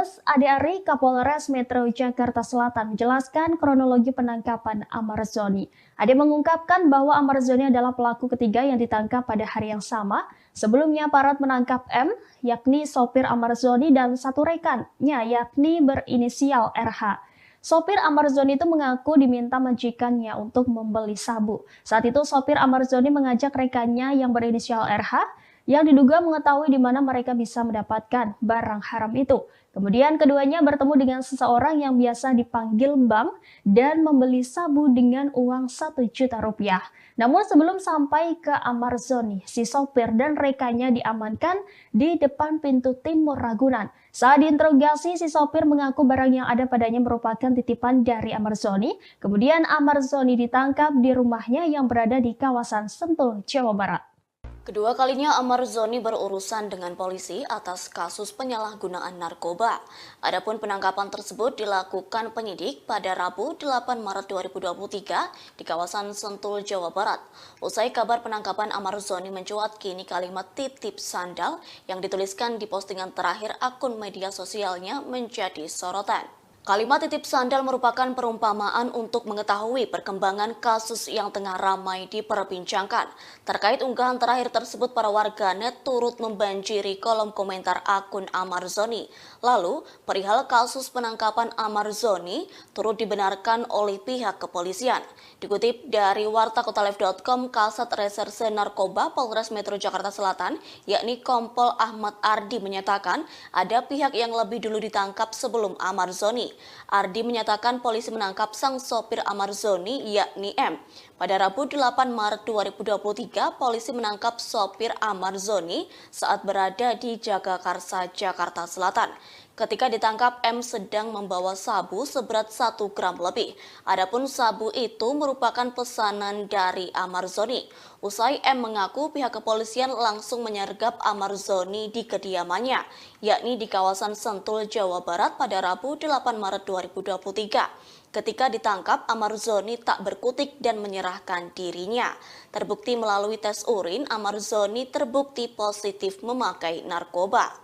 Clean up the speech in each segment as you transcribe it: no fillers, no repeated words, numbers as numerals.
Kombes Ade Ari, Kapolres Metro Jakarta Selatan menjelaskan kronologi penangkapan Ahmad Zoni. Ade mengungkapkan bahwa Ahmad Zoni adalah pelaku ketiga yang ditangkap pada hari yang sama. Sebelumnya aparat menangkap M, yakni sopir Ahmad Zoni dan satu rekannya, yakni berinisial RH. Sopir Ahmad Zoni itu mengaku diminta majikannya untuk membeli sabu. Saat itu sopir Ahmad Zoni mengajak rekannya yang berinisial RH yang diduga mengetahui di mana mereka bisa mendapatkan barang haram itu. Kemudian keduanya bertemu dengan seseorang yang biasa dipanggil Bang dan membeli sabu dengan uang 1 juta rupiah. Namun sebelum sampai ke Ahmad Zoni, si sopir dan rekannya diamankan di depan pintu timur Ragunan. Saat diinterogasi, si sopir mengaku barang yang ada padanya merupakan titipan dari Ahmad Zoni. Kemudian Ahmad Zoni ditangkap di rumahnya yang berada di kawasan Sentul, Jawa Barat. Kedua kalinya Ahmad Zoni berurusan dengan polisi atas kasus penyalahgunaan narkoba. Adapun penangkapan tersebut dilakukan penyidik pada Rabu 8 Maret 2023 di kawasan Sentul, Jawa Barat. Usai kabar penangkapan Ahmad Zoni mencuat, kini kalimat titip sandal yang dituliskan di postingan terakhir akun media sosialnya menjadi sorotan. Kalimat titip sandal merupakan perumpamaan untuk mengetahui perkembangan kasus yang tengah ramai diperbincangkan. Terkait unggahan terakhir tersebut, para warganet turut membanjiri kolom komentar akun Ahmad Zoni. Lalu, perihal kasus penangkapan Ahmad Zoni turut dibenarkan oleh pihak kepolisian. Dikutip dari wartakotalive.com, Kasat Reserse Narkoba Polres Metro Jakarta Selatan, yakni Kompol Ahmad Ardi menyatakan ada pihak yang lebih dulu ditangkap sebelum Ahmad Zoni. Ardi menyatakan polisi menangkap sang sopir Ahmad Zoni, yakni M. Pada Rabu 8 Maret 2023, polisi menangkap sopir Ahmad Zoni saat berada di Jagakarsa, Jakarta Selatan. Ketika ditangkap, M sedang membawa sabu seberat 1 gram lebih. Adapun sabu itu merupakan pesanan dari Ahmad Zoni. Usai M mengaku, pihak kepolisian langsung menyergap Ahmad Zoni di kediamannya, yakni di kawasan Sentul, Jawa Barat pada Rabu 8 Maret 2023. Ketika ditangkap, Ahmad Zoni tak berkutik dan menyerahkan dirinya. Terbukti melalui tes urin, Ahmad Zoni terbukti positif memakai narkoba.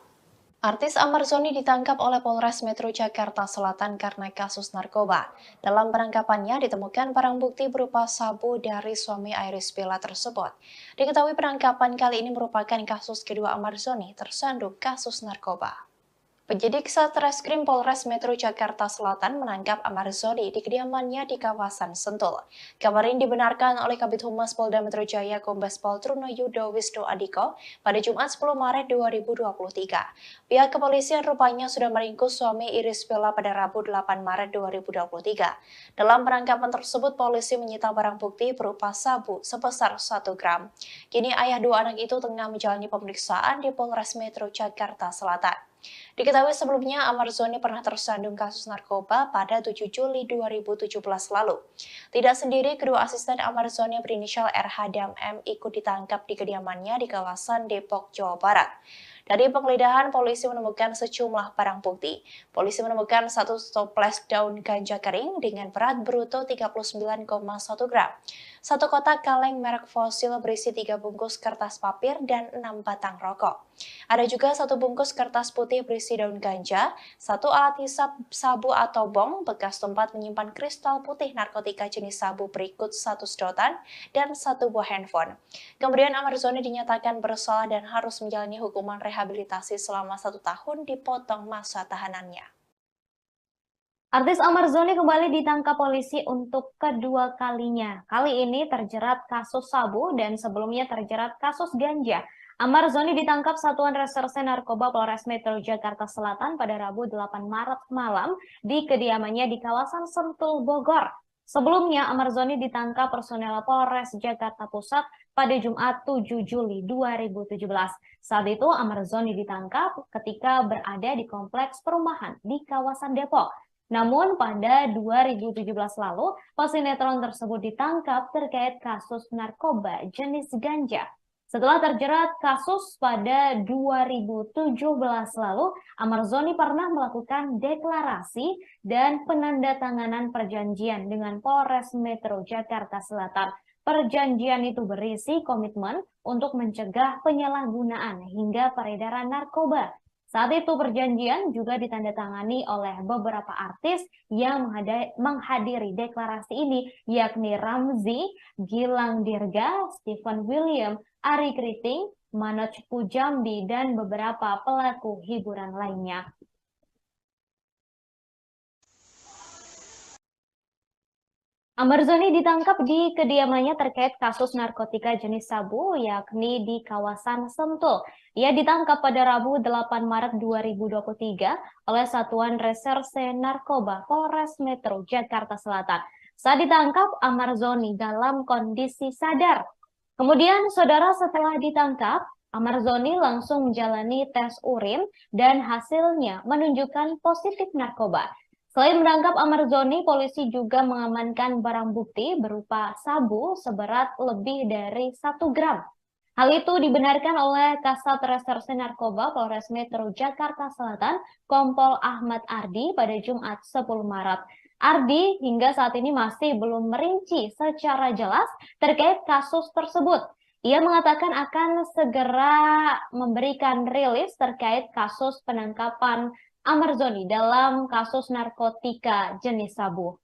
Artis Ahmad Zoni ditangkap oleh Polres Metro Jakarta Selatan karena kasus narkoba. Dalam penangkapannya ditemukan barang bukti berupa sabu dari suami Iris Bella tersebut. Diketahui penangkapan kali ini merupakan kasus kedua Ahmad Zoni tersandung kasus narkoba. Penyidik Satreskrim Polres Metro Jakarta Selatan menangkap Ahmad Zoni di kediamannya di kawasan Sentul. Kabar ini dibenarkan oleh Kabid Humas Polda Metro Jaya Kombes Pol Trunoyudo Wisnu Adhiko pada Jumat 10 Maret 2023. Pihak kepolisian rupanya sudah meringkus suami Iris Bella pada Rabu 8 Maret 2023. Dalam penangkapan tersebut, polisi menyita barang bukti berupa sabu sebesar 1 gram. Kini ayah dua anak itu tengah menjalani pemeriksaan di Polres Metro Jakarta Selatan. Diketahui sebelumnya Ahmad Zoni pernah tersandung kasus narkoba pada 7 Juli 2017 lalu. Tidak sendiri, kedua asisten Ahmad Zoni berinisial RH dan M ikut ditangkap di kediamannya di kawasan Depok, Jawa Barat. Dari penggeledahan, polisi menemukan sejumlah barang bukti. Polisi menemukan 1 toples daun ganja kering dengan berat bruto 39,1 gram, 1 kotak kaleng merek fosil berisi 3 bungkus kertas papir dan 6 batang rokok. Ada juga 1 bungkus kertas putih berisi daun ganja, 1 alat hisap sabu atau bong bekas tempat menyimpan kristal putih narkotika jenis sabu berikut 1 sedotan dan 1 buah handphone. Kemudian Ahmad Zoni dinyatakan bersalah dan harus menjalani hukuman rehabilitasi selama 1 tahun dipotong masa tahanannya. Artis Ahmad Zoni kembali ditangkap polisi untuk kedua kalinya. Kali ini terjerat kasus sabu dan sebelumnya terjerat kasus ganja. Ahmad Zoni ditangkap Satuan Reserse Narkoba Polres Metro Jakarta Selatan pada Rabu 8 Maret malam di kediamannya di kawasan Sentul, Bogor. Sebelumnya, Ahmad Zoni ditangkap personel Polres Jakarta Pusat pada Jumat 7 Juli 2017. Saat itu, Ahmad Zoni ditangkap ketika berada di kompleks perumahan di kawasan Depok. Namun pada 2017 lalu, pesinetron tersebut ditangkap terkait kasus narkoba jenis ganja. Setelah terjerat kasus pada 2017 lalu, Ahmad Zoni pernah melakukan deklarasi dan penandatanganan perjanjian dengan Polres Metro Jakarta Selatan. Perjanjian itu berisi komitmen untuk mencegah penyalahgunaan hingga peredaran narkoba. Saat itu perjanjian juga ditandatangani oleh beberapa artis yang menghadiri deklarasi ini, yakni Ramzy, Gilang Dirga, Stephen William, Ari Kriting, Manoj Pujambi, dan beberapa pelaku hiburan lainnya. Ahmad Zoni ditangkap di kediamannya terkait kasus narkotika jenis sabu, yakni di kawasan Sentul. Ia ditangkap pada Rabu 8 Maret 2023 oleh Satuan Reserse Narkoba Polres Metro Jakarta Selatan. Saat ditangkap, Ahmad Zoni dalam kondisi sadar. Kemudian, saudara, setelah ditangkap, Ahmad Zoni langsung menjalani tes urin dan hasilnya menunjukkan positif narkoba. Selain menangkap Ahmad Zoni, polisi juga mengamankan barang bukti berupa sabu seberat lebih dari 1 gram. Hal itu dibenarkan oleh Kasat Reserse Narkoba Polres Metro Jakarta Selatan, Kompol Ahmad Ardi pada Jumat 10 Maret. Ardi hingga saat ini masih belum merinci secara jelas terkait kasus tersebut. Ia mengatakan akan segera memberikan rilis terkait kasus penangkapan Ahmad Zoni dalam kasus narkotika jenis sabu.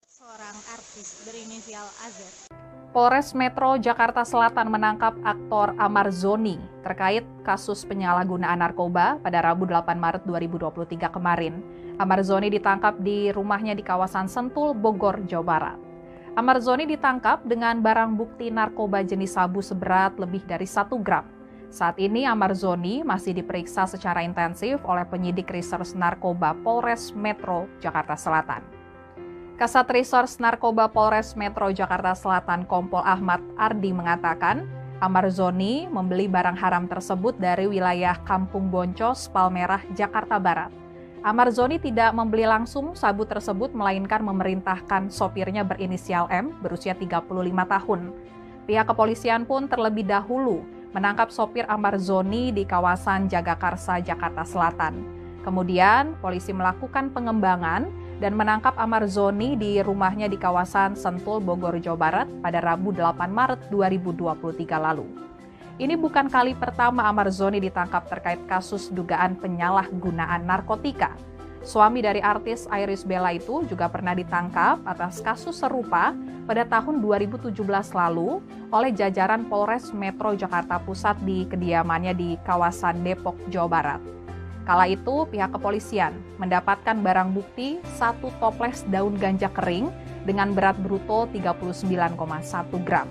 Seorang artis berinisial AZ. Polres Metro Jakarta Selatan menangkap aktor Ahmad Zoni terkait kasus penyalahgunaan narkoba pada Rabu 8 Maret 2023 kemarin. Ahmad Zoni ditangkap di rumahnya di kawasan Sentul, Bogor, Jawa Barat. Ahmad Zoni ditangkap dengan barang bukti narkoba jenis sabu seberat lebih dari 1 gram. Saat ini Ahmad Zoni masih diperiksa secara intensif oleh penyidik Reserse Narkoba Polres Metro Jakarta Selatan. Kasat Reserse Narkoba Polres Metro Jakarta Selatan Kompol Ahmad Ardi mengatakan, Ahmad Zoni membeli barang haram tersebut dari wilayah Kampung Boncos, Palmerah, Jakarta Barat. Ahmad Zoni tidak membeli langsung sabu tersebut, melainkan memerintahkan sopirnya berinisial M berusia 35 tahun. Pihak kepolisian pun terlebih dahulu menangkap sopir Ahmad Zoni di kawasan Jagakarsa, Jakarta Selatan. Kemudian, polisi melakukan pengembangan dan menangkap Ahmad Zoni di rumahnya di kawasan Sentul, Bogor, Jawa Barat pada Rabu 8 Maret 2023 lalu. Ini bukan kali pertama Ahmad Zoni ditangkap terkait kasus dugaan penyalahgunaan narkotika. Suami dari artis Iris Bella itu juga pernah ditangkap atas kasus serupa pada tahun 2017 lalu oleh jajaran Polres Metro Jakarta Pusat di kediamannya di kawasan Depok, Jawa Barat. Kala itu, pihak kepolisian mendapatkan barang bukti 1 toples daun ganja kering dengan berat bruto 39,1 gram.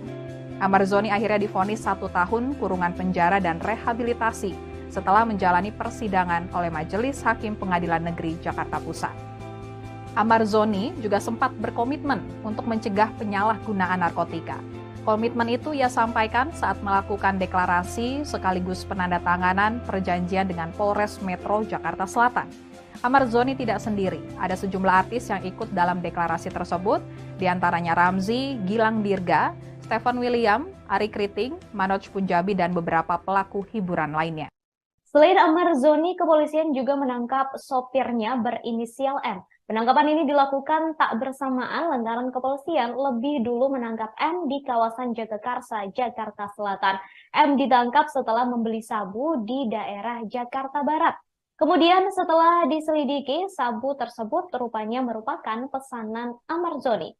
Ahmad Zoni akhirnya divonis 1 tahun kurungan penjara dan rehabilitasi setelah menjalani persidangan oleh Majelis Hakim Pengadilan Negeri Jakarta Pusat. Ahmad Zoni juga sempat berkomitmen untuk mencegah penyalahgunaan narkotika. Komitmen itu ia sampaikan saat melakukan deklarasi sekaligus penandatanganan perjanjian dengan Polres Metro Jakarta Selatan. Ahmad Zoni tidak sendiri, ada sejumlah artis yang ikut dalam deklarasi tersebut, diantaranya Ramzy, Gilang Dirga, Stephen William, Ari Kriting, Manoj Pujambi, dan beberapa pelaku hiburan lainnya. Selain Ahmad Zoni, kepolisian juga menangkap sopirnya berinisial M. Penangkapan ini dilakukan tak bersamaan lantaran kepolisian lebih dulu menangkap M di kawasan Jagakarsa, Jakarta Selatan. M ditangkap setelah membeli sabu di daerah Jakarta Barat. Kemudian setelah diselidiki, sabu tersebut rupanya merupakan pesanan Ahmad Zoni.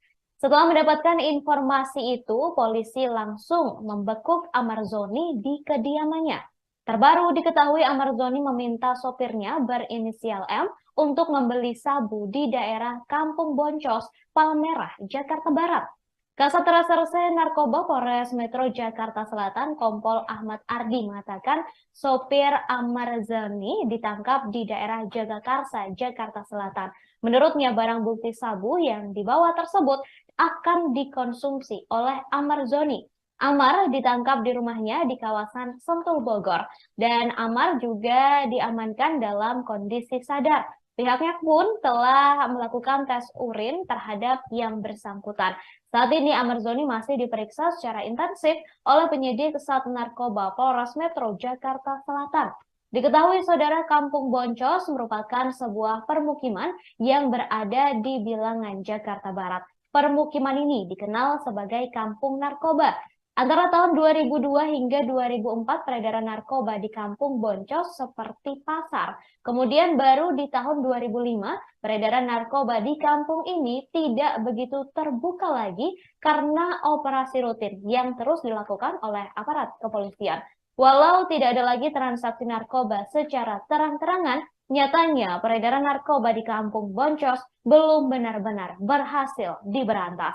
Setelah mendapatkan informasi itu, polisi langsung membekuk Ahmad Zoni di kediamannya. Terbaru diketahui Ahmad Zoni meminta sopirnya berinisial M untuk membeli sabu di daerah Kampung Boncos, Palmerah, Jakarta Barat. Kasat Reserse Narkoba Polres Metro Jakarta Selatan, Kompol Ahmad Ardi mengatakan sopir Ahmad Zoni ditangkap di daerah Jagakarsa, Jakarta Selatan. Menurutnya barang bukti sabu yang dibawa tersebut akan dikonsumsi oleh Ahmad Zoni. Ahmad ditangkap di rumahnya di kawasan Sentul, Bogor, dan Ahmad juga diamankan dalam kondisi sadar. Pihaknya pun telah melakukan tes urin terhadap yang bersangkutan. Saat ini Ahmad Zoni masih diperiksa secara intensif oleh penyidik Sat Narkoba Polres Metro Jakarta Selatan. Diketahui saudara, Kampung Boncos merupakan sebuah permukiman yang berada di bilangan Jakarta Barat. Permukiman ini dikenal sebagai kampung narkoba. Antara tahun 2002 hingga 2004 peredaran narkoba di kampung Boncos seperti pasar. Kemudian baru di tahun 2005 peredaran narkoba di kampung ini tidak begitu terbuka lagi karena operasi rutin yang terus dilakukan oleh aparat kepolisian. Walau tidak ada lagi transaksi narkoba secara terang-terangan, nyatanya peredaran narkoba di kampung Boncos belum benar-benar berhasil diberantas.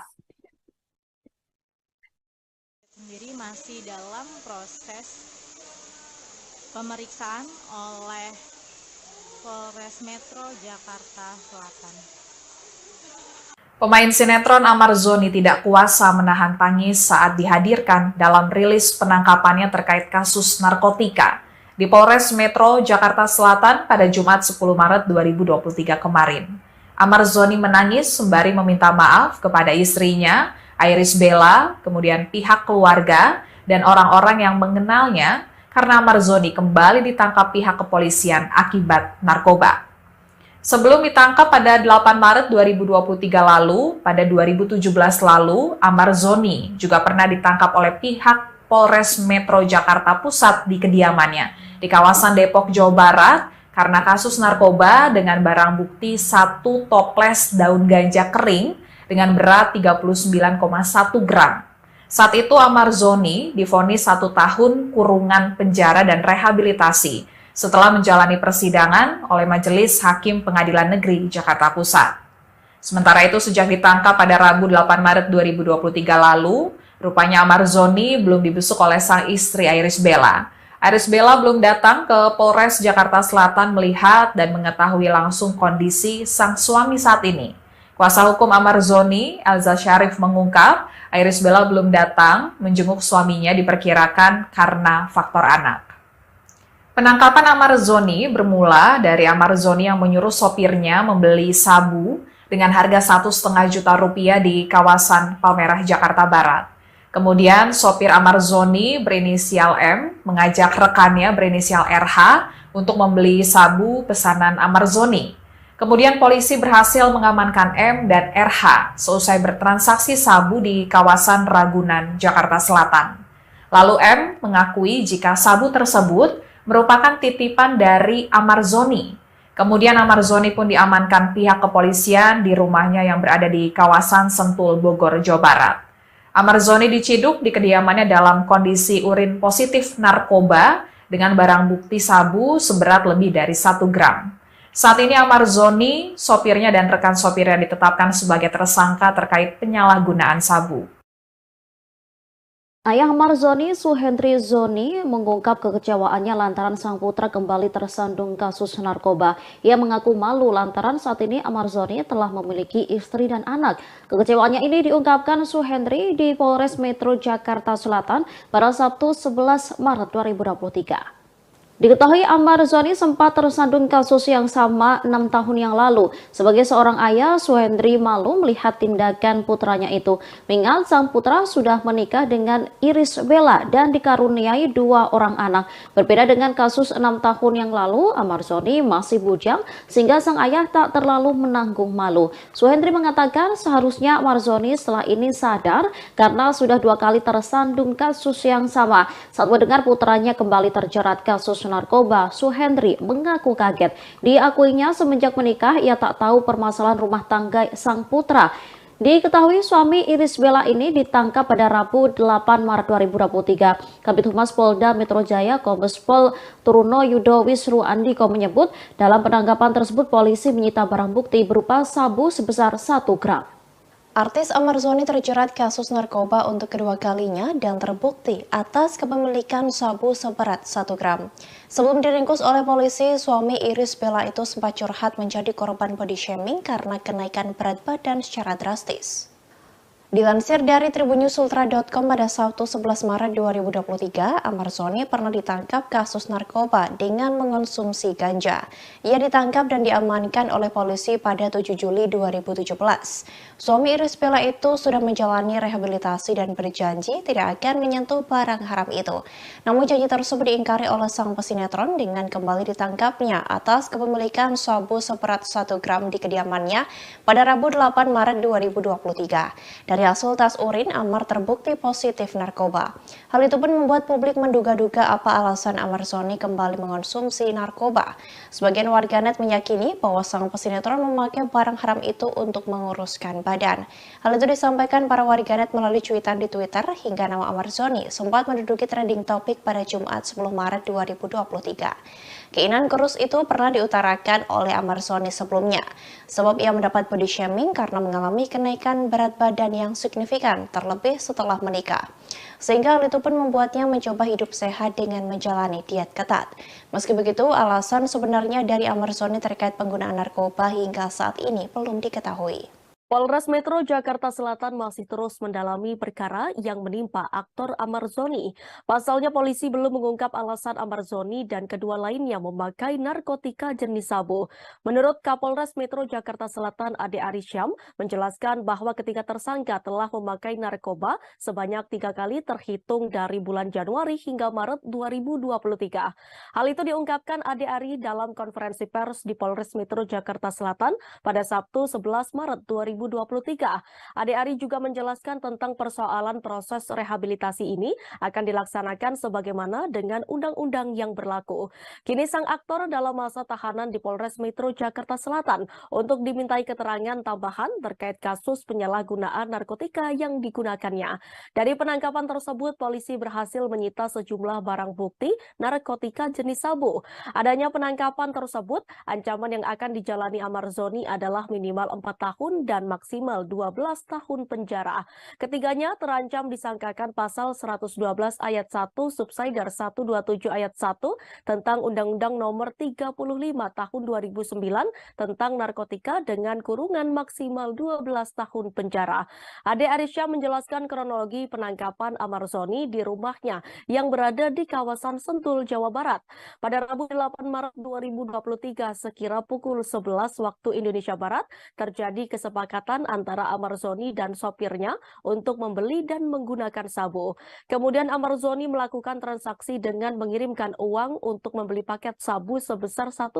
Sendiri masih dalam proses pemeriksaan oleh Polres Metro Jakarta Selatan. Pemain sinetron Amar Zoni tidak kuasa menahan tangis saat dihadirkan dalam rilis penangkapannya terkait kasus narkotika di Polres Metro Jakarta Selatan pada Jumat 10 Maret 2023 kemarin. Amar Zoni menangis sembari meminta maaf kepada istrinya, Iris Bella, kemudian pihak keluarga, dan orang-orang yang mengenalnya karena Amar Zoni kembali ditangkap pihak kepolisian akibat narkoba. Sebelum ditangkap pada 8 Maret 2023 lalu, pada 2017 lalu, Amar Zoni juga pernah ditangkap oleh pihak Polres Metro Jakarta Pusat di kediamannya di kawasan Depok, Jawa Barat karena kasus narkoba dengan barang bukti 1 toples daun ganja kering dengan berat 39,1 gram. Saat itu Amar Zoni divonis 1 tahun kurungan penjara dan rehabilitasi setelah menjalani persidangan oleh Majelis Hakim Pengadilan Negeri Jakarta Pusat. Sementara itu sejak ditangkap pada Rabu 8 Maret 2023 lalu, rupanya Amar Zoni belum dibesuk oleh sang istri Iris Bella. Iris Bella belum datang ke Polres Jakarta Selatan melihat dan mengetahui langsung kondisi sang suami saat ini. Kuasa hukum Amar Zoni, Elza Syarif mengungkap, Iris Bella belum datang menjenguk suaminya diperkirakan karena faktor anak. Penangkapan Amar Zoni bermula dari Amar Zoni yang menyuruh sopirnya membeli sabu dengan harga 1,5 juta rupiah di kawasan Palmerah, Jakarta Barat. Kemudian sopir Amar Zoni berinisial M mengajak rekannya berinisial RH untuk membeli sabu pesanan Amar Zoni. Kemudian polisi berhasil mengamankan M dan RH seusai bertransaksi sabu di kawasan Ragunan, Jakarta Selatan. Lalu M mengakui jika sabu tersebut merupakan titipan dari Amar Zoni. Kemudian Amar Zoni pun diamankan pihak kepolisian di rumahnya yang berada di kawasan Sentul, Bogor, Jawa Barat. Amar Zoni diciduk di kediamannya dalam kondisi urin positif narkoba dengan barang bukti sabu seberat lebih dari 1 gram. Saat ini Amar Zoni, sopirnya dan rekan sopirnya ditetapkan sebagai tersangka terkait penyalahgunaan sabu. Ayah Amar Zoni, Suhendri Zoni, mengungkap kekecewaannya lantaran sang putra kembali tersandung kasus narkoba. Ia mengaku malu lantaran saat ini Amar Zoni telah memiliki istri dan anak. Kekecewaannya ini diungkapkan Suhendri di Polres Metro Jakarta Selatan pada Sabtu 11 Maret 2023. Diketahui Amar Zoni sempat tersandung kasus yang sama 6 tahun yang lalu. Sebagai seorang ayah, Suhendri malu melihat tindakan putranya itu. Mengingat sang putra sudah menikah dengan Iris Bella dan dikaruniai 2 orang anak. Berbeda dengan kasus 6 tahun yang lalu, Amar Zoni masih bujang sehingga sang ayah tak terlalu menanggung malu. Suhendri mengatakan seharusnya Amar Zoni setelah ini sadar karena sudah 2 kali tersandung kasus yang sama. Saat mendengar putranya kembali terjerat kasus narkoba, Suhendri mengaku kaget. Diakuinya semenjak menikah ia tak tahu permasalahan rumah tangga sang putra. Diketahui suami Iris Bella ini ditangkap pada Rabu 8 Maret 2023. Kabid Humas Polda Metro Jaya Kombes Pol Truno Yudo Wisru Andiko menyebut dalam penangkapan tersebut polisi menyita barang bukti berupa sabu sebesar 1 gram. Artis Amar Zoni terjerat kasus narkoba untuk kedua kalinya dan terbukti atas kepemilikan sabu seberat 1 gram. Sebelum diringkus oleh polisi, suami Iris Bella itu sempat curhat menjadi korban body shaming karena kenaikan berat badan secara drastis. Dilansir dari tribunnews.ultra.com pada Sabtu 11 Maret 2023, Amarzoni pernah ditangkap kasus narkoba dengan mengonsumsi ganja. Ia ditangkap dan diamankan oleh polisi pada 7 Juli 2017. Suami Irish Bella itu sudah menjalani rehabilitasi dan berjanji tidak akan menyentuh barang haram itu. Namun janji tersebut diingkari oleh sang pesinetron dengan kembali ditangkapnya atas kepemilikan sabu seberat 1 gram di kediamannya pada Rabu 8 Maret 2023. Dari hasil tes urin, Amar terbukti positif narkoba. Hal itu pun membuat publik menduga-duga apa alasan Amarzoni kembali mengonsumsi narkoba. Sebagian warganet meyakini bahwa sang pesinetron memakai barang haram itu untuk menguruskan badan. Hal itu disampaikan para warganet melalui cuitan di Twitter hingga nama Amarzoni sempat menduduki trending topik pada Jumat 10 Maret 2023. Keinginan kurus itu pernah diutarakan oleh Amarzoni sebelumnya, sebab ia mendapat body shaming karena mengalami kenaikan berat badan yang signifikan, terlebih setelah menikah. Sehingga hal itu pun membuatnya mencoba hidup sehat dengan menjalani diet ketat. Meski begitu, alasan sebenarnya dari Amarzoni terkait penggunaan narkoba hingga saat ini belum diketahui. Polres Metro Jakarta Selatan masih terus mendalami perkara yang menimpa aktor Amarzoni. Pasalnya polisi belum mengungkap alasan Amarzoni dan kedua lainnya memakai narkotika jenis sabu. Menurut Kapolres Metro Jakarta Selatan Ade Arisyam menjelaskan bahwa ketika tersangka telah memakai narkoba sebanyak 3 kali terhitung dari bulan Januari hingga Maret 2023. Hal itu diungkapkan Ade Ari dalam konferensi pers di Polres Metro Jakarta Selatan pada Sabtu 11 Maret 2023. Ade Ari juga menjelaskan tentang persoalan proses rehabilitasi ini akan dilaksanakan sebagaimana dengan undang-undang yang berlaku. Kini sang aktor dalam masa tahanan di Polres Metro Jakarta Selatan untuk dimintai keterangan tambahan terkait kasus penyalahgunaan narkotika yang digunakannya. Dari penangkapan tersebut, polisi berhasil menyita sejumlah barang bukti narkotika jenis sabu. Adanya penangkapan tersebut, ancaman yang akan dijalani Amarzoni adalah minimal 4 tahun dan maksimal 12 tahun penjara. Ketiganya terancam disangkakan pasal 112 ayat 1 subsider 127 ayat 1 tentang Undang-Undang Nomor 35 Tahun 2009 tentang narkotika dengan kurungan maksimal 12 tahun penjara. Ade Arisyam menjelaskan kronologi penangkapan Amarzoni di rumahnya yang berada di kawasan Sentul, Jawa Barat. Pada Rabu 8 Maret 2023 sekira pukul 11 waktu Indonesia Barat terjadi kesepakatan antara Amarzoni dan sopirnya untuk membeli dan menggunakan sabu. Kemudian Amarzoni melakukan transaksi dengan mengirimkan uang untuk membeli paket sabu sebesar 1,5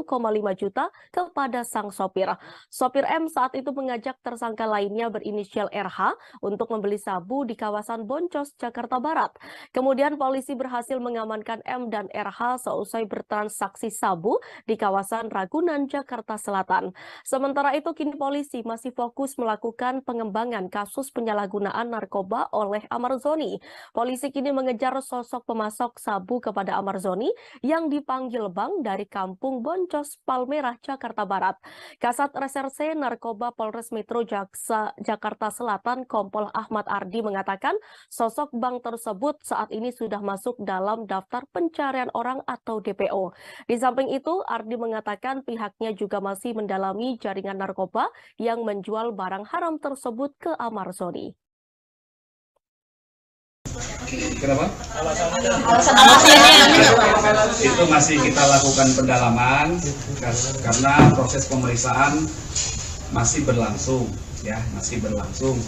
juta kepada sang sopir. Sopir M saat itu mengajak tersangka lainnya berinisial RH untuk membeli sabu di kawasan Boncos, Jakarta Barat. Kemudian polisi berhasil mengamankan M dan RH seusai bertransaksi sabu di kawasan Ragunan, Jakarta Selatan. Sementara itu kini polisi masih fokus melakukan pengembangan kasus penyalahgunaan narkoba oleh Amarzoni. Polisi kini mengejar sosok pemasok sabu kepada Amarzoni yang dipanggil Bang dari Kampung Boncos, Palmerah, Jakarta Barat. Kasat Reserse Narkoba Polres Metro Jakarta Selatan Kompol Ahmad Ardi mengatakan sosok Bang tersebut saat ini sudah masuk dalam daftar pencarian orang atau DPO. Di samping itu, Ardi mengatakan pihaknya juga masih mendalami jaringan narkoba yang menjual barang haram tersebut ke Amarzoni. Kenapa? Itu masih kita lakukan pendalaman karena proses pemeriksaan masih berlangsung, ya, masih berlangsung.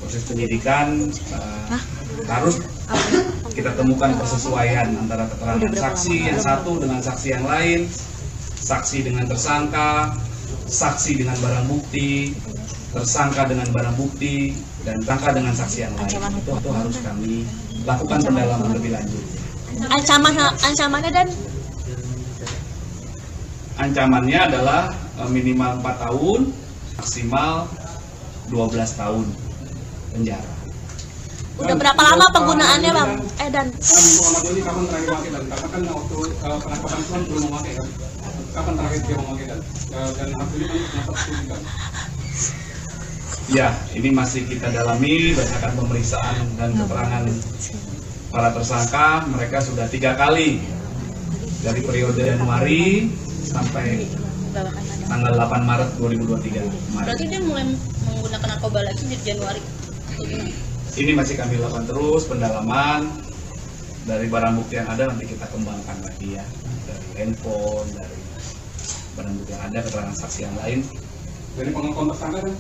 Proses penyidikan harus kita temukan persesuaian antara keterangan saksi yang satu dengan saksi yang lain, saksi dengan tersangka, saksi dengan barang bukti, tersangka dengan barang bukti, dan tersangka dengan saksi yang lain. Itu harus kami lakukan pendalaman lebih lanjut. Ancamannya dan ancamannya adalah minimal 4 tahun, maksimal 12 tahun penjara. Udah berapa lama penggunaannya, Bang? Dan Muhammad Doli kapan terakhir pakai dan karena kan waktu penangkapan itu kan belum memakai kan? Kapan terakhir dia memakai dan akhirnya kan kenapa disebutkan? Ya, ini masih kita dalami berdasarkan pemeriksaan dan keterangan para tersangka. Mereka sudah 3 kali dari periode Januari sampai Babakan Madang. tanggal 8 Maret 2023 kemarin. Berarti dia mulai menggunakan narkoba lagi di Januari atau gimana? Ini masih kami lakukan terus pendalaman. Dari barang bukti yang ada nanti kita kembangkan lagi ya, dari handphone, dari barang bukti yang ada, keterangan saksi yang lain. Dari pengakuan tersangka kan?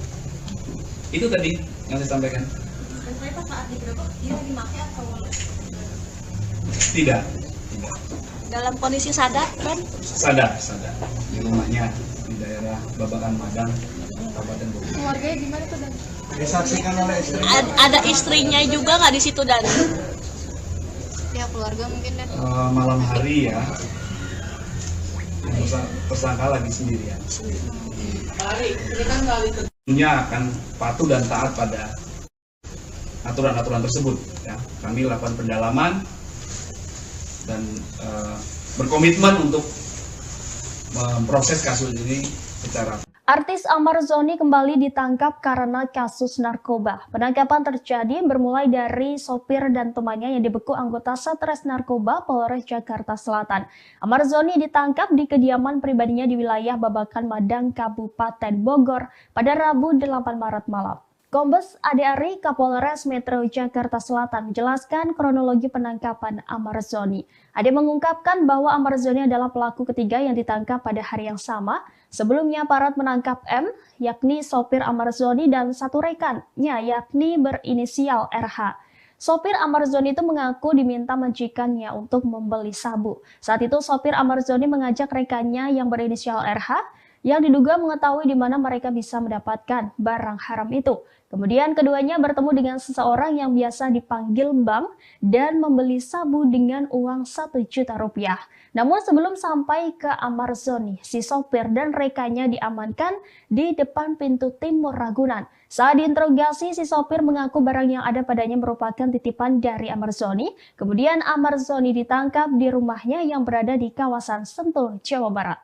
Itu tadi yang saya sampaikan. Dan saya pas saat digerebek dia dimakai atau Tidak. dalam kondisi sadar kan? Sadar di rumahnya di daerah Babakan Madang, Kabupaten Bogor. Keluarganya gimana tuh Dan? Disaksikan oleh istri. Ada istrinya juga nggak di situ Dan? Pihak keluarga mungkin Dan. Malam hari ya, tersangka lagi sendirian. Tentunya akan patuh dan taat pada aturan-aturan tersebut. Ya. Kami lakukan pendalaman dan berkomitmen untuk memproses kasus ini secara. Artis Amar Zoni kembali ditangkap karena kasus narkoba. Penangkapan terjadi bermulai dari sopir dan temannya yang dibekuk anggota Satres Narkoba Polres Jakarta Selatan. Amar Zoni ditangkap di kediaman pribadinya di wilayah Babakan Madang, Kabupaten Bogor pada Rabu 8 Maret malam. Kombes Ade Ari, Kapolres Metro Jakarta Selatan, menjelaskan kronologi penangkapan Amar Zoni. Ade mengungkapkan bahwa Amar Zoni adalah pelaku ketiga yang ditangkap pada hari yang sama. Sebelumnya aparat menangkap M, yakni sopir Amar Zoni dan satu rekannya, yakni berinisial RH. Sopir Amar Zoni itu mengaku diminta majikannya untuk membeli sabu. Saat itu sopir Amar Zoni mengajak rekannya yang berinisial RH, yang diduga mengetahui di mana mereka bisa mendapatkan barang haram itu. Kemudian keduanya bertemu dengan seseorang yang biasa dipanggil Bang dan membeli sabu dengan uang 1 juta rupiah. Namun sebelum sampai ke Amar Zoni, si sopir dan rekannya diamankan di depan pintu timur Ragunan. Saat diinterogasi, si sopir mengaku barang yang ada padanya merupakan titipan dari Amar Zoni. Kemudian Amar Zoni ditangkap di rumahnya yang berada di kawasan Sentul, Jawa Barat.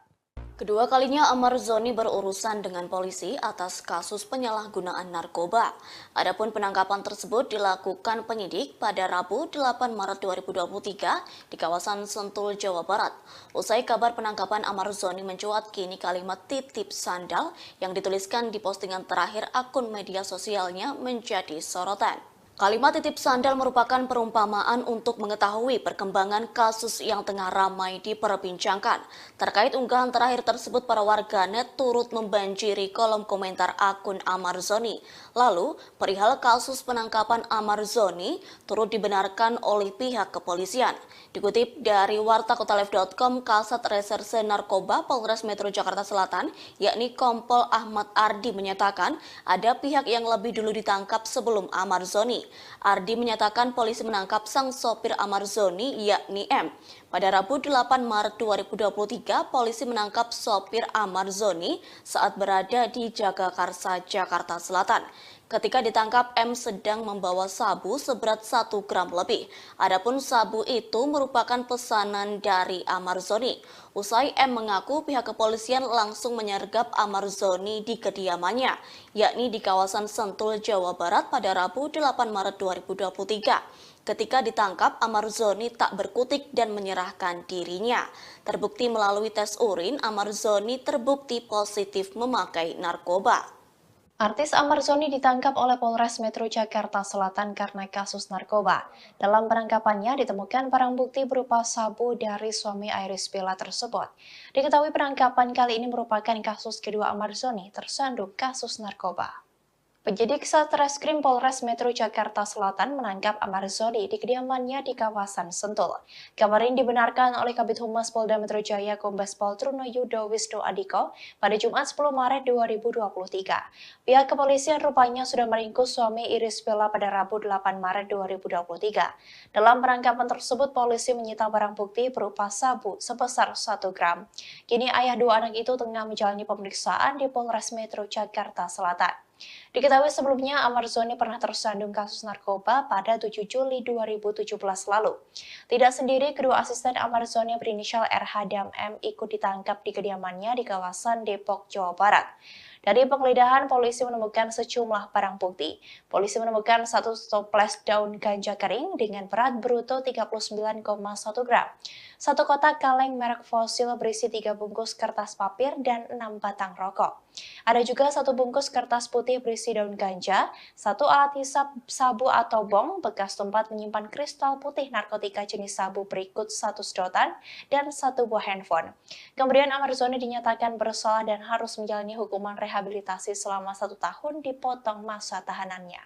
Kedua kalinya Amar Zoni berurusan dengan polisi atas kasus penyalahgunaan narkoba. Adapun penangkapan tersebut dilakukan penyidik pada Rabu 8 Maret 2023 di kawasan Sentul, Jawa Barat. Usai kabar penangkapan Amar Zoni mencuat, kini kalimat titip sandal yang dituliskan di postingan terakhir akun media sosialnya menjadi sorotan. Kalimat titip sandal merupakan perumpamaan untuk mengetahui perkembangan kasus yang tengah ramai diperbincangkan. Terkait unggahan terakhir tersebut, para warganet turut membanjiri kolom komentar akun Amar Zoni. Lalu, perihal kasus penangkapan Amar Zoni turut dibenarkan oleh pihak kepolisian. Dikutip dari wartakotalive.com, Kasat Reserse Narkoba Polres Metro Jakarta Selatan, yakni Kompol Ahmad Ardi, menyatakan ada pihak yang lebih dulu ditangkap sebelum Amar Zoni. Ardi menyatakan polisi menangkap sang sopir Amar Zoni, yakni M. Pada Rabu 8 Maret 2023, polisi menangkap sopir Amar Zoni saat berada di Jagakarsa, Jakarta Selatan. Ketika ditangkap, M sedang membawa sabu seberat 1 gram lebih. Adapun sabu itu merupakan pesanan dari Amar Zoni. Usai M mengaku, pihak kepolisian langsung menyergap Amar Zoni di kediamannya, yakni di kawasan Sentul, Jawa Barat pada Rabu 8 Maret 2023. Ketika ditangkap, Amar Zoni tak berkutik dan menyerahkan dirinya. Terbukti melalui tes urin, Amar Zoni terbukti positif memakai narkoba. Artis Amar Zoni ditangkap oleh Polres Metro Jakarta Selatan karena kasus narkoba. Dalam penangkapannya ditemukan barang bukti berupa sabu dari suami Iris Bella tersebut. Diketahui penangkapan kali ini merupakan kasus kedua Amar Zoni tersandung kasus narkoba. Penyidik Satreskrim Polres Metro Jakarta Selatan menangkap Amar Zoni di kediamannya di kawasan Sentul. Kabar ini dibenarkan oleh Kabid Humas Polda Metro Jaya Kombes Pol Truno Yudo Wisnu Adhiko pada Jumat 10 Maret 2023. Pihak kepolisian rupanya sudah meringkus suami Iris Bella pada Rabu 8 Maret 2023. Dalam penangkapan tersebut, polisi menyita barang bukti berupa sabu sebesar 1 gram. Kini ayah dua anak itu tengah menjalani pemeriksaan di Polres Metro Jakarta Selatan. Diketahui sebelumnya Amar Zoni pernah tersandung kasus narkoba pada 7 Juli 2017 lalu. Tidak sendiri, kedua asisten Amar Zoni berinisial RH dan M ikut ditangkap di kediamannya di kawasan Depok, Jawa Barat. Dari penggeledahan, polisi menemukan sejumlah barang bukti. Polisi menemukan 1 toples daun ganja kering dengan berat bruto 39,1 gram, 1 kotak kaleng merek fosil berisi 3 bungkus kertas papir dan 6 batang rokok. Ada juga 1 bungkus kertas putih berisi daun ganja, 1 alat hisap sabu atau bong bekas tempat menyimpan kristal putih narkotika jenis sabu berikut 1 sedotan dan 1 buah handphone. Kemudian Amarzoni dinyatakan bersalah dan harus menjalani hukuman rehabilitasi selama 1 tahun dipotong masa tahanannya.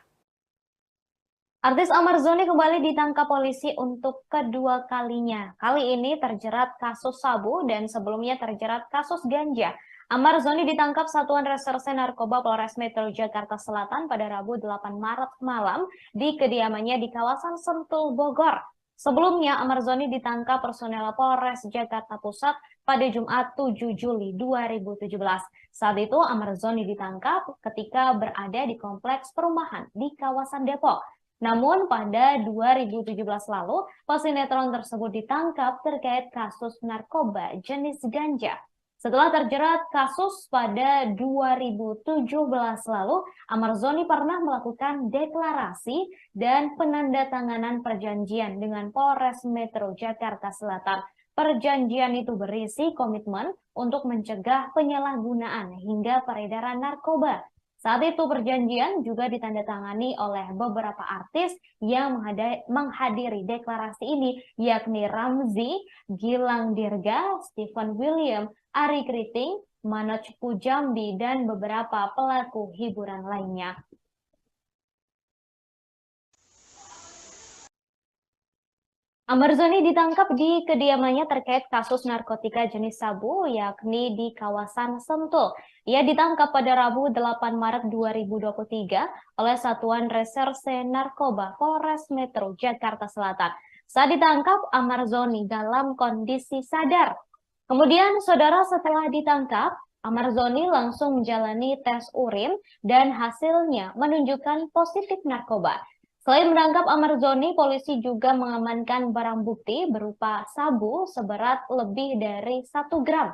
Artis Amarzoni kembali ditangkap polisi untuk kedua kalinya. Kali ini terjerat kasus sabu dan sebelumnya terjerat kasus ganja. Amarzoni ditangkap Satuan Reserse Narkoba Polres Metro Jakarta Selatan pada Rabu 8 Maret malam di kediamannya di kawasan Sentul, Bogor. Sebelumnya, Amarzoni ditangkap personel Polres Jakarta Pusat pada Jumat 7 Juli 2017. Saat itu, Amarzoni ditangkap ketika berada di kompleks perumahan di kawasan Depok. Namun, pada 2017 lalu, pesinetron tersebut ditangkap terkait kasus narkoba jenis ganja. Setelah terjerat kasus pada 2017 lalu, Amarzoni pernah melakukan deklarasi dan penandatanganan perjanjian dengan Polres Metro Jakarta Selatan. Perjanjian itu berisi komitmen untuk mencegah penyalahgunaan hingga peredaran narkoba. Saat itu perjanjian juga ditandatangani oleh beberapa artis yang menghadiri deklarasi ini, yakni Ramzy, Gilang Dirga, Stephen William, Ari Kriting, Manoj Pujambi, dan beberapa pelaku hiburan lainnya. Amarzoni ditangkap di kediamannya terkait kasus narkotika jenis sabu, yakni di kawasan Sentul. Ia ditangkap pada Rabu 8 Maret 2023 oleh Satuan Reserse Narkoba Polres Metro Jakarta Selatan. Saat ditangkap, Amarzoni dalam kondisi sadar. Kemudian, saudara, setelah ditangkap, Amarzoni langsung menjalani tes urin dan hasilnya menunjukkan positif narkoba. Selain menangkap Amarzoni, polisi juga mengamankan barang bukti berupa sabu seberat lebih dari 1 gram.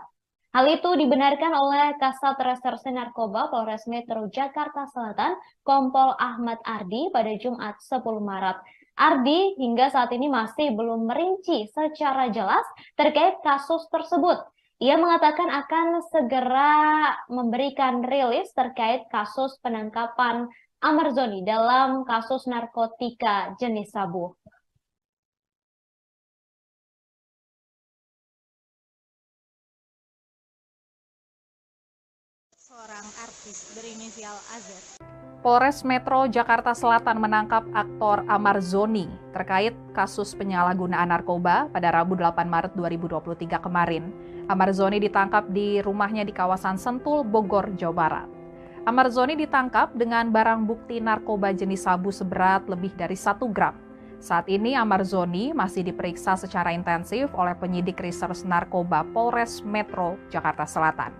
Hal itu dibenarkan oleh Kasat Reserse Narkoba Polres Metro Jakarta Selatan, Kompol Ahmad Ardi pada Jumat 10 Maret. Ardi hingga saat ini masih belum merinci secara jelas terkait kasus tersebut. Ia mengatakan akan segera memberikan rilis terkait kasus penangkapan Amarzoni dalam kasus narkotika jenis sabu. Seorang artis berinisial AZ. Polres Metro Jakarta Selatan menangkap aktor Amarzoni terkait kasus penyalahgunaan narkoba pada Rabu 8 Maret 2023 kemarin. Amarzoni ditangkap di rumahnya di kawasan Sentul, Bogor, Jawa Barat. Amarzoni ditangkap dengan barang bukti narkoba jenis sabu seberat lebih dari 1 gram. Saat ini Amarzoni masih diperiksa secara intensif oleh penyidik Reserse Narkoba Polres Metro Jakarta Selatan.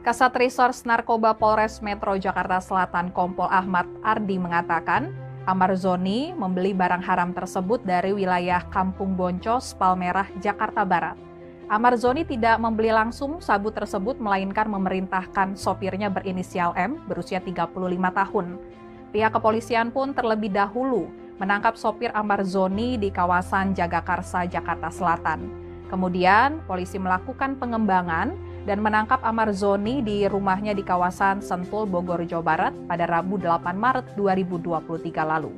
Kasat Reserse Narkoba Polres Metro Jakarta Selatan Kompol Ahmad Ardi mengatakan, Amarzoni membeli barang haram tersebut dari wilayah Kampung Boncos, Palmerah, Jakarta Barat. Amarzoni tidak membeli langsung sabu tersebut, melainkan memerintahkan sopirnya berinisial M berusia 35 tahun. Pihak kepolisian pun terlebih dahulu menangkap sopir Amarzoni di kawasan Jagakarsa, Jakarta Selatan. Kemudian, polisi melakukan pengembangan dan menangkap Amarzoni di rumahnya di kawasan Sentul, Bogor, Jawa Barat pada Rabu 8 Maret 2023 lalu.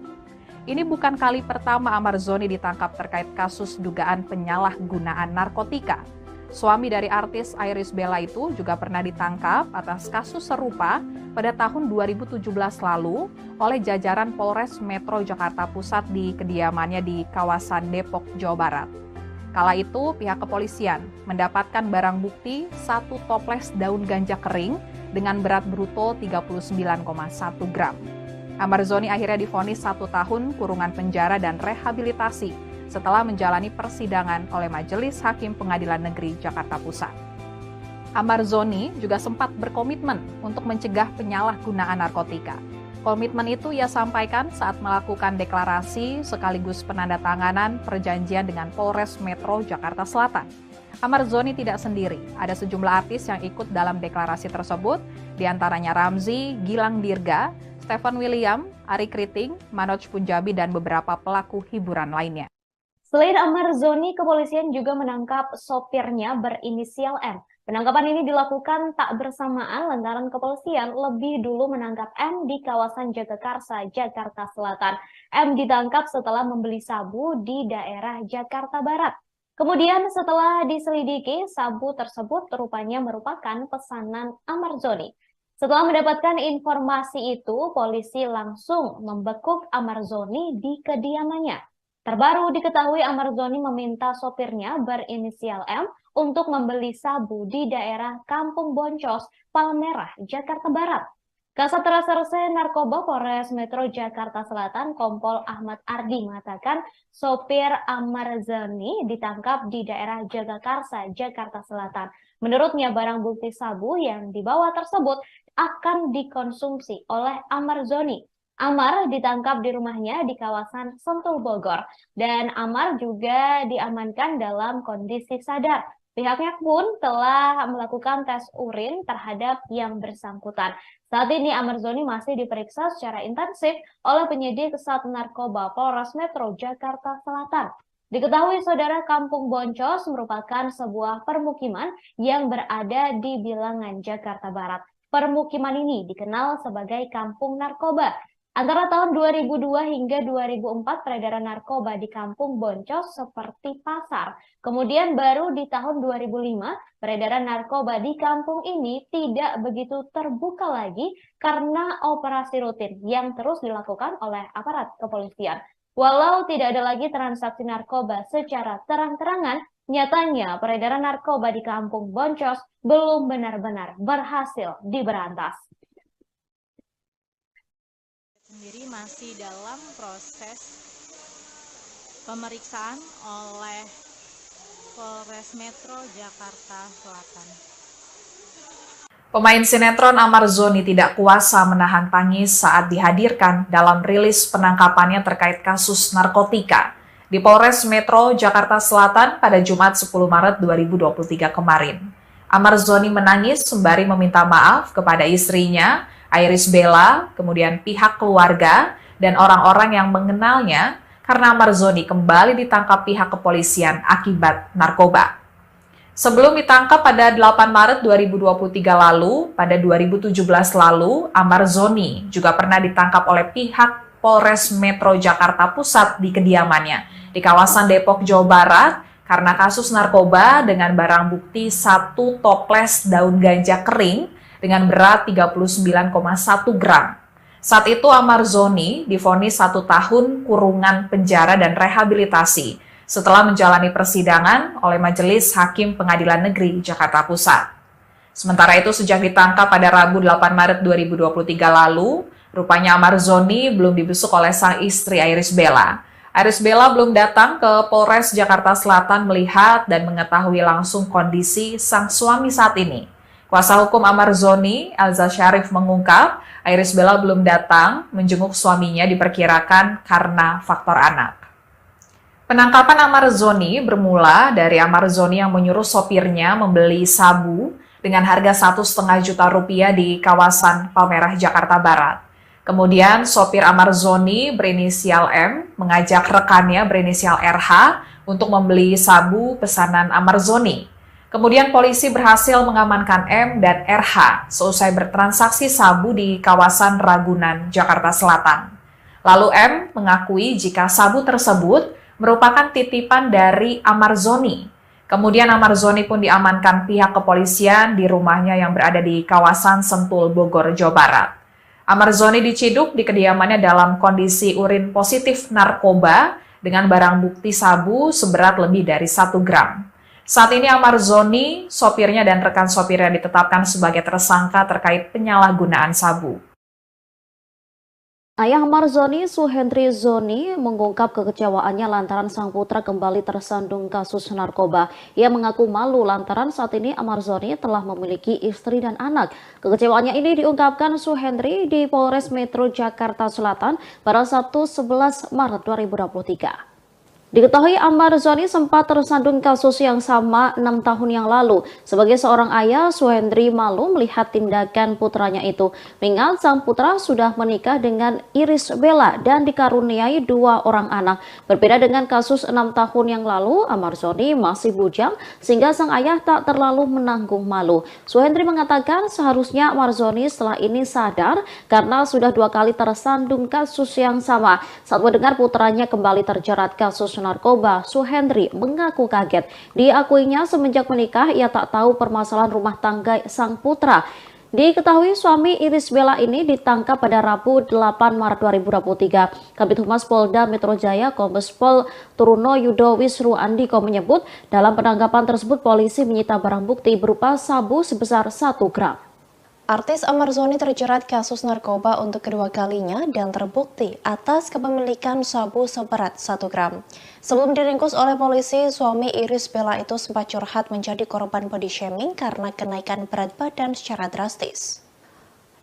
Ini bukan kali pertama Amarzoni ditangkap terkait kasus dugaan penyalahgunaan narkotika. Suami dari artis Irish Bella itu juga pernah ditangkap atas kasus serupa pada tahun 2017 lalu oleh jajaran Polres Metro Jakarta Pusat di kediamannya di kawasan Depok, Jawa Barat. Kala itu, pihak kepolisian mendapatkan barang bukti 1 toples daun ganja kering dengan berat bruto 39,1 gram. Amarzoni akhirnya divonis 1 tahun kurungan penjara dan rehabilitasi setelah menjalani persidangan oleh Majelis Hakim Pengadilan Negeri Jakarta Pusat. Amarzoni juga sempat berkomitmen untuk mencegah penyalahgunaan narkotika. Komitmen itu ia sampaikan saat melakukan deklarasi sekaligus penandatanganan perjanjian dengan Polres Metro Jakarta Selatan. Amarzoni tidak sendiri, ada sejumlah artis yang ikut dalam deklarasi tersebut, diantaranya Ramzy, Gilang Dirga, Stefan William, Ari Kriting, Manoj Punjabi, dan beberapa pelaku hiburan lainnya. Selain Amarzoni, kepolisian juga menangkap sopirnya berinisial M. Penangkapan ini dilakukan tak bersamaan lantaran kepolisian lebih dulu menangkap M di kawasan Jagakarsa, Jakarta Selatan. M ditangkap setelah membeli sabu di daerah Jakarta Barat. Kemudian setelah diselidiki, sabu tersebut rupanya merupakan pesanan Amarzoni. Setelah mendapatkan informasi itu, polisi langsung membekuk Amarzoni di kediamannya. Terbaru diketahui Amarzoni meminta sopirnya berinisial M untuk membeli sabu di daerah Kampung Boncos, Palmerah, Jakarta Barat. Kasat Reserse Narkoba Polres Metro Jakarta Selatan, Kompol Ahmad Ardi mengatakan sopir Amarzoni ditangkap di daerah Jagakarsa, Jakarta Selatan. Menurutnya barang bukti sabu yang dibawa tersebut akan dikonsumsi oleh Amarzoni. Amar ditangkap di rumahnya di kawasan Sentul Bogor dan Amar juga diamankan dalam kondisi sadar. Pihaknya pun telah melakukan tes urin terhadap yang bersangkutan. Saat ini Amarzoni masih diperiksa secara intensif oleh penyidik Sat Narkoba Polres Metro Jakarta Selatan. Diketahui saudara, Kampung Boncos merupakan sebuah permukiman yang berada di bilangan Jakarta Barat. Permukiman ini dikenal sebagai Kampung Narkoba. Antara tahun 2002 hingga 2004 peredaran narkoba di Kampung Boncos seperti pasar. Kemudian baru di tahun 2005 peredaran narkoba di kampung ini tidak begitu terbuka lagi karena operasi rutin yang terus dilakukan oleh aparat kepolisian. Walau tidak ada lagi transaksi narkoba secara terang-terangan, nyatanya peredaran narkoba di Kampung Boncos belum benar-benar berhasil diberantas. Sendiri masih dalam proses pemeriksaan oleh Polres Metro Jakarta Selatan. Pemain sinetron Amarzoni tidak kuasa menahan tangis saat dihadirkan dalam rilis penangkapannya terkait kasus narkotika di Polres Metro Jakarta Selatan pada Jumat 10 Maret 2023 kemarin. Amarzoni menangis sembari meminta maaf kepada istrinya, Iris Bella, kemudian pihak keluarga, dan orang-orang yang mengenalnya karena Amarzoni kembali ditangkap pihak kepolisian akibat narkoba. Sebelum ditangkap pada 8 Maret 2023 lalu, pada 2017 lalu, Amarzoni juga pernah ditangkap oleh pihak Polres Metro Jakarta Pusat di kediamannya di kawasan Depok, Jawa Barat karena kasus narkoba dengan barang bukti 1 toples daun ganja kering dengan berat 39,1 gram. Saat itu Amarzoni divonis 1 tahun kurungan penjara dan rehabilitasi setelah menjalani persidangan oleh Majelis Hakim Pengadilan Negeri Jakarta Pusat. Sementara itu sejak ditangkap pada Rabu 8 Maret 2023 lalu, rupanya Amarzoni belum dibesuk oleh sang istri Iris Bella. Iris Bella belum datang ke Polres Jakarta Selatan melihat dan mengetahui langsung kondisi sang suami saat ini. Kuasa hukum Amarzoni, Elza Syarif, mengungkap Iris Bella belum datang menjenguk suaminya diperkirakan karena faktor anak. Penangkapan Amarzoni bermula dari Amarzoni yang menyuruh sopirnya membeli sabu dengan harga Rp1,5 juta di kawasan Palmerah, Jakarta Barat. Kemudian sopir Amarzoni berinisial M mengajak rekannya berinisial RH untuk membeli sabu pesanan Amarzoni. Kemudian polisi berhasil mengamankan M dan RH seusai bertransaksi sabu di kawasan Ragunan, Jakarta Selatan. Lalu M mengakui jika sabu tersebut merupakan titipan dari Amarzoni. Kemudian Amarzoni pun diamankan pihak kepolisian di rumahnya yang berada di kawasan Sentul, Bogor, Jawa Barat. Amarzoni diciduk di kediamannya dalam kondisi urin positif narkoba dengan barang bukti sabu seberat lebih dari 1 gram. Saat ini Amarzoni, sopirnya dan rekan sopirnya ditetapkan sebagai tersangka terkait penyalahgunaan sabu. Ayah Amarzoni, Suhendri Zoni, mengungkap kekecewaannya lantaran sang putra kembali tersandung kasus narkoba. Ia mengaku malu lantaran saat ini Amarzoni telah memiliki istri dan anak. Kekecewaannya ini diungkapkan Suhendri di Polres Metro Jakarta Selatan pada Sabtu 11 Maret 2023. Diketahui Ahmad Zoni sempat tersandung kasus yang sama 6 tahun yang lalu. Sebagai seorang ayah, Suhendri malu melihat tindakan putranya itu. Mengingat sang putra sudah menikah dengan Iris Bella dan dikaruniai 2 orang anak. Berbeda dengan kasus 6 tahun yang lalu, Ahmad Zoni masih bujang sehingga sang ayah tak terlalu menanggung malu. Suhendri mengatakan seharusnya Ahmad Zoni setelah ini sadar karena sudah 2 kali tersandung kasus yang sama. Saat mendengar putranya kembali terjerat kasus narkoba, Suhendri mengaku kaget. Diakuinya semenjak menikah ia tak tahu permasalahan rumah tangga sang putra. Diketahui suami Iris Bella ini ditangkap pada Rabu 8 Maret 2023. Kabid Humas Polda Metro Jaya Kombes Pol Truno Yudo Wisru Andiko menyebut dalam penangkapan tersebut polisi menyita barang bukti berupa sabu sebesar 1 gram. Artis Ahmad Zoni terjerat kasus narkoba untuk kedua kalinya dan terbukti atas kepemilikan sabu seberat 1 gram. Sebelum diringkus oleh polisi, suami Iris Bella itu sempat curhat menjadi korban body shaming karena kenaikan berat badan secara drastis.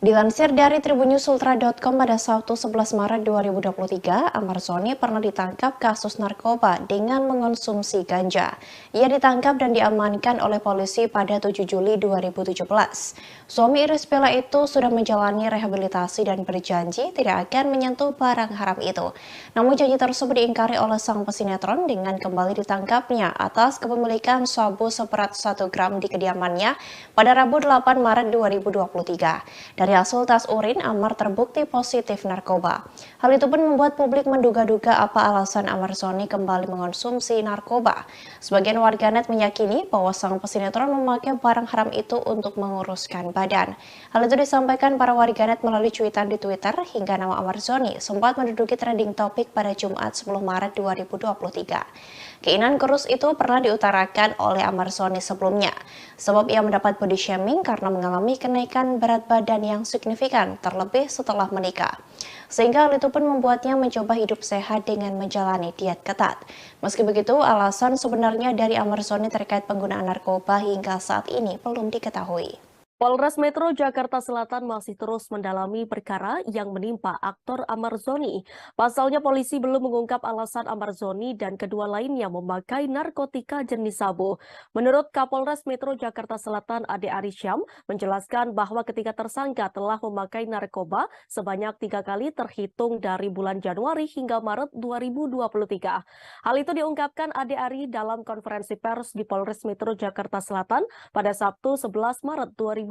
Dilansir dari tribunnews.ultra.com pada Sabtu 11 Maret 2023, Ahmad Zoni pernah ditangkap kasus narkoba dengan mengonsumsi ganja. Ia ditangkap dan diamankan oleh polisi pada 7 Juli 2017. Suami Iris Bella itu sudah menjalani rehabilitasi dan berjanji tidak akan menyentuh barang haram itu. Namun janji tersebut diingkari oleh sang pesinetron dengan kembali ditangkapnya atas kepemilikan sabu seberat 1 gram di kediamannya pada Rabu 8 Maret 2023. Dari hasil tes urin, Ahmad terbukti positif narkoba. Hal itu pun membuat publik menduga-duga apa alasan Ahmad Zoni kembali mengonsumsi narkoba. Sebagian warganet meyakini bahwa sang pesinetron memakai barang haram itu untuk menguruskan badan. Hal itu disampaikan para warganet melalui cuitan di Twitter hingga nama Ahmad Zoni sempat menduduki trending topik pada Jumat 10 Maret 2023. Keinginan kurus itu pernah diutarakan oleh Ahmad Zoni sebelumnya, sebab ia mendapat body shaming karena mengalami kenaikan berat badan yang signifikan, terlebih setelah menikah. Sehingga hal itu pun membuatnya mencoba hidup sehat dengan menjalani diet ketat. Meski begitu, alasan sebenarnya dari Ahmad Zoni terkait penggunaan narkoba hingga saat ini belum diketahui. Polres Metro Jakarta Selatan masih terus mendalami perkara yang menimpa aktor Ahmad Zoni. Pasalnya polisi belum mengungkap alasan Ahmad Zoni dan kedua lainnya memakai narkotika jenis sabu. Menurut Kapolres Metro Jakarta Selatan Ade Arisyam menjelaskan bahwa ketika tersangka telah memakai narkoba sebanyak 3 kali terhitung dari bulan Januari hingga Maret 2023. Hal itu diungkapkan Ade Ari dalam konferensi pers di Polres Metro Jakarta Selatan pada Sabtu 11 Maret 2023.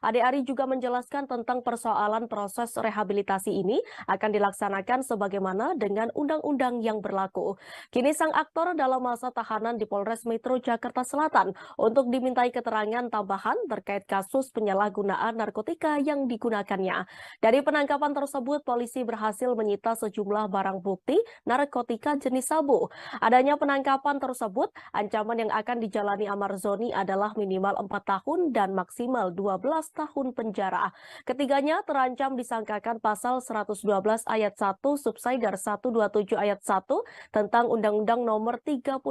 Ade Ari juga menjelaskan tentang persoalan proses rehabilitasi ini akan dilaksanakan sebagaimana dengan undang-undang yang berlaku. Kini sang aktor dalam masa tahanan di Polres Metro Jakarta Selatan untuk dimintai keterangan tambahan terkait kasus penyalahgunaan narkotika yang digunakannya. Dari penangkapan tersebut, polisi berhasil menyita sejumlah barang bukti narkotika jenis sabu. Adanya penangkapan tersebut, ancaman yang akan dijalani Ahmad Zoni adalah minimal 4 tahun dan maksimal 12 tahun penjara. Ketiganya terancam disangkakan pasal 112 ayat 1 subsidiar 127 ayat 1 tentang Undang-Undang Nomor 35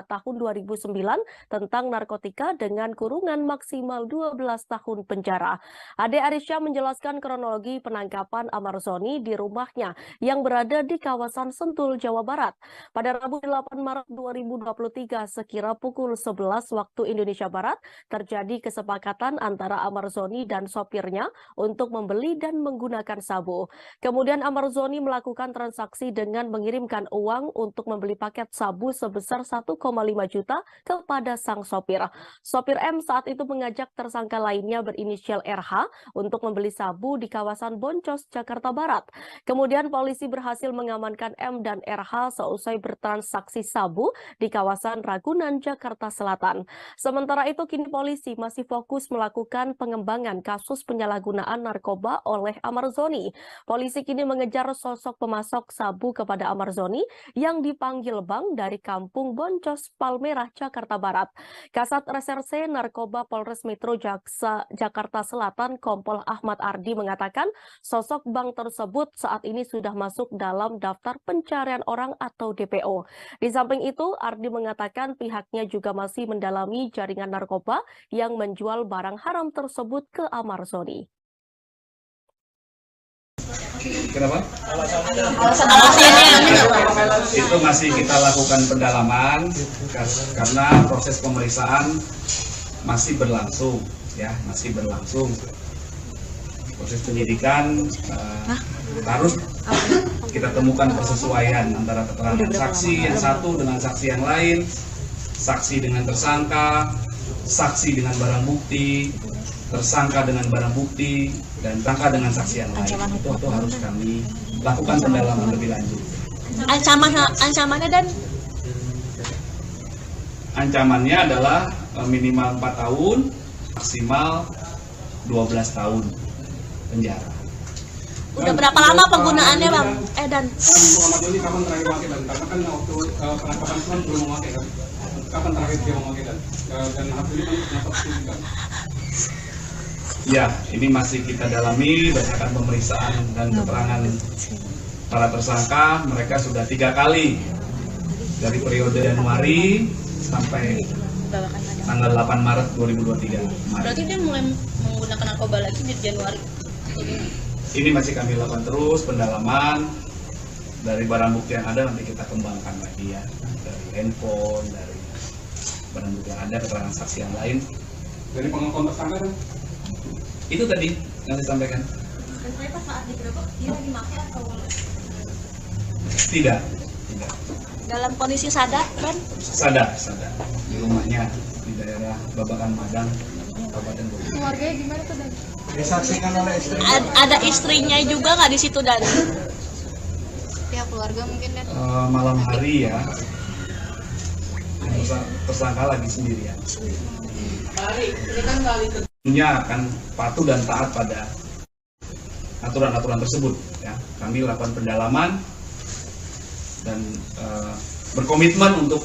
Tahun 2009 tentang narkotika dengan kurungan maksimal 12 tahun penjara. Ade Arisyam menjelaskan kronologi penangkapan Ahmad Zoni di rumahnya yang berada di kawasan Sentul, Jawa Barat. Pada Rabu 8 Maret 2023 sekira pukul 11 waktu Indonesia Barat terjadi kesepakatan antara Ahmad Zoni dan sopirnya untuk membeli dan menggunakan sabu. Kemudian Ahmad Zoni melakukan transaksi dengan mengirimkan uang untuk membeli paket sabu sebesar 1,5 juta kepada sang sopir. Sopir M saat itu mengajak tersangka lainnya berinisial RH untuk membeli sabu di kawasan Boncos, Jakarta Barat. Kemudian polisi berhasil mengamankan M dan RH seusai bertransaksi sabu di kawasan Ragunan, Jakarta Selatan. Sementara itu kini polisi masih fokus melakukan pengembangan kasus penyalahgunaan narkoba oleh Ahmad Zoni. Polisi kini mengejar sosok pemasok sabu kepada Ahmad Zoni yang dipanggil Bang dari Kampung Boncos, Palmerah, Jakarta Barat. Kasat Reserse Narkoba Polres Metro Jakarta Selatan Kompol Ahmad Ardi mengatakan sosok Bang tersebut saat ini sudah masuk dalam daftar pencarian orang atau DPO. Di samping itu, Ardi mengatakan pihaknya juga masih mendalami jaringan narkoba yang menjual barang haram tersebut ke Ahmad Zoni. Kenapa? Alasannya Itu masih kita lakukan pendalaman karena proses pemeriksaan masih berlangsung, ya, masih berlangsung. Proses penyidikan harus kita temukan persesuaian antara keterangan saksi yang satu dengan saksi yang lain, saksi dengan tersangka, saksi dengan barang bukti, tersangka dengan barang bukti, dan tersangka dengan saksi yang lain. Itu harus kami lakukan pendalaman lebih lanjut. ancamannya dan Ancamannya adalah minimal 4 tahun, maksimal 12 tahun penjara. udah berapa lama penggunaannya Bang Edan? Muhammad Joni kapan terakhir memakai dan karena kan waktu penangkapan kan belum memakai kan? Kapan terakhir dia memakai dan hasilnya kan ternyata juga. Ya, ini masih kita dalami berdasarkan pemeriksaan dan keterangan para tersangka. Mereka sudah 3 kali dari periode Januari sampai tanggal 8 Maret 2023. Berarti dia mulai menggunakan narkoba lagi di Januari. Ini masih kami lakukan terus pendalaman dari barang bukti yang ada, nanti kita kembangkan lagi ya, dari handphone, dari barang bukti yang ada, keterangan saksi yang lain. Dari pengakuan tersangka kan? Itu tadi yang saya sampaikan. Dan ternyata saat digerebek dia lagi pakai atau Tidak. dalam kondisi sadar kan? Sadar di rumahnya di daerah Babakan Madang, Kabupaten Bogor. Keluarganya gimana tuh Dan? Disaksikan oleh istri. Ada istrinya juga nggak di situ Dan? Pihak keluarga mungkin Dan. Malam hari ya, tersangka lagi sendirian. Tentunya akan patuh dan taat pada aturan-aturan tersebut. Ya, kami lakukan pendalaman dan berkomitmen untuk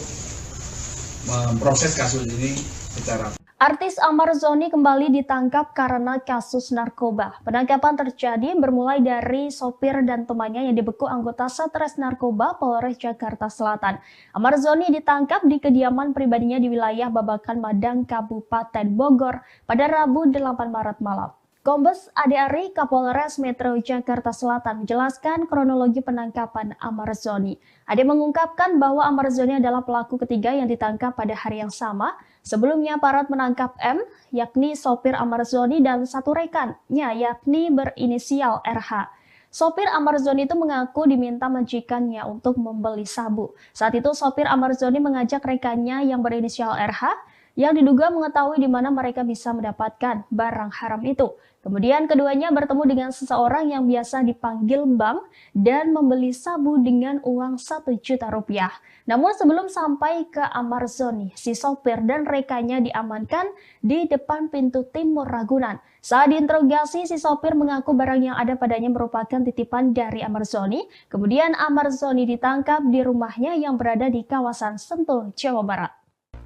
memproses kasus ini secara. Artis Amar Zoni kembali ditangkap karena kasus narkoba. Penangkapan terjadi bermulai dari sopir dan temannya yang dibekuk anggota Satres Narkoba Polres Jakarta Selatan. Amar Zoni ditangkap di kediaman pribadinya di wilayah Babakan Madang, Kabupaten Bogor pada Rabu 8 Maret malam. Kombes Ade Ari, Kapolres Metro Jakarta Selatan menjelaskan kronologi penangkapan Amar Zoni. Ade mengungkapkan bahwa Amar Zoni adalah pelaku ketiga yang ditangkap pada hari yang sama. Sebelumnya aparat menangkap M, yakni sopir Amar Zoni dan satu rekannya, yakni berinisial RH. Sopir Amar Zoni itu mengaku diminta majikannya untuk membeli sabu. Saat itu sopir Amar Zoni mengajak rekannya yang berinisial RH yang diduga mengetahui di mana mereka bisa mendapatkan barang haram itu. Kemudian keduanya bertemu dengan seseorang yang biasa dipanggil Bang dan membeli sabu dengan uang 1 juta rupiah. Namun sebelum sampai ke Amar Zoni, si sopir dan rekannya diamankan di depan pintu timur Ragunan. Saat diinterogasi, si sopir mengaku barang yang ada padanya merupakan titipan dari Amar Zoni. Kemudian Amar Zoni ditangkap di rumahnya yang berada di kawasan Sentul, Jawa Barat.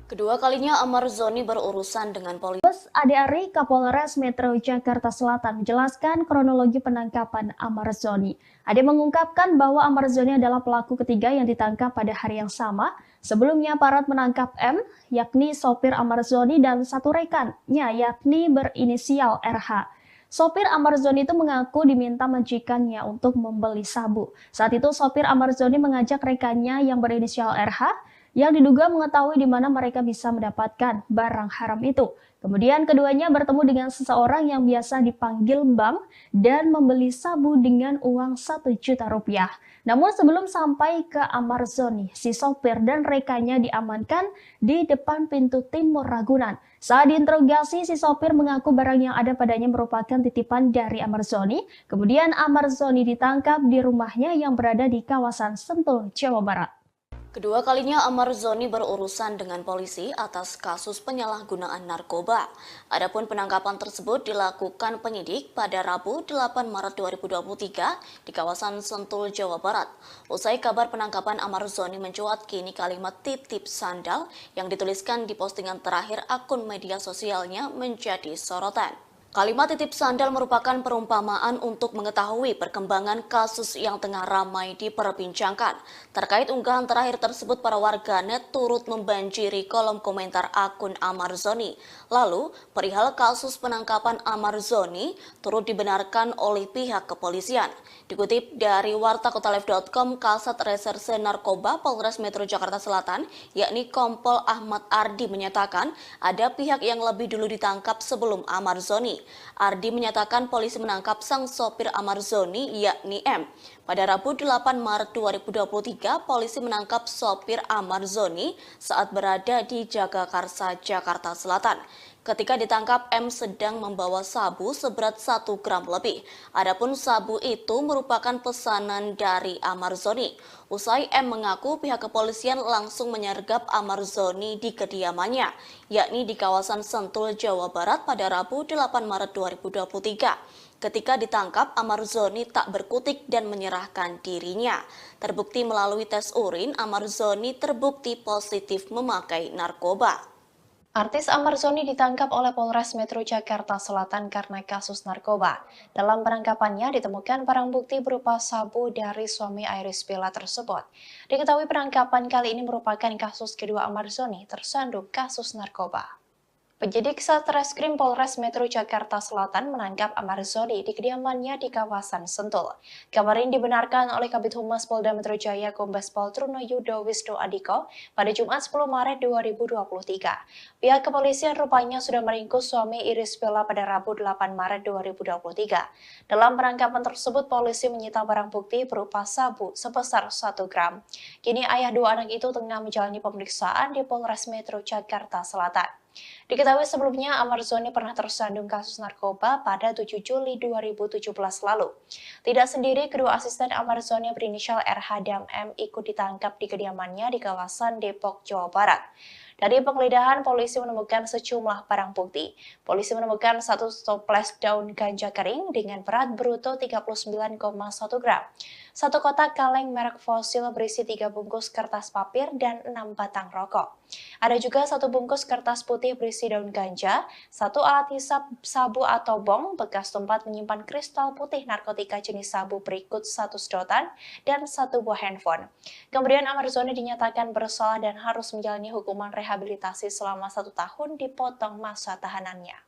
Kedua kalinya Amar Zoni berurusan dengan polisi. Ade Ari, Kapolres Metro Jakarta Selatan menjelaskan kronologi penangkapan Amar Zoni. Ade mengungkapkan bahwa Amar Zoni adalah pelaku ketiga yang ditangkap pada hari yang sama. Sebelumnya aparat menangkap M, yakni sopir Amar Zoni dan satu rekannya, yakni berinisial RH. Sopir Amar Zoni itu mengaku diminta majikannya untuk membeli sabu. Saat itu sopir Amar Zoni mengajak rekannya yang berinisial RH yang diduga mengetahui di mana mereka bisa mendapatkan barang haram itu. Kemudian keduanya bertemu dengan seseorang yang biasa dipanggil Bang dan membeli sabu dengan uang 1 juta rupiah. Namun sebelum sampai ke Amar Zoni, si sopir dan rekannya diamankan di depan pintu timur Ragunan. Saat diinterogasi, si sopir mengaku barang yang ada padanya merupakan titipan dari Amar Zoni. Kemudian Amar Zoni ditangkap di rumahnya yang berada di kawasan Sentul, Jawa Barat. Kedua kalinya Amar Zoni berurusan dengan polisi atas kasus penyalahgunaan narkoba. Adapun penangkapan tersebut dilakukan penyidik pada Rabu 8 Maret 2023 di kawasan Sentul, Jawa Barat. Usai kabar penangkapan Amar Zoni mencuat, kini kalimat tip-tip sandal yang dituliskan di postingan terakhir akun media sosialnya menjadi sorotan. Kalimat titip sandal merupakan perumpamaan untuk mengetahui perkembangan kasus yang tengah ramai diperbincangkan. Terkait unggahan terakhir tersebut, para warganet turut membanjiri kolom komentar akun Amarzoni. Lalu, perihal kasus penangkapan Amarzoni turut dibenarkan oleh pihak kepolisian. Dikutip dari wartakotalive.com, Kasat Reserse Narkoba Polres Metro Jakarta Selatan, yakni Kompol Ahmad Ardi menyatakan ada pihak yang lebih dulu ditangkap sebelum Amarzoni. Ardi menyatakan polisi menangkap sang sopir Amarzoni yakni M. Pada Rabu 8 Maret 2023, polisi menangkap sopir Amarzoni saat berada di Jagakarsa, Jakarta Selatan. Ketika ditangkap, M sedang membawa sabu seberat 1 gram lebih. Adapun sabu itu merupakan pesanan dari Amarzoni. Usai M mengaku, pihak kepolisian langsung menyergap Amarzoni di kediamannya, yakni di kawasan Sentul, Jawa Barat pada Rabu 8 Maret 2023. Ketika ditangkap, Amarzoni tak berkutik dan menyerahkan dirinya. Terbukti melalui tes urin, Amarzoni terbukti positif memakai narkoba. Artis Amarzoni ditangkap oleh Polres Metro Jakarta Selatan karena kasus narkoba. Dalam penangkapannya ditemukan barang bukti berupa sabu dari suami Iris Bella tersebut. Diketahui penangkapan kali ini merupakan kasus kedua Amarzoni tersandung kasus narkoba. Penyidik Satreskrim Polres Metro Jakarta Selatan menangkap Amarzoni di kediamannya di kawasan Sentul. Kabar ini dibenarkan oleh Kabid Humas Polda Metro Jaya Kombes Pol Trunoyudo Wisnu Adhiko pada Jumat 10 Maret 2023. Pihak kepolisian rupanya sudah meringkus suami Iris Bella pada Rabu 8 Maret 2023. Dalam penangkapan tersebut, polisi menyita barang bukti berupa sabu sebesar 1 gram. Kini ayah dua anak itu tengah menjalani pemeriksaan di Polres Metro Jakarta Selatan. Diketahui sebelumnya Amarzoni pernah tersandung kasus narkoba pada 7 Juli 2017 lalu. Tidak sendiri, kedua asisten Amarzoni berinisial RH dan M ikut ditangkap di kediamannya di kawasan Depok, Jawa Barat. Dari penggeledahan, polisi menemukan sejumlah barang bukti. Polisi menemukan 1 toples daun ganja kering dengan berat bruto 39,1 gram, 1 kotak kaleng merek fosil berisi 3 bungkus kertas papir dan 6 batang rokok. Ada juga 1 bungkus kertas putih berisi daun ganja, 1 alat hisap sabu atau bong bekas tempat menyimpan kristal putih narkotika jenis sabu berikut 1 sedotan dan 1 buah handphone. Kemudian Amarzoni dinyatakan bersalah dan harus menjalani hukuman rehabilitasi selama 1 tahun dipotong masa tahanannya.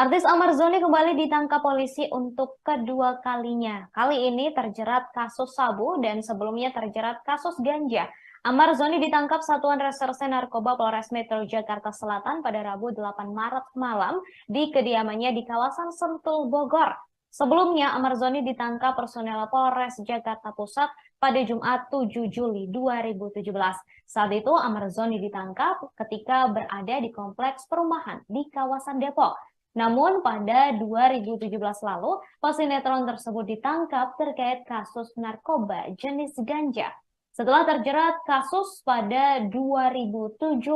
Artis Amarzoni kembali ditangkap polisi untuk kedua kalinya. Kali ini terjerat kasus sabu dan sebelumnya terjerat kasus ganja. Amarzoni ditangkap Satuan Reserse Narkoba Polres Metro Jakarta Selatan pada Rabu 8 Maret malam di kediamannya di kawasan Sentul, Bogor. Sebelumnya, Amarzoni ditangkap personel Polres Jakarta Pusat pada Jumat 7 Juli 2017. Saat itu, Amarzoni ditangkap ketika berada di kompleks perumahan di kawasan Depok. Namun, pada 2017 lalu, pesinetron tersebut ditangkap terkait kasus narkoba jenis ganja. Setelah terjerat kasus pada 2017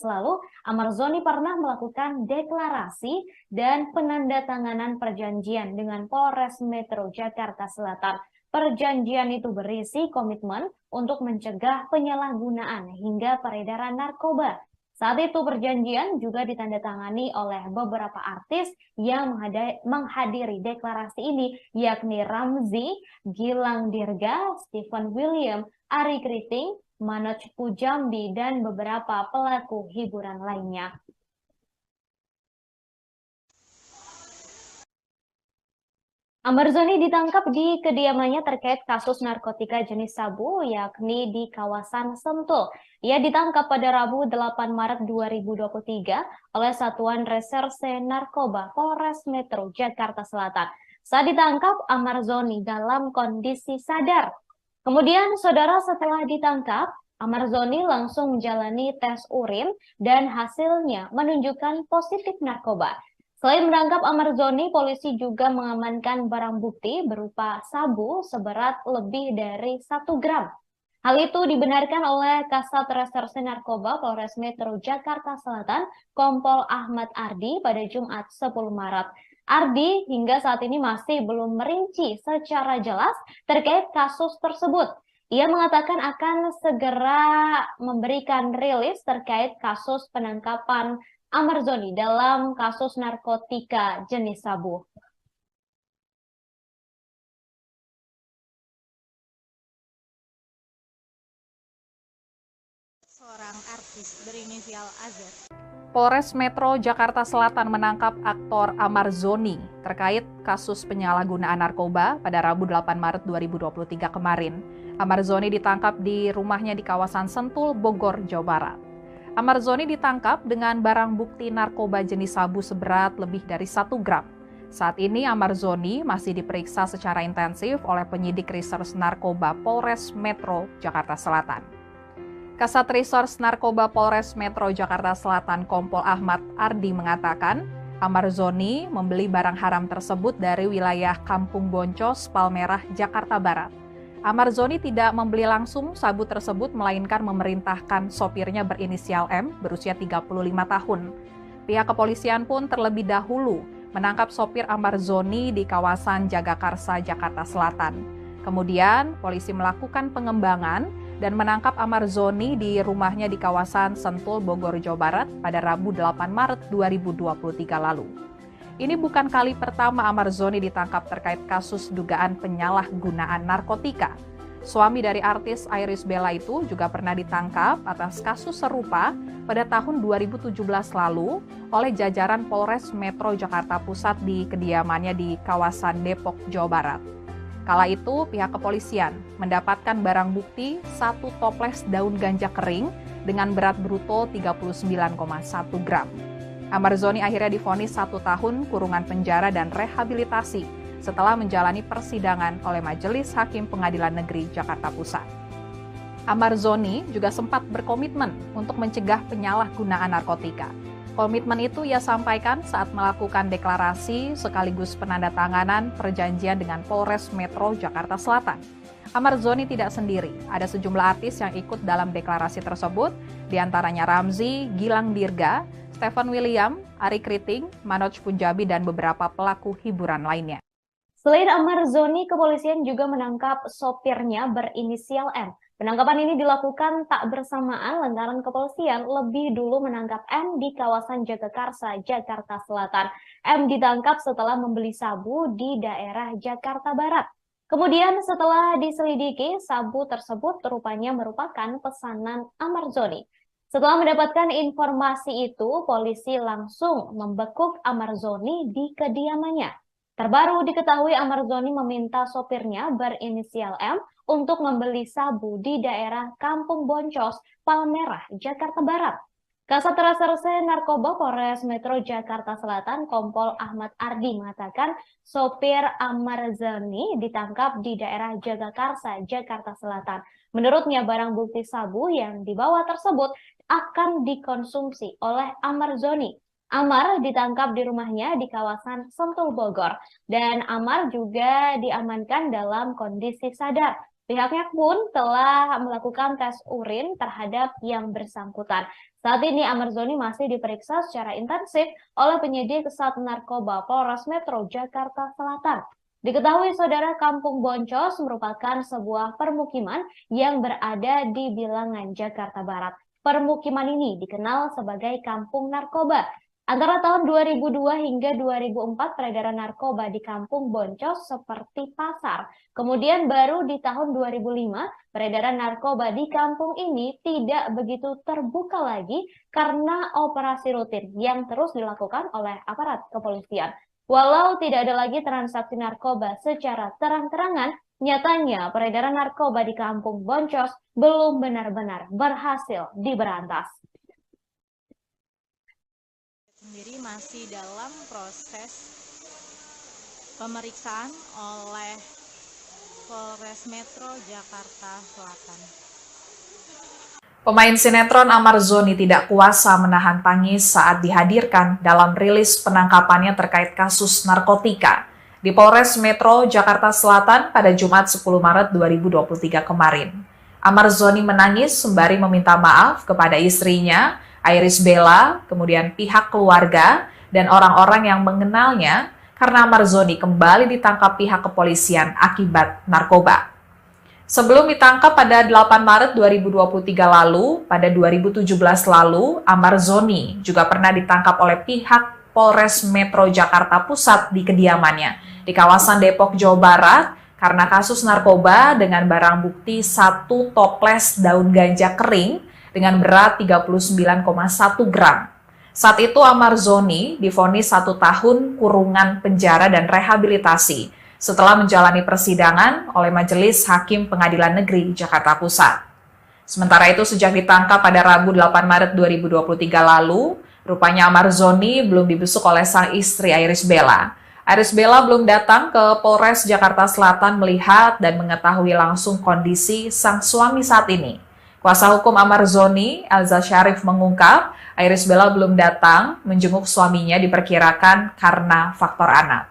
lalu, Amarzoni pernah melakukan deklarasi dan penandatanganan perjanjian dengan Polres Metro Jakarta Selatan. Perjanjian itu berisi komitmen untuk mencegah penyalahgunaan hingga peredaran narkoba. Saat itu perjanjian juga ditandatangani oleh beberapa artis yang menghadiri deklarasi ini, yakni Ramzy, Gilang Dirga, Stephen William, Ari Kriting, Manoj Pujambi, dan beberapa pelaku hiburan lainnya. Amarzoni ditangkap di kediamannya terkait kasus narkotika jenis sabu, yakni di kawasan Sentul. Ia ditangkap pada Rabu 8 Maret 2023 oleh Satuan Reserse Narkoba Polres Metro Jakarta Selatan. Saat ditangkap, Amarzoni dalam kondisi sadar. Kemudian, saudara, setelah ditangkap, Amarzoni langsung menjalani tes urin dan hasilnya menunjukkan positif narkoba. Selain menangkap Amarzoni, polisi juga mengamankan barang bukti berupa sabu seberat lebih dari 1 gram. Hal itu dibenarkan oleh Kasat Reserse Narkoba Polres Metro Jakarta Selatan, Kompol Ahmad Ardi pada Jumat 10 Maret. Ardi hingga saat ini masih belum merinci secara jelas terkait kasus tersebut. Ia mengatakan akan segera memberikan rilis terkait kasus penangkapan Amarzoni dalam kasus narkotika jenis sabu. Seorang artis berinisial AZ. Polres Metro Jakarta Selatan menangkap aktor Amarzoni terkait kasus penyalahgunaan narkoba pada Rabu 8 Maret 2023 kemarin. Amarzoni ditangkap di rumahnya di kawasan Sentul, Bogor, Jawa Barat. Amarzoni ditangkap dengan barang bukti narkoba jenis sabu seberat lebih dari 1 gram. Saat ini Amarzoni masih diperiksa secara intensif oleh penyidik Reserse Narkoba Polres Metro Jakarta Selatan. Kasat Reserse Narkoba Polres Metro Jakarta Selatan Kompol Ahmad Ardi mengatakan, Amarzoni membeli barang haram tersebut dari wilayah Kampung Boncos, Palmerah, Jakarta Barat. Amarzoni tidak membeli langsung sabu tersebut, melainkan memerintahkan sopirnya berinisial M berusia 35 tahun. Pihak kepolisian pun terlebih dahulu menangkap sopir Amarzoni di kawasan Jagakarsa, Jakarta Selatan. Kemudian, polisi melakukan pengembangan dan menangkap Amarzoni di rumahnya di kawasan Sentul, Bogor, Jawa Barat pada Rabu 8 Maret 2023 lalu. Ini bukan kali pertama Amarzoni ditangkap terkait kasus dugaan penyalahgunaan narkotika. Suami dari artis Iris Bella itu juga pernah ditangkap atas kasus serupa pada tahun 2017 lalu oleh jajaran Polres Metro Jakarta Pusat di kediamannya di kawasan Depok, Jawa Barat. Kala itu, pihak kepolisian mendapatkan barang bukti 1 toples daun ganja kering dengan berat bruto 39,1 gram. Amarzoni akhirnya divonis 1 tahun kurungan penjara dan rehabilitasi setelah menjalani persidangan oleh Majelis Hakim Pengadilan Negeri Jakarta Pusat. Amarzoni juga sempat berkomitmen untuk mencegah penyalahgunaan narkotika. Komitmen itu ia sampaikan saat melakukan deklarasi sekaligus penandatanganan perjanjian dengan Polres Metro Jakarta Selatan. Amarzoni tidak sendiri, ada sejumlah artis yang ikut dalam deklarasi tersebut, diantaranya Ramzy, Gilang Dirga, Stephen William, Ari Kriting, Manoj Punjabi, dan beberapa pelaku hiburan lainnya. Selain Amarzoni, kepolisian juga menangkap sopirnya berinisial M. Penangkapan ini dilakukan tak bersamaan lantaran kepolisian lebih dulu menangkap M di kawasan Jagakarsa, Jakarta Selatan. M ditangkap setelah membeli sabu di daerah Jakarta Barat. Kemudian setelah diselidiki, sabu tersebut rupanya merupakan pesanan Amarzoni. Setelah mendapatkan informasi itu, polisi langsung membekuk Amarzoni di kediamannya. Terbaru diketahui Amarzoni meminta sopirnya berinisial M untuk membeli sabu di daerah Kampung Boncos, Palmerah, Jakarta Barat. Kasat Reserse Narkoba Polres Metro Jakarta Selatan Kompol Ahmad Ardi mengatakan sopir Amarzoni ditangkap di daerah Jagakarsa, Jakarta Selatan. Menurutnya barang bukti sabu yang dibawa tersebut akan dikonsumsi oleh Amarzoni. Amar ditangkap di rumahnya di kawasan Sentul, Bogor, dan Amar juga diamankan dalam kondisi sadar. Pihaknya pun telah melakukan tes urin terhadap yang bersangkutan. Saat ini Amarzoni masih diperiksa secara intensif oleh penyidik Sat Narkoba Polres Metro Jakarta Selatan. Diketahui saudara, Kampung Boncos merupakan sebuah permukiman yang berada di bilangan Jakarta Barat. Permukiman ini dikenal sebagai Kampung Narkoba. Antara tahun 2002 hingga 2004 peredaran narkoba di Kampung Boncos seperti pasar. Kemudian baru di tahun 2005 peredaran narkoba di kampung ini tidak begitu terbuka lagi karena operasi rutin yang terus dilakukan oleh aparat kepolisian. Walau tidak ada lagi transaksi narkoba secara terang-terangan, nyatanya peredaran narkoba di Kampung Boncos belum benar-benar berhasil diberantas. Sendiri masih dalam proses pemeriksaan oleh Polres Metro Jakarta Selatan. Pemain sinetron Amarzoni tidak kuasa menahan tangis saat dihadirkan dalam rilis penangkapannya terkait kasus narkotika di Polres Metro Jakarta Selatan pada Jumat 10 Maret 2023 kemarin. Amarzoni menangis sembari meminta maaf kepada istrinya, Iris Bella, kemudian pihak keluarga, dan orang-orang yang mengenalnya karena Amarzoni kembali ditangkap pihak kepolisian akibat narkoba. Sebelum ditangkap pada 8 Maret 2023 lalu, pada 2017 lalu, Amarzoni juga pernah ditangkap oleh pihak Polres Metro Jakarta Pusat di kediamannya di kawasan Depok, Jawa Barat karena kasus narkoba dengan barang bukti 1 toples daun ganja kering dengan berat 39,1 gram. Saat itu Amarzoni divonis 1 tahun kurungan penjara dan rehabilitasi setelah menjalani persidangan oleh Majelis Hakim Pengadilan Negeri Jakarta Pusat. Sementara itu sejak ditangkap pada Rabu 8 Maret 2023 lalu, rupanya Amarzoni belum dibesuk oleh sang istri Iris Bella. Iris Bella belum datang ke Polres Jakarta Selatan melihat dan mengetahui langsung kondisi sang suami saat ini. Kuasa hukum Amarzoni, Elza Syarif mengungkap, Iris Bella belum datang menjenguk suaminya diperkirakan karena faktor anak.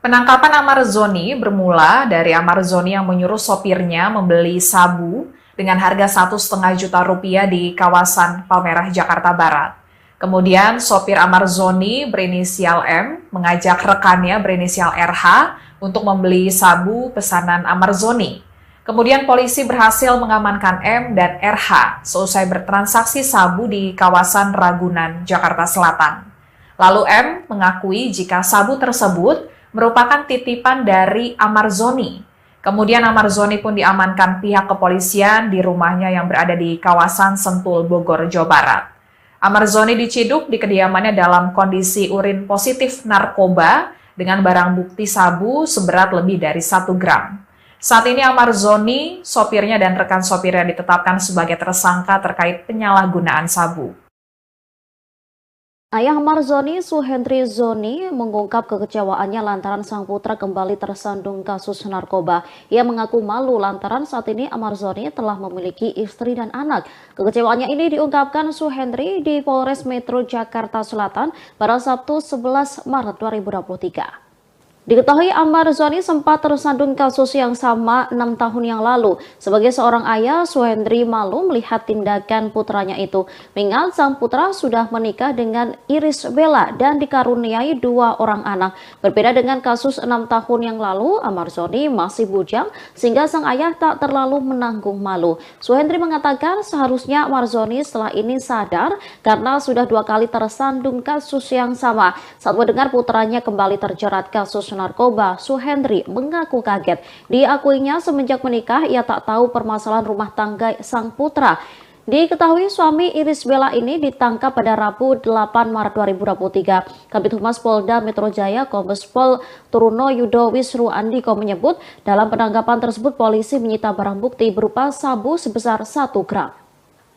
Penangkapan Amarzoni bermula dari Amarzoni yang menyuruh sopirnya membeli sabu dengan harga Rp1,5 juta di kawasan Palmerah, Jakarta Barat. Kemudian sopir Amarzoni berinisial M mengajak rekannya berinisial RH untuk membeli sabu pesanan Amarzoni. Kemudian polisi berhasil mengamankan M dan RH seusai bertransaksi sabu di kawasan Ragunan, Jakarta Selatan. Lalu M mengakui jika sabu tersebut merupakan titipan dari Amarzoni. Kemudian Amarzoni pun diamankan pihak kepolisian di rumahnya yang berada di kawasan Sentul, Bogor, Jawa Barat. Amarzoni diciduk di kediamannya dalam kondisi urin positif narkoba dengan barang bukti sabu seberat lebih dari 1 gram. Saat ini Amarzoni, sopirnya dan rekan sopirnya ditetapkan sebagai tersangka terkait penyalahgunaan sabu. Ayah Amarzoni, Suhendri Zoni, mengungkap kekecewaannya lantaran sang putra kembali tersandung kasus narkoba. Ia mengaku malu lantaran saat ini Amarzoni telah memiliki istri dan anak. Kekecewaannya ini diungkapkan Suhendri di Polres Metro Jakarta Selatan pada Sabtu 11 Maret 2023. Diketahui Amarzoni sempat tersandung kasus yang sama 6 tahun yang lalu. Sebagai seorang ayah, Suhendri malu melihat tindakan putranya itu. Mengingat sang putra sudah menikah dengan Iris Bella dan dikaruniai 2 orang anak. Berbeda dengan kasus 6 tahun yang lalu, Amarzoni masih bujang sehingga sang ayah tak terlalu menanggung malu. Suhendri mengatakan seharusnya Amarzoni setelah ini sadar karena sudah 2 kali tersandung kasus yang sama. Saat mendengar putranya kembali terjerat kasus narkoba, Suhendri mengaku kaget. Diakuinya semenjak menikah ia tak tahu permasalahan rumah tangga sang putra. Diketahui suami Iris Bella ini ditangkap pada Rabu 8 Maret 2023. Kabid Humas Polda Metro Jaya Kombes Pol Truno Yudo Wisru Andiko menyebut dalam penangkapan tersebut polisi menyita barang bukti berupa sabu sebesar 1 gram.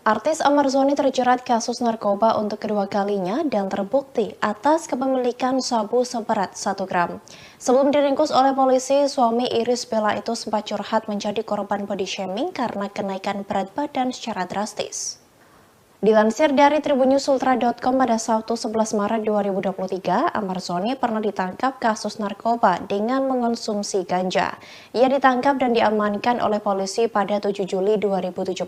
Artis Amarzoni terjerat kasus narkoba untuk kedua kalinya dan terbukti atas kepemilikan sabu seberat 1 gram. Sebelum diringkus oleh polisi, suami Iris Bella itu sempat curhat menjadi korban body shaming karena kenaikan berat badan secara drastis. Dilansir dari tribunnews.ultra.com pada Sabtu 11 Maret 2023, Amarzoni pernah ditangkap kasus narkoba dengan mengonsumsi ganja. Ia ditangkap dan diamankan oleh polisi pada 7 Juli 2017.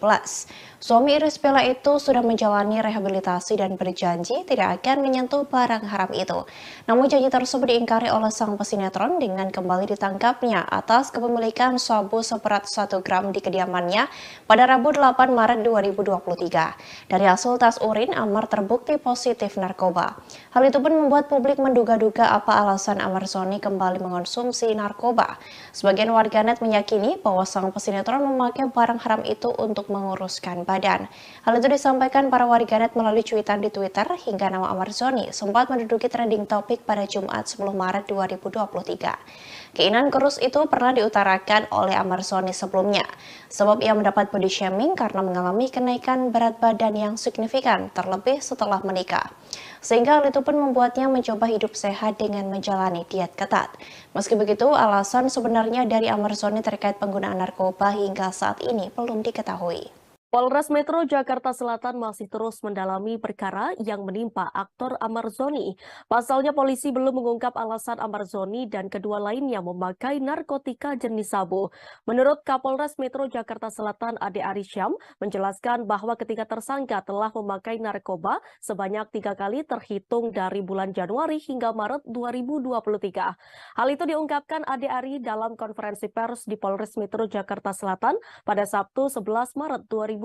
Suami Iris Bella itu sudah menjalani rehabilitasi dan berjanji tidak akan menyentuh barang haram itu. Namun janji tersebut diingkari oleh sang pesinetron dengan kembali ditangkapnya atas kepemilikan sabu seberat 1 gram di kediamannya pada Rabu 8 Maret 2023. Dari hasil tes urin, Amar terbukti positif narkoba. Hal itu pun membuat publik menduga-duga apa alasan Amarzoni kembali mengonsumsi narkoba. Sebagian warganet meyakini bahwa sang pesinetron memakai barang haram itu untuk menguruskan badan. Hal itu disampaikan para warganet melalui cuitan di Twitter hingga nama Amarzoni sempat menduduki trending topik pada Jumat 10 Maret 2023. Keinginan kurus itu pernah diutarakan oleh Amarzoni sebelumnya, sebab ia mendapat body shaming karena mengalami kenaikan berat badan yang signifikan, terlebih setelah menikah. Sehingga hal itu pun membuatnya mencoba hidup sehat dengan menjalani diet ketat. Meski begitu, alasan sebenarnya dari Amarzoni terkait penggunaan narkoba hingga saat ini belum diketahui. Polres Metro Jakarta Selatan masih terus mendalami perkara yang menimpa aktor Amarzoni. Pasalnya polisi belum mengungkap alasan Amarzoni dan kedua lainnya memakai narkotika jenis sabu. Menurut Kapolres Metro Jakarta Selatan Ade Arisyam menjelaskan bahwa ketiga tersangka telah memakai narkoba sebanyak 3 kali terhitung dari bulan Januari hingga Maret 2023. Hal itu diungkapkan Ade Ari dalam konferensi pers di Polres Metro Jakarta Selatan pada Sabtu 11 Maret 2023.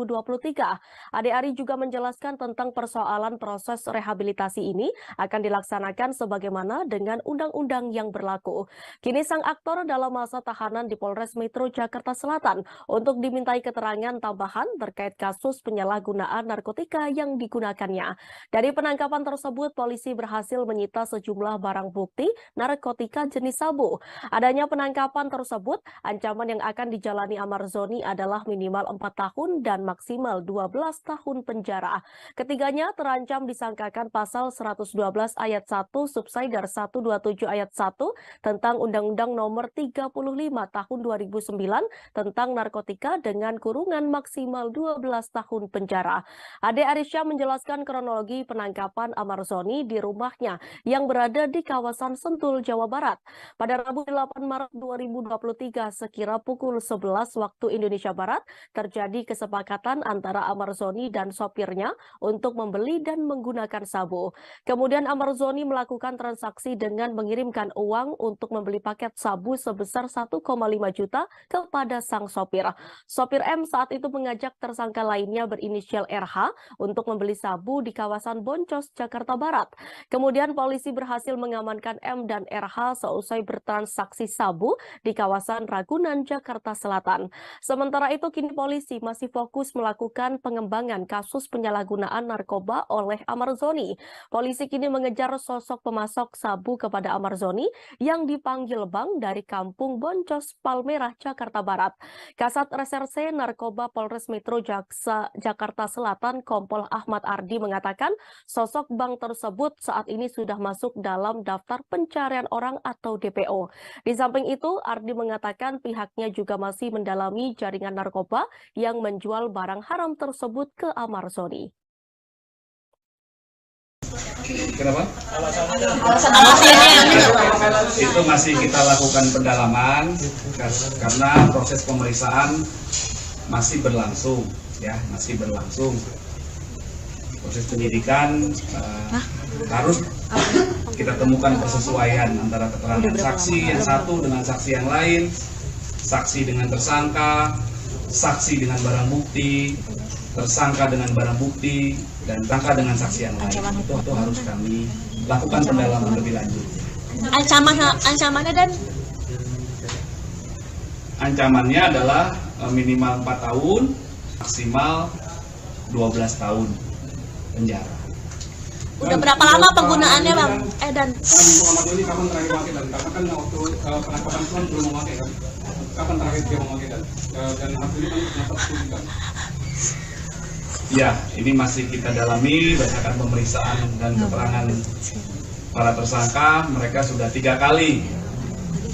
Ade Ari juga menjelaskan tentang persoalan proses rehabilitasi ini akan dilaksanakan sebagaimana dengan undang-undang yang berlaku. Kini sang aktor dalam masa tahanan di Polres Metro Jakarta Selatan untuk dimintai keterangan tambahan terkait kasus penyalahgunaan narkotika yang digunakannya. Dari penangkapan tersebut, polisi berhasil menyita sejumlah barang bukti narkotika jenis sabu. Adanya penangkapan tersebut, ancaman yang akan dijalani Amarzoni adalah minimal 4 tahun dan maksimal 12 tahun penjara. Ketiganya terancam disangkakan pasal 112 ayat 1 subsider 127 ayat 1 tentang Undang-Undang Nomor 35 Tahun 2009 tentang narkotika dengan kurungan maksimal 12 tahun penjara. Ade Arisyam menjelaskan kronologi penangkapan Amarzoni di rumahnya yang berada di kawasan Sentul, Jawa Barat. Pada Rabu 8 Maret 2023 sekira pukul 11 waktu Indonesia Barat terjadi kesepakatan antara Amarzoni dan sopirnya untuk membeli dan menggunakan sabu. Kemudian Amarzoni melakukan transaksi dengan mengirimkan uang untuk membeli paket sabu sebesar 1,5 juta kepada sang sopir. Sopir M saat itu mengajak tersangka lainnya berinisial RH untuk membeli sabu di kawasan Boncos, Jakarta Barat. Kemudian polisi berhasil mengamankan M dan RH seusai bertransaksi sabu di kawasan Ragunan, Jakarta Selatan. Sementara itu kini polisi masih fokus melakukan pengembangan kasus penyalahgunaan narkoba oleh Amarzoni. Polisi kini mengejar sosok pemasok sabu kepada Amarzoni yang dipanggil Bang dari Kampung Boncos, Palmerah, Jakarta Barat. Kasat Reserse Narkoba Polres Metro Jakarta Selatan Kompol Ahmad Ardi mengatakan sosok Bang tersebut saat ini sudah masuk dalam daftar pencarian orang atau DPO. Di samping itu, Ardi mengatakan pihaknya juga masih mendalami jaringan narkoba yang menjual barang haram tersebut ke Amarzoni. Kenapa? Itu masih kita lakukan pendalaman karena proses pemeriksaan masih berlangsung, ya, masih berlangsung. Proses penyidikan harus kita temukan persesuaian antara keterangan saksi yang satu dengan saksi yang lain, saksi dengan tersangka, saksi dengan barang bukti, tersangka dengan barang bukti, dan tersangka dengan saksi yang lain. Itu harus kami lakukan pendalaman lebih lanjut. Ancamannya dan ancamannya adalah minimal 4 tahun, maksimal 12 tahun penjara. Udah berapa lama penggunaannya, Bang? Dan Muhammad ini kapan terakhir pakai dan karena kan waktu penangkapan itu kan belum memakai kan? Kapan terakhir dia memakai dan hasilnya kan ternyata juga. Ya, ini masih kita dalami berdasarkan pemeriksaan dan keterangan para tersangka. Mereka sudah 3 kali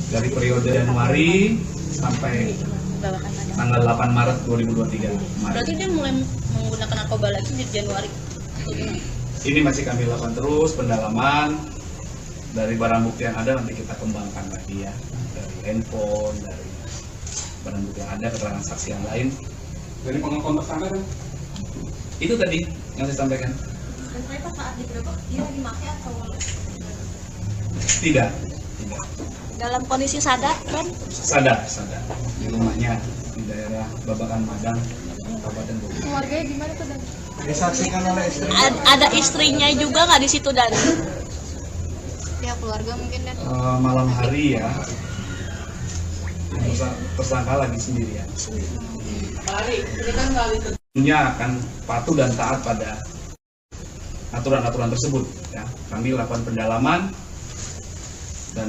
dari periode Januari sampai tanggal 8 Maret 2023. berarti dia mulai menggunakan narkoba lagi di Januari. Ini masih kami lakukan terus pendalaman dari barang bukti yang ada, nanti kita kembangkan lagi ya, dari handphone, dari barang bukti yang ada, keterangan saksi yang lain. Dari pengakuan tersangka kan? Itu tadi yang saya sampaikan. Dan ternyata saat digerebek dia lagi pakai atau Tidak. dalam kondisi sadar kan? Sadar di rumahnya di daerah Babakan Madang, Kabupaten Bogor. Keluarganya gimana tuh, Dan? Disaksikan oleh istri. Ada istrinya juga nggak di situ, Dan? Ya keluarga mungkin, Dan. Malam hari ya, tersangka lagi sendirian. Tentunya akan patuh dan taat pada aturan-aturan tersebut. Ya, kami lakukan pendalaman dan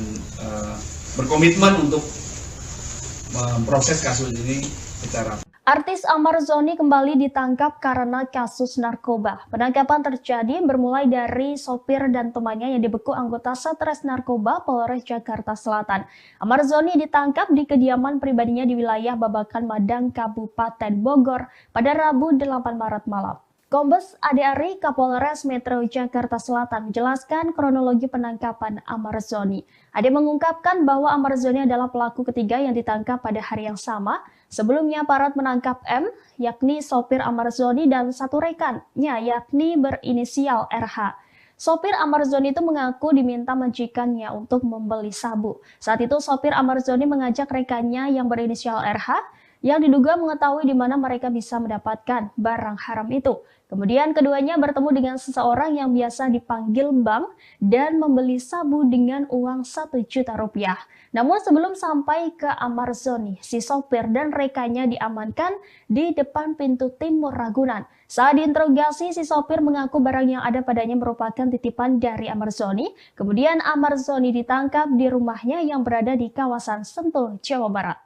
berkomitmen untuk memproses kasus ini secara Artis Amar Zoni kembali ditangkap karena kasus narkoba. Penangkapan terjadi bermulai dari sopir dan temannya yang dibekuk anggota Satres Narkoba Polres Jakarta Selatan. Amar Zoni ditangkap di kediaman pribadinya di wilayah Babakan Madang, Kabupaten Bogor pada Rabu 8 Maret malam. Kombes Ade Ari, Kapolres Metro Jakarta Selatan, menjelaskan kronologi penangkapan Amar Zoni. Ade mengungkapkan bahwa Amar Zoni adalah pelaku ketiga yang ditangkap pada hari yang sama. Sebelumnya aparat menangkap M, yakni sopir Amar Zoni dan satu rekannya, yakni berinisial RH. Sopir Amar Zoni itu mengaku diminta majikannya untuk membeli sabu. Saat itu sopir Amar Zoni mengajak rekannya yang berinisial RH yang diduga mengetahui di mana mereka bisa mendapatkan barang haram itu. Kemudian keduanya bertemu dengan seseorang yang biasa dipanggil Bang dan membeli sabu dengan uang 1 juta rupiah. Namun sebelum sampai ke Amar Zoni, si sopir dan rekannya diamankan di depan pintu timur Ragunan. Saat diinterogasi, si sopir mengaku barang yang ada padanya merupakan titipan dari Amar Zoni. Kemudian Amar Zoni ditangkap di rumahnya yang berada di kawasan Sentul, Jawa Barat.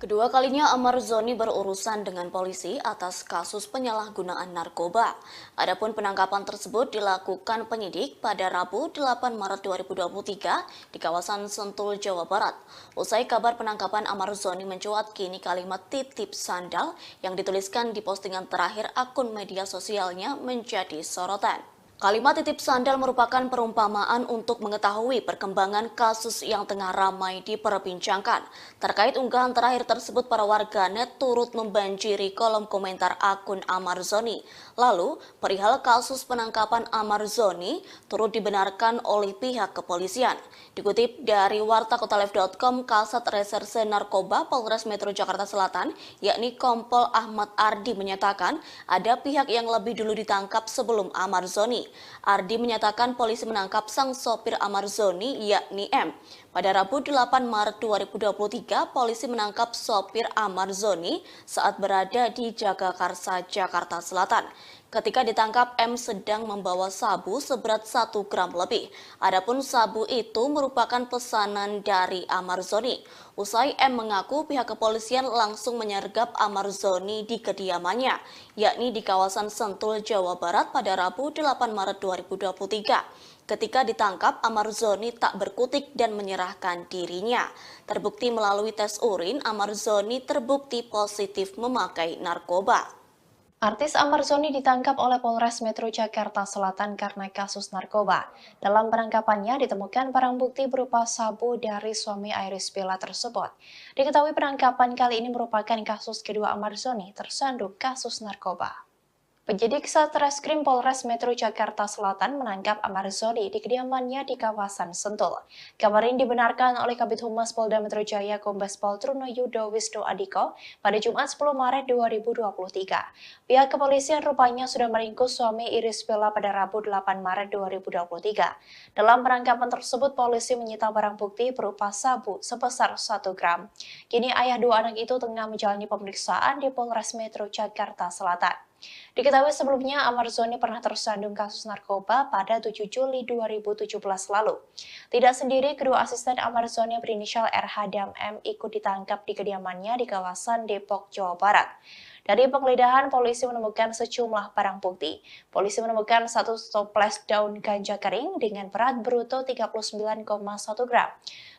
Kedua kalinya Amar Zoni berurusan dengan polisi atas kasus penyalahgunaan narkoba. Adapun penangkapan tersebut dilakukan penyidik pada Rabu 8 Maret 2023 di kawasan Sentul, Jawa Barat. Usai kabar penangkapan Amar Zoni mencuat, kini kalimat titip sandal yang dituliskan di postingan terakhir akun media sosialnya menjadi sorotan. Kalimat titip sandal merupakan perumpamaan untuk mengetahui perkembangan kasus yang tengah ramai diperbincangkan. Terkait unggahan terakhir tersebut, para warganet turut membanjiri kolom komentar akun Amar Zoni. Lalu, perihal kasus penangkapan Amar Zoni turut dibenarkan oleh pihak kepolisian. Dikutip dari wartakotalive.com, Kasat Reserse Narkoba Polres Metro Jakarta Selatan, yakni Kompol Ahmad Ardi, menyatakan ada pihak yang lebih dulu ditangkap sebelum Amar Zoni. Ardi menyatakan polisi menangkap sang sopir Amar Zoni, yakni M. Pada Rabu 8 Maret 2023, polisi menangkap sopir Amar Zoni saat berada di Jagakarsa, Jakarta Selatan. Ketika ditangkap, M sedang membawa sabu seberat 1 gram lebih. Adapun sabu itu merupakan pesanan dari Amar Zoni. Usai M mengaku, pihak kepolisian langsung menyergap Amar Zoni di kediamannya, yakni di kawasan Sentul, Jawa Barat pada Rabu 8 Maret 2023. Ketika ditangkap, Amar Zoni tak berkutik dan menyerahkan dirinya. Terbukti melalui tes urin, Amar Zoni terbukti positif memakai narkoba. Artis Amar Zoni ditangkap oleh Polres Metro Jakarta Selatan karena kasus narkoba. Dalam penangkapannya ditemukan barang bukti berupa sabu dari suami Iris Bella tersebut. Diketahui penangkapan kali ini merupakan kasus kedua Amar Zoni tersandung kasus narkoba. Penyidik Satreskrim Polres Metro Jakarta Selatan menangkap Amar Zoni di kediamannya di kawasan Sentul. Kabar ini dibenarkan oleh Kabid Humas Polda Metro Jaya Kombes Pol Trunoyudo Wisnu Adhiko pada Jumat 10 Maret 2023. Pihak kepolisian rupanya sudah meringkus suami Iris Bella pada Rabu 8 Maret 2023. Dalam penangkapan tersebut, polisi menyita barang bukti berupa sabu sebesar 1 gram. Kini ayah dua anak itu tengah menjalani pemeriksaan di Polres Metro Jakarta Selatan. Diketahui sebelumnya Amar Zoni pernah tersandung kasus narkoba pada 7 Juli 2017 lalu. Tidak sendiri, kedua asisten Amar Zoni berinisial RH dan M ikut ditangkap di kediamannya di kawasan Depok, Jawa Barat. Dari penggeledahan, polisi menemukan sejumlah barang bukti. Polisi menemukan 1 toples daun ganja kering dengan berat bruto 39,1 gram.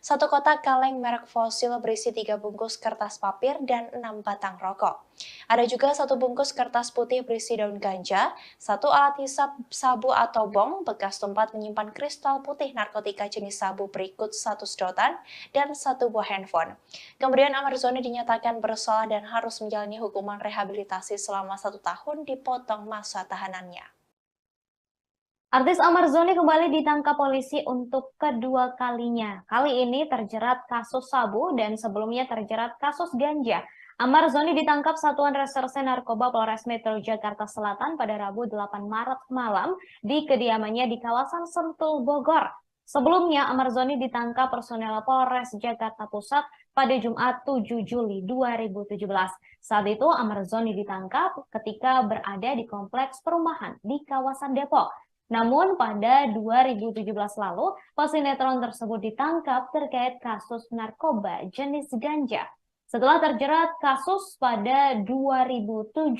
1 kotak kaleng merek fosil berisi 3 bungkus kertas papir dan 6 batang rokok. Ada juga 1 bungkus kertas putih berisi daun ganja, 1 alat hisap sabu atau bong bekas tempat menyimpan kristal putih narkotika jenis sabu berikut 1 sedotan dan 1 buah handphone. Kemudian Amar Zoni dinyatakan bersalah dan harus menjalani hukuman rehabilitasi selama 1 tahun dipotong masa tahanannya. Artis Amar Zoni kembali ditangkap polisi untuk kedua kalinya. Kali ini terjerat kasus sabu dan sebelumnya terjerat kasus ganja. Amar Zoni ditangkap Satuan Reserse Narkoba Polres Metro Jakarta Selatan pada Rabu 8 Maret malam di kediamannya di kawasan Sentul, Bogor. Sebelumnya, Amar Zoni ditangkap personel Polres Jakarta Pusat pada Jumat 7 Juli 2017. Saat itu, Amar Zoni ditangkap ketika berada di kompleks perumahan di kawasan Depok. Namun pada 2017 lalu, pesinetron tersebut ditangkap terkait kasus narkoba jenis ganja. Setelah terjerat kasus pada 2017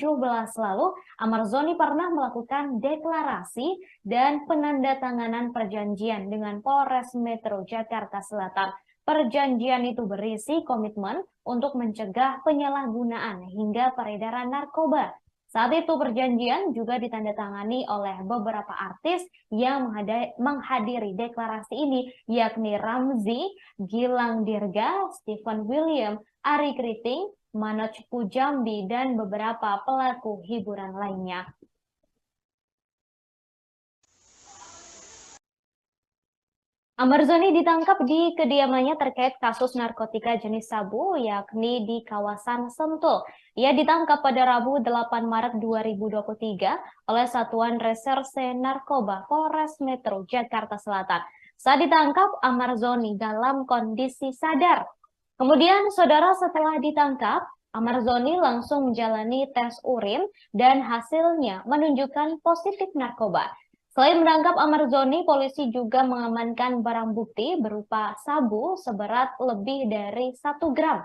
lalu, Amarzoni pernah melakukan deklarasi dan penandatanganan perjanjian dengan Polres Metro Jakarta Selatan. Perjanjian itu berisi komitmen untuk mencegah penyalahgunaan hingga peredaran narkoba. Saat itu perjanjian juga ditandatangani oleh beberapa artis yang menghadiri deklarasi ini, yakni Ramzy, Gilang Dirga, Stephen William, Ari Kriting, Manoj Pujambi, dan beberapa pelaku hiburan lainnya. Amarzoni ditangkap di kediamannya terkait kasus narkotika jenis sabu, yakni di kawasan Sentul. Ia ditangkap pada Rabu 8 Maret 2023 oleh Satuan Reserse Narkoba Polres Metro Jakarta Selatan. Saat ditangkap, Amarzoni dalam kondisi sadar. Kemudian, saudara, setelah ditangkap, Amarzoni langsung menjalani tes urin dan hasilnya menunjukkan positif narkoba. Selain menangkap Amarzoni, polisi juga mengamankan barang bukti berupa sabu seberat lebih dari 1 gram.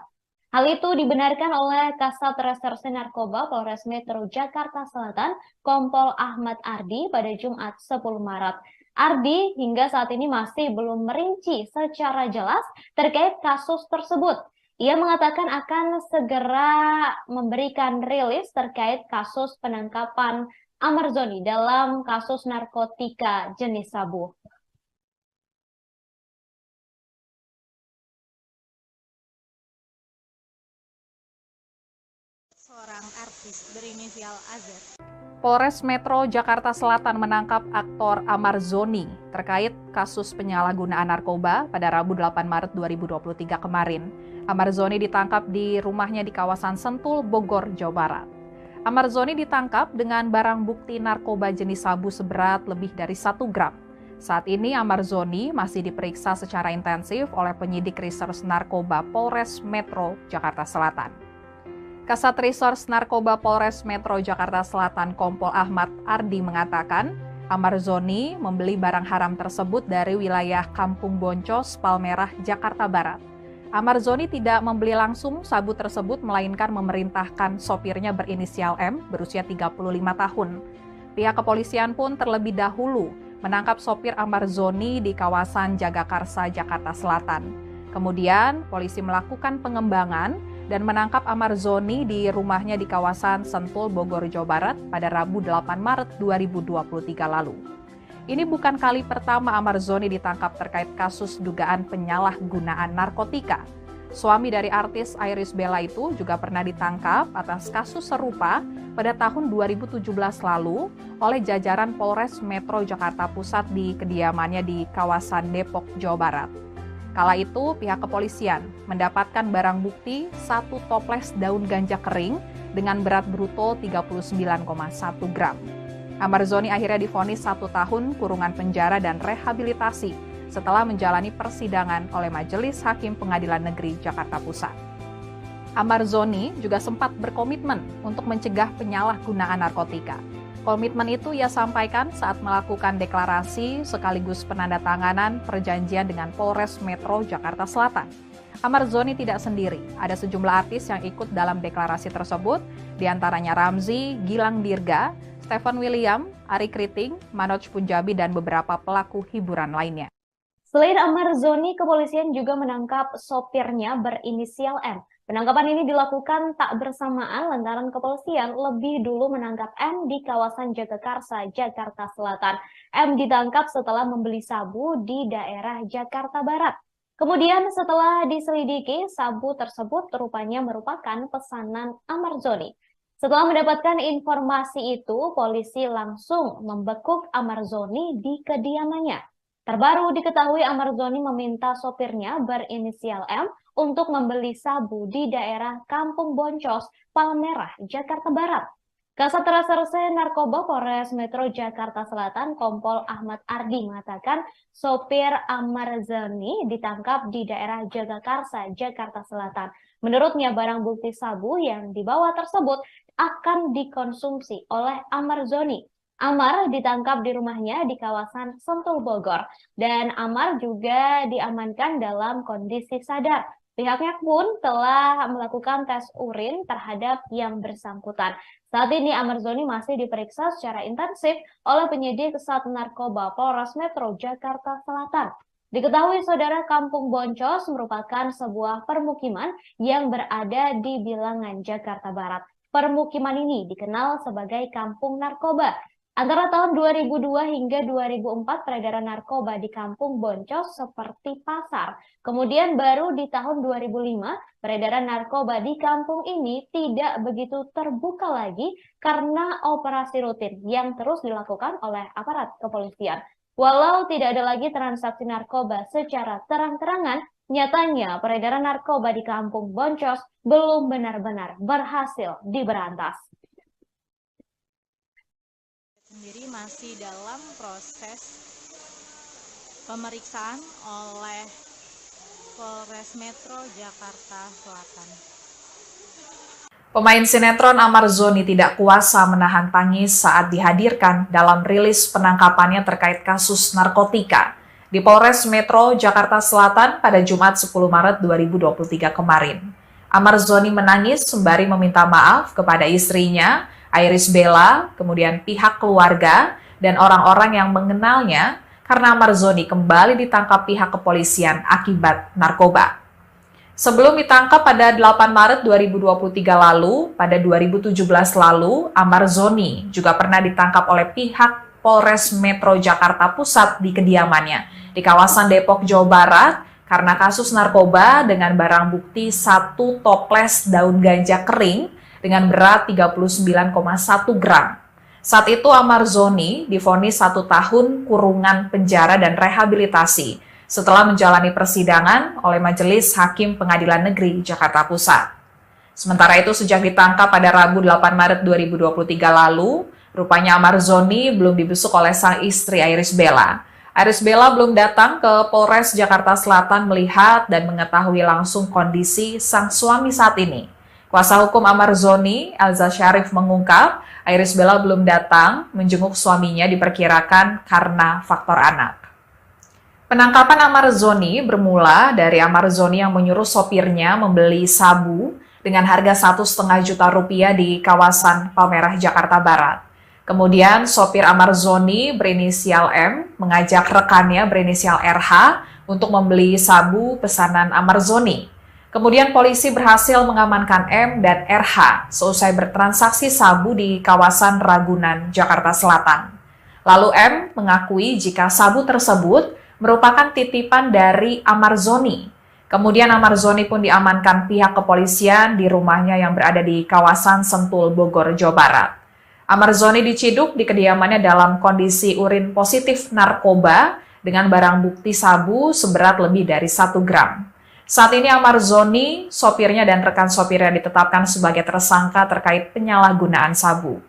Hal itu dibenarkan oleh Kasat Reserse Narkoba Polres Metro Jakarta Selatan, Kompol Ahmad Ardi pada Jumat 10 Maret. Ardi hingga saat ini masih belum merinci secara jelas terkait kasus tersebut. Ia mengatakan akan segera memberikan rilis terkait kasus penangkapan Amarzoni dalam kasus narkotika jenis sabu. Seorang artis berinisial AZ. Polres Metro Jakarta Selatan menangkap aktor Amarzoni terkait kasus penyalahgunaan narkoba pada Rabu 8 Maret 2023 kemarin. Amarzoni ditangkap di rumahnya di kawasan Sentul, Bogor, Jawa Barat. Amarzoni ditangkap dengan barang bukti narkoba jenis sabu seberat lebih dari 1 gram. Saat ini Amarzoni masih diperiksa secara intensif oleh penyidik Reserse Narkoba Polres Metro Jakarta Selatan. Kasat Reserse Narkoba Polres Metro Jakarta Selatan Kompol Ahmad Ardi mengatakan, Amarzoni membeli barang haram tersebut dari wilayah Kampung Boncos, Palmerah, Jakarta Barat. Amarzoni tidak membeli langsung sabu tersebut, melainkan memerintahkan sopirnya berinisial M berusia 35 tahun. Pihak kepolisian pun terlebih dahulu menangkap sopir Amarzoni di kawasan Jagakarsa, Jakarta Selatan. Kemudian, polisi melakukan pengembangan dan menangkap Amarzoni di rumahnya di kawasan Sentul, Bogor, Jawa Barat pada Rabu 8 Maret 2023 lalu. Ini bukan kali pertama Amarzoni ditangkap terkait kasus dugaan penyalahgunaan narkotika. Suami dari artis Irish Bella itu juga pernah ditangkap atas kasus serupa pada tahun 2017 lalu oleh jajaran Polres Metro Jakarta Pusat di kediamannya di kawasan Depok, Jawa Barat. Kala itu, pihak kepolisian mendapatkan barang bukti 1 toples daun ganja kering dengan berat bruto 39,1 gram. Amarzoni akhirnya divonis 1 tahun kurungan penjara dan rehabilitasi setelah menjalani persidangan oleh Majelis Hakim Pengadilan Negeri Jakarta Pusat. Amarzoni juga sempat berkomitmen untuk mencegah penyalahgunaan narkotika. Komitmen itu ia sampaikan saat melakukan deklarasi sekaligus penandatanganan perjanjian dengan Polres Metro Jakarta Selatan. Amarzoni tidak sendiri, ada sejumlah artis yang ikut dalam deklarasi tersebut, diantaranya Ramzy, Gilang Dirga, Stephen William, Ari Kriting, Manoj Punjabi, dan beberapa pelaku hiburan lainnya. Selain Amarzoni, kepolisian juga menangkap sopirnya berinisial M. Penangkapan ini dilakukan tak bersamaan lantaran kepolisian lebih dulu menangkap M di kawasan Jagakarsa, Jakarta Selatan. M ditangkap setelah membeli sabu di daerah Jakarta Barat. Kemudian setelah diselidiki, sabu tersebut rupanya merupakan pesanan Amarzoni. Setelah mendapatkan informasi itu, polisi langsung membekuk Amarzoni di kediamannya. Terbaru diketahui Amarzoni meminta sopirnya berinisial M untuk membeli sabu di daerah Kampung Boncos, Palmerah, Jakarta Barat. Kasat Reserse Narkoba Polres Metro Jakarta Selatan, Kompol Ahmad Ardi mengatakan sopir Amarzoni ditangkap di daerah Jagakarsa, Jakarta Selatan. Menurutnya barang bukti sabu yang dibawa tersebut akan dikonsumsi oleh Amarzoni. Amar ditangkap di rumahnya di kawasan Sentul, Bogor, dan Amar juga diamankan dalam kondisi sadar. Pihaknya pun telah melakukan tes urin terhadap yang bersangkutan. Saat ini Amarzoni masih diperiksa secara intensif oleh penyidik Sat Narkoba Polres Metro Jakarta Selatan. Diketahui saudara, Kampung Boncos merupakan sebuah permukiman yang berada di bilangan Jakarta Barat. Permukiman ini dikenal sebagai Kampung Narkoba. Antara tahun 2002 hingga 2004 peredaran narkoba di Kampung Boncos seperti pasar. Kemudian baru di tahun 2005 peredaran narkoba di kampung ini tidak begitu terbuka lagi karena operasi rutin yang terus dilakukan oleh aparat kepolisian. Walau tidak ada lagi transaksi narkoba secara terang-terangan, nyatanya peredaran narkoba di Kampung Boncos belum benar-benar berhasil diberantas. Sendiri masih dalam proses pemeriksaan oleh Polres Metro Jakarta Selatan. Pemain sinetron Amarzoni tidak kuasa menahan tangis saat dihadirkan dalam rilis penangkapannya terkait kasus narkotika di Polres Metro Jakarta Selatan pada Jumat 10 Maret 2023 kemarin. Amarzoni menangis sembari meminta maaf kepada istrinya, Iris Bella, kemudian pihak keluarga, dan orang-orang yang mengenalnya karena Amarzoni kembali ditangkap pihak kepolisian akibat narkoba. Sebelum ditangkap pada 8 Maret 2023 lalu, pada 2017 lalu, Amarzoni juga pernah ditangkap oleh pihak Polres Metro Jakarta Pusat di kediamannya di kawasan Depok, Jawa Barat karena kasus narkoba dengan barang bukti 1 toples daun ganja kering dengan berat 39,1 gram. Saat itu Amarzoni divonis 1 tahun kurungan penjara dan rehabilitasi setelah menjalani persidangan oleh Majelis Hakim Pengadilan Negeri Jakarta Pusat. Sementara itu sejak ditangkap pada Rabu 8 Maret 2023 lalu, rupanya Amarzoni belum dibesuk oleh sang istri Iris Bella. Iris Bella belum datang ke Polres Jakarta Selatan melihat dan mengetahui langsung kondisi sang suami saat ini. Kuasa hukum Amarzoni, Elza Syarif, mengungkap Iris Bella belum datang menjenguk suaminya diperkirakan karena faktor anak. Penangkapan Amarzoni bermula dari Amarzoni yang menyuruh sopirnya membeli sabu dengan harga Rp1,5 juta di kawasan Palmerah, Jakarta Barat. Kemudian sopir Amarzoni berinisial M mengajak rekannya berinisial RH untuk membeli sabu pesanan Amarzoni. Kemudian polisi berhasil mengamankan M dan RH seusai bertransaksi sabu di kawasan Ragunan, Jakarta Selatan. Lalu M mengakui jika sabu tersebut merupakan titipan dari Amarzoni. Kemudian Amarzoni pun diamankan pihak kepolisian di rumahnya yang berada di kawasan Sentul, Bogor, Jawa Barat. Amarzoni diciduk di kediamannya dalam kondisi urin positif narkoba dengan barang bukti sabu seberat lebih dari 1 gram. Saat ini Amarzoni, sopirnya dan rekan sopirnya ditetapkan sebagai tersangka terkait penyalahgunaan sabu.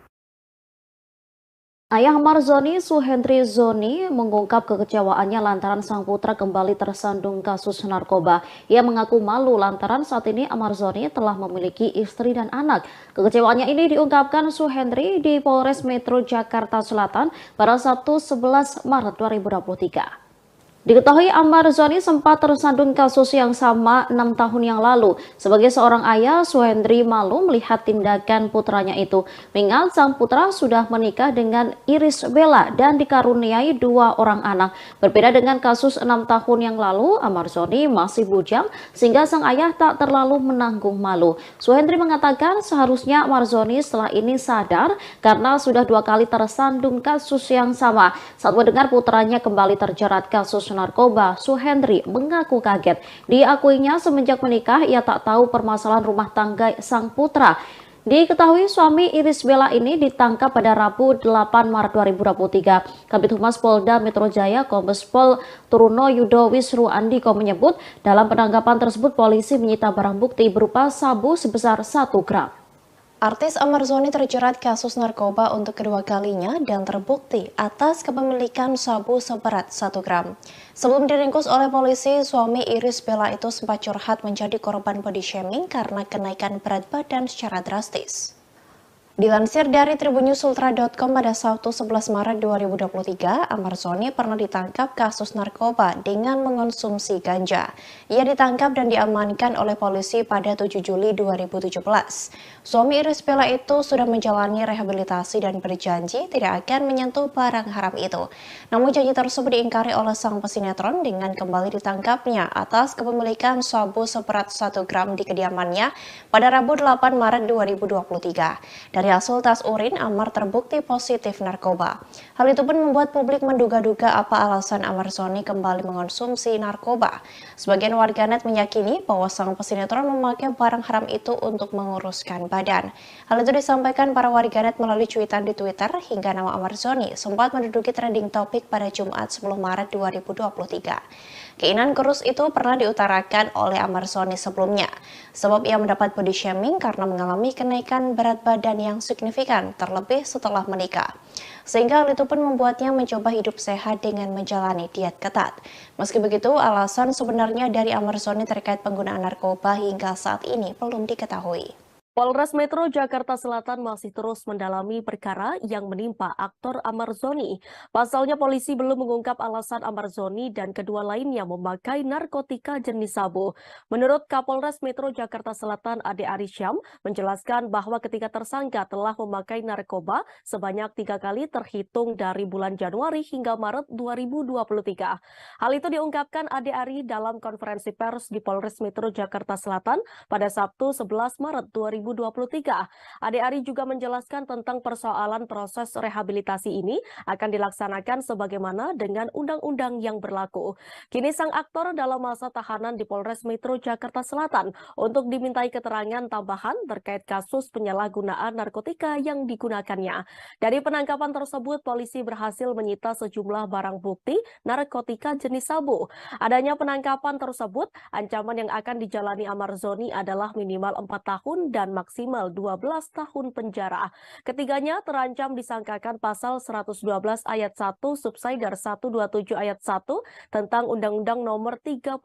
Ayah Amarzoni, Suhendri Zoni, mengungkap kekecewaannya lantaran sang putra kembali tersandung kasus narkoba. Ia mengaku malu lantaran saat ini Amarzoni telah memiliki istri dan anak. Kekecewaannya ini diungkapkan Suhendri di Polres Metro Jakarta Selatan pada Sabtu 11 Maret 2023. Diketahui Amarzoni sempat tersandung kasus yang sama 6 tahun yang lalu. Sebagai seorang ayah, Suhendri malu melihat tindakan putranya itu. Mengingat sang putra sudah menikah dengan Iris Bella dan dikaruniai 2 orang anak. Berbeda dengan kasus 6 tahun yang lalu, Amarzoni masih bujang sehingga sang ayah tak terlalu menanggung malu. Suhendri mengatakan seharusnya Amarzoni setelah ini sadar karena sudah 2 kali tersandung kasus yang sama. Saat mendengar putranya kembali terjerat kasus narkoba, Suhendri mengaku kaget. Diakuinya semenjak menikah ia tak tahu permasalahan rumah tangga sang putra. Diketahui suami Iris Bella ini ditangkap pada Rabu 8 Maret 2023. Kabid Humas Polda Metro Jaya Kombes Pol Truno Yudo Wisru Andiko menyebut dalam penangkapan tersebut polisi menyita barang bukti berupa sabu sebesar 1 gram. Artis Amarzoni terjerat kasus narkoba untuk kedua kalinya dan terbukti atas kepemilikan sabu seberat 1 gram. Sebelum diringkus oleh polisi, suami Iris Bella itu sempat curhat menjadi korban body shaming karena kenaikan berat badan secara drastis. Dilansir dari tribunnews.ultra.com pada Sabtu 11 Maret 2023, Amar Zoni pernah ditangkap kasus narkoba dengan mengonsumsi ganja. Ia ditangkap dan diamankan oleh polisi pada 7 Juli 2017. Suami Iris Bella itu sudah menjalani rehabilitasi dan berjanji tidak akan menyentuh barang haram itu. Namun janji tersebut diingkari oleh sang pesinetron dengan kembali ditangkapnya atas kepemilikan sabu seberat 1 gram di kediamannya pada Rabu 8 Maret 2023. Dari hasil tes urin, Amar terbukti positif narkoba. Hal itu pun membuat publik menduga-duga apa alasan Amar Zoni kembali mengonsumsi narkoba. Sebagian warganet meyakini bahwa sang pesinetron memakai barang haram itu untuk menguruskan badan. Hal itu disampaikan para warganet melalui cuitan di Twitter hingga nama Amar Zoni sempat menduduki trending topik pada Jumat 10 Maret 2023. Keinginan kurus itu pernah diutarakan oleh Amar Zoni sebelumnya, sebab ia mendapat body shaming karena mengalami kenaikan berat badan yang signifikan, terlebih setelah menikah. Sehingga hal itu pun membuatnya mencoba hidup sehat dengan menjalani diet ketat. Meski begitu, alasan sebenarnya dari Amar Zoni terkait penggunaan narkoba hingga saat ini belum diketahui. Polres Metro Jakarta Selatan masih terus mendalami perkara yang menimpa aktor Amar Zoni. Pasalnya polisi belum mengungkap alasan Amar Zoni dan kedua lainnya memakai narkotika jenis sabu. Menurut Kapolres Metro Jakarta Selatan Ade Arisyam menjelaskan bahwa ketika tersangka telah memakai narkoba sebanyak 3 kali terhitung dari bulan Januari hingga Maret 2023. Hal itu diungkapkan Ade Ari dalam konferensi pers di Polres Metro Jakarta Selatan pada Sabtu 11 Maret 2023. Ade Ari juga menjelaskan tentang persoalan proses rehabilitasi ini akan dilaksanakan sebagaimana dengan undang-undang yang berlaku. Kini sang aktor dalam masa tahanan di Polres Metro Jakarta Selatan untuk dimintai keterangan tambahan terkait kasus penyalahgunaan narkotika yang digunakannya. Dari penangkapan tersebut, polisi berhasil menyita sejumlah barang bukti narkotika jenis sabu. Adanya penangkapan tersebut, ancaman yang akan dijalani Amar Zoni adalah minimal 4 tahun dan maksimal 12 tahun penjara. Ketiganya terancam disangkakan pasal 112 ayat 1 subsider 127 ayat 1 tentang Undang-Undang Nomor 35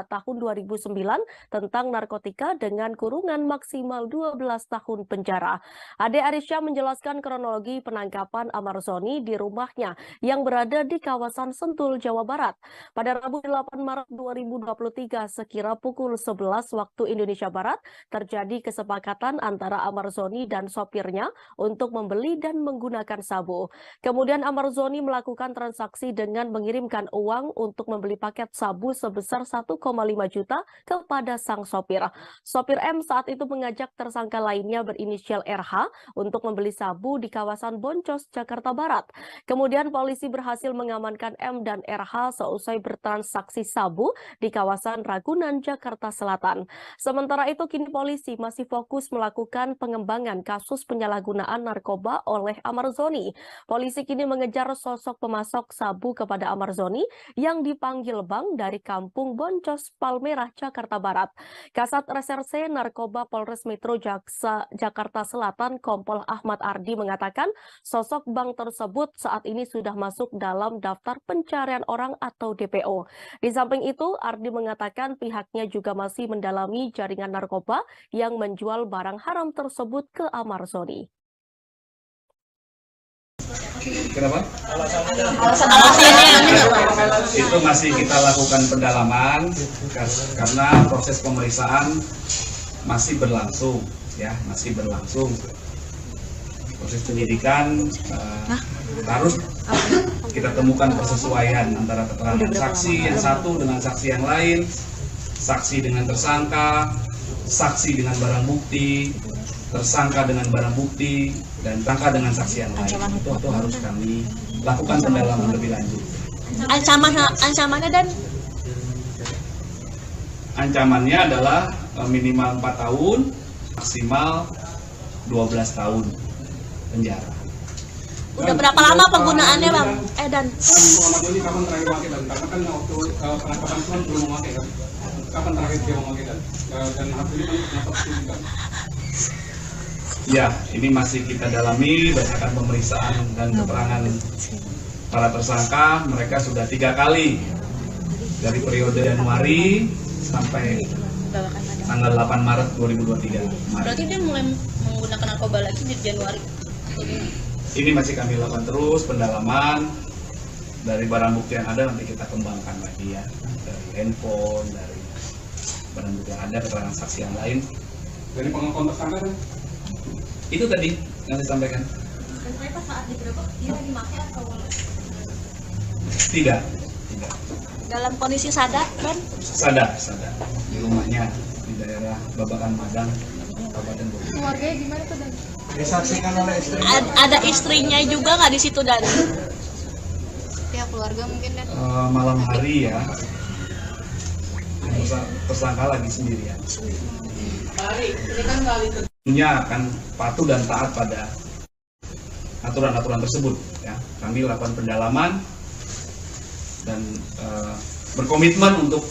Tahun 2009 tentang narkotika dengan kurungan maksimal 12 tahun penjara. Ade Arisyam menjelaskan kronologi penangkapan Amar Zoni di rumahnya yang berada di kawasan Sentul, Jawa Barat. Pada Rabu 8 Maret 2023 sekira pukul 11 waktu Indonesia Barat terjadi kesepakatan antara Amar Zoni dan sopirnya untuk membeli dan menggunakan sabu. Kemudian Amar Zoni melakukan transaksi dengan mengirimkan uang untuk membeli paket sabu sebesar 1,5 juta kepada sang sopir. Sopir M saat itu mengajak tersangka lainnya berinisial RH untuk membeli sabu di kawasan Boncos, Jakarta Barat. Kemudian polisi berhasil mengamankan M dan RH seusai bertransaksi sabu di kawasan Ragunan, Jakarta Selatan. Sementara itu kini polisi masih fokus melakukan pengembangan kasus penyalahgunaan narkoba oleh Amar Zoni. Polisi kini mengejar sosok pemasok sabu kepada Amar Zoni yang dipanggil Bang dari Kampung Boncos, Palmerah, Jakarta Barat. Kasat Reserse Narkoba Polres Metro Jakarta Selatan Kompol Ahmad Ardi mengatakan sosok Bang tersebut saat ini sudah masuk dalam daftar pencarian orang atau DPO. Di samping itu, Ardi mengatakan pihaknya juga masih mendalami jaringan narkoba yang menjual barang haram tersebut ke Amar Zoni. Kenapa? Alasannya itu masih kita lakukan pendalaman karena proses pemeriksaan masih berlangsung, ya, masih berlangsung. Proses penyidikan harus kita temukan persesuaian antara keterangan saksi yang satu dengan saksi yang lain, saksi dengan tersangka, saksi dengan barang bukti, tersangka dengan barang bukti, dan tersangka dengan saksi yang lain. Itu harus kami lakukan pendalaman lebih lanjut. Ancamannya dan Ancamannya adalah minimal 4 tahun, maksimal 12 tahun penjara. udah berapa lama penggunaannya Bang? Dan Muhammad Zoni kapan terakhir memakai dan karena kan waktu penangkapan itu belum memakai kan? Kapan terakhir dia memakai dan hasilnya kan ternyata Ya, ini masih kita dalami berdasarkan pemeriksaan dan keterangan para tersangka. Mereka sudah 3 kali dari periode Januari sampai babakan madang. Tanggal 8 Maret 2023. Berarti dia mulai menggunakan narkoba lagi di Januari. Ini masih kami lakukan terus pendalaman. Dari barang bukti yang ada nanti kita kembangkan lagi ya, dari handphone, dari barang bukti yang ada, keterangan saksi yang lain. Dari pengakuan tersangka kan? Itu tadi yang disampaikan. Mereka saat digerebek dia lagi pakai atau Tidak. dalam kondisi sadar kan? Sadar di rumahnya di daerah Babakan Madang, Kabupaten Bogor. Keluarganya gimana tuh Dan? Disaksikan oleh istri. Ada istrinya juga nggak di situ Dan? Pihak keluarga mungkin Dan. Malam hari ya, tersangka lagi sendirian. Tentunya akan patuh dan taat pada aturan-aturan tersebut. Ya, kami lakukan pendalaman dan berkomitmen untuk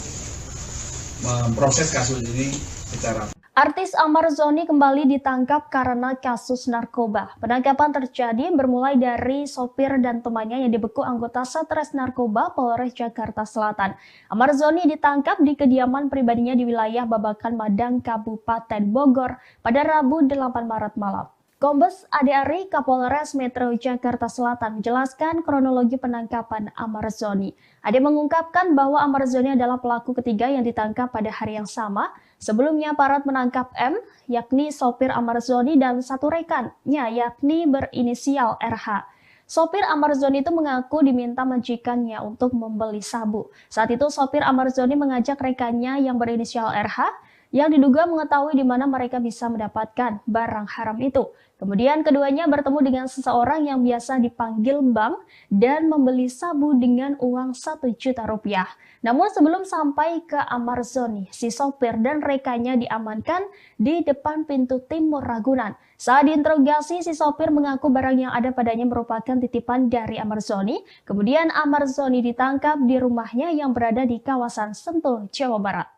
memproses kasus ini secara. Artis Amar Zoni kembali ditangkap karena kasus narkoba. Penangkapan terjadi bermulai dari sopir dan temannya yang dibekuk anggota Satres Narkoba Polres Jakarta Selatan. Amar Zoni ditangkap di kediaman pribadinya di wilayah Babakan Madang, Kabupaten Bogor pada Rabu 8 Maret malam. Kombes Ade Ari, Kapolres Metro Jakarta Selatan menjelaskan kronologi penangkapan Amar Zoni. Ade mengungkapkan bahwa Amar Zoni adalah pelaku ketiga yang ditangkap pada hari yang sama. Sebelumnya aparat menangkap M, yakni sopir Amar Zoni dan satu rekannya, yakni berinisial RH. Sopir Amar Zoni itu mengaku diminta majikannya untuk membeli sabu. Saat itu sopir Amar Zoni mengajak rekannya yang berinisial RH yang diduga mengetahui di mana mereka bisa mendapatkan barang haram itu. Kemudian keduanya bertemu dengan seseorang yang biasa dipanggil Bang dan membeli sabu dengan uang 1 juta rupiah. Namun sebelum sampai ke Amar Zoni, si sopir dan rekannya diamankan di depan pintu timur Ragunan. Saat diinterogasi, si sopir mengaku barang yang ada padanya merupakan titipan dari Amar Zoni. Kemudian Amar Zoni ditangkap di rumahnya yang berada di kawasan Sentul, Jawa Barat.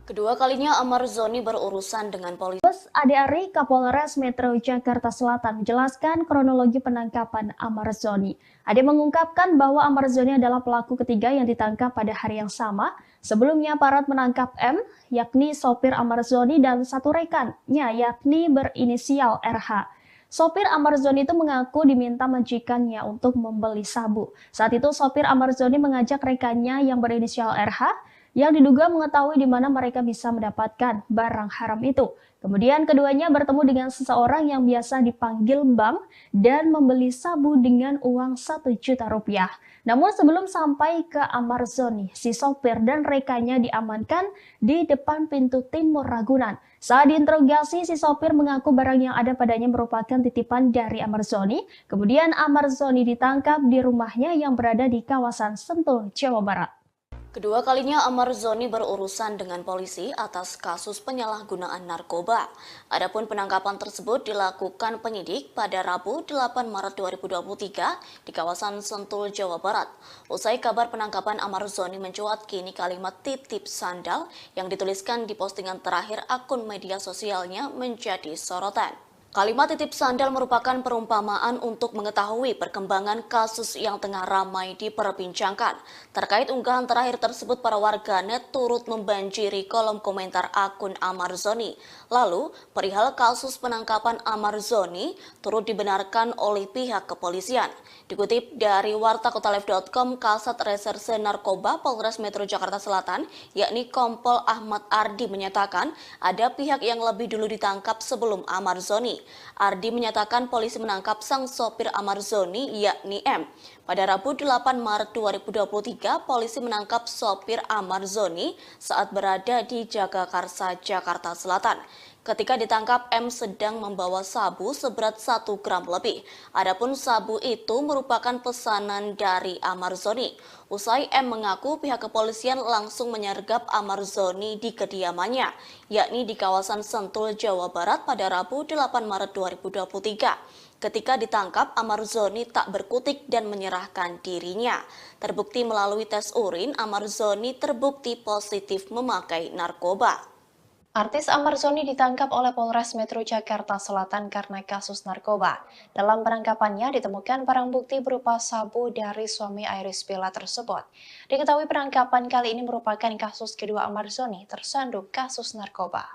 Kedua kalinya Amar Zoni berurusan dengan polisi. Kombes Ade Ari, Kapolres Metro Jakarta Selatan menjelaskan kronologi penangkapan Amar Zoni. Ade mengungkapkan bahwa Amar Zoni adalah pelaku ketiga yang ditangkap pada hari yang sama. Sebelumnya aparat menangkap M, yakni sopir Amar Zoni dan satu rekannya, yakni berinisial RH. Sopir Amar Zoni itu mengaku diminta majikannya untuk membeli sabu. Saat itu sopir Amar Zoni mengajak rekannya yang berinisial RH yang diduga mengetahui di mana mereka bisa mendapatkan barang haram itu. Kemudian keduanya bertemu dengan seseorang yang biasa dipanggil Bang dan membeli sabu dengan uang 1 juta rupiah. Namun sebelum sampai ke Amar Zoni, si sopir dan rekannya diamankan di depan pintu timur Ragunan. Saat diinterogasi, si sopir mengaku barang yang ada padanya merupakan titipan dari Amar Zoni. Kemudian Amar Zoni ditangkap di rumahnya yang berada di kawasan Sentul, Jawa Barat. Kedua kalinya Amar Zoni berurusan dengan polisi atas kasus penyalahgunaan narkoba. Adapun penangkapan tersebut dilakukan penyidik pada Rabu 8 Maret 2023 di kawasan Sentul, Jawa Barat. Usai kabar penangkapan Amar Zoni mencuat, kini kalimat titip sandal yang dituliskan di postingan terakhir akun media sosialnya menjadi sorotan. Kalimat titip sandal merupakan perumpamaan untuk mengetahui perkembangan kasus yang tengah ramai diperbincangkan. Terkait unggahan terakhir tersebut, para warganet turut membanjiri kolom komentar akun Amar Zoni. Lalu, perihal kasus penangkapan Amar Zoni turut dibenarkan oleh pihak kepolisian. Dikutip dari wartakotalive.com, Kasat Reserse Narkoba Polres Metro Jakarta Selatan, yakni Kompol Ahmad Ardi menyatakan ada pihak yang lebih dulu ditangkap sebelum Amar Zoni. Ardi menyatakan polisi menangkap sang sopir Amar Zoni, yakni M. Pada Rabu 8 Maret 2023, polisi menangkap sopir Amar Zoni saat berada di Jagakarsa, Jakarta Selatan. Ketika ditangkap, M sedang membawa sabu seberat 1 gram lebih. Adapun sabu itu merupakan pesanan dari Amar Zoni. Usai M mengaku, pihak kepolisian langsung menyergap Amar Zoni di kediamannya, yakni di kawasan Sentul, Jawa Barat pada Rabu 8 Maret 2023. Ketika ditangkap, Amar Zoni tak berkutik dan menyerahkan dirinya. Terbukti melalui tes urin, Amar Zoni terbukti positif memakai narkoba. Artis Amarzoni ditangkap oleh Polres Metro Jakarta Selatan karena kasus narkoba. Dalam penangkapannya ditemukan barang bukti berupa sabu dari suami Iris Bella tersebut. Diketahui penangkapan kali ini merupakan kasus kedua Amarzoni tersandung kasus narkoba.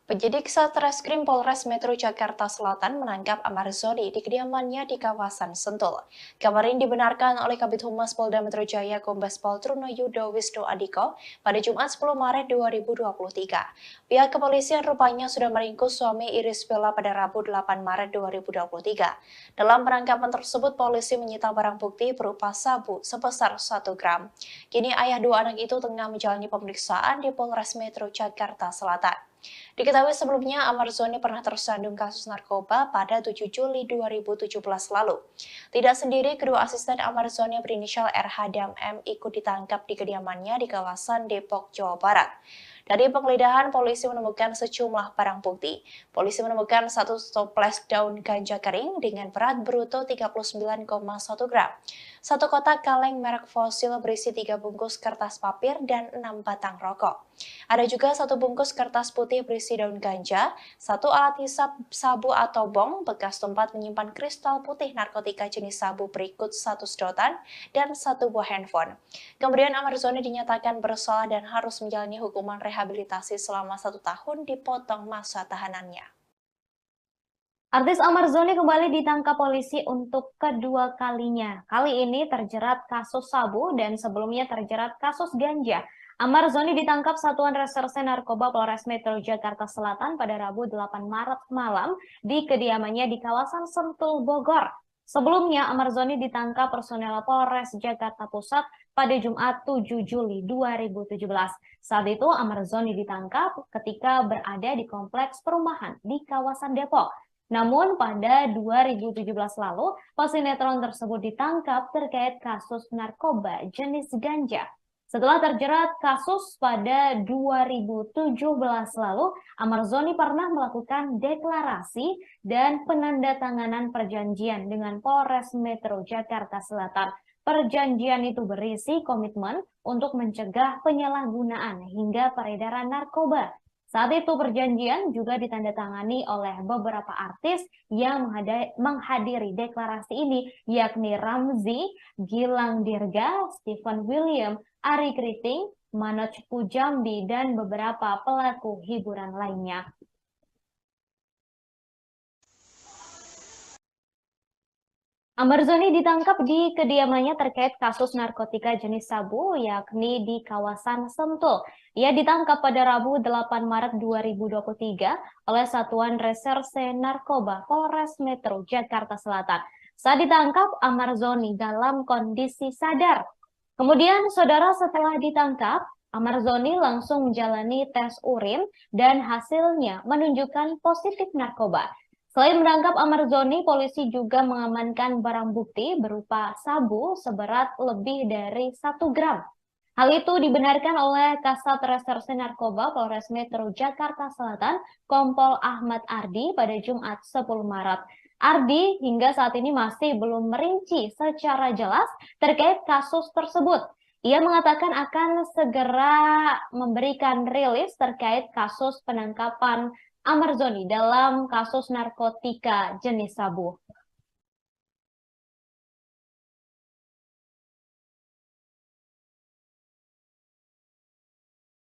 Penyidik Satreskrim Polres Metro Jakarta Selatan menangkap Amarzoni di kediamannya di kawasan Sentul. Kabar ini dibenarkan oleh Kabid Humas Polda Metro Jaya Kombes Pol Trunoyudo Wisnu Adhiko pada Jumat 10 Maret 2023. Pihak kepolisian rupanya sudah meringkus suami Iris Bella pada Rabu 8 Maret 2023. Dalam penangkapan tersebut, polisi menyita barang bukti berupa sabu sebesar 1 gram. Kini ayah dua anak itu tengah menjalani pemeriksaan di Polres Metro Jakarta Selatan. Diketahui sebelumnya Amarzoni pernah tersandung kasus narkoba pada 7 Juli 2017 lalu. Tidak sendiri, kedua asisten Amarzoni berinisial RH dan M ikut ditangkap di kediamannya di kawasan Depok, Jawa Barat. Dari penggeledahan, polisi menemukan sejumlah barang bukti. Polisi menemukan 1 toples daun ganja kering dengan berat bruto 39,1 gram, 1 kotak kaleng merek fosil berisi 3 bungkus kertas papir dan 6 batang rokok. Ada juga 1 bungkus kertas putih berisi daun ganja, 1 alat hisap sabu atau bong bekas tempat menyimpan kristal putih narkotika jenis sabu berikut 1 sedotan dan 1 buah handphone. Kemudian Amarzoni dinyatakan bersalah dan harus menjalani hukuman rehabilitasi selama 1 tahun dipotong masa tahanannya. Artis Amarzoni kembali ditangkap polisi untuk kedua kalinya. Kali ini terjerat kasus sabu dan sebelumnya terjerat kasus ganja. Amarzoni ditangkap Satuan Reserse Narkoba Polres Metro Jakarta Selatan pada Rabu 8 Maret malam di kediamannya di kawasan Sentul, Bogor. Sebelumnya, Amarzoni ditangkap personel Polres Jakarta Pusat pada Jumat 7 Juli 2017. Saat itu, Amarzoni ditangkap ketika berada di kompleks perumahan di kawasan Depok. Namun, pada 2017 lalu, pesinetron tersebut ditangkap terkait kasus narkoba jenis ganja. Setelah terjerat kasus pada 2017 lalu, Amarzoni pernah melakukan deklarasi dan penandatanganan perjanjian dengan Polres Metro Jakarta Selatan. Perjanjian itu berisi komitmen untuk mencegah penyalahgunaan hingga peredaran narkoba. Saat itu perjanjian juga ditandatangani oleh beberapa artis yang menghadiri deklarasi ini, yakni Ramzy, Gilang Dirga, Stephen William, Ari Kriting, Manoj Pujambi, dan beberapa pelaku hiburan lainnya. Amarzoni ditangkap di kediamannya terkait kasus narkotika jenis sabu, yakni di kawasan Sentul. Ia ditangkap pada Rabu 8 Maret 2023 oleh Satuan Reserse Narkoba Polres Metro Jakarta Selatan. Saat ditangkap, Amarzoni dalam kondisi sadar. Kemudian, saudara, setelah ditangkap, Amarzoni langsung menjalani tes urin dan hasilnya menunjukkan positif narkoba. Selain menangkap Amarzoni, polisi juga mengamankan barang bukti berupa sabu seberat lebih dari 1 gram. Hal itu dibenarkan oleh Kasat Reserse Narkoba Polres Metro Jakarta Selatan, Kompol Ahmad Ardi pada Jumat 10 Maret. Ardi hingga saat ini masih belum merinci secara jelas terkait kasus tersebut. Ia mengatakan akan segera memberikan rilis terkait kasus penangkapan Amarzoni dalam kasus narkotika jenis sabu.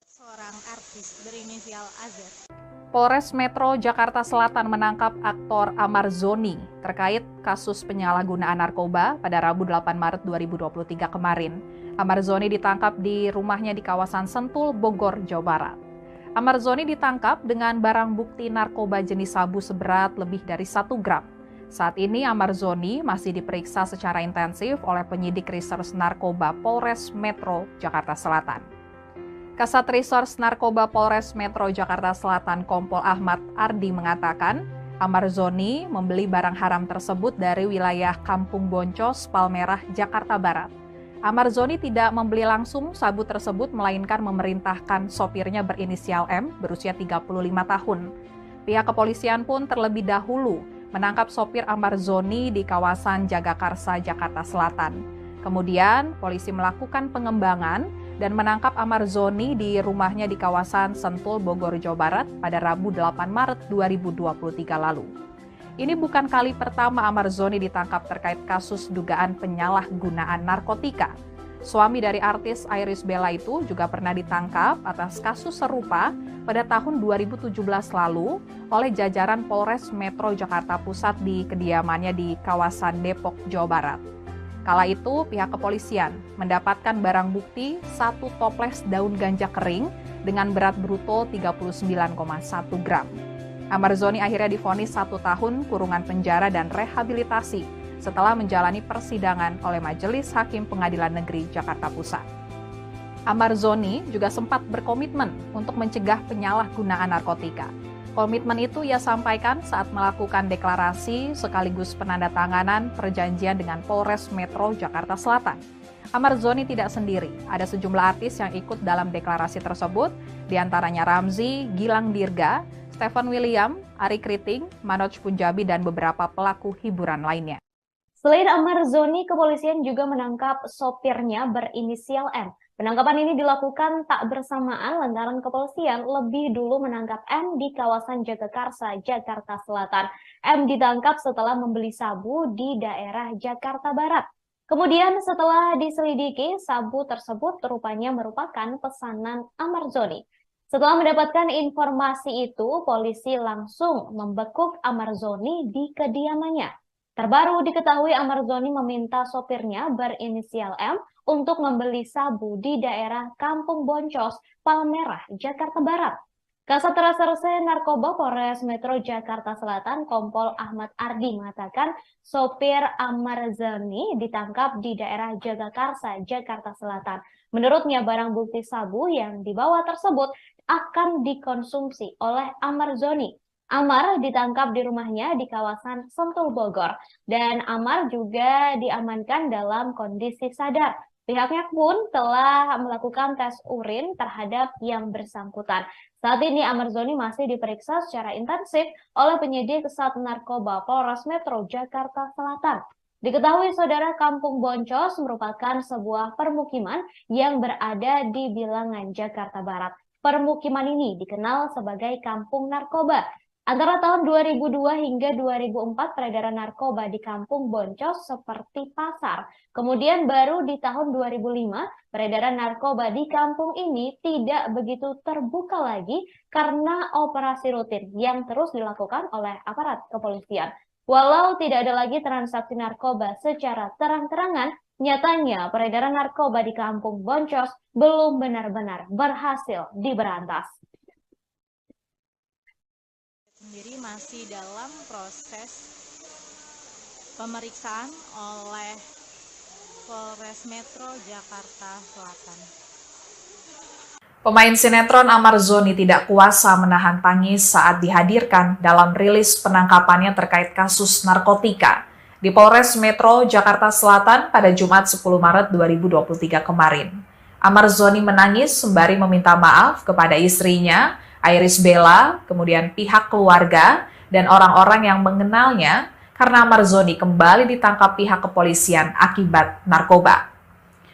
Seorang artis berinisial AZ. Polres Metro Jakarta Selatan menangkap aktor Amarzoni terkait kasus penyalahgunaan narkoba pada Rabu 8 Maret 2023 kemarin. Amarzoni ditangkap di rumahnya di kawasan Sentul, Bogor, Jawa Barat. Amarzoni ditangkap dengan barang bukti narkoba jenis sabu seberat lebih dari 1 gram. Saat ini Amarzoni masih diperiksa secara intensif oleh penyidik Reserse Narkoba Polres Metro Jakarta Selatan. Kasat Reserse Narkoba Polres Metro Jakarta Selatan Kompol Ahmad Ardi mengatakan, Amarzoni membeli barang haram tersebut dari wilayah Kampung Boncos, Palmerah, Jakarta Barat. Amarzoni tidak membeli langsung sabu tersebut, melainkan memerintahkan sopirnya berinisial M berusia 35 tahun. Pihak kepolisian pun terlebih dahulu menangkap sopir Amarzoni di kawasan Jagakarsa, Jakarta Selatan. Kemudian, polisi melakukan pengembangan dan menangkap Amarzoni di rumahnya di kawasan Sentul, Bogor, Jawa Barat pada Rabu 8 Maret 2023 lalu. Ini bukan kali pertama Amarzoni ditangkap terkait kasus dugaan penyalahgunaan narkotika. Suami dari artis Irish Bella itu juga pernah ditangkap atas kasus serupa pada tahun 2017 lalu oleh jajaran Polres Metro Jakarta Pusat di kediamannya di kawasan Depok, Jawa Barat. Kala itu, pihak kepolisian mendapatkan barang bukti 1 toples daun ganja kering dengan berat bruto 39,1 gram. Amarzoni akhirnya divonis 1 tahun kurungan penjara dan rehabilitasi setelah menjalani persidangan oleh Majelis Hakim Pengadilan Negeri Jakarta Pusat. Amarzoni juga sempat berkomitmen untuk mencegah penyalahgunaan narkotika. Komitmen itu ia sampaikan saat melakukan deklarasi sekaligus penandatanganan perjanjian dengan Polres Metro Jakarta Selatan. Amarzoni tidak sendiri, ada sejumlah artis yang ikut dalam deklarasi tersebut, diantaranya Ramzy, Gilang Dirga, Stephen William, Ari Kriting, Manoj Punjabi, dan beberapa pelaku hiburan lainnya. Selain Amarzoni, kepolisian juga menangkap sopirnya berinisial M. Penangkapan ini dilakukan tak bersamaan lantaran kepolisian lebih dulu menangkap M di kawasan Jagakarsa, Jakarta Selatan. M ditangkap setelah membeli sabu di daerah Jakarta Barat. Kemudian setelah diselidiki, sabu tersebut rupanya merupakan pesanan Amarzoni. Setelah mendapatkan informasi itu, polisi langsung membekuk Amarzoni di kediamannya. Terbaru diketahui Amarzoni meminta sopirnya berinisial M untuk membeli sabu di daerah Kampung Boncos, Palmerah, Jakarta Barat. Kasat Reserse Narkoba Polres Metro Jakarta Selatan, Kompol Ahmad Ardi mengatakan sopir Amarzoni ditangkap di daerah Jagakarsa, Jakarta Selatan. Menurutnya barang bukti sabu yang dibawa tersebut akan dikonsumsi oleh Amarzoni. Amar ditangkap di rumahnya di kawasan Sentul, Bogor, dan Amar juga diamankan dalam kondisi sadar. Pihaknya pun telah melakukan tes urin terhadap yang bersangkutan. Saat ini Amarzoni masih diperiksa secara intensif oleh penyidik Sat Narkoba Polres Metro Jakarta Selatan. Diketahui saudara, Kampung Boncos merupakan sebuah permukiman yang berada di bilangan Jakarta Barat. Permukiman ini dikenal sebagai Kampung Narkoba. Antara tahun 2002 hingga 2004 peredaran narkoba di Kampung Boncos seperti pasar. Kemudian baru di tahun 2005 peredaran narkoba di kampung ini tidak begitu terbuka lagi karena operasi rutin yang terus dilakukan oleh aparat kepolisian. Walau tidak ada lagi transaksi narkoba secara terang-terangan, nyatanya peredaran narkoba di Kampung Boncos belum benar-benar berhasil diberantas. Sendiri masih dalam proses pemeriksaan oleh Polres Metro Jakarta Selatan. Pemain sinetron Amarzoni tidak kuasa menahan tangis saat dihadirkan dalam rilis penangkapannya terkait kasus narkotika di Polres Metro Jakarta Selatan pada Jumat 10 Maret 2023 kemarin. Amarzoni menangis sembari meminta maaf kepada istrinya, Irish Bella, kemudian pihak keluarga, dan orang-orang yang mengenalnya karena Amarzoni kembali ditangkap pihak kepolisian akibat narkoba.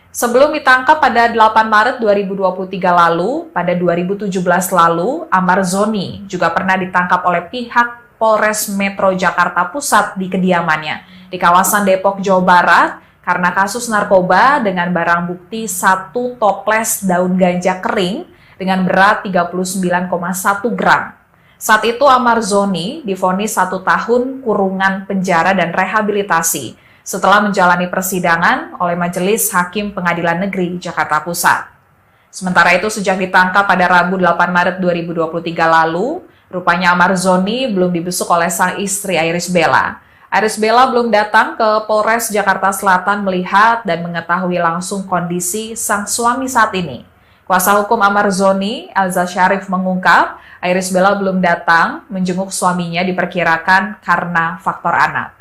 Sebelum ditangkap pada 8 Maret 2023 lalu, pada 2017 lalu, Amarzoni juga pernah ditangkap oleh pihak Polres Metro Jakarta Pusat di kediamannya di kawasan Depok, Jawa Barat karena kasus narkoba dengan barang bukti 1 toples daun ganja kering dengan berat 39,1 gram. Saat itu Amarzoni divonis 1 tahun kurungan penjara dan rehabilitasi setelah menjalani persidangan oleh Majelis Hakim Pengadilan Negeri Jakarta Pusat. Sementara itu sejak ditangkap pada Rabu 8 Maret 2023 lalu, rupanya Amarzoni belum dibesuk oleh sang istri Irish Bella. Irish Bella belum datang ke Polres Jakarta Selatan melihat dan mengetahui langsung kondisi sang suami saat ini. Kuasa hukum Amarzoni, Elza Syarif, mengungkap Irish Bella belum datang menjenguk suaminya diperkirakan karena faktor anak.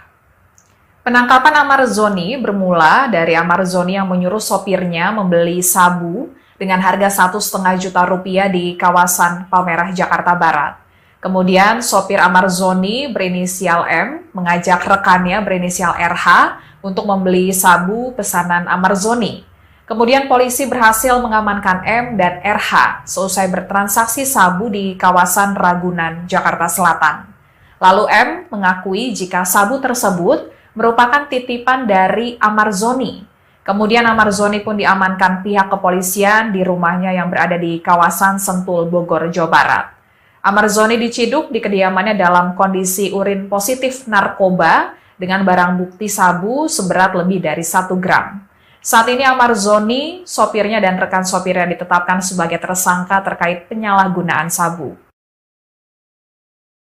Penangkapan Amarzoni bermula dari Amarzoni yang menyuruh sopirnya membeli sabu dengan harga Rp1,5 juta di kawasan Palmerah, Jakarta Barat. Kemudian sopir Amarzoni berinisial M mengajak rekannya berinisial RH untuk membeli sabu pesanan Amarzoni. Kemudian polisi berhasil mengamankan M dan RH seusai bertransaksi sabu di kawasan Ragunan, Jakarta Selatan. Lalu M mengakui jika sabu tersebut merupakan titipan dari Amarzoni. Kemudian Amarzoni pun diamankan pihak kepolisian di rumahnya yang berada di kawasan Sentul, Bogor, Jawa Barat. Amarzoni diciduk di kediamannya dalam kondisi urin positif narkoba dengan barang bukti sabu seberat lebih dari 1 gram. Saat ini Amarzoni, sopirnya dan rekan sopirnya ditetapkan sebagai tersangka terkait penyalahgunaan sabu.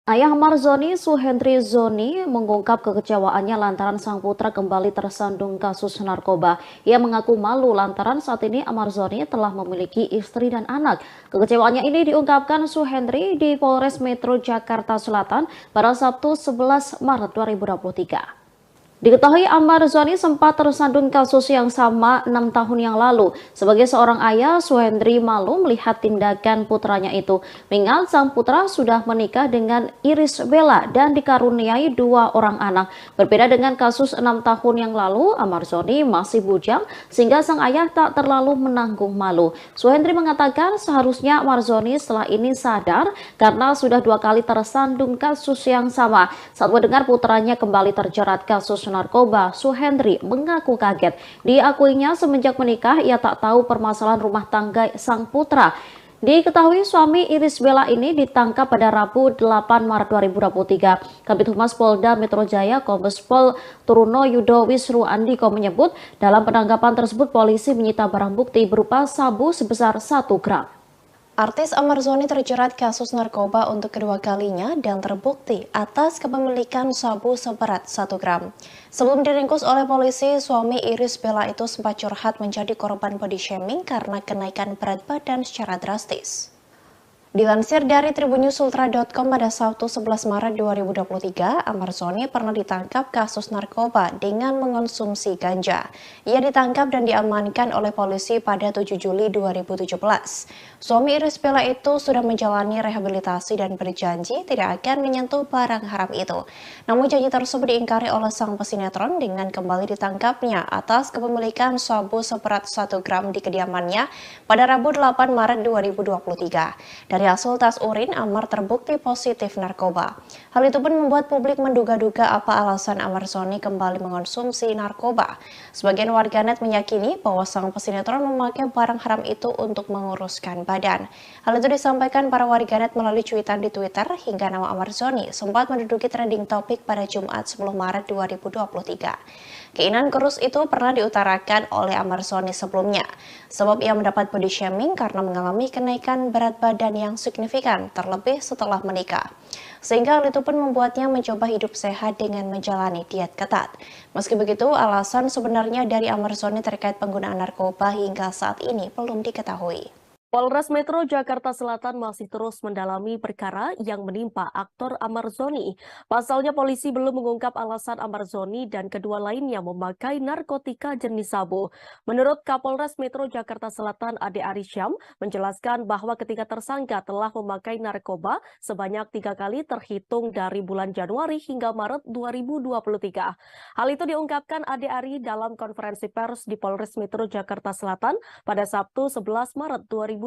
Ayah Amarzoni, Suhendri Zoni, mengungkap kekecewaannya lantaran sang putra kembali tersandung kasus narkoba. Ia mengaku malu lantaran saat ini Amarzoni telah memiliki istri dan anak. Kekecewaannya ini diungkapkan Suhendri di Polres Metro Jakarta Selatan pada Sabtu 11 Maret 2023. Diketahui Amarzoni sempat tersandung kasus yang sama 6 tahun yang lalu. Sebagai seorang ayah, Suhendri malu melihat tindakan putranya itu. Mengingat sang putra sudah menikah dengan Iris Bella dan dikaruniai 2 orang anak. Berbeda dengan kasus 6 tahun yang lalu, Amarzoni masih bujang sehingga sang ayah tak terlalu menanggung malu. Suhendri mengatakan seharusnya Amarzoni setelah ini sadar karena sudah 2 kali tersandung kasus yang sama. Saat mendengar putranya kembali terjerat kasus narkoba, Suhendri mengaku kaget. Diakuinya semenjak menikah ia tak tahu permasalahan rumah tangga sang putra. Diketahui suami Iris Bella ini ditangkap pada Rabu 8 Maret 2023. Kabid Humas Polda Metro Jaya Kombes Pol Truno Yudo Wisru Andiko menyebut dalam penangkapan tersebut polisi menyita barang bukti berupa sabu sebesar 1 gram. Artis Amarzoni terjerat kasus narkoba untuk kedua kalinya dan terbukti atas kepemilikan sabu seberat 1 gram. Sebelum diringkus oleh polisi, suami Iris Bella itu sempat curhat menjadi korban body shaming karena kenaikan berat badan secara drastis. Dilansir dari tribunnews.ultra.com pada Sabtu 11 Maret 2023, Amarzoni pernah ditangkap kasus narkoba dengan mengonsumsi ganja. Ia ditangkap dan diamankan oleh polisi pada 7 Juli 2017. Suami Iris Bella itu sudah menjalani rehabilitasi dan berjanji tidak akan menyentuh barang haram itu. Namun janji tersebut diingkari oleh sang pesinetron dengan kembali ditangkapnya atas kepemilikan sabu seberat 1 gram di kediamannya pada Rabu 8 Maret 2023. Dari hasil tes urin, Amar terbukti positif narkoba. Hal itu pun membuat publik menduga-duga apa alasan Amarzoni kembali mengonsumsi narkoba. Sebagian warganet meyakini bahwa sang pesinetron memakai barang haram itu untuk menguruskan badan. Hal itu disampaikan para warganet melalui cuitan di Twitter hingga nama Amarzoni sempat menduduki trending topik pada Jumat 10 Maret 2023. Keinginan kurus itu pernah diutarakan oleh Amarzoni sebelumnya, sebab ia mendapat body shaming karena mengalami kenaikan berat badan yang signifikan, terlebih setelah menikah. Sehingga hal itu pun membuatnya mencoba hidup sehat dengan menjalani diet ketat. Meski begitu, alasan sebenarnya dari Amarzoni terkait penggunaan narkoba hingga saat ini belum diketahui. Polres Metro Jakarta Selatan masih terus mendalami perkara yang menimpa aktor Amarzoni. Pasalnya polisi belum mengungkap alasan Amarzoni dan kedua lainnya memakai narkotika jenis sabu. Menurut Kapolres Metro Jakarta Selatan Ade Arisyam menjelaskan bahwa ketika tersangka telah memakai narkoba sebanyak 3 kali terhitung dari bulan Januari hingga Maret 2023. Hal itu diungkapkan Ade Ari dalam konferensi pers di Polres Metro Jakarta Selatan pada Sabtu 11 Maret 2023.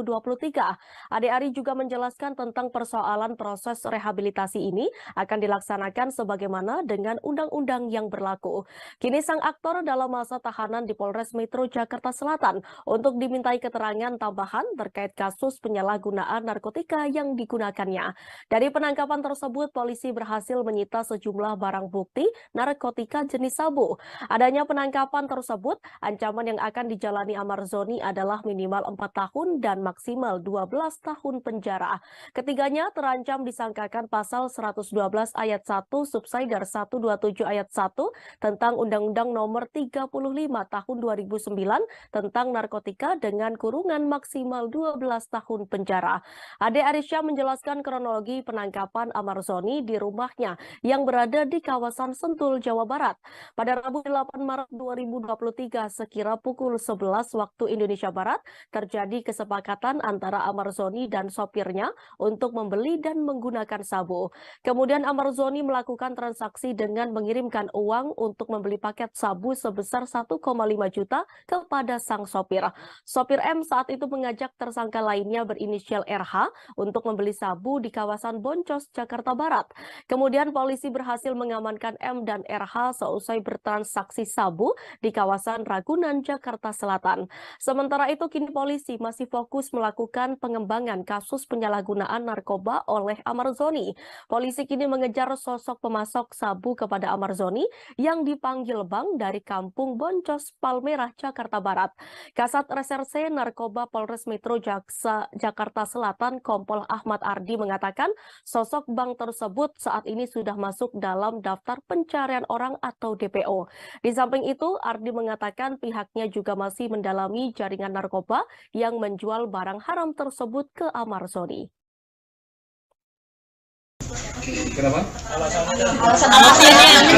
Ade Ari juga menjelaskan tentang persoalan proses rehabilitasi ini akan dilaksanakan sebagaimana dengan undang-undang yang berlaku. Kini sang aktor dalam masa tahanan di Polres Metro Jakarta Selatan untuk dimintai keterangan tambahan terkait kasus penyalahgunaan narkotika yang digunakannya. Dari penangkapan tersebut, polisi berhasil menyita sejumlah barang bukti narkotika jenis sabu. Adanya penangkapan tersebut, ancaman yang akan dijalani Amarzoni adalah minimal 4 tahun dan maksimal 12 tahun penjara. Ketiganya terancam disangkakan pasal 112 ayat 1 subsider 127 ayat 1 tentang Undang-Undang Nomor 35 Tahun 2009 tentang narkotika dengan kurungan maksimal 12 tahun penjara. Ade Arisyam menjelaskan kronologi penangkapan Amarzoni di rumahnya yang berada di kawasan Sentul, Jawa Barat. Pada Rabu 8 Maret 2023 sekira pukul 11 waktu Indonesia Barat terjadi kesepakatan kesepakatan antara Amarzoni dan sopirnya untuk membeli dan menggunakan sabu. Kemudian Amarzoni melakukan transaksi dengan mengirimkan uang untuk membeli paket sabu sebesar 1,5 juta kepada sang sopir. Sopir M saat itu mengajak tersangka lainnya berinisial RH untuk membeli sabu di kawasan Boncos, Jakarta Barat. Kemudian polisi berhasil mengamankan M dan RH seusai bertransaksi sabu di kawasan Ragunan, Jakarta Selatan. Sementara itu kini polisi masih fokus melakukan pengembangan kasus penyalahgunaan narkoba oleh Amarzoni. Polisi kini mengejar sosok pemasok sabu kepada Amarzoni yang dipanggil Bang dari Kampung Boncos, Palmerah, Jakarta Barat. Kasat Reserse Narkoba Polres Metro Jakarta Selatan Kompol Ahmad Ardi mengatakan sosok Bang tersebut saat ini sudah masuk dalam daftar pencarian orang atau DPO. Di samping itu, Ardi mengatakan pihaknya juga masih mendalami jaringan narkoba yang menjual barang haram tersebut ke Amarzoni. Kenapa? Alasannya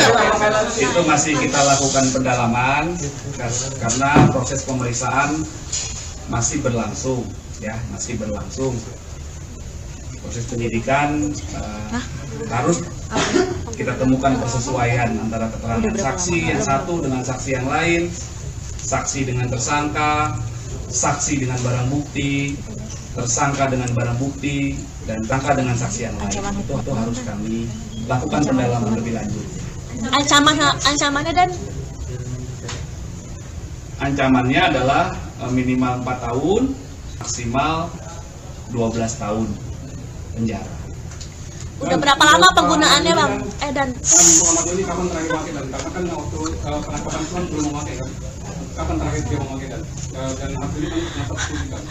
itu masih kita lakukan pendalaman karena proses pemeriksaan masih berlangsung, ya, masih berlangsung. Proses penyidikan harus kita temukan persesuaian antara keterangan saksi yang satu dengan saksi yang lain, saksi dengan tersangka, saksi dengan barang bukti, tersangka dengan barang bukti, dan tersangka dengan saksi yang lain. Itu harus kami lakukan pendalaman lebih lanjut. ancamannya dan Ancamannya adalah minimal 4 tahun, maksimal 12 tahun penjara. udah berapa lama penggunaannya Bang? Dan Amarzoni kapan terakhir pakai dan karena kan waktu penangkapan itu kan belum memakai kan. Kapan terakhir dia memakai dan hasilnya kan ternyata studi kan.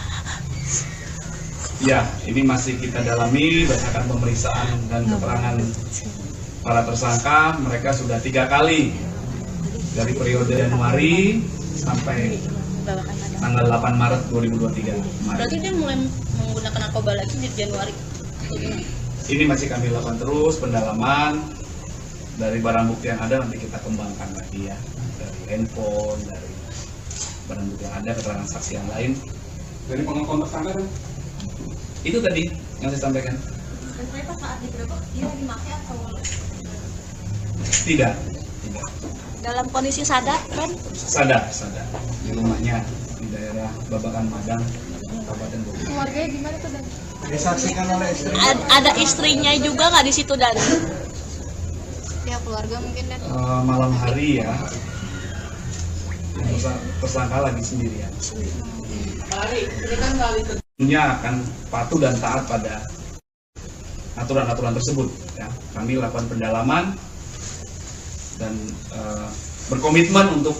Ya, ini masih kita dalami berdasarkan pemeriksaan dan keterangan para tersangka. Mereka sudah 3 kali dari periode Januari sampai tanggal 8 Maret 2023 kemarin. berarti dia mulai menggunakan narkoba lagi di Januari. Ini masih kami lakukan terus pendalaman dari barang bukti yang ada, nanti kita kembangkan lagi ya, dari handphone, dari barang bukti yang ada, keterangan saksi yang lain. Dari pengakuan tersangka kan? Itu tadi yang saya sampaikan. Ternyata saat digerebek dia dimakai atau Tidak. dalam kondisi sadar kan? Sadar di rumahnya di daerah Babakan Madang, Kabupaten Bogor. Keluarganya gimana tuh dan? Disaksikan oleh istri. Ada istrinya juga nggak di situ dan? Ya keluarga mungkin dan. Malam hari ya, tersangka lagi sendirian. Tentunya akan patuh dan taat pada aturan-aturan tersebut. Ya. Kami lakukan pendalaman dan berkomitmen untuk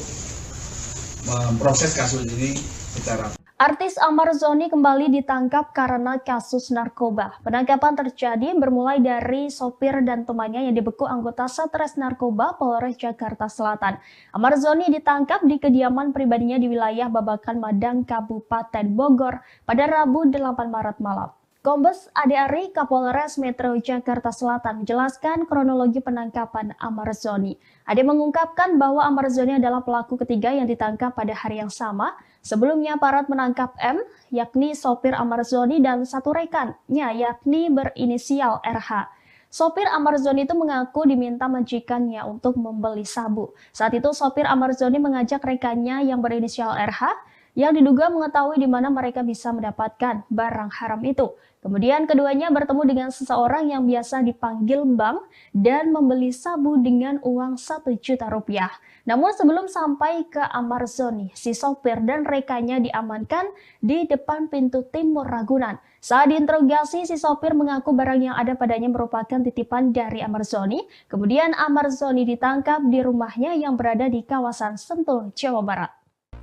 memproses kasus ini secara. Artis Amarzoni kembali ditangkap karena kasus narkoba. Penangkapan terjadi bermulai dari sopir dan temannya yang dibekuk anggota Satres Narkoba Polres Jakarta Selatan. Amarzoni ditangkap di kediaman pribadinya di wilayah Babakan Madang, Kabupaten Bogor pada Rabu 8 Maret malam. Kombes Ade Ari, Kapolres Metro Jakarta Selatan menjelaskan kronologi penangkapan Amarzoni. Ade mengungkapkan bahwa Amarzoni adalah pelaku ketiga yang ditangkap pada hari yang sama. Sebelumnya aparat menangkap M, yakni sopir Amarzoni dan satu rekannya, yakni berinisial RH. Sopir Amarzoni itu mengaku diminta majikannya untuk membeli sabu. Saat itu sopir Amarzoni mengajak rekannya yang berinisial RH yang diduga mengetahui di mana mereka bisa mendapatkan barang haram itu. Kemudian keduanya bertemu dengan seseorang yang biasa dipanggil Bang dan membeli sabu dengan uang 1 juta rupiah. Namun sebelum sampai ke Amarzoni, si sopir dan rekannya diamankan di depan pintu timur Ragunan. Saat diinterogasi, si sopir mengaku barang yang ada padanya merupakan titipan dari Amarzoni. Kemudian Amarzoni ditangkap di rumahnya yang berada di kawasan Sentul, Jawa Barat.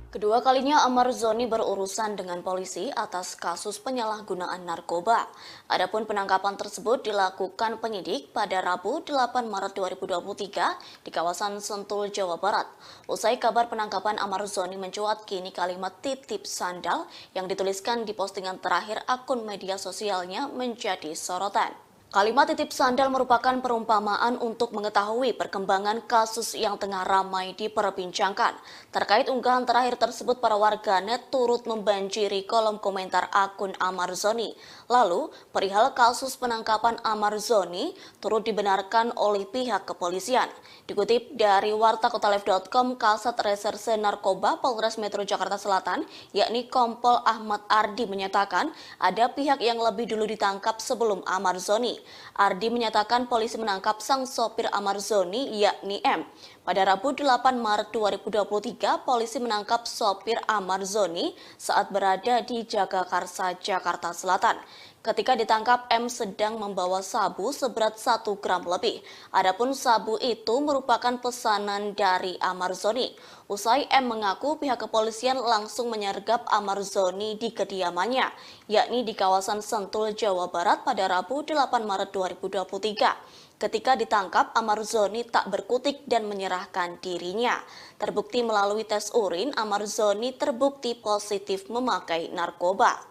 Kedua kalinya Amarzoni berurusan dengan polisi atas kasus penyalahgunaan narkoba. Adapun penangkapan tersebut dilakukan penyidik pada Rabu 8 Maret 2023 di kawasan Sentul, Jawa Barat. Usai kabar penangkapan Amarzoni mencuat, kini kalimat titip sandal yang dituliskan di postingan terakhir akun media sosialnya menjadi sorotan. Kalimat titip sandal merupakan perumpamaan untuk mengetahui perkembangan kasus yang tengah ramai diperbincangkan. Terkait unggahan terakhir tersebut, para warganet turut membanjiri kolom komentar akun Amarzoni. Lalu, perihal kasus penangkapan Amarzoni turut dibenarkan oleh pihak kepolisian. Dikutip dari wartakotalive.com, Kasat Reserse Narkoba Polres Metro Jakarta Selatan, yakni Kompol Ahmad Ardi menyatakan ada pihak yang lebih dulu ditangkap sebelum Amarzoni. Ardi menyatakan polisi menangkap sang sopir Amarzoni yakni M. Pada Rabu 8 Maret 2023, polisi menangkap sopir Amarzoni saat berada di Jagakarsa, Jakarta Selatan. Ketika ditangkap, M sedang membawa sabu seberat 1 gram lebih. Adapun sabu itu merupakan pesanan dari Amarzoni. Usai M mengaku, pihak kepolisian langsung menyergap Amarzoni di kediamannya, yakni di kawasan Sentul, Jawa Barat pada Rabu 8 Maret 2023. Ketika ditangkap, Amarzoni tak berkutik dan menyerahkan dirinya. Terbukti melalui tes urin, Amarzoni terbukti positif memakai narkoba.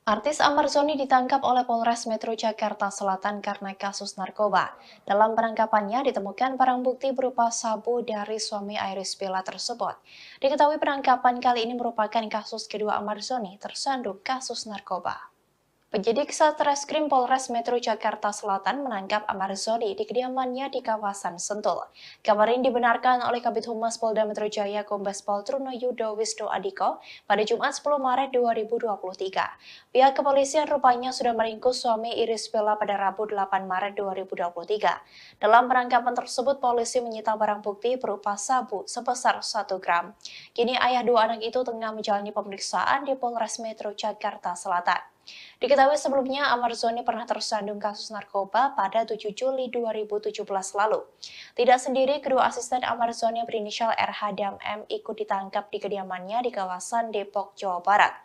Artis Amarzoni ditangkap oleh Polres Metro Jakarta Selatan karena kasus narkoba. Dalam penangkapannya ditemukan barang bukti berupa sabu dari suami Iris Bella tersebut. Diketahui penangkapan kali ini merupakan kasus kedua Amarzoni tersandung kasus narkoba. Penyidik Satreskrim Polres Metro Jakarta Selatan menangkap Amarzoni di kediamannya di kawasan Sentul. Kabar ini dibenarkan oleh Kabid Humas Polda Metro Jaya Kombes Pol Trunoyudo Wisnu Adhiko pada Jumat 10 Maret 2023. Pihak kepolisian rupanya sudah meringkus suami Iris Bella pada Rabu 8 Maret 2023. Dalam penangkapan tersebut, polisi menyita barang bukti berupa sabu sebesar 1 gram. Kini ayah dua anak itu tengah menjalani pemeriksaan di Polres Metro Jakarta Selatan. Diketahui sebelumnya Amarzoni pernah tersandung kasus narkoba pada 7 Juli 2017 lalu. Tidak sendiri, kedua asisten Amarzoni berinisial RH dan M ikut ditangkap di kediamannya di kawasan Depok, Jawa Barat.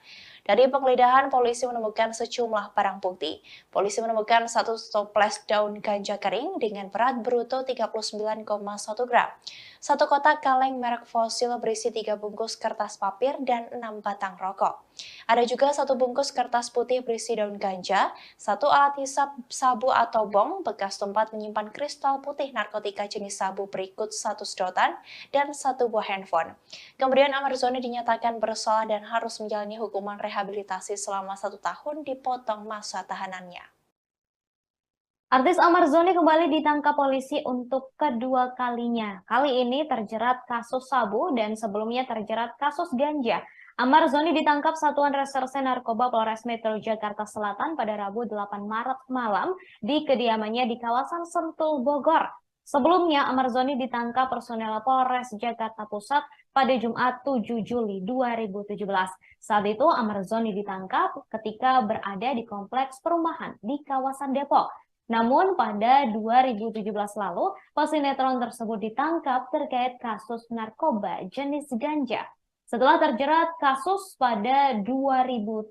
Dari penggeledahan, polisi menemukan sejumlah barang bukti. Polisi menemukan 1 toples daun ganja kering dengan berat bruto 39,1 gram, 1 kotak kaleng merek fosil berisi 3 bungkus kertas papir dan 6 batang rokok. Ada juga 1 bungkus kertas putih berisi daun ganja, 1 alat hisap sabu atau bong, bekas tempat menyimpan kristal putih narkotika jenis sabu berikut 1 sedotan, dan 1 buah handphone. Kemudian Amarzoni dinyatakan bersalah dan harus menjalani hukuman rehabilitasi selama 1 tahun dipotong masa tahanannya. Artis Amarzoni kembali ditangkap polisi untuk kedua kalinya. Kali ini terjerat kasus sabu dan sebelumnya terjerat kasus ganja. Amarzoni ditangkap Satuan Reserse Narkoba Polres Metro Jakarta Selatan pada Rabu 8 Maret malam di kediamannya di kawasan Sentul, Bogor. Sebelumnya, Amarzoni ditangkap personel Polres Jakarta Pusat pada Jumat 7 Juli 2017. Saat itu, Amarzoni ditangkap ketika berada di kompleks perumahan di kawasan Depok. Namun pada 2017 lalu, pesinetron tersebut ditangkap terkait kasus narkoba jenis ganja. Setelah terjerat kasus pada 2017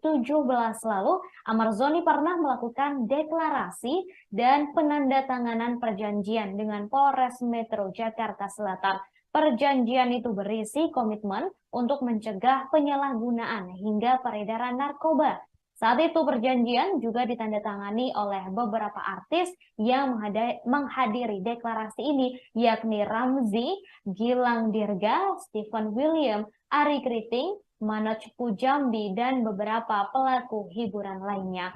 lalu, Amarzoni pernah melakukan deklarasi dan penandatanganan perjanjian dengan Polres Metro Jakarta Selatan. Perjanjian itu berisi komitmen untuk mencegah penyalahgunaan hingga peredaran narkoba. Saat itu perjanjian juga ditandatangani oleh beberapa artis yang menghadiri deklarasi ini, yakni Ramzy, Gilang Dirga, Stephen William, Ari Kriting, Manoj Pujambi, dan beberapa pelaku hiburan lainnya.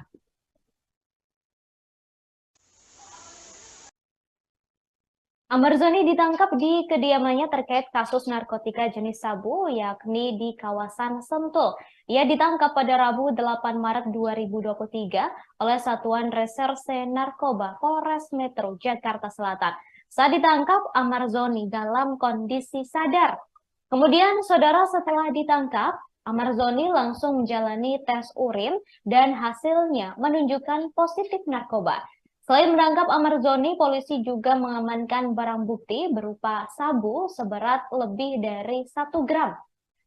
Amarzoni ditangkap di kediamannya terkait kasus narkotika jenis sabu, yakni di kawasan Sentul. Ia ditangkap pada Rabu 8 Maret 2023 oleh Satuan Reserse Narkoba Polres Metro Jakarta Selatan. Saat ditangkap, Amarzoni dalam kondisi sadar. Kemudian, saudara, setelah ditangkap, Amarzoni langsung menjalani tes urin dan hasilnya menunjukkan positif narkoba. Selain menangkap Amarzoni, polisi juga mengamankan barang bukti berupa sabu seberat lebih dari 1 gram.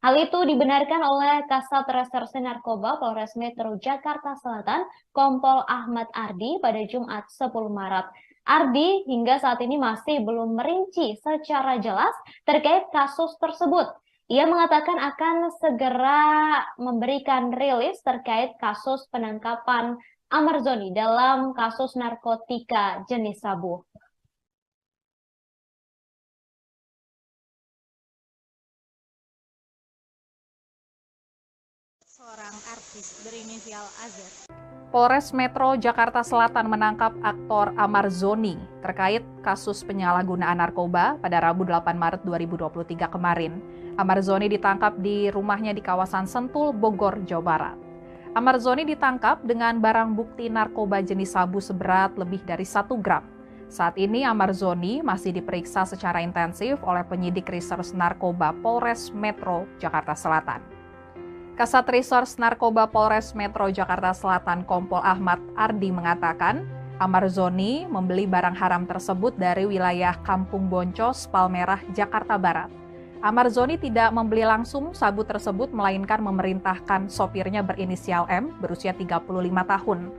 Hal itu dibenarkan oleh Kasat Reserse Narkoba Polres Metro Jakarta Selatan, Kompol Ahmad Ardi pada Jumat 10 Maret. Ardi hingga saat ini masih belum merinci secara jelas terkait kasus tersebut. Ia mengatakan akan segera memberikan rilis terkait kasus penangkapan Amarzoni dalam kasus narkotika jenis sabu. Seorang artis berinisial AZ. Polres Metro Jakarta Selatan menangkap aktor Amarzoni terkait kasus penyalahgunaan narkoba pada Rabu 8 Maret 2023 kemarin. Amarzoni ditangkap di rumahnya di kawasan Sentul, Bogor, Jawa Barat. Amarzoni ditangkap dengan barang bukti narkoba jenis sabu seberat lebih dari 1 gram. Saat ini Amarzoni masih diperiksa secara intensif oleh penyidik Reserse Narkoba Polres Metro Jakarta Selatan. Kasat Reserse Narkoba Polres Metro Jakarta Selatan Kompol Ahmad Ardi mengatakan, Amarzoni membeli barang haram tersebut dari wilayah Kampung Boncos, Palmerah, Jakarta Barat. Amarzoni tidak membeli langsung sabu tersebut, melainkan memerintahkan sopirnya berinisial M berusia 35 tahun.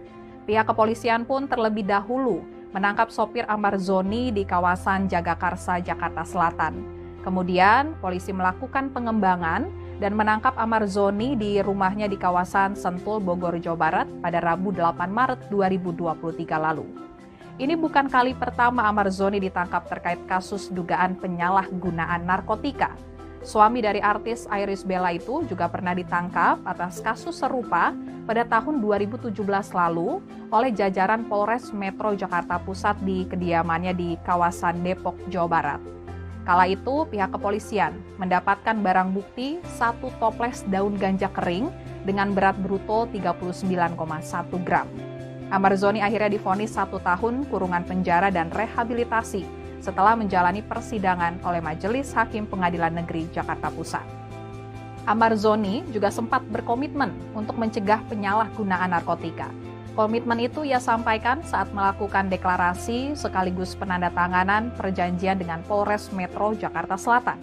Pihak kepolisian pun terlebih dahulu menangkap sopir Amarzoni di kawasan Jagakarsa, Jakarta Selatan. Kemudian, polisi melakukan pengembangan dan menangkap Amarzoni di rumahnya di kawasan Sentul, Bogor, Jawa Barat pada Rabu 8 Maret 2023 lalu. Ini bukan kali pertama Amarzoni ditangkap terkait kasus dugaan penyalahgunaan narkotika. Suami dari artis Iris Bella itu juga pernah ditangkap atas kasus serupa pada tahun 2017 lalu oleh jajaran Polres Metro Jakarta Pusat di kediamannya di kawasan Depok, Jawa Barat. Kala itu, pihak kepolisian mendapatkan barang bukti 1 toples daun ganja kering dengan berat bruto 39,1 gram. Amarzoni akhirnya divonis 1 tahun kurungan penjara dan rehabilitasi setelah menjalani persidangan oleh Majelis Hakim Pengadilan Negeri Jakarta Pusat. Amarzoni juga sempat berkomitmen untuk mencegah penyalahgunaan narkotika. Komitmen itu ia sampaikan saat melakukan deklarasi sekaligus penandatanganan perjanjian dengan Polres Metro Jakarta Selatan.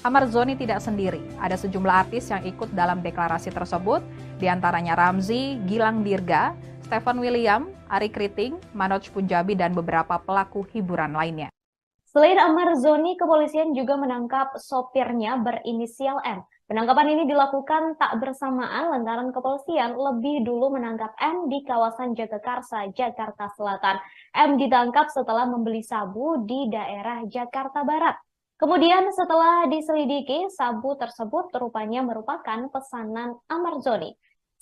Amarzoni tidak sendiri, ada sejumlah artis yang ikut dalam deklarasi tersebut, diantaranya Ramzy, Gilang Dirga, Stephen William, Ari Kriting, Manoj Punjabi, dan beberapa pelaku hiburan lainnya. Selain Amarzoni, kepolisian juga menangkap sopirnya berinisial M. Penangkapan ini dilakukan tak bersamaan lantaran kepolisian lebih dulu menangkap M di kawasan Jagakarsa, Jakarta Selatan. M ditangkap setelah membeli sabu di daerah Jakarta Barat. Kemudian setelah diselidiki, sabu tersebut rupanya merupakan pesanan Amarzoni.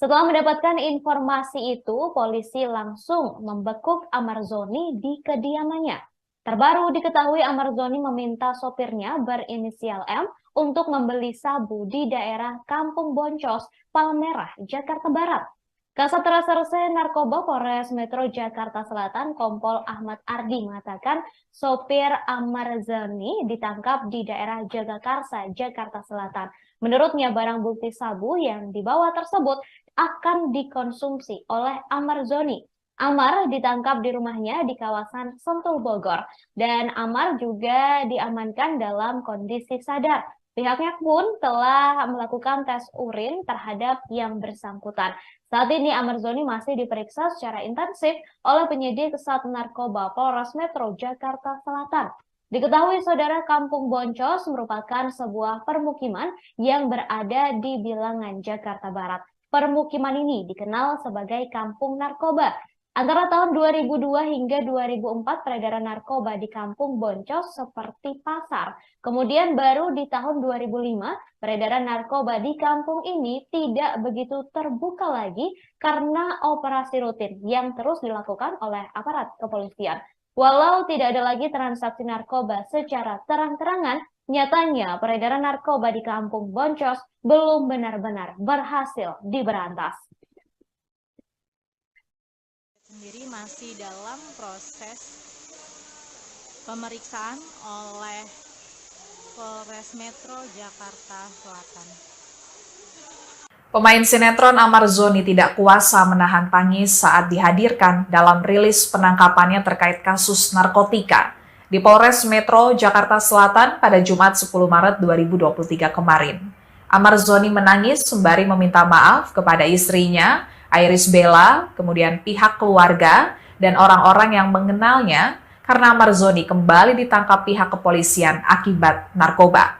Setelah mendapatkan informasi itu, polisi langsung membekuk Amarzoni di kediamannya. Terbaru diketahui Amarzoni meminta sopirnya berinisial M untuk membeli sabu di daerah Kampung Boncos, Palmerah, Jakarta Barat. Kasat Reserse Narkoba Polres Metro Jakarta Selatan Kompol Ahmad Ardi mengatakan sopir Amarzoni ditangkap di daerah Jagakarsa, Jakarta Selatan. Menurutnya barang bukti sabu yang dibawa tersebut akan dikonsumsi oleh Amarzoni. Amar ditangkap di rumahnya di kawasan Sentul, Bogor, dan Amar juga diamankan dalam kondisi sadar. Pihaknya pun telah melakukan tes urin terhadap yang bersangkutan. Saat ini Amarzoni masih diperiksa secara intensif oleh penyidik Sat Narkoba Polres Metro Jakarta Selatan. Diketahui saudara, Kampung Boncos merupakan sebuah permukiman yang berada di bilangan Jakarta Barat. Permukiman ini dikenal sebagai Kampung Narkoba. Antara tahun 2002 hingga 2004 peredaran narkoba di Kampung Boncos seperti pasar. Kemudian baru di tahun 2005 peredaran narkoba di kampung ini tidak begitu terbuka lagi karena operasi rutin yang terus dilakukan oleh aparat kepolisian. Walau tidak ada lagi transaksi narkoba secara terang-terangan, nyatanya peredaran narkoba di Kampung Boncos belum benar-benar berhasil diberantas. Sendiri masih dalam proses pemeriksaan oleh Polres Metro Jakarta Selatan. Pemain sinetron Amarzoni tidak kuasa menahan tangis saat dihadirkan dalam rilis penangkapannya terkait kasus narkotika di Polres Metro Jakarta Selatan pada Jumat 10 Maret 2023 kemarin. Amarzoni menangis sembari meminta maaf kepada istrinya, Iris Bella, kemudian pihak keluarga, dan orang-orang yang mengenalnya karena Amarzoni kembali ditangkap pihak kepolisian akibat narkoba.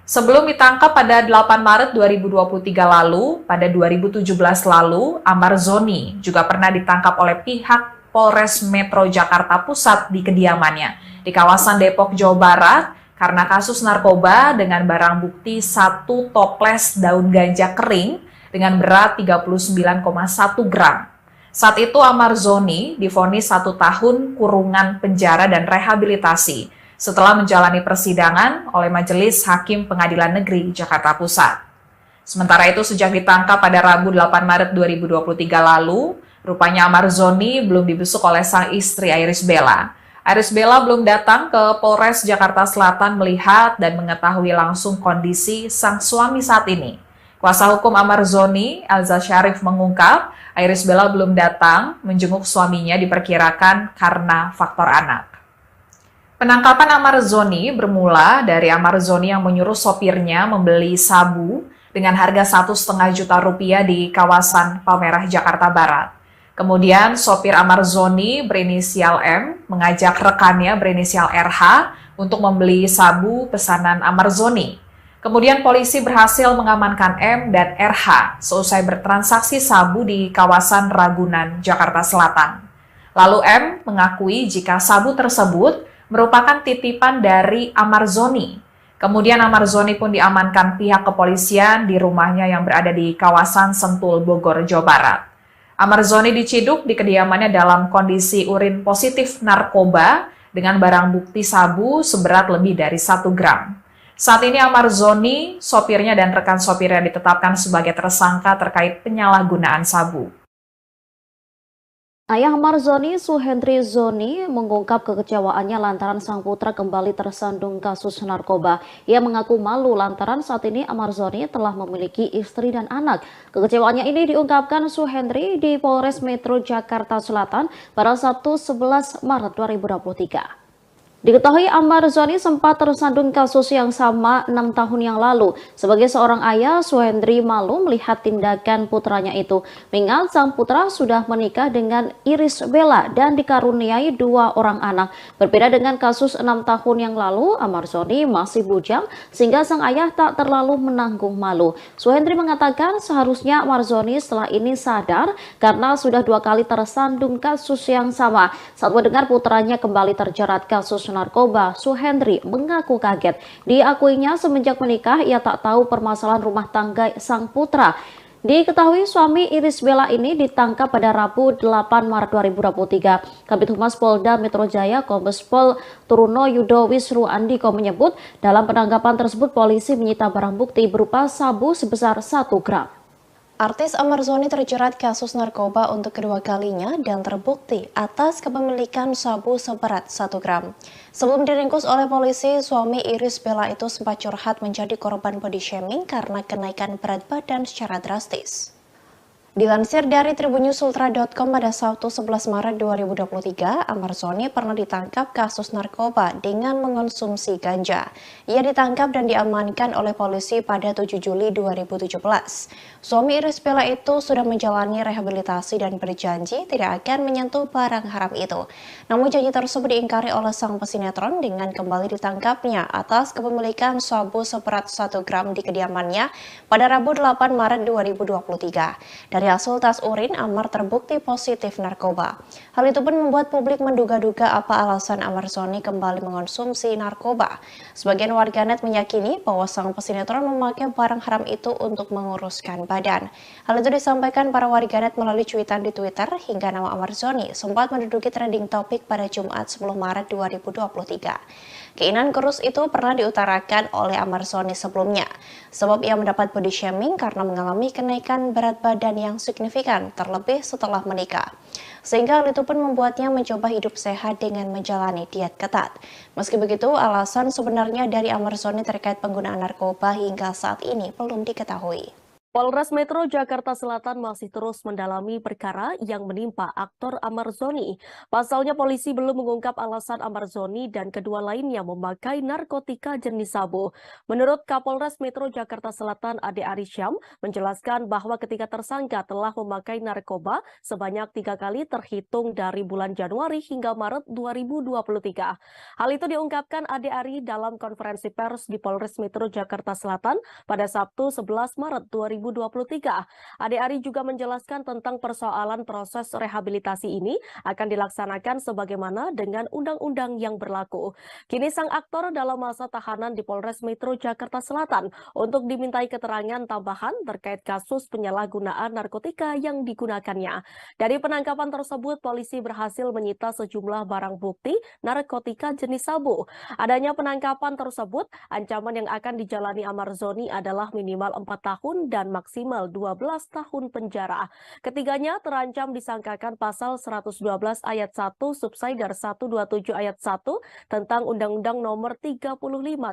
Sebelum ditangkap pada 8 Maret 2023 lalu, pada 2017 lalu, Amarzoni juga pernah ditangkap oleh pihak Polres Metro Jakarta Pusat di kediamannya di kawasan Depok, Jawa Barat karena kasus narkoba dengan barang bukti 1 toples daun ganja kering dengan berat 39,1 gram. Saat itu Amarzoni divonis 1 tahun kurungan penjara dan rehabilitasi setelah menjalani persidangan oleh Majelis Hakim Pengadilan Negeri Jakarta Pusat. Sementara itu sejak ditangkap pada Rabu 8 Maret 2023 lalu, rupanya Amarzoni belum dibesuk oleh sang istri Iris Bella. Iris Bella belum datang ke Polres Jakarta Selatan melihat dan mengetahui langsung kondisi sang suami saat ini. Kuasa hukum Amarzoni, Elza Syarif, mengungkap Iris Bella belum datang menjenguk suaminya diperkirakan karena faktor anak. Penangkapan Amarzoni bermula dari Amarzoni yang menyuruh sopirnya membeli sabu dengan harga 1,5 juta rupiah di kawasan Palmerah, Jakarta Barat. Kemudian sopir Amarzoni berinisial M mengajak rekannya berinisial RH untuk membeli sabu pesanan Amarzoni. Kemudian polisi berhasil mengamankan M dan RH seusai bertransaksi sabu di kawasan Ragunan, Jakarta Selatan. Lalu M mengakui jika sabu tersebut merupakan titipan dari Amarzoni. Kemudian Amarzoni pun diamankan pihak kepolisian di rumahnya yang berada di kawasan Sentul, Bogor, Jawa Barat. Amarzoni diciduk di kediamannya dalam kondisi urin positif narkoba dengan barang bukti sabu seberat lebih dari 1 gram. Saat ini Amarzoni, sopirnya dan rekan sopirnya ditetapkan sebagai tersangka terkait penyalahgunaan sabu. Ayah Amarzoni, Suhendri Zoni, mengungkap kekecewaannya lantaran sang putra kembali tersandung kasus narkoba. Ia mengaku malu lantaran saat ini Amarzoni telah memiliki istri dan anak. Kekecewaannya ini diungkapkan Suhendri di Polres Metro Jakarta Selatan pada Sabtu 11 Maret 2023. Diketahui Amarzoni sempat tersandung kasus yang sama 6 tahun yang lalu. Sebagai seorang ayah, Suhendri malu melihat tindakan putranya itu. Mengingat sang putra sudah menikah dengan Iris Bella dan dikaruniai 2 orang anak. Berbeda dengan kasus 6 tahun yang lalu, Amarzoni masih bujang sehingga sang ayah tak terlalu menanggung malu. Suhendri mengatakan seharusnya Amarzoni setelah ini sadar karena sudah 2 kali tersandung kasus yang sama. Saat mendengar putranya kembali terjerat kasus narkoba, Suhendri mengaku kaget. Diakuinya semenjak menikah ia tak tahu permasalahan rumah tangga sang putra. Diketahui suami Iris Bella ini ditangkap pada Rabu 8 Maret 2023. Kabid Humas Polda Metro Jaya Kombes Pol Truno Yudo Wisru Andiko menyebut dalam penangkapan tersebut polisi menyita barang bukti berupa sabu sebesar 1 gram. Artis Amarzoni terjerat kasus narkoba untuk kedua kalinya dan terbukti atas kepemilikan sabu seberat 1 gram. Sebelum diringkus oleh polisi, suami Iris Bella itu sempat curhat menjadi korban body shaming karena kenaikan berat badan secara drastis. Dilansir dari tribunnews.ultra.com pada Sabtu 11 Maret 2023, Amarzoni pernah ditangkap kasus narkoba dengan mengonsumsi ganja. Ia ditangkap dan diamankan oleh polisi pada 7 Juli 2017. Suami Iris Bella itu sudah menjalani rehabilitasi dan berjanji tidak akan menyentuh barang haram itu. Namun janji tersebut diingkari oleh sang pesinetron dengan kembali ditangkapnya atas kepemilikan sabu seberat 1 gram di kediamannya pada Rabu 8 Maret 2023. Dari hasil tes urin, Amar terbukti positif narkoba. Hal itu pun membuat publik menduga-duga apa alasan Amarzoni kembali mengonsumsi narkoba. Sebagian warganet meyakini bahwa sang pesinetron memakai barang haram itu untuk menguruskan badan. Hal itu disampaikan para warganet melalui cuitan di Twitter hingga nama Amarzoni sempat menduduki trending topik pada Jumat 10 Maret 2023. Keinginan kurus itu pernah diutarakan oleh Amarzoni sebelumnya, sebab ia mendapat body shaming karena mengalami kenaikan berat badan yang signifikan, terlebih setelah menikah. Sehingga hal itu pun membuatnya mencoba hidup sehat dengan menjalani diet ketat. Meski begitu, alasan sebenarnya dari Amarzoni terkait penggunaan narkoba hingga saat ini belum diketahui. Polres Metro Jakarta Selatan masih terus mendalami perkara yang menimpa aktor Amarzoni. Pasalnya polisi belum mengungkap alasan Amarzoni dan kedua lainnya memakai narkotika jenis sabu. Menurut Kapolres Metro Jakarta Selatan Ade Arisyam menjelaskan bahwa ketika tersangka telah memakai narkoba sebanyak 3 kali terhitung dari bulan Januari hingga Maret 2023. Hal itu diungkapkan Ade Ari dalam konferensi pers di Polres Metro Jakarta Selatan pada Sabtu 11 Maret 2023. Ade Ari juga menjelaskan tentang persoalan proses rehabilitasi ini akan dilaksanakan sebagaimana dengan undang-undang yang berlaku. Kini sang aktor dalam masa tahanan di Polres Metro Jakarta Selatan untuk dimintai keterangan tambahan terkait kasus penyalahgunaan narkotika yang digunakannya. Dari penangkapan tersebut, polisi berhasil menyita sejumlah barang bukti narkotika jenis sabu. Adanya penangkapan tersebut, ancaman yang akan dijalani Amarzoni adalah minimal 4 tahun dan maksimal 12 tahun penjara. Ketiganya terancam disangkakan pasal 112 ayat 1 subsider 127 ayat 1 tentang Undang-Undang Nomor 35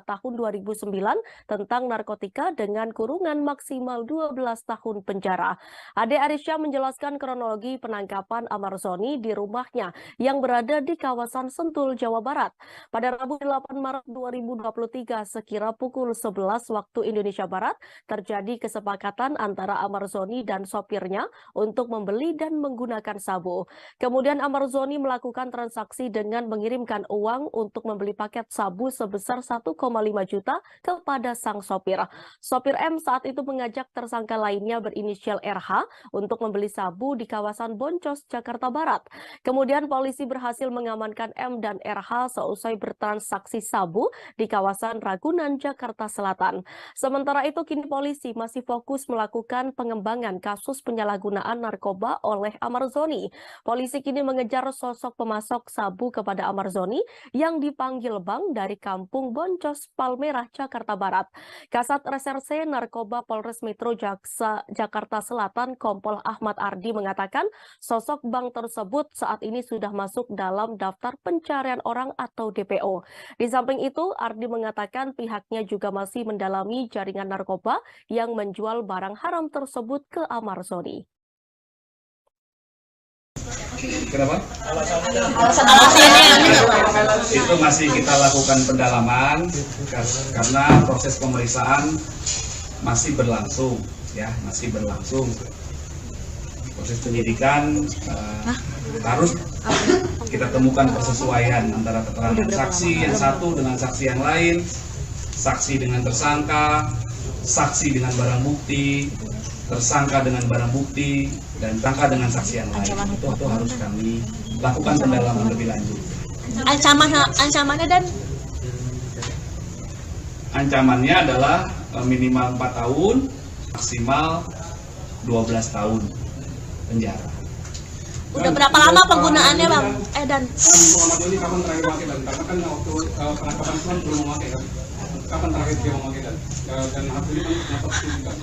tahun 2009 tentang narkotika dengan kurungan maksimal 12 tahun penjara. Ade Arisyam menjelaskan kronologi penangkapan Amarzoni di rumahnya yang berada di kawasan Sentul, Jawa Barat. Pada Rabu 8 Maret 2023 sekira pukul 11 waktu Indonesia Barat terjadi kesepakatan antara Amarzoni dan sopirnya untuk membeli dan menggunakan sabu. Kemudian Amarzoni melakukan transaksi dengan mengirimkan uang untuk membeli paket sabu sebesar 1,5 juta kepada sang sopir. Sopir M saat itu mengajak tersangka lainnya berinisial RH untuk membeli sabu di kawasan Boncos, Jakarta Barat. Kemudian polisi berhasil mengamankan M dan RH seusai bertransaksi sabu di kawasan Ragunan, Jakarta Selatan. Sementara itu kini polisi masih fokus melakukan pengembangan kasus penyalahgunaan narkoba oleh Amarzoni. Polisi kini mengejar sosok pemasok sabu kepada Amarzoni yang dipanggil Bang dari Kampung Boncos, Palmerah, Jakarta Barat. Kasat Reserse Narkoba Polres Metro Jakarta Selatan Kompol Ahmad Ardi mengatakan sosok Bang tersebut saat ini sudah masuk dalam daftar pencarian orang atau DPO. Di samping itu, Ardi mengatakan pihaknya juga masih mendalami jaringan narkoba yang menjual barang haram tersebut ke Amarzoni. Kenapa? Itu masih kita lakukan pendalaman karena proses pemeriksaan masih berlangsung, ya, masih berlangsung. Proses penyidikan harus kita temukan persesuaian antara keterangan saksi yang satu dengan saksi yang lain, saksi dengan tersangka, saksi dengan barang bukti, tersangka dengan barang bukti, dan tersangka dengan saksi yang lain. Itu harus kami lakukan pendalaman lebih lanjut. Ancamannya dan ancamannya adalah minimal 4 tahun, maksimal 12 tahun penjara. Udah berapa lama penggunaannya, Bang? Dan Muhammad Joni kapan terakhir pakai dan karena kan waktu penangkapan itu belum memakai kan? Kapan terakhir dia memakai dan hasilnya kan kenapa disebutkan?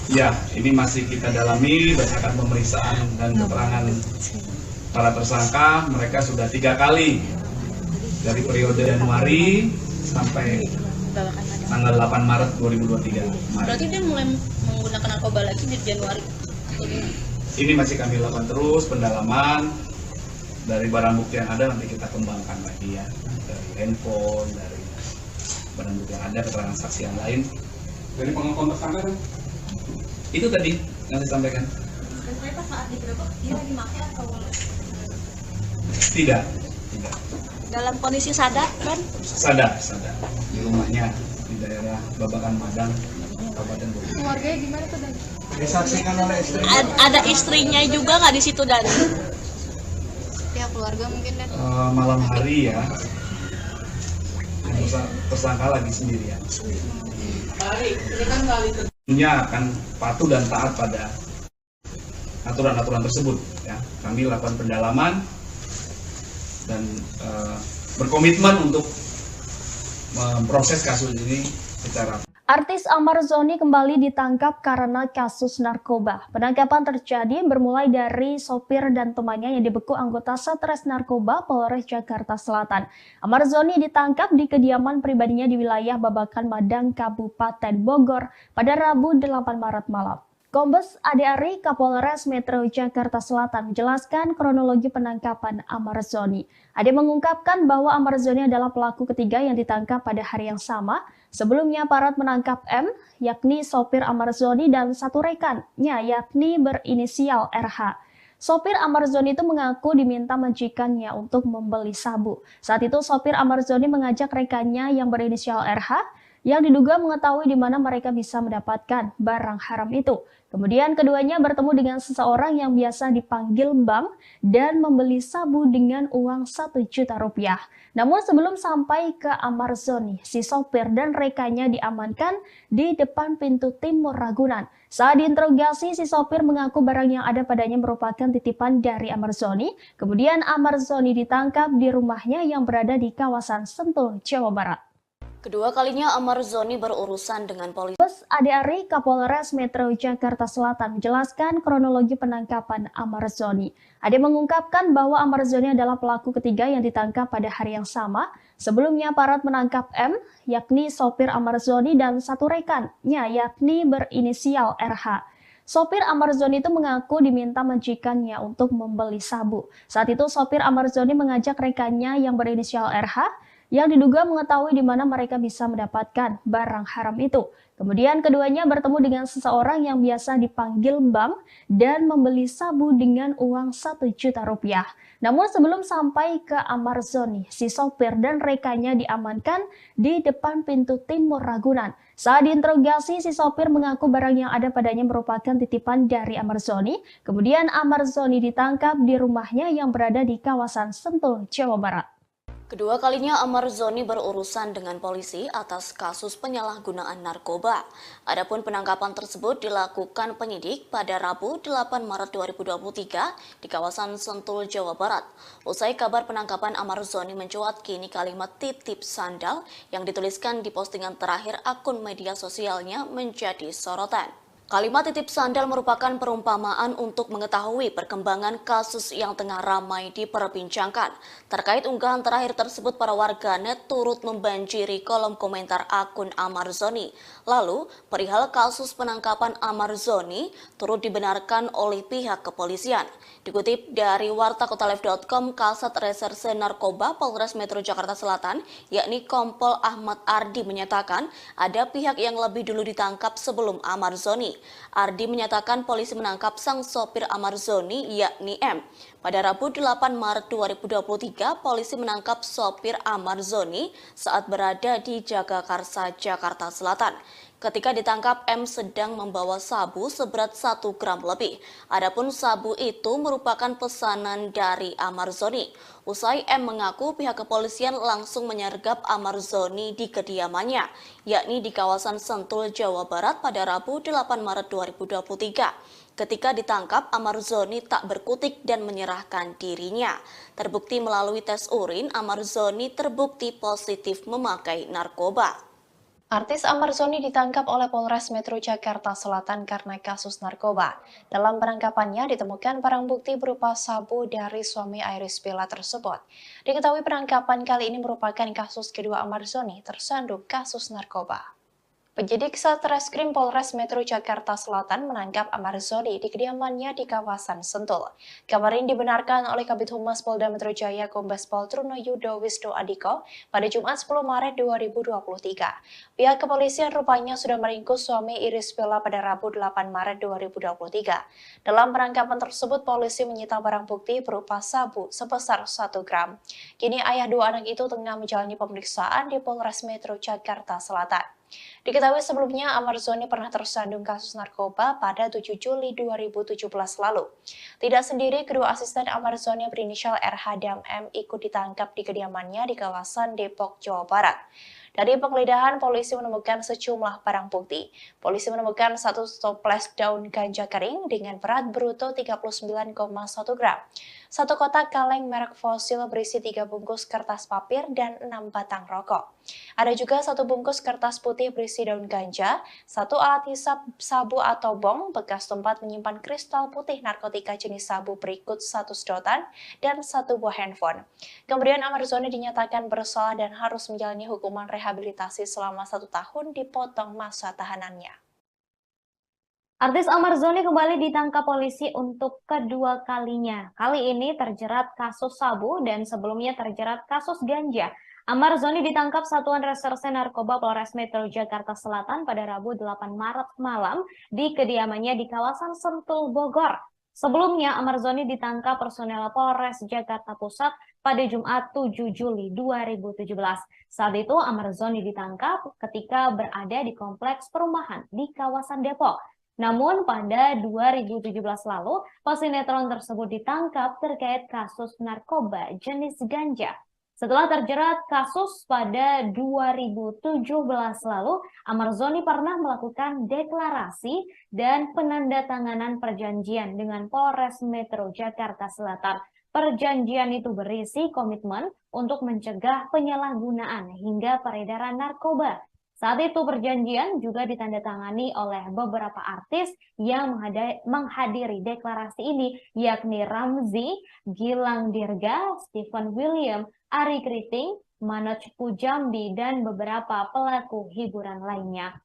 Ya, ini masih kita dalami berdasarkan pemeriksaan dan keterangan para tersangka. Mereka sudah 3 kali dari periode Januari sampai tanggal 8 Maret 2023. berarti dia mulai menggunakan narkoba lagi di Januari. Ini masih kami lakukan terus pendalaman dari barang bukti yang ada, nanti kita kembangkan lagi ya, dari handphone, dari barang bukti yang ada, keterangan saksi yang lain. Dari pengakuan tersangka kan? Itu tadi yang saya sampaikan. Dan ternyata saat digerebek dia lagi pakai atau Tidak. dalam kondisi sadar kan? Sadar di rumahnya di daerah Babakan Padang, Kabupaten Bogor. Keluarganya gimana tuh, Dan? Disaksikan oleh istri. Ada istrinya juga nggak di situ, Dan? Pihak keluarga mungkin, Dan? Malam hari ya, tersangka lagi sendirian. Tentunya akan patuh dan taat pada aturan-aturan tersebut. Ya, kami lakukan pendalaman dan berkomitmen untuk memproses kasus ini secara Artis Amar Zoni kembali ditangkap karena kasus narkoba. Penangkapan terjadi bermulai dari sopir dan temannya yang dibekuk anggota Satres Narkoba Polres Jakarta Selatan. Amar Zoni ditangkap di kediaman pribadinya di wilayah Babakan Madang, Kabupaten Bogor pada Rabu 8 Maret malam. Kombes Ade Ari, Kapolres Metro Jakarta Selatan menjelaskan kronologi penangkapan Amar Zoni. Ade mengungkapkan bahwa Amar Zoni adalah pelaku ketiga yang ditangkap pada hari yang sama. Sebelumnya aparat menangkap M, yakni sopir Amar Zoni dan satu rekannya, yakni berinisial RH. Sopir Amar Zoni itu mengaku diminta majikannya untuk membeli sabu. Saat itu sopir Amar Zoni mengajak rekannya yang berinisial RH yang diduga mengetahui di mana mereka bisa mendapatkan barang haram itu. Kemudian keduanya bertemu dengan seseorang yang biasa dipanggil Bang dan membeli sabu dengan uang 1 juta rupiah. Namun sebelum sampai ke Amar Zoni, si sopir dan rekannya diamankan di depan pintu timur Ragunan. Saat diinterogasi, si sopir mengaku barang yang ada padanya merupakan titipan dari Amar Zoni. Kemudian Amar Zoni ditangkap di rumahnya yang berada di kawasan Sentul, Jawa Barat. Kedua kalinya Amar Zoni berurusan dengan polisi. Ade Ari, Kapolres Metro Jakarta Selatan menjelaskan kronologi penangkapan Amar Zoni. Ade mengungkapkan bahwa Amar Zoni adalah pelaku ketiga yang ditangkap pada hari yang sama. Sebelumnya aparat menangkap M, yakni sopir Amar Zoni dan satu rekannya, yakni berinisial RH. Sopir Amar Zoni itu mengaku diminta majikannya untuk membeli sabu. Saat itu sopir Amar Zoni mengajak rekannya yang berinisial RH yang diduga mengetahui di mana mereka bisa mendapatkan barang haram itu. Kemudian keduanya bertemu dengan seseorang yang biasa dipanggil Bang dan membeli sabu dengan uang 1 juta rupiah. Namun sebelum sampai ke Amar Zoni, si sopir dan rekannya diamankan di depan pintu timur Ragunan. Saat diinterogasi, si sopir mengaku barang yang ada padanya merupakan titipan dari Amar Zoni. Kemudian Amar Zoni ditangkap di rumahnya yang berada di kawasan Sentul, Jawa Barat. Kedua kalinya Amar Zoni berurusan dengan polisi atas kasus penyalahgunaan narkoba. Adapun penangkapan tersebut dilakukan penyidik pada Rabu 8 Maret 2023 di kawasan Sentul, Jawa Barat. Usai kabar penangkapan Amar Zoni mencuat, kini kalimat titip sandal yang dituliskan di postingan terakhir akun media sosialnya menjadi sorotan. Kalimat titip sandal merupakan perumpamaan untuk mengetahui perkembangan kasus yang tengah ramai diperbincangkan. Terkait unggahan terakhir tersebut, para warganet turut membanjiri kolom komentar akun Amar Zoni. Lalu, perihal kasus penangkapan Amar Zoni turut dibenarkan oleh pihak kepolisian. Dikutip dari wartakotalive.com, Kasat Reserse Narkoba Polres Metro Jakarta Selatan, yakni Kompol Ahmad Ardi menyatakan ada pihak yang lebih dulu ditangkap sebelum Amar Zoni. Ardi menyatakan polisi menangkap sang sopir Amar Zoni, yakni M. Pada Rabu 8 Maret 2023, polisi menangkap sopir Amar Zoni saat berada di Jagakarsa, Jakarta Selatan. Ketika ditangkap, M sedang membawa sabu seberat 1 gram lebih. Adapun sabu itu merupakan pesanan dari Amar Zoni. Usai M mengaku, pihak kepolisian langsung menyergap Amar Zoni di kediamannya, yakni di kawasan Sentul, Jawa Barat pada Rabu 8 Maret 2023. Ketika ditangkap, Amar Zoni tak berkutik dan menyerahkan dirinya. Terbukti melalui tes urin, Amar Zoni terbukti positif memakai narkoba. Artis Amar Zoni ditangkap oleh Polres Metro Jakarta Selatan karena kasus narkoba. Dalam penangkapannya ditemukan barang bukti berupa sabu dari suami Iris Bella tersebut. Diketahui penangkapan kali ini merupakan kasus kedua Amar Zoni tersandung kasus narkoba. Penyidik Satreskrim Polres Metro Jakarta Selatan menangkap Amar Zoni di kediamannya di kawasan Sentul. Kabar ini dibenarkan oleh Kabid Humas Polda Metro Jaya Kombes Pol Trunoyudo Wisnu Adhiko pada Jumat 10 Maret 2023. Pihak kepolisian rupanya sudah meringkus suami Iris Bella pada Rabu 8 Maret 2023. Dalam penangkapan tersebut, polisi menyita barang bukti berupa sabu sebesar 1 gram. Kini ayah dua anak itu tengah menjalani pemeriksaan di Polres Metro Jakarta Selatan. Diketahui sebelumnya Amar Zoni pernah tersandung kasus narkoba pada 7 Juli 2017 lalu. Tidak sendiri, kedua asisten Amar Zoni berinisial RH dan M ikut ditangkap di kediamannya di kawasan Depok, Jawa Barat. Dari penggeledahan, polisi menemukan sejumlah barang bukti. Polisi menemukan 1 toples daun ganja kering dengan berat bruto 39,1 gram, 1 kotak kaleng merek fosil berisi 3 bungkus kertas papir dan 6 batang rokok. Ada juga 1 bungkus kertas putih berisi daun ganja, 1 alat hisap sabu atau bong bekas tempat menyimpan kristal putih narkotika jenis sabu berikut 1 sedotan, dan 1 buah handphone. Kemudian Amarzoni dinyatakan bersalah dan harus menjalani hukuman rehabilitasi selama 1 tahun dipotong masa tahanannya. Artis Amarzoni kembali ditangkap polisi untuk kedua kalinya. Kali ini terjerat kasus sabu dan sebelumnya terjerat kasus ganja. Amarzoni ditangkap Satuan Reserse Narkoba Polres Metro Jakarta Selatan pada Rabu 8 Maret malam di kediamannya di kawasan Sentul, Bogor. Sebelumnya, Amarzoni ditangkap personel Polres Jakarta Pusat pada Jumat 7 Juli 2017. Saat itu, Amarzoni ditangkap ketika berada di kompleks perumahan di kawasan Depok. Namun pada 2017 lalu, pesinetron tersebut ditangkap terkait kasus narkoba jenis ganja. Setelah terjerat kasus pada 2017 lalu, Amarzoni pernah melakukan deklarasi dan penandatanganan perjanjian dengan Polres Metro Jakarta Selatan. Perjanjian itu berisi komitmen untuk mencegah penyalahgunaan hingga peredaran narkoba. Saat itu perjanjian juga ditandatangani oleh beberapa artis yang menghadiri deklarasi ini, yakni Ramzy, Gilang Dirga, Stephen William, Ari Kriting, Manoj Pujambi, dan beberapa pelaku hiburan lainnya.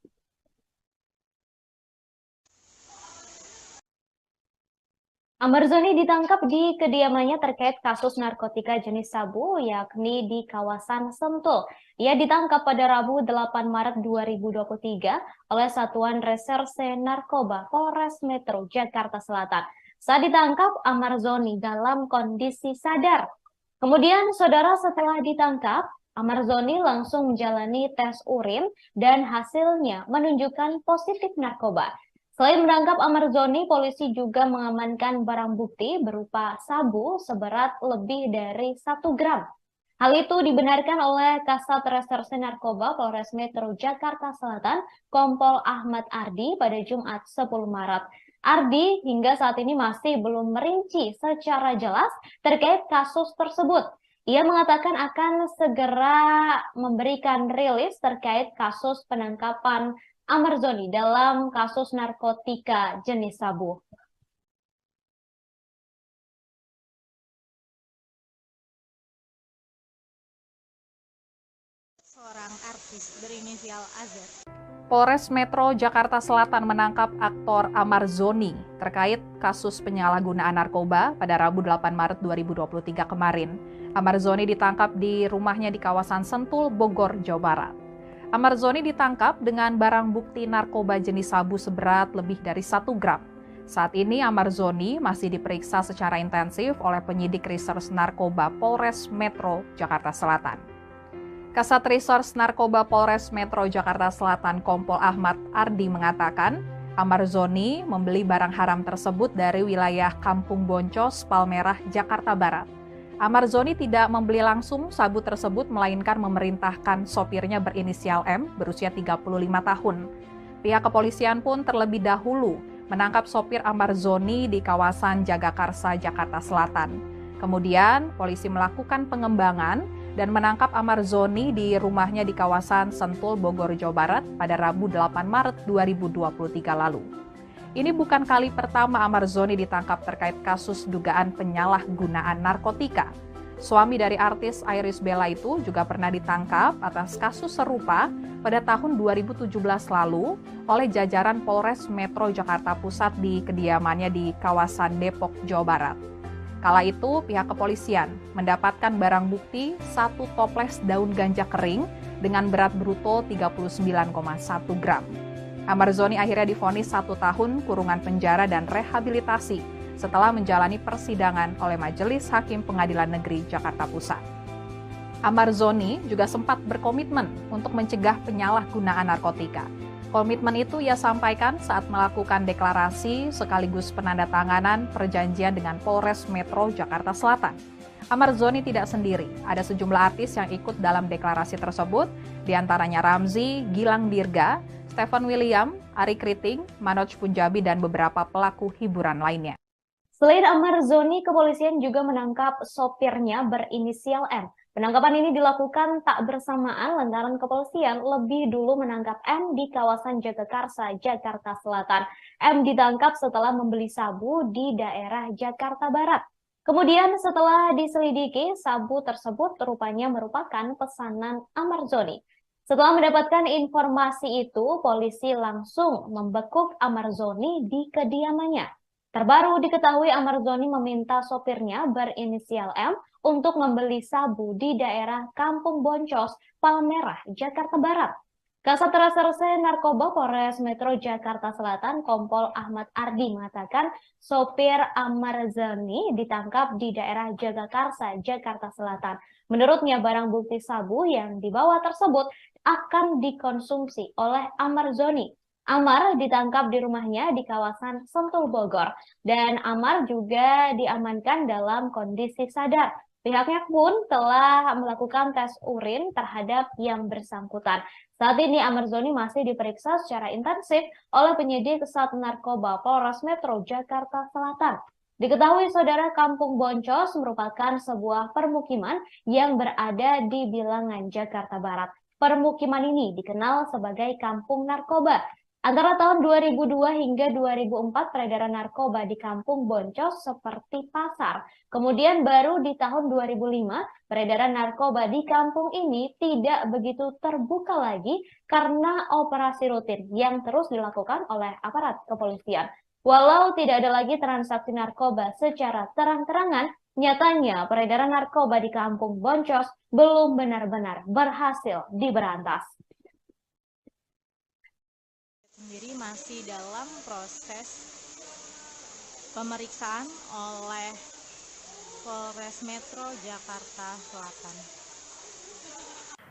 Amarzoni ditangkap di kediamannya terkait kasus narkotika jenis sabu, yakni di kawasan Sentul. Ia ditangkap pada Rabu 8 Maret 2023 oleh Satuan Reserse Narkoba Polres Metro Jakarta Selatan. Saat ditangkap, Amarzoni dalam kondisi sadar. Kemudian, saudara, setelah ditangkap, Amarzoni langsung menjalani tes urin dan hasilnya menunjukkan positif narkoba. Selain menangkap Amarzoni, polisi juga mengamankan barang bukti berupa sabu seberat lebih dari 1 gram. Hal itu dibenarkan oleh Kasat Reserse Narkoba Polres Metro Jakarta Selatan, Kompol Ahmad Ardi pada Jumat 10 Maret. Ardi hingga saat ini masih belum merinci secara jelas terkait kasus tersebut. Ia mengatakan akan segera memberikan rilis terkait kasus penangkapan Amarzoni dalam kasus narkotika jenis sabu. Seorang artis berinisial AZ. Polres Metro Jakarta Selatan menangkap aktor Amarzoni terkait kasus penyalahgunaan narkoba pada Rabu 8 Maret 2023 kemarin. Amarzoni ditangkap di rumahnya di kawasan Sentul, Bogor, Jawa Barat. Amarzoni ditangkap dengan barang bukti narkoba jenis sabu seberat lebih dari 1 gram. Saat ini Amarzoni masih diperiksa secara intensif oleh penyidik Reserse Narkoba Polres Metro Jakarta Selatan. Kasat Reserse Narkoba Polres Metro Jakarta Selatan Kompol Ahmad Ardi mengatakan, Amarzoni membeli barang haram tersebut dari wilayah Kampung Boncos, Palmerah, Jakarta Barat. Amarzoni tidak membeli langsung sabu tersebut, melainkan memerintahkan sopirnya berinisial M berusia 35 tahun. Pihak kepolisian pun terlebih dahulu menangkap sopir Amarzoni di kawasan Jagakarsa, Jakarta Selatan. Kemudian, polisi melakukan pengembangan dan menangkap Amarzoni di rumahnya di kawasan Sentul, Bogor, Jawa Barat pada Rabu 8 Maret 2023 lalu. Ini bukan kali pertama Amarzoni ditangkap terkait kasus dugaan penyalahgunaan narkotika. Suami dari artis Iris Bella itu juga pernah ditangkap atas kasus serupa pada tahun 2017 lalu oleh jajaran Polres Metro Jakarta Pusat di kediamannya di kawasan Depok, Jawa Barat. Kala itu, pihak kepolisian mendapatkan barang bukti 1 toples daun ganja kering dengan berat bruto 39,1 gram. Amarzoni akhirnya divonis 1 tahun kurungan penjara dan rehabilitasi setelah menjalani persidangan oleh Majelis Hakim Pengadilan Negeri Jakarta Pusat. Amarzoni juga sempat berkomitmen untuk mencegah penyalahgunaan narkotika. Komitmen itu ia sampaikan saat melakukan deklarasi sekaligus penandatanganan perjanjian dengan Polres Metro Jakarta Selatan. Amarzoni tidak sendiri, ada sejumlah artis yang ikut dalam deklarasi tersebut, diantaranya Ramzy, Gilang Dirga, Stephen William, Ari Kriting, Manoj Punjabi, dan beberapa pelaku hiburan lainnya. Selain Amarzoni, kepolisian juga menangkap sopirnya berinisial M. Penangkapan ini dilakukan tak bersamaan lantaran kepolisian lebih dulu menangkap M di kawasan Jagakarsa, Jakarta Selatan. M ditangkap setelah membeli sabu di daerah Jakarta Barat. Kemudian setelah diselidiki, sabu tersebut rupanya merupakan pesanan Amarzoni. Setelah mendapatkan informasi itu, polisi langsung membekuk Amarzoni di kediamannya. Terbaru diketahui Amarzoni meminta sopirnya berinisial M untuk membeli sabu di daerah Kampung Boncos, Palmerah, Jakarta Barat. Kasat Reserse Narkoba Polres Metro Jakarta Selatan, Kompol Ahmad Ardi mengatakan sopir Amarzoni ditangkap di daerah Jagakarsa, Jakarta Selatan. Menurutnya barang bukti sabu yang dibawa tersebut akan dikonsumsi oleh Amarzoni. Amar ditangkap di rumahnya di kawasan Sentul Bogor dan Amar juga diamankan dalam kondisi sadar. Pihaknya pun telah melakukan tes urin terhadap yang bersangkutan. Saat ini Amarzoni masih diperiksa secara intensif oleh penyidik Sat Narkoba Polres Metro Jakarta Selatan. Diketahui saudara, Kampung Boncos merupakan sebuah permukiman yang berada di bilangan Jakarta Barat. Permukiman ini dikenal sebagai Kampung Narkoba. Antara tahun 2002 hingga 2004 peredaran narkoba di Kampung Boncos seperti pasar. Kemudian baru di tahun 2005 peredaran narkoba di kampung ini tidak begitu terbuka lagi karena operasi rutin yang terus dilakukan oleh aparat kepolisian. Walau tidak ada lagi transaksi narkoba secara terang-terangan, nyatanya peredaran narkoba di Kampung Boncos belum benar-benar berhasil diberantas. Sendiri masih dalam proses pemeriksaan oleh Polres Metro Jakarta Selatan.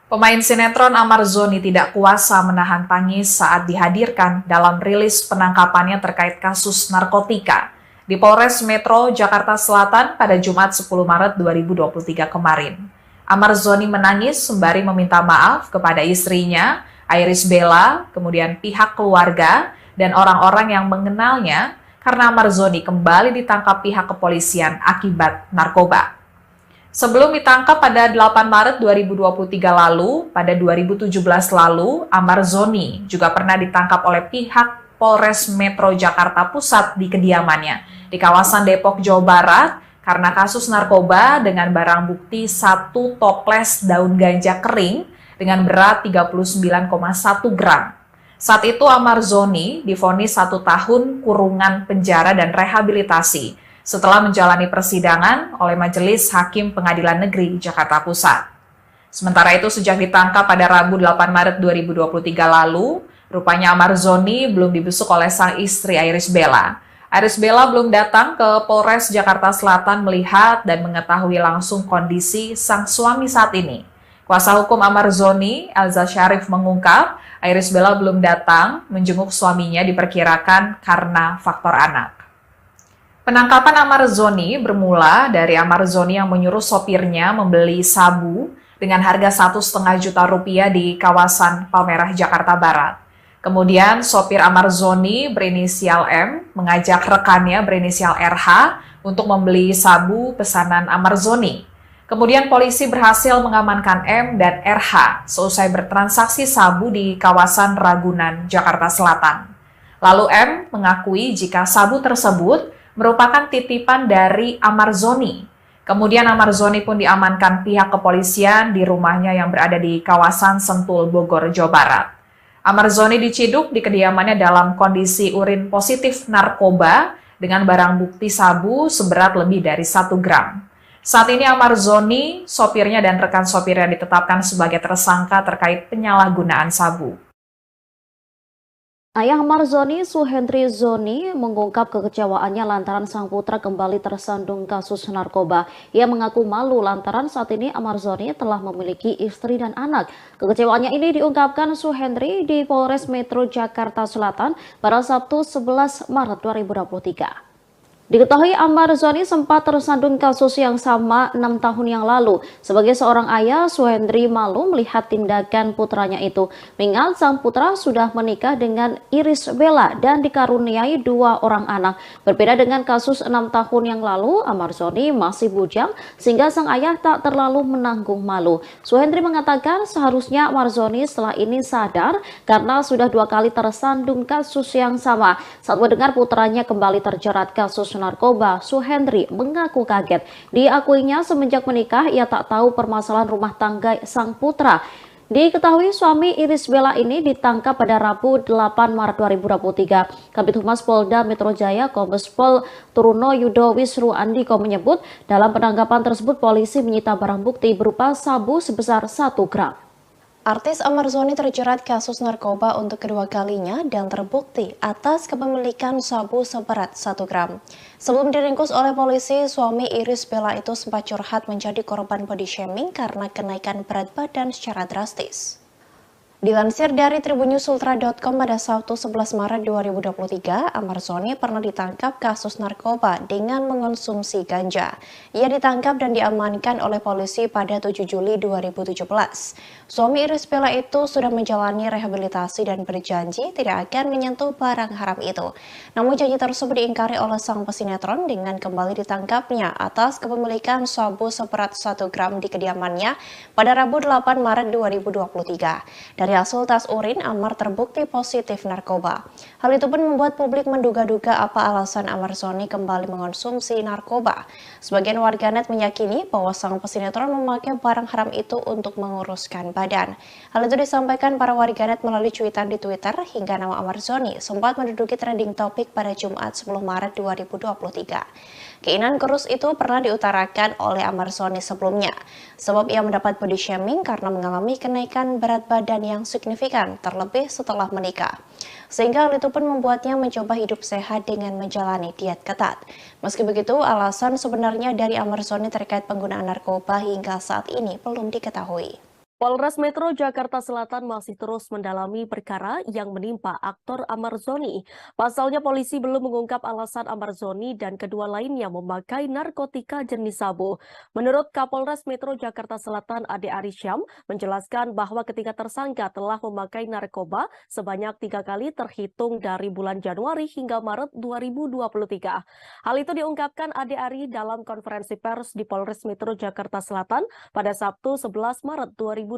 Pemain sinetron Amarzoni tidak kuasa menahan tangis saat dihadirkan dalam rilis penangkapannya terkait kasus narkotika di Polres Metro Jakarta Selatan pada Jumat 10 Maret 2023 kemarin. Amarzoni menangis sembari meminta maaf kepada istrinya, Iris Bella, kemudian pihak keluarga, dan orang-orang yang mengenalnya karena Amarzoni kembali ditangkap pihak kepolisian akibat narkoba. Sebelum ditangkap pada 8 Maret 2023 lalu, pada 2017 lalu, Amarzoni juga pernah ditangkap oleh pihak Polres Metro Jakarta Pusat di kediamannya di kawasan Depok, Jawa Barat karena kasus narkoba dengan barang bukti 1 toples daun ganja kering dengan berat 39,1 gram. Saat itu Amarzoni divonis 1 tahun kurungan penjara dan rehabilitasi setelah menjalani persidangan oleh Majelis Hakim Pengadilan Negeri Jakarta Pusat. Sementara itu sejak ditangkap pada Rabu 8 Maret 2023 lalu, rupanya Amarzoni belum dibesuk oleh sang istri Iris Bella. Iris Bella belum datang ke Polres Jakarta Selatan melihat dan mengetahui langsung kondisi sang suami saat ini. Kuasa hukum Amarzoni, Elza Syarif mengungkap, Iris Bella belum datang menjenguk suaminya diperkirakan karena faktor anak. Penangkapan Amarzoni bermula dari Amarzoni yang menyuruh sopirnya membeli sabu dengan harga 1,5 juta rupiah di kawasan Palmerah, Jakarta Barat. Kemudian sopir Amarzoni berinisial M mengajak rekannya berinisial RH untuk membeli sabu pesanan Amarzoni. Kemudian polisi berhasil mengamankan M dan RH seusai bertransaksi sabu di kawasan Ragunan, Jakarta Selatan. Lalu M mengakui jika sabu tersebut merupakan titipan dari Amarzoni. Kemudian Amarzoni pun diamankan pihak kepolisian di rumahnya yang berada di kawasan Sentul, Bogor, Jawa Barat. Amarzoni diciduk di kediamannya dalam kondisi urin positif narkoba dengan barang bukti sabu seberat lebih dari 1 gram. Saat ini Amarzoni, sopirnya dan rekan sopirnya ditetapkan sebagai tersangka terkait penyalahgunaan sabu. Ayah Amarzoni, Suhendri Zoni, mengungkap kekecewaannya lantaran sang putra kembali tersandung kasus narkoba. Ia mengaku malu lantaran saat ini Amarzoni telah memiliki istri dan anak. Kekecewaannya ini diungkapkan Suhendri di Polres Metro Jakarta Selatan pada Sabtu 11 Maret 2023. Diketahui Amarzoni sempat tersandung kasus yang sama 6 tahun yang lalu. Sebagai seorang ayah, Suhendri malu melihat tindakan putranya itu. Mengingat sang putra sudah menikah dengan Iris Bella dan dikaruniai 2 orang anak. Berbeda dengan kasus 6 tahun yang lalu, Amarzoni masih bujang sehingga sang ayah tak terlalu menanggung malu. Suhendri mengatakan seharusnya Amarzoni setelah ini sadar karena sudah 2 kali tersandung kasus yang sama. Saat mendengar putranya kembali terjerat kasus narkoba, Suhendri mengaku kaget. Diakuinya semenjak menikah ia tak tahu permasalahan rumah tangga sang putra. Diketahui suami Iris Bella ini ditangkap pada Rabu 8 Maret 2023. Kabid Humas Polda Metro Jaya Kombes Pol Truno Yudo Wisru Andiko menyebut dalam penangkapan tersebut polisi menyita barang bukti berupa sabu sebesar 1 gram. Artis Amarzoni terjerat kasus narkoba untuk kedua kalinya dan terbukti atas kepemilikan sabu seberat 1 gram. Sebelum diringkus oleh polisi, suami Iris Bella itu sempat curhat menjadi korban body shaming karena kenaikan berat badan secara drastis. Dilansir dari tribunnews.ultra.com pada Sabtu 11 Maret 2023, Amarzoni pernah ditangkap kasus narkoba dengan mengonsumsi ganja. Ia ditangkap dan diamankan oleh polisi pada 7 Juli 2017. Suami Iris Bella itu sudah menjalani rehabilitasi dan berjanji tidak akan menyentuh barang haram itu. Namun janji tersebut diingkari oleh sang pesinetron dengan kembali ditangkapnya atas kepemilikan sabu seberat 1 gram di kediamannya pada Rabu 8 Maret 2023. Dari hasil tes urin, Amar terbukti positif narkoba. Hal itu pun membuat publik menduga-duga apa alasan Amarzoni kembali mengonsumsi narkoba. Sebagian warganet meyakini bahwa sang pesinetron memakai barang haram itu untuk menguruskan badan. Hal itu disampaikan para warganet melalui cuitan di Twitter hingga nama Amarzoni sempat menduduki trending topik pada Jumat 10 Maret 2023. Keinginan kurus itu pernah diutarakan oleh Amarzoni sebelumnya, sebab ia mendapat body shaming karena mengalami kenaikan berat badan yang signifikan, terlebih setelah menikah. Sehingga hal itu pun membuatnya mencoba hidup sehat dengan menjalani diet ketat. Meski begitu, alasan sebenarnya dari Amarzoni terkait penggunaan narkoba hingga saat ini belum diketahui. Polres Metro Jakarta Selatan masih terus mendalami perkara yang menimpa aktor Amarzoni. Pasalnya polisi belum mengungkap alasan Amarzoni dan kedua lainnya memakai narkotika jenis sabu. Menurut Kapolres Metro Jakarta Selatan Ade Arisyam menjelaskan bahwa ketika tersangka telah memakai narkoba sebanyak 3 kali terhitung dari bulan Januari hingga Maret 2023. Hal itu diungkapkan Ade Ari dalam konferensi pers di Polres Metro Jakarta Selatan pada Sabtu 11 Maret 2023.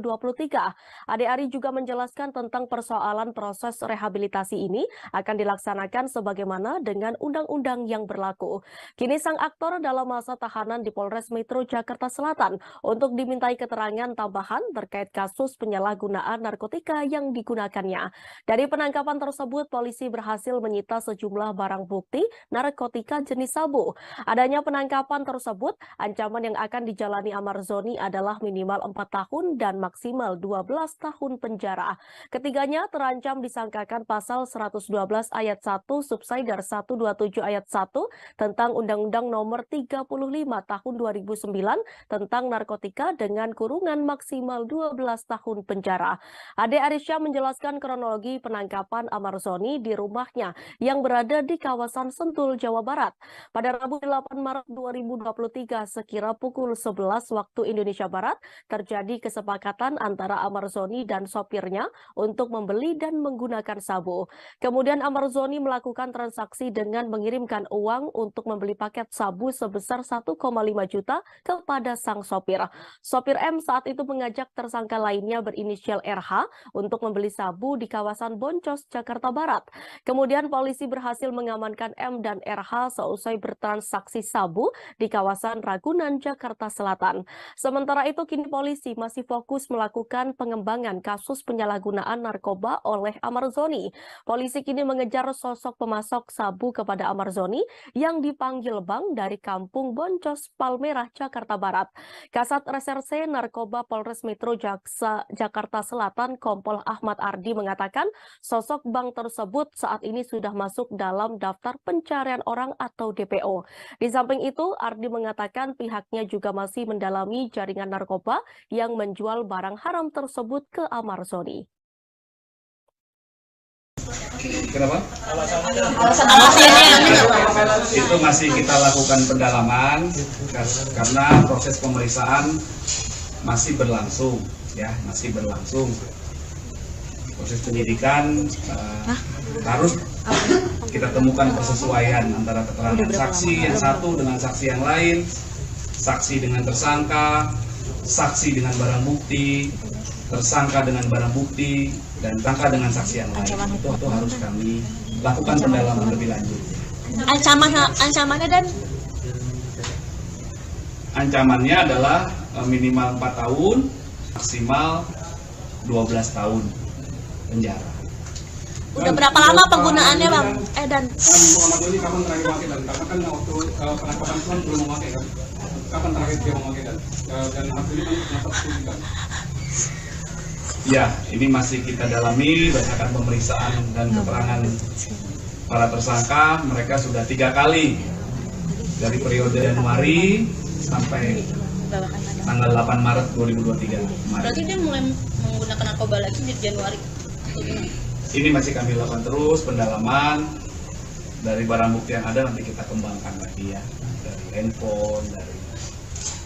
Ade Ari juga menjelaskan tentang persoalan proses rehabilitasi ini akan dilaksanakan sebagaimana dengan undang-undang yang berlaku. Kini sang aktor dalam masa tahanan di Polres Metro Jakarta Selatan untuk dimintai keterangan tambahan terkait kasus penyalahgunaan narkotika yang digunakannya. Dari penangkapan tersebut, polisi berhasil menyita sejumlah barang bukti narkotika jenis sabu. Adanya penangkapan tersebut, ancaman yang akan dijalani Amarzoni adalah minimal 4 tahun dan maksimal 12 tahun penjara. Ketiganya terancam disangkakan pasal 112 ayat 1 subsider 127 ayat 1 tentang Undang-Undang Nomor 35 Tahun 2009 tentang narkotika dengan kurungan maksimal 12 tahun penjara. Ade Arisyam menjelaskan kronologi penangkapan Amarzoni di rumahnya yang berada di kawasan Sentul, Jawa Barat. Pada Rabu 8 Maret 2023 sekira pukul 11 waktu Indonesia Barat terjadi kesepakatan antara Amarzoni dan sopirnya untuk membeli dan menggunakan sabu. Kemudian Amarzoni melakukan transaksi dengan mengirimkan uang untuk membeli paket sabu sebesar 1,5 juta kepada sang sopir. Sopir M saat itu mengajak tersangka lainnya berinisial RH untuk membeli sabu di kawasan Boncos, Jakarta Barat. Kemudian polisi berhasil mengamankan M dan RH seusai bertransaksi sabu di kawasan Ragunan, Jakarta Selatan. Sementara itu kini polisi masih fokus melakukan pengembangan kasus penyalahgunaan narkoba oleh Amarzoni. Polisi kini mengejar sosok pemasok sabu kepada Amarzoni yang dipanggil Bang dari Kampung Boncos, Palmerah, Jakarta Barat. Kasat Reserse Narkoba Polres Metro Jakarta Selatan Kompol Ahmad Ardi mengatakan sosok Bang tersebut saat ini sudah masuk dalam daftar pencarian orang atau DPO. Di samping itu, Ardi mengatakan pihaknya juga masih mendalami jaringan narkoba yang menjual barang haram tersebut ke Amarzoni. Kenapa? Alasannya Itu masih kita lakukan pendalaman karena proses pemeriksaan masih berlangsung, ya, masih berlangsung. Proses penyidikan harus kita temukan persesuaian antara keterangan saksi yang satu dengan saksi yang lain, saksi dengan tersangka, saksi dengan barang bukti, tersangka dengan barang bukti, dan tersangka dengan saksi yang lain. Itu harus kami lakukan pendalaman lebih lanjut. ancamannya dan Ancamannya adalah minimal 4 tahun, maksimal 12 tahun penjara. udah berapa lama penggunaannya Bang Edan? Muhammad Doni kapan terakhir pakai dan karena kan waktu penangkapan itu kan belum memakai kan. Kapan terakhir dia memakai dan hasilnya kan kenapa disebutkan? Ya, ini masih kita dalami berdasarkan pemeriksaan dan keterangan para tersangka. Mereka sudah 3 kali dari periode Januari sampai tanggal 8 Maret 2023 kemarin. Berarti dia mulai menggunakan narkoba lagi di Januari. Ini masih kami lakukan terus pendalaman dari barang bukti yang ada, nanti kita kembangkan lagi ya, dari handphone, dari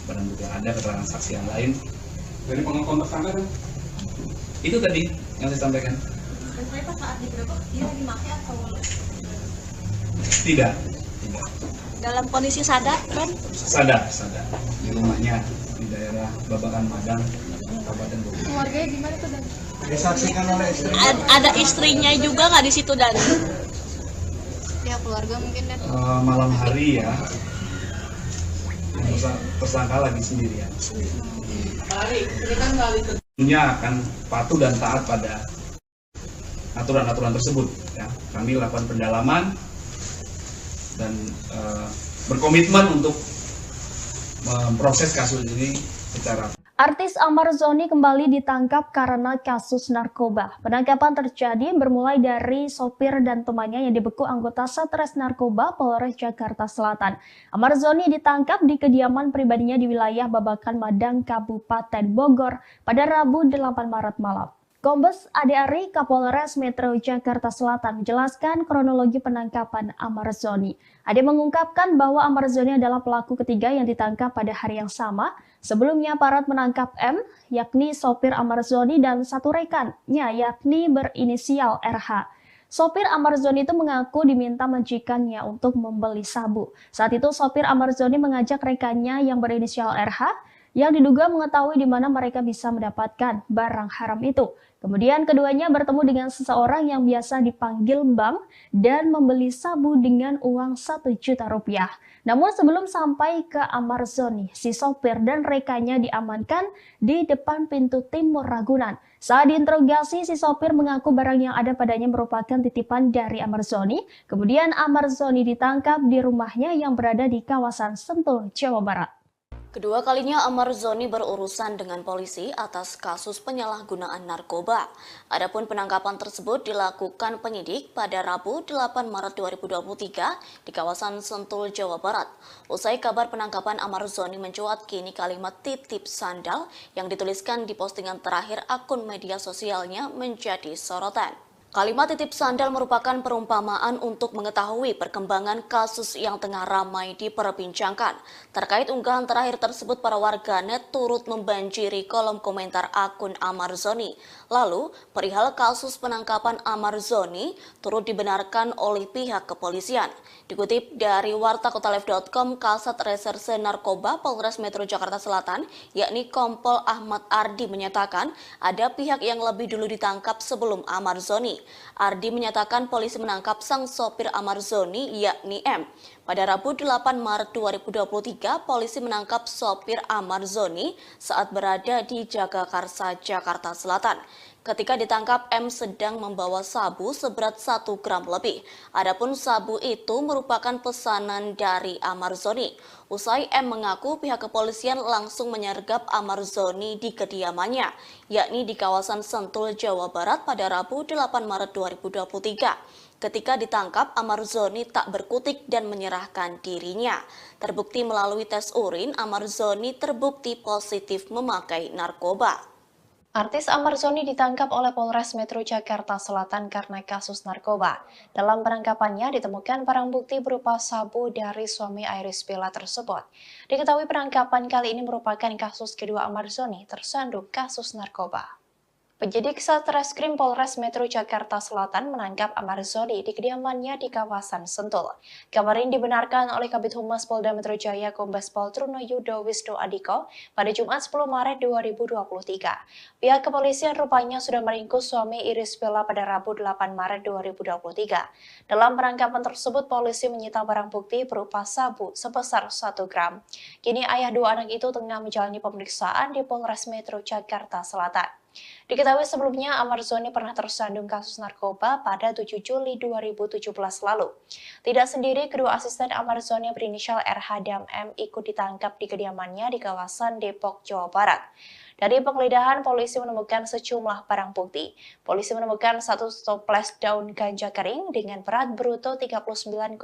barang bukti yang ada, keterangan saksi yang lain. Dari pengakuan tersangka kan? Itu tadi yang saya sampaikan. Saat digerebek dia dimakai atau Tidak. dalam kondisi sadar kan? Sadar di rumahnya di daerah Babakan Padang, Kabupaten Bogor. Keluarganya gimana tuh, Dan? Disaksikan oleh istri. Ada istrinya juga nggak di situ dan? Ya, keluarga mungkin, Dan. Malam hari ya, tersangka lagi sendirian. Tentunya akan patuh dan taat pada aturan-aturan tersebut. Ya, kami lakukan pendalaman dan berkomitmen untuk memproses kasus ini secara. Artis Amar Zoni kembali ditangkap karena kasus narkoba. Penangkapan terjadi bermulai dari sopir dan temannya yang dibekuk anggota Satres Narkoba Polres Jakarta Selatan. Amar Zoni ditangkap di kediaman pribadinya di wilayah Babakan Madang, Kabupaten Bogor pada Rabu 8 Maret malam. Kombes Ade Ari, Kapolres Metro Jakarta Selatan, menjelaskan kronologi penangkapan Amar Zoni. Ade mengungkapkan bahwa Amar Zoni adalah pelaku ketiga yang ditangkap pada hari yang sama. Sebelumnya aparat menangkap M, yakni sopir Amar Zoni dan satu rekannya, yakni berinisial RH. Sopir Amar Zoni itu mengaku diminta majikannya untuk membeli sabu. Saat itu sopir Amar Zoni mengajak rekannya yang berinisial RH, yang diduga mengetahui di mana mereka bisa mendapatkan barang haram itu. Kemudian keduanya bertemu dengan seseorang yang biasa dipanggil Bang dan membeli sabu dengan uang 1 juta rupiah. Namun sebelum sampai ke Amar Zoni, si sopir dan rekannya diamankan di depan pintu timur Ragunan. Saat diinterogasi, si sopir mengaku barang yang ada padanya merupakan titipan dari Amar Zoni. Kemudian Amar Zoni ditangkap di rumahnya yang berada di kawasan Sentul, Jawa Barat. Kedua kalinya Amar Zoni berurusan dengan polisi atas kasus penyalahgunaan narkoba. Adapun penangkapan tersebut dilakukan penyidik pada Rabu 8 Maret 2023 di kawasan Sentul, Jawa Barat. Usai kabar penangkapan Amar Zoni mencuat, kini kalimat titip sandal yang dituliskan di postingan terakhir akun media sosialnya menjadi sorotan. Kalimat titip sandal merupakan perumpamaan untuk mengetahui perkembangan kasus yang tengah ramai diperbincangkan. Terkait unggahan terakhir tersebut, para warganet turut membanjiri kolom komentar akun Amar Zoni. Lalu, perihal kasus penangkapan Amar Zoni turut dibenarkan oleh pihak kepolisian. Dikutip dari wartakotalive.com, Kasat Reserse Narkoba Polres Metro Jakarta Selatan, yakni Kompol Ahmad Ardi, menyatakan ada pihak yang lebih dulu ditangkap sebelum Amar Zoni. Ardi menyatakan polisi menangkap sang sopir Amar Zoni, yakni M. Pada Rabu 8 Maret 2023, polisi menangkap sopir Amar Zoni saat berada di Jagakarsa, Jakarta Selatan. Ketika ditangkap, M sedang membawa sabu seberat 1 gram lebih. Adapun sabu itu merupakan pesanan dari Amar Zoni. Usai M mengaku, pihak kepolisian langsung menyergap Amar Zoni di kediamannya, yakni di kawasan Sentul, Jawa Barat pada Rabu 8 Maret 2023. Ketika ditangkap, Amar Zoni tak berkutik dan menyerahkan dirinya. Terbukti melalui tes urin, Amar Zoni terbukti positif memakai narkoba. Artis Amarzoni ditangkap oleh Polres Metro Jakarta Selatan karena kasus narkoba. Dalam penangkapannya ditemukan barang bukti berupa sabu dari suami Iris Bella tersebut. Diketahui penangkapan kali ini merupakan kasus kedua Amarzoni tersandung kasus narkoba. Penyidik Satreskrim Polres Metro Jakarta Selatan menangkap Amarzoni di kediamannya di kawasan Sentul. Kabar ini dibenarkan oleh Kabid Humas Polda Metro Jaya Kombes Pol Trunoyudo Wisnu Adhiko pada Jumat 10 Maret 2023. Pihak kepolisian rupanya sudah meringkus suami Iris Bella pada Rabu 8 Maret 2023. Dalam penangkapan tersebut, polisi menyita barang bukti berupa sabu sebesar 1 gram. Kini ayah dua anak itu tengah menjalani pemeriksaan di Polres Metro Jakarta Selatan. Diketahui sebelumnya Amarzoni pernah tersandung kasus narkoba pada 7 Juli 2017 lalu. Tidak sendiri, kedua asisten Amarzoni berinisial RH dan M ikut ditangkap di kediamannya di kawasan Depok, Jawa Barat. Dari penggeledahan, polisi menemukan sejumlah barang bukti. Polisi menemukan 1 toples daun ganja kering dengan berat bruto 39,1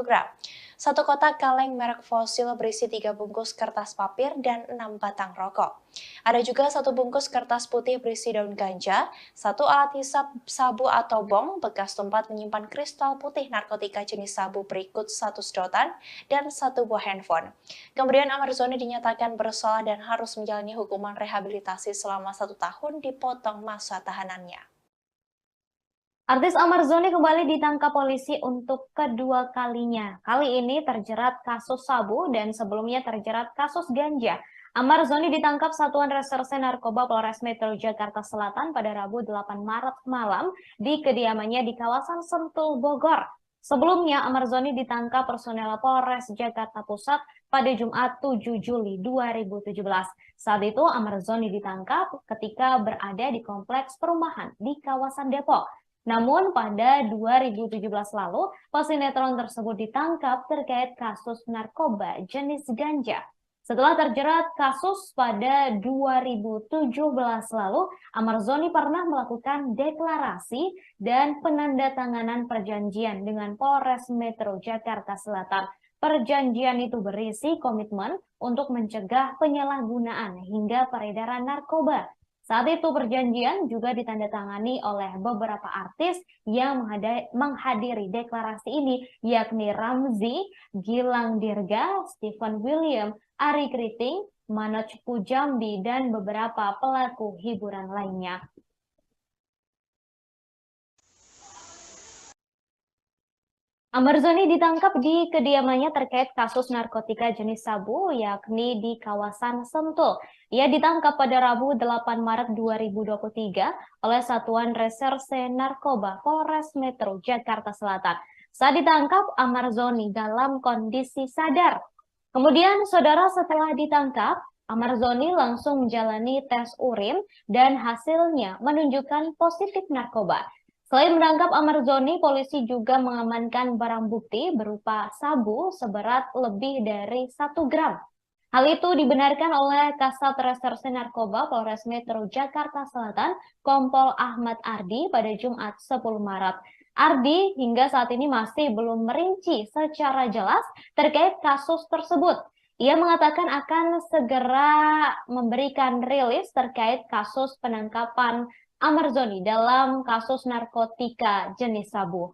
gram, 1 kotak kaleng merek fosil berisi 3 bungkus kertas papir dan 6 batang rokok. Ada juga 1 bungkus kertas putih berisi daun ganja, 1 alat hisap sabu atau bong, bekas tempat menyimpan kristal putih narkotika jenis sabu berikut 1 sedotan, dan 1 buah handphone. Kemudian Amarzoni dinyatakan bersalah dan harus menjalani hukuman rehabilitasi selama 1 tahun dipotong masa tahanannya. Artis Amarzoni kembali ditangkap polisi untuk kedua kalinya. Kali ini terjerat kasus sabu dan sebelumnya terjerat kasus ganja. Amarzoni ditangkap Satuan Reserse Narkoba Polres Metro Jakarta Selatan pada Rabu 8 Maret malam di kediamannya di kawasan Sentul, Bogor. Sebelumnya, Amarzoni ditangkap personel Polres Jakarta Pusat pada Jumat 7 Juli 2017. Saat itu, Amarzoni ditangkap ketika berada di kompleks perumahan di kawasan Depok. Namun pada 2017 lalu, pesinetron tersebut ditangkap terkait kasus narkoba jenis ganja. Setelah terjerat kasus pada 2017 lalu, Amarzoni pernah melakukan deklarasi dan penandatanganan perjanjian dengan Polres Metro Jakarta Selatan. Perjanjian itu berisi komitmen untuk mencegah penyalahgunaan hingga peredaran narkoba. Saat itu perjanjian juga ditandatangani oleh beberapa artis yang menghadiri deklarasi ini, yakni Ramzy, Gilang Dirga, Stephen William, Ari Kriting, Manoj Pujambi, dan beberapa pelaku hiburan lainnya. Amarzoni ditangkap di kediamannya terkait kasus narkotika jenis sabu, yakni di kawasan Sentul. Ia ditangkap pada Rabu 8 Maret 2023 oleh Satuan Reserse Narkoba Polres Metro Jakarta Selatan. Saat ditangkap, Amarzoni dalam kondisi sadar. Kemudian, saudara, setelah ditangkap, Amarzoni langsung menjalani tes urin dan hasilnya menunjukkan positif narkoba. Selain menangkap Amarzoni, polisi juga mengamankan barang bukti berupa sabu seberat lebih dari 1 gram. Hal itu dibenarkan oleh Kasat Reserse Narkoba Polres Metro Jakarta Selatan, Kompol Ahmad Ardi pada Jumat 10 Maret. Ardi hingga saat ini masih belum merinci secara jelas terkait kasus tersebut. Ia mengatakan akan segera memberikan rilis terkait kasus penangkapan Amarzoni dalam kasus narkotika jenis sabu.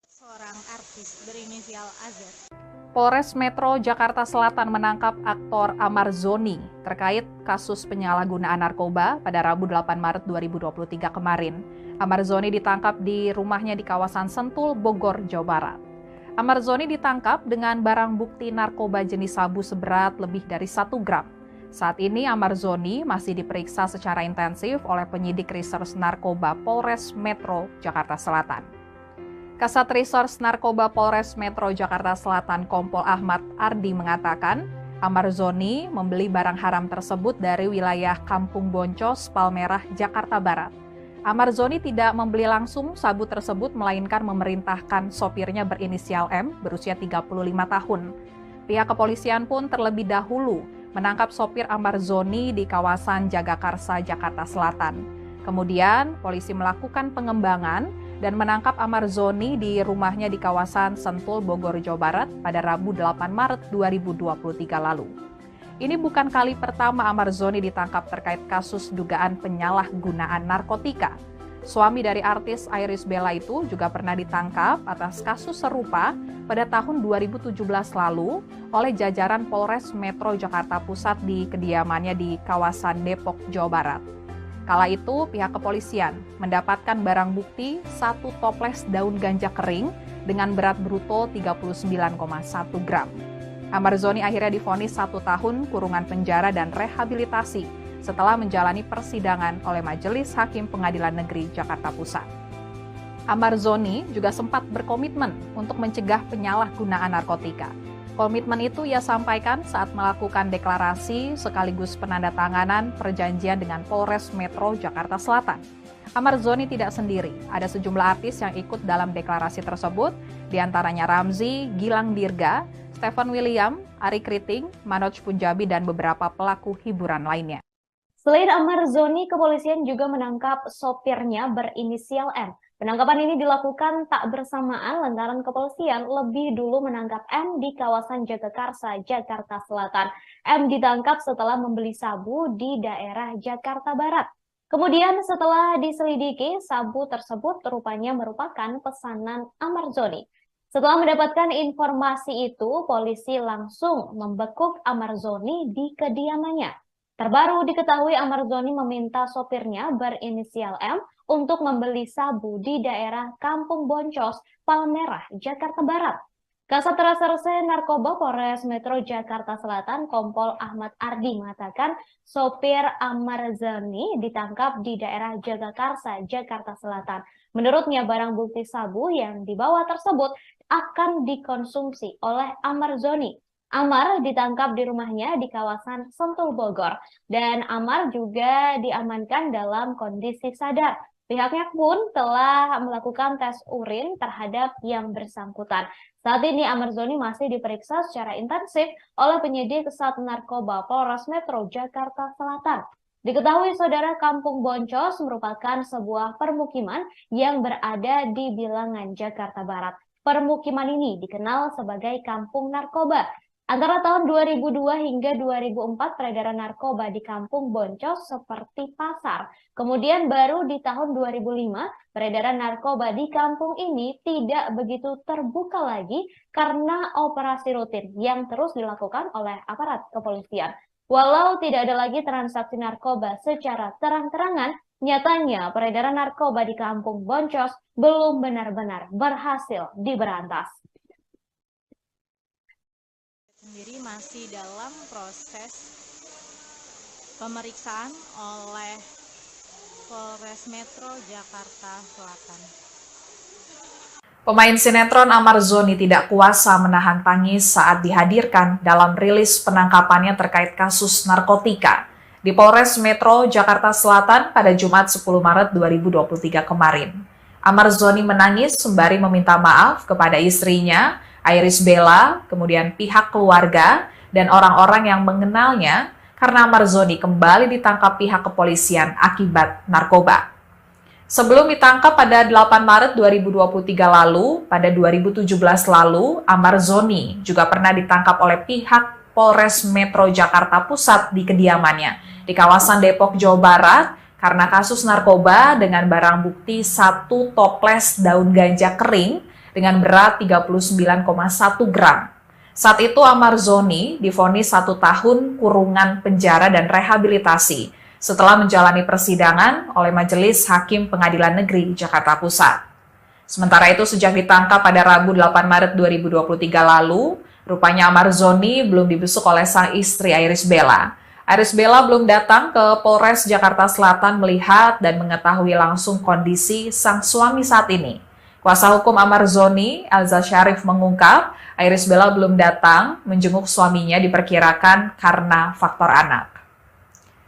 Seorang artis berinisial AZ. Polres Metro Jakarta Selatan menangkap aktor Amarzoni terkait kasus penyalahgunaan narkoba pada Rabu 8 Maret 2023 kemarin. Amarzoni ditangkap di rumahnya di kawasan Sentul, Bogor, Jawa Barat. Amarzoni ditangkap dengan barang bukti narkoba jenis sabu seberat lebih dari 1 gram. Saat ini Amarzoni masih diperiksa secara intensif oleh penyidik Reserse Narkoba Polres Metro Jakarta Selatan. Kasat Reserse Narkoba Polres Metro Jakarta Selatan Kompol Ahmad Ardi mengatakan, Amarzoni membeli barang haram tersebut dari wilayah Kampung Boncos, Palmerah, Jakarta Barat. Amarzoni tidak membeli langsung sabu tersebut, melainkan memerintahkan sopirnya berinisial M berusia 35 tahun. Pihak kepolisian pun terlebih dahulu menangkap sopir Amarzoni di kawasan Jagakarsa, Jakarta Selatan. Kemudian, polisi melakukan pengembangan dan menangkap Amarzoni di rumahnya di kawasan Sentul, Bogor, Jawa Barat pada Rabu 8 Maret 2023 lalu. Ini bukan kali pertama Amarzoni ditangkap terkait kasus dugaan penyalahgunaan narkotika. Suami dari artis Irish Bella itu juga pernah ditangkap atas kasus serupa pada tahun 2017 lalu oleh jajaran Polres Metro Jakarta Pusat di kediamannya di kawasan Depok, Jawa Barat. Kala itu pihak kepolisian mendapatkan barang bukti 1 toples daun ganja kering dengan berat bruto 39,1 gram. Amarzoni akhirnya divonis 1 tahun kurungan penjara dan rehabilitasi setelah menjalani persidangan oleh Majelis Hakim Pengadilan Negeri Jakarta Pusat. Amarzoni juga sempat berkomitmen untuk mencegah penyalahgunaan narkotika. Komitmen itu ia sampaikan saat melakukan deklarasi sekaligus penandatanganan perjanjian dengan Polres Metro Jakarta Selatan. Amarzoni tidak sendiri, ada sejumlah artis yang ikut dalam deklarasi tersebut, diantaranya Ramzy, Gilang Dirga, Stephen William, Ari Kriting, Manoj Punjabi, dan beberapa pelaku hiburan lainnya. Selain Amarzoni, kepolisian juga menangkap sopirnya berinisial M. Penangkapan ini dilakukan tak bersamaan lantaran kepolisian lebih dulu menangkap M di kawasan Jagakarsa, Jakarta Selatan. M ditangkap setelah membeli sabu di daerah Jakarta Barat. Kemudian setelah diselidiki, sabu tersebut rupanya merupakan pesanan Amarzoni. Setelah mendapatkan informasi itu, polisi langsung membekuk Amarzoni di kediamannya. Terbaru diketahui Amarzoni meminta sopirnya berinisial M untuk membeli sabu di daerah Kampung Boncos, Palmerah, Jakarta Barat. Kasat Reserse Narkoba Polres Metro Jakarta Selatan, Kompol Ahmad Ardi mengatakan sopir Amarzoni ditangkap di daerah Jagakarsa, Jakarta Selatan. Menurutnya barang bukti sabu yang dibawa tersebut akan dikonsumsi oleh Amarzoni. Amar ditangkap di rumahnya di kawasan Sentul, Bogor, dan Amar juga diamankan dalam kondisi sadar. Pihaknya pun telah melakukan tes urin terhadap yang bersangkutan. Saat ini Amarzoni masih diperiksa secara intensif oleh penyidik Sat Narkoba Polres Metro Jakarta Selatan. Diketahui saudara, Kampung Boncos merupakan sebuah permukiman yang berada di bilangan Jakarta Barat. Permukiman ini dikenal sebagai Kampung Narkoba. Antara tahun 2002 hingga 2004 peredaran narkoba di Kampung Boncos seperti pasar. Kemudian baru di tahun 2005 peredaran narkoba di kampung ini tidak begitu terbuka lagi karena operasi rutin yang terus dilakukan oleh aparat kepolisian. Walau tidak ada lagi transaksi narkoba secara terang-terangan, nyatanya peredaran narkoba di Kampung Boncos belum benar-benar berhasil diberantas. Sendiri masih dalam proses pemeriksaan oleh Polres Metro Jakarta Selatan. Pemain sinetron Amarzoni tidak kuasa menahan tangis saat dihadirkan dalam rilis penangkapannya terkait kasus narkotika di Polres Metro Jakarta Selatan pada Jumat 10 Maret 2023 kemarin. Amarzoni menangis sembari meminta maaf kepada istrinya, Irish Bella, kemudian pihak keluarga, dan orang-orang yang mengenalnya karena Amarzoni kembali ditangkap pihak kepolisian akibat narkoba. Sebelum ditangkap pada 8 Maret 2023 lalu, pada 2017 lalu, Amarzoni juga pernah ditangkap oleh pihak Polres Metro Jakarta Pusat di kediamannya di kawasan Depok, Jawa Barat karena kasus narkoba dengan barang bukti 1 toples daun ganja kering dengan berat 39,1 gram. Saat itu Amarzoni divonis 1 tahun kurungan penjara dan rehabilitasi setelah menjalani persidangan oleh Majelis Hakim Pengadilan Negeri Jakarta Pusat. Sementara itu sejak ditangkap pada Rabu 8 Maret 2023 lalu, rupanya Amarzoni belum dibesuk oleh sang istri Irish Bella. Irish Bella belum datang ke Polres Jakarta Selatan melihat dan mengetahui langsung kondisi sang suami saat ini. Kuasa hukum Amarzoni, Elza Syarif, mengungkap Irish Bella belum datang menjenguk suaminya diperkirakan karena faktor anak.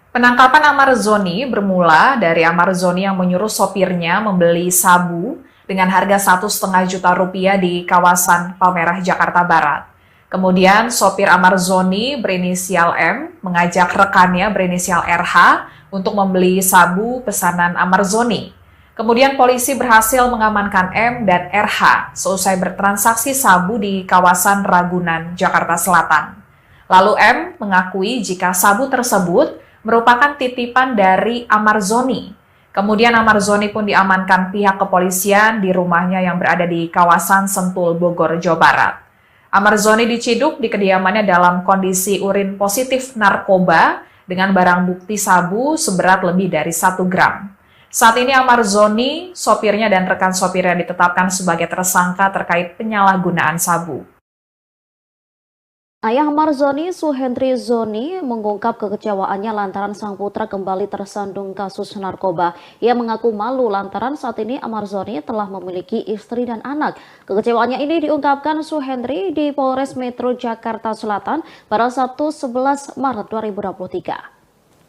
Penangkapan Amarzoni bermula dari Amarzoni yang menyuruh sopirnya membeli sabu dengan harga Rp1,5 juta di kawasan Palmerah, Jakarta Barat. Kemudian sopir Amarzoni berinisial M mengajak rekannya berinisial RH untuk membeli sabu pesanan Amarzoni. Kemudian polisi berhasil mengamankan M dan RH seusai bertransaksi sabu di kawasan Ragunan, Jakarta Selatan. Lalu M mengakui jika sabu tersebut merupakan titipan dari Amarzoni. Kemudian Amarzoni pun diamankan pihak kepolisian di rumahnya yang berada di kawasan Sentul, Bogor, Jawa Barat. Amarzoni diciduk di kediamannya dalam kondisi urin positif narkoba dengan barang bukti sabu seberat lebih dari 1 gram. Saat ini Amarzoni, sopirnya dan rekan sopirnya ditetapkan sebagai tersangka terkait penyalahgunaan sabu. Ayah Amarzoni, Suhendri Zoni, mengungkap kekecewaannya lantaran sang putra kembali tersandung kasus narkoba. Ia mengaku malu lantaran saat ini Amarzoni telah memiliki istri dan anak. Kekecewaannya ini diungkapkan Suhendri di Polres Metro Jakarta Selatan pada Sabtu 11 Maret 2023.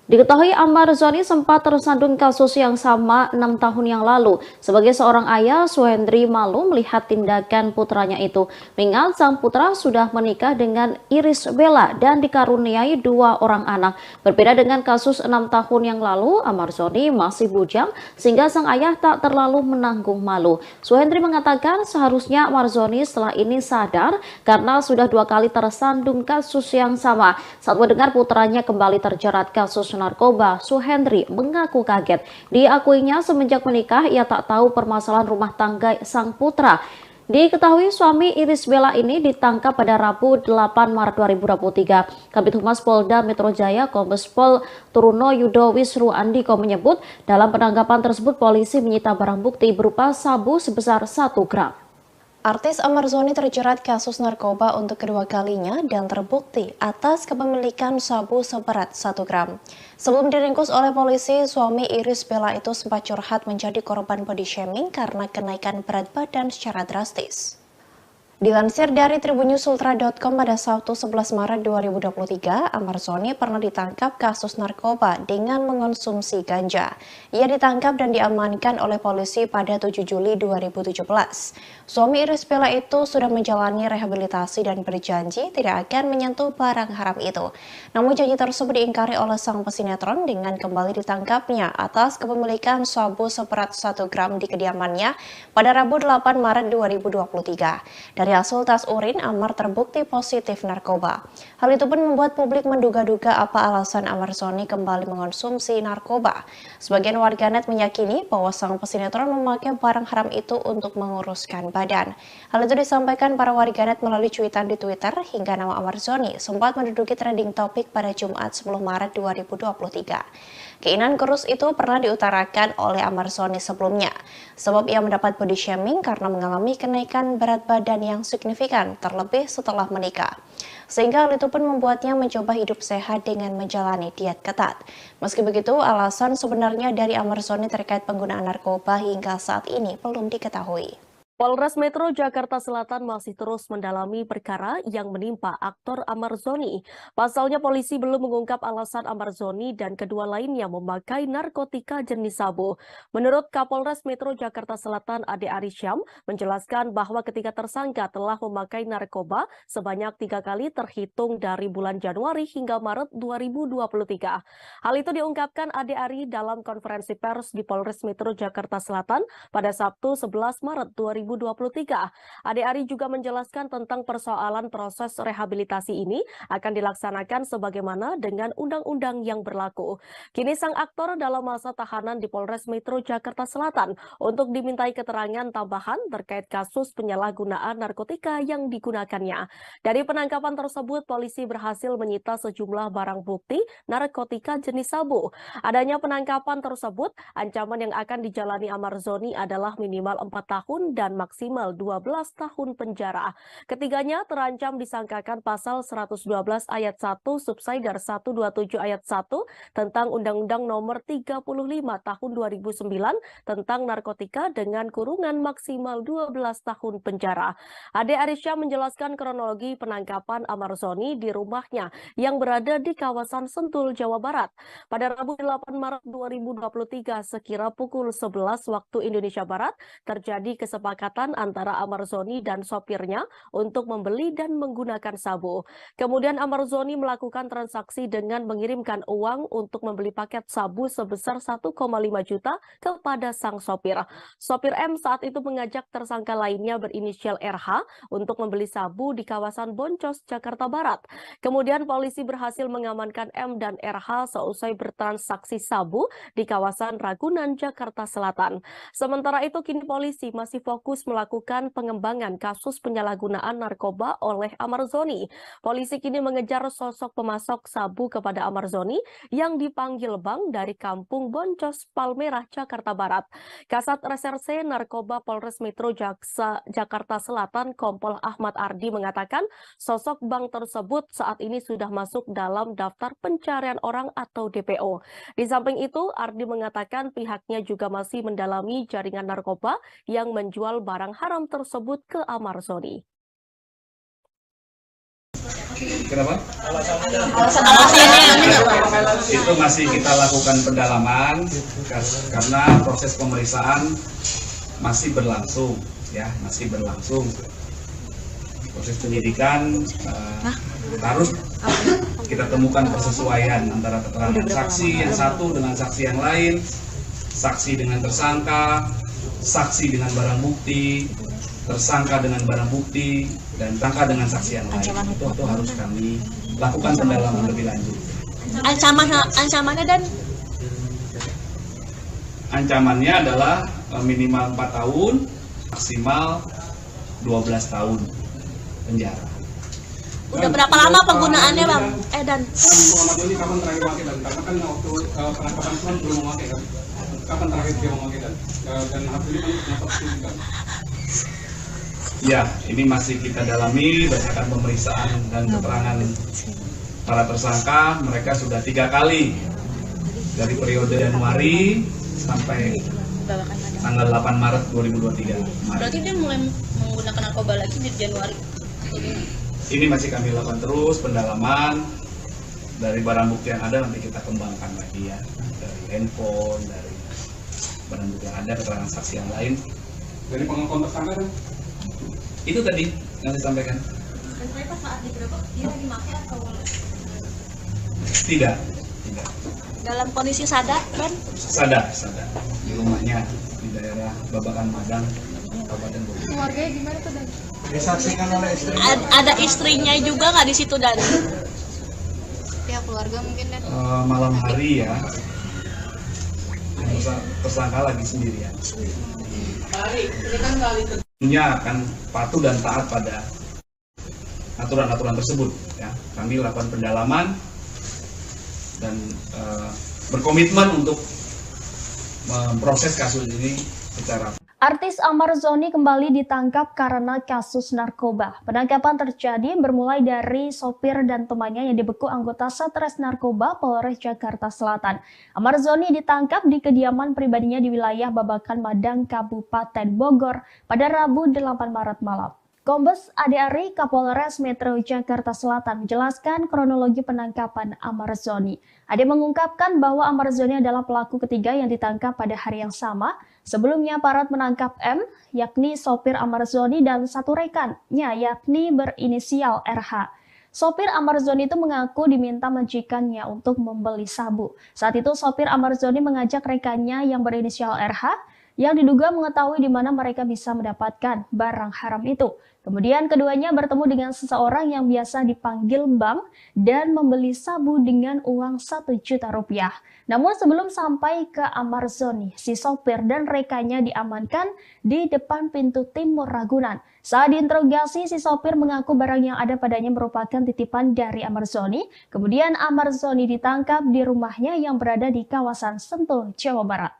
Diketahui Amarzoni sempat tersandung kasus yang sama 6 tahun yang lalu. Sebagai seorang ayah, Suhendri malu melihat tindakan putranya itu. Mengingat sang putra sudah menikah dengan Iris Bella dan dikaruniai 2 orang anak. Berbeda dengan kasus 6 tahun yang lalu, Amarzoni masih bujang sehingga sang ayah tak terlalu menanggung malu. Suhendri mengatakan seharusnya Amarzoni setelah ini sadar karena sudah 2 kali tersandung kasus yang sama. Saat mendengar putranya kembali terjerat kasus narkoba, Suhendri mengaku kaget. Diakuinya semenjak menikah ia tak tahu permasalahan rumah tangga sang putra. Diketahui suami Iris Bella ini ditangkap pada Rabu 8 Maret 2023. Kabid Humas Polda Metro Jaya Kombes Pol Truno Yudo Wisru Andiko menyebut dalam penangkapan tersebut polisi menyita barang bukti berupa sabu sebesar 1 gram. Artis Amarzoni terjerat kasus narkoba untuk kedua kalinya dan terbukti atas kepemilikan sabu seberat 1 gram. Sebelum diringkus oleh polisi, suami Iris Bella itu sempat curhat menjadi korban body shaming karena kenaikan berat badan secara drastis. Dilansir dari tribunnews.ultra.com pada Sabtu 11 Maret 2023, Amarzoni pernah ditangkap kasus narkoba dengan mengonsumsi ganja. Ia ditangkap dan diamankan oleh polisi pada 7 Juli 2017. Suami Iris Bella itu sudah menjalani rehabilitasi dan berjanji tidak akan menyentuh barang haram itu. Namun janji tersebut diingkari oleh sang pesinetron dengan kembali ditangkapnya atas kepemilikan sabu seberat 1 gram di kediamannya pada Rabu 8 Maret 2023. Dari hasil tes urin, Amar terbukti positif narkoba. Hal itu pun membuat publik menduga-duga apa alasan Amarzoni kembali mengonsumsi narkoba. Sebagian warganet meyakini bahwa sang pesinetron memakai barang haram itu untuk menguruskan badan. Hal itu disampaikan para warganet melalui cuitan di Twitter hingga nama Amarzoni sempat menduduki trending topik pada Jumat 10 Maret 2023. Keinginan kurus itu pernah diutarakan oleh Amarzoni sebelumnya, sebab ia mendapat body shaming karena mengalami kenaikan berat badan yang signifikan, terlebih setelah menikah. Sehingga hal itu pun membuatnya mencoba hidup sehat dengan menjalani diet ketat. Meski begitu, alasan sebenarnya dari Amarzoni terkait penggunaan narkoba hingga saat ini belum diketahui. Polres Metro Jakarta Selatan masih terus mendalami perkara yang menimpa aktor Amarzoni. Pasalnya polisi belum mengungkap alasan Amarzoni dan kedua lainnya memakai narkotika jenis sabu. Menurut Kapolres Metro Jakarta Selatan Ade Arisyam menjelaskan bahwa ketika tersangka telah memakai narkoba sebanyak 3 kali terhitung dari bulan Januari hingga Maret 2023. Hal itu diungkapkan Ade Ari dalam konferensi pers di Polres Metro Jakarta Selatan pada Sabtu 11 Maret 2023. Ade Ari juga menjelaskan tentang persoalan proses rehabilitasi ini akan dilaksanakan sebagaimana dengan undang-undang yang berlaku. Kini sang aktor dalam masa tahanan di Polres Metro Jakarta Selatan untuk dimintai keterangan tambahan terkait kasus penyalahgunaan narkotika yang digunakannya. Dari penangkapan tersebut, polisi berhasil menyita sejumlah barang bukti narkotika jenis sabu. Adanya penangkapan tersebut, ancaman yang akan dijalani Amarzoni adalah minimal 4 tahun dan maksimal 12 tahun penjara. Ketiganya terancam disangkakan pasal 112 ayat 1 subsidiar 127 ayat 1 tentang Undang-Undang Nomor 35 tahun 2009 tentang narkotika dengan kurungan maksimal 12 tahun penjara. Ade Arisyam menjelaskan kronologi penangkapan Amarzoni di rumahnya yang berada di kawasan Sentul, Jawa Barat. Pada Rabu 8 Maret 2023 sekira pukul 11 waktu Indonesia Barat terjadi kesepakatan kesepakatan antara Amarzoni dan sopirnya untuk membeli dan menggunakan sabu. Kemudian Amarzoni melakukan transaksi dengan mengirimkan uang untuk membeli paket sabu sebesar 1,5 juta kepada sang sopir. Sopir M saat itu mengajak tersangka lainnya berinisial RH untuk membeli sabu di kawasan Boncos, Jakarta Barat. Kemudian polisi berhasil mengamankan M dan RH seusai bertransaksi sabu di kawasan Ragunan, Jakarta Selatan. Sementara itu, kini polisi masih fokus melakukan pengembangan kasus penyalahgunaan narkoba oleh Amarzoni. Polisi kini mengejar sosok pemasok sabu kepada Amarzoni yang dipanggil Bang dari Kampung Boncos, Palmerah, Jakarta Barat. Kasat Reserse Narkoba Polres Metro Jakarta Selatan, Kompol Ahmad Ardi mengatakan sosok Bang tersebut saat ini sudah masuk dalam daftar pencarian orang atau DPO. Di samping itu, Ardi mengatakan pihaknya juga masih mendalami jaringan narkoba yang menjual barang haram tersebut ke Amarzoni. Kenapa? Itu masih kita lakukan pendalaman karena proses pemeriksaan masih berlangsung, ya, masih berlangsung. Proses penyidikan harus kita temukan persesuaian antara keterangan saksi yang satu dengan saksi yang lain, saksi dengan tersangka, saksi dengan barang bukti, tersangka dengan barang bukti, dan tersangka dengan saksi yang lain. Itu harus kami lakukan pendalaman lebih lanjut. Ancamannya dan Ancamannya adalah minimal 4 tahun, maksimal 12 tahun penjara. udah berapa lama penggunaannya Bang? Dan Muhammad Joni kapan terakhir pakai dan karena kan waktu penangkapan itu kan belum memakai kan? Kapan terakhir dia memakai dan hasil ini kan kenapa kan? Ya, ini masih kita dalami berdasarkan pemeriksaan dan keterangan para tersangka. Mereka sudah 3 kali dari periode Januari sampai tanggal 8 Maret 2023. berarti dia mulai menggunakan narkoba lagi di Januari. Ini masih kami lakukan terus pendalaman dari barang bukti yang ada, nanti kita kembangkan lagi ya, dari handphone, dari barang bukti yang ada, keterangan saksi yang lain. Dari pengakuan tersangka kan? Itu tadi yang saya sampaikan. Dan ternyata saat digerebek dia lagi pakai atau Tidak. dalam kondisi sadar kan? Sadar di rumahnya di daerah Babakan Madang, Kabupaten Bogor. Keluarganya gimana tuh Dan? Disaksikan oleh istri. Ada istrinya juga nggak di situ Dan? Pihak keluarga mungkin Dan. Malam hari ya, tersangka lagi sendirian. Tentunya akan patuh dan taat pada aturan-aturan tersebut. Ya, kami lakukan pendalaman dan berkomitmen untuk memproses kasus ini secara. Artis Amarzoni kembali ditangkap karena kasus narkoba. Penangkapan terjadi bermulai dari sopir dan temannya yang dibekuk anggota Satres Narkoba Polres Jakarta Selatan. Amarzoni ditangkap di kediaman pribadinya di wilayah Babakan Madang, Kabupaten Bogor pada Rabu 8 Maret malam. Kombes Ade Ari, Kapolres Metro Jakarta Selatan menjelaskan kronologi penangkapan Amarzoni. Ade mengungkapkan bahwa Amarzoni adalah pelaku ketiga yang ditangkap pada hari yang sama. Sebelumnya aparat menangkap M, yakni sopir Amarzoni dan satu rekannya, yakni berinisial RH. Sopir Amarzoni itu mengaku diminta majikannya untuk membeli sabu. Saat itu sopir Amarzoni mengajak rekannya yang berinisial RH yang diduga mengetahui di mana mereka bisa mendapatkan barang haram itu. Kemudian keduanya bertemu dengan seseorang yang biasa dipanggil Bang dan membeli sabu dengan uang 1 juta rupiah. Namun sebelum sampai ke Amarzoni, si sopir dan rekannya diamankan di depan pintu timur Ragunan. Saat diinterogasi, si sopir mengaku barang yang ada padanya merupakan titipan dari Amarzoni. Kemudian Amarzoni ditangkap di rumahnya yang berada di kawasan Sentul, Jawa Barat.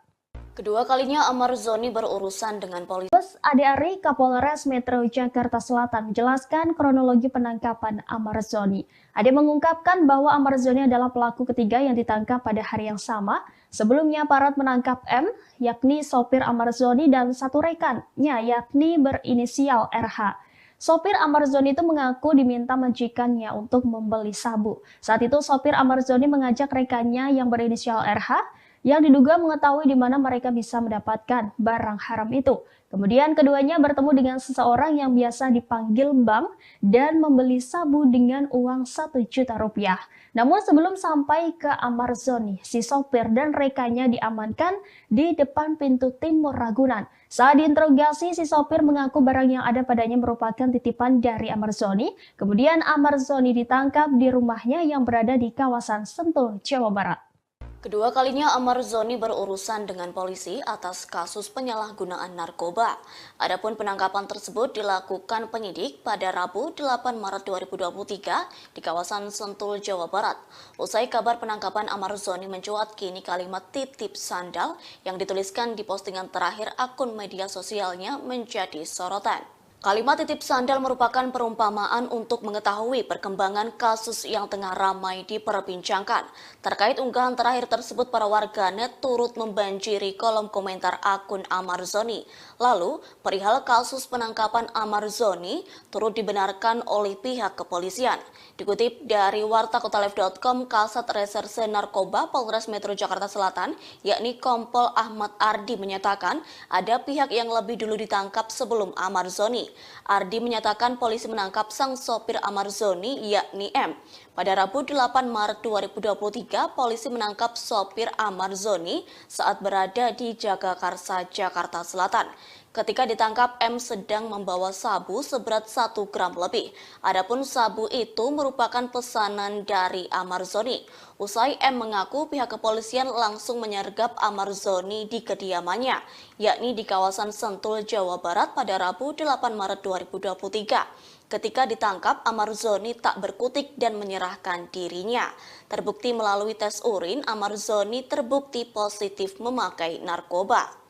Kedua kalinya Amarzoni berurusan dengan polisi. Kombes Ade Ari, Kapolres Metro Jakarta Selatan menjelaskan kronologi penangkapan Amarzoni. Ade mengungkapkan bahwa Amarzoni adalah pelaku ketiga yang ditangkap pada hari yang sama. Sebelumnya aparat menangkap M, yakni sopir Amarzoni dan satu rekannya, yakni berinisial RH. Sopir Amarzoni itu mengaku diminta majikannya untuk membeli sabu. Saat itu sopir Amarzoni mengajak rekannya yang berinisial RH yang diduga mengetahui di mana mereka bisa mendapatkan barang haram itu. Kemudian keduanya bertemu dengan seseorang yang biasa dipanggil Bang dan membeli sabu dengan uang 1 juta rupiah. Namun sebelum sampai ke Amarzoni, si sopir dan rekannya diamankan di depan pintu timur Ragunan. Saat diinterogasi, si sopir mengaku barang yang ada padanya merupakan titipan dari Amarzoni. Kemudian Amarzoni ditangkap di rumahnya yang berada di kawasan Sentul, Jawa Barat. Kedua kalinya Amarzoni berurusan dengan polisi atas kasus penyalahgunaan narkoba. Adapun penangkapan tersebut dilakukan penyidik pada Rabu 8 Maret 2023 di kawasan Sentul, Jawa Barat. Usai kabar penangkapan Amarzoni mencuat, kini kalimat titip sandal yang dituliskan di postingan terakhir akun media sosialnya menjadi sorotan. Kalimat titip sandal merupakan perumpamaan untuk mengetahui perkembangan kasus yang tengah ramai diperbincangkan. Terkait unggahan terakhir tersebut, para warganet turut membanjiri kolom komentar akun Amarzoni. Lalu, perihal kasus penangkapan Amarzoni turut dibenarkan oleh pihak kepolisian. Dikutip dari wartakotalive.com, Kasat Reserse Narkoba Polres Metro Jakarta Selatan, yakni Kompol Ahmad Ardi, menyatakan ada pihak yang lebih dulu ditangkap sebelum Amarzoni. Ardi menyatakan polisi menangkap sang sopir Amarzoni, yakni M. Pada Rabu 8 Maret 2023, polisi menangkap sopir Amarzoni saat berada di Jagakarsa, Jakarta Selatan. Ketika ditangkap, M sedang membawa sabu seberat 1 gram lebih. Adapun sabu itu merupakan pesanan dari Amarzoni. Usai M mengaku, pihak kepolisian langsung menyergap Amarzoni di kediamannya, yakni di kawasan Sentul, Jawa Barat pada Rabu 8 Maret 2023. Ketika ditangkap, Amarzoni tak berkutik dan menyerahkan dirinya. Terbukti melalui tes urin, Amarzoni terbukti positif memakai narkoba.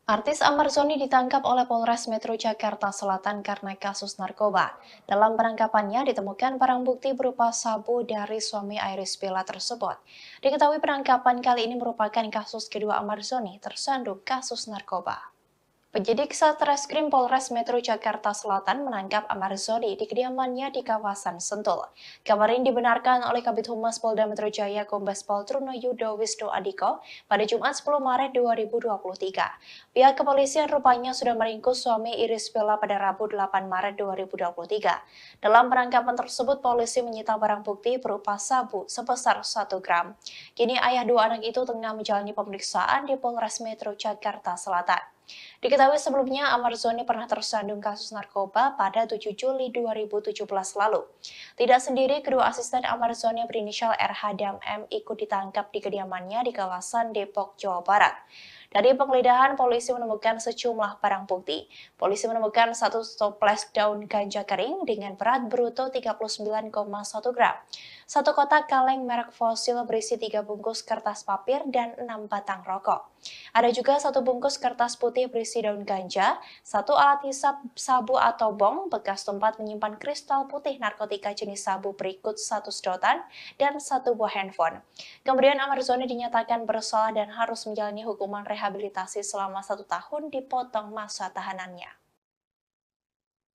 Artis Amarzoni ditangkap oleh Polres Metro Jakarta Selatan karena kasus narkoba. Dalam penangkapannya ditemukan barang bukti berupa sabu dari suami Iris Bella tersebut. Diketahui penangkapan kali ini merupakan kasus kedua Amarzoni tersandung kasus narkoba. Penyidik Satreskrim Polres Metro Jakarta Selatan menangkap Amarzoni di kediamannya di kawasan Sentul. Kabar ini dibenarkan oleh Kabid Humas Polda Metro Jaya Kombes Pol Truno Yudo Wisnu Adhiko pada Jumat 10 Maret 2023. Pihak kepolisian rupanya sudah meringkus suami Iris Bella pada Rabu 8 Maret 2023. Dalam penangkapan tersebut, polisi menyita barang bukti berupa sabu sebesar 1 gram. Kini ayah dua anak itu tengah menjalani pemeriksaan di Polres Metro Jakarta Selatan. Diketahui sebelumnya Amarzoni pernah tersandung kasus narkoba pada 7 Juli 2017 lalu. Tidak sendiri, kedua asisten Amarzoni berinisial RH dan M ikut ditangkap di kediamannya di kawasan Depok, Jawa Barat. Dari penggeledahan, polisi menemukan sejumlah barang bukti. Polisi menemukan 1 toples daun ganja kering dengan berat bruto 39,1 gram. 1 kotak kaleng merek fosil berisi 3 bungkus kertas papir dan 6 batang rokok. Ada juga 1 bungkus kertas putih berisi daun ganja, 1 alat hisap sabu atau bong bekas tempat menyimpan kristal putih narkotika jenis sabu berikut 1 sedotan dan 1 buah handphone. Kemudian Amarzoni dinyatakan bersalah dan harus menjalani hukuman rehabilitasi selama 1 tahun dipotong masa tahanannya.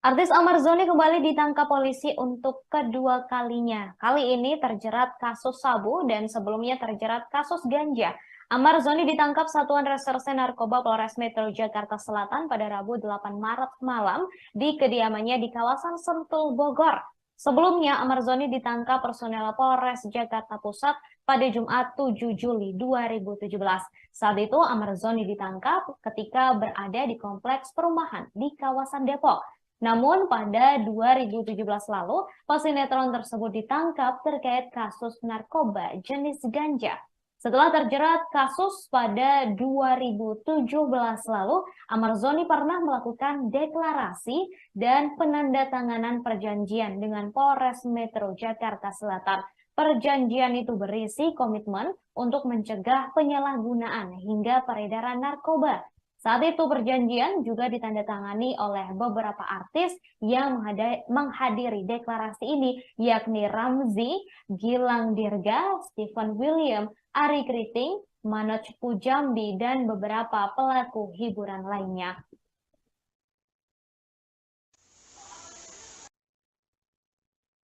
Artis Amarzoni kembali ditangkap polisi untuk kedua kalinya. Kali ini terjerat kasus sabu dan sebelumnya terjerat kasus ganja. Amarzoni ditangkap Satuan Reserse Narkoba Polres Metro Jakarta Selatan pada Rabu 8 Maret malam di kediamannya di kawasan Sentul, Bogor. Sebelumnya, Amarzoni ditangkap personel Polres Jakarta Pusat pada Jumat 7 Juli 2017. Saat itu, Amarzoni ditangkap ketika berada di kompleks perumahan di kawasan Depok. Namun pada 2017 lalu, pesinetron tersebut ditangkap terkait kasus narkoba jenis ganja. Setelah terjerat kasus pada 2017 lalu, Amarzoni pernah melakukan deklarasi dan penandatanganan perjanjian dengan Polres Metro Jakarta Selatan. Perjanjian itu berisi komitmen untuk mencegah penyalahgunaan hingga peredaran narkoba. Saat itu perjanjian juga ditandatangani oleh beberapa artis yang menghadiri deklarasi ini, yakni Ramzy, Gilang Dirga, Stephen William, Ari Kriting, Manoj Pujambi, dan beberapa pelaku hiburan lainnya.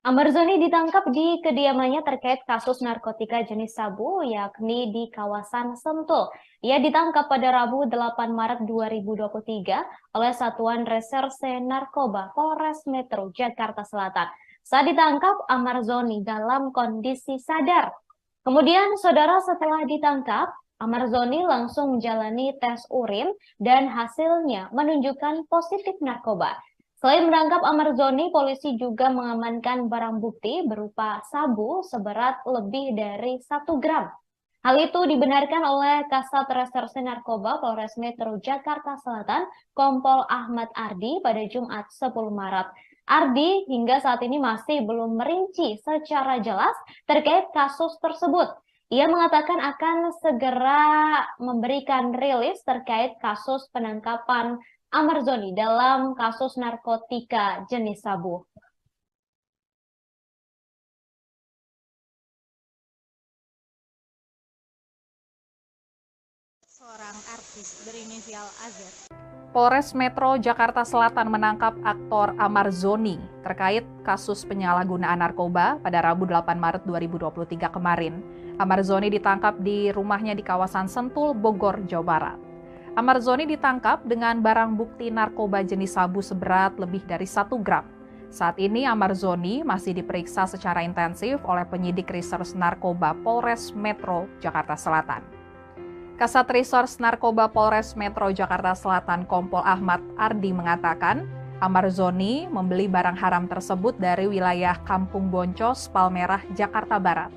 Amarzoni ditangkap di kediamannya terkait kasus narkotika jenis sabu, yakni di kawasan Sentul. Ia ditangkap pada Rabu 8 Maret 2023 oleh Satuan Reserse Narkoba Polres Metro Jakarta Selatan. Saat ditangkap, Amarzoni dalam kondisi sadar. Kemudian, saudara, setelah ditangkap, Amarzoni langsung menjalani tes urin dan hasilnya menunjukkan positif narkoba. Selain menangkap Amarzoni, polisi juga mengamankan barang bukti berupa sabu seberat lebih dari 1 gram. Hal itu dibenarkan oleh Kasat Reserse Narkoba Polres Metro Jakarta Selatan, Kompol Ahmad Ardi pada Jumat 10 Maret. Ardi hingga saat ini masih belum merinci secara jelas terkait kasus tersebut. Ia mengatakan akan segera memberikan rilis terkait kasus penangkapan Amarzoni dalam kasus narkotika jenis sabu. Seorang artis berinisial AZ. Polres Metro Jakarta Selatan menangkap aktor Amarzoni terkait kasus penyalahgunaan narkoba pada Rabu 8 Maret 2023 kemarin. Amarzoni ditangkap di rumahnya di kawasan Sentul, Bogor, Jawa Barat. Amarzoni ditangkap dengan barang bukti narkoba jenis sabu seberat lebih dari 1 gram. Saat ini Amarzoni masih diperiksa secara intensif oleh penyidik Reserse Narkoba Polres Metro Jakarta Selatan. Kasat Reserse Narkoba Polres Metro Jakarta Selatan Kompol Ahmad Ardi mengatakan, Amarzoni membeli barang haram tersebut dari wilayah Kampung Boncos, Palmerah, Jakarta Barat.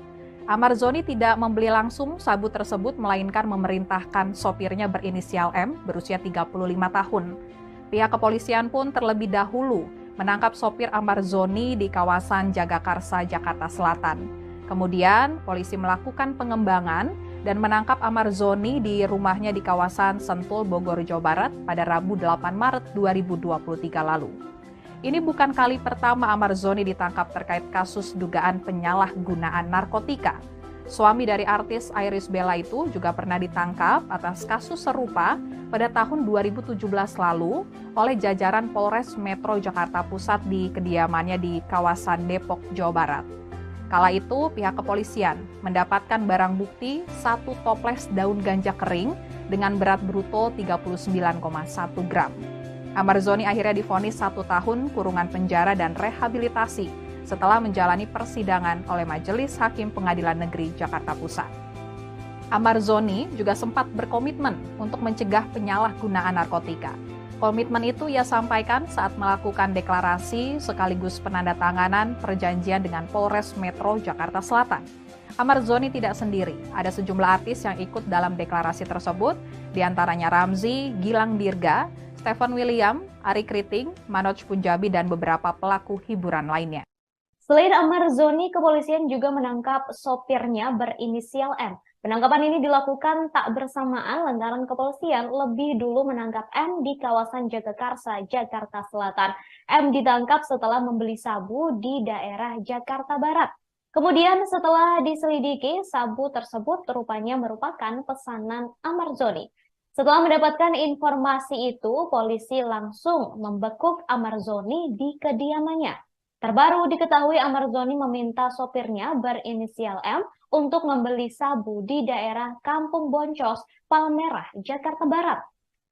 Amarzoni tidak membeli langsung sabu tersebut, melainkan memerintahkan sopirnya berinisial M berusia 35 tahun. Pihak kepolisian pun terlebih dahulu menangkap sopir Amarzoni di kawasan Jagakarsa, Jakarta Selatan. Kemudian, polisi melakukan pengembangan dan menangkap Amarzoni di rumahnya di kawasan Sentul, Bogor, Jawa Barat pada Rabu 8 Maret 2023 lalu. Ini bukan kali pertama Amarzoni ditangkap terkait kasus dugaan penyalahgunaan narkotika. Suami dari artis Irish Bella itu juga pernah ditangkap atas kasus serupa pada tahun 2017 lalu oleh jajaran Polres Metro Jakarta Pusat di kediamannya di kawasan Depok, Jawa Barat. Kala itu, pihak kepolisian mendapatkan barang bukti 1 toples daun ganja kering dengan berat bruto 39,1 gram. Amarzoni akhirnya divonis 1 tahun kurungan penjara dan rehabilitasi setelah menjalani persidangan oleh Majelis Hakim Pengadilan Negeri Jakarta Pusat. Amarzoni juga sempat berkomitmen untuk mencegah penyalahgunaan narkotika. Komitmen itu ia sampaikan saat melakukan deklarasi sekaligus penandatanganan perjanjian dengan Polres Metro Jakarta Selatan. Amarzoni tidak sendiri, ada sejumlah artis yang ikut dalam deklarasi tersebut, diantaranya Ramzy, Gilang Dirga, Stephen William, Ari Kriting, Manoj Punjabi, dan beberapa pelaku hiburan lainnya. Selain Amarzoni, kepolisian juga menangkap sopirnya berinisial M. Penangkapan ini dilakukan tak bersamaan lantaran kepolisian lebih dulu menangkap M di kawasan Jagakarsa, Jakarta Selatan. M ditangkap setelah membeli sabu di daerah Jakarta Barat. Kemudian setelah diselidiki, sabu tersebut rupanya merupakan pesanan Amarzoni. Setelah mendapatkan informasi itu, polisi langsung membekuk Amarzoni di kediamannya. Terbaru diketahui Amarzoni meminta sopirnya berinisial M untuk membeli sabu di daerah Kampung Boncos, Palmerah, Jakarta Barat.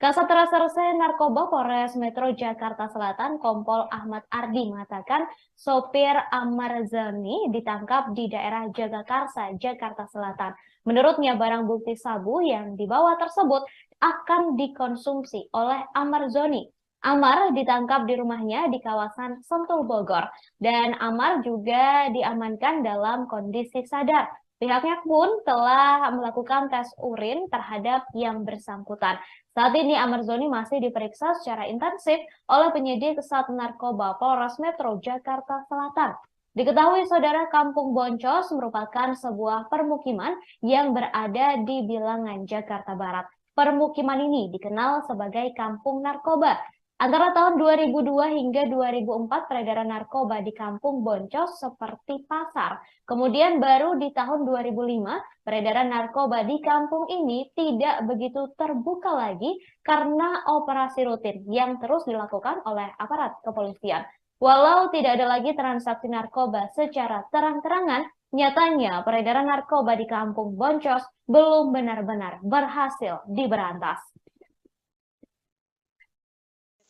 Kasat Reserse Narkoba Polres Metro Jakarta Selatan, Kompol Ahmad Ardi mengatakan sopir Amarzoni ditangkap di daerah Jagakarsa, Jakarta Selatan. Menurutnya barang bukti sabu yang dibawa tersebut akan dikonsumsi oleh Amarzoni. Amar ditangkap di rumahnya di kawasan Sentul, Bogor, dan Amar juga diamankan dalam kondisi sadar. Pihaknya pun telah melakukan tes urin terhadap yang bersangkutan. Saat ini Amarzoni masih diperiksa secara intensif oleh penyidik Sat Narkoba Polres Metro Jakarta Selatan. Diketahui saudara, Kampung Boncos merupakan sebuah permukiman yang berada di bilangan Jakarta Barat. Permukiman ini dikenal sebagai Kampung Narkoba. Antara tahun 2002 hingga 2004 peredaran narkoba di Kampung Boncos seperti pasar. Kemudian baru di tahun 2005 peredaran narkoba di kampung ini tidak begitu terbuka lagi karena operasi rutin yang terus dilakukan oleh aparat kepolisian. Walau tidak ada lagi transaksi narkoba secara terang-terangan, nyatanya peredaran narkoba di Kampung Boncos belum benar-benar berhasil diberantas.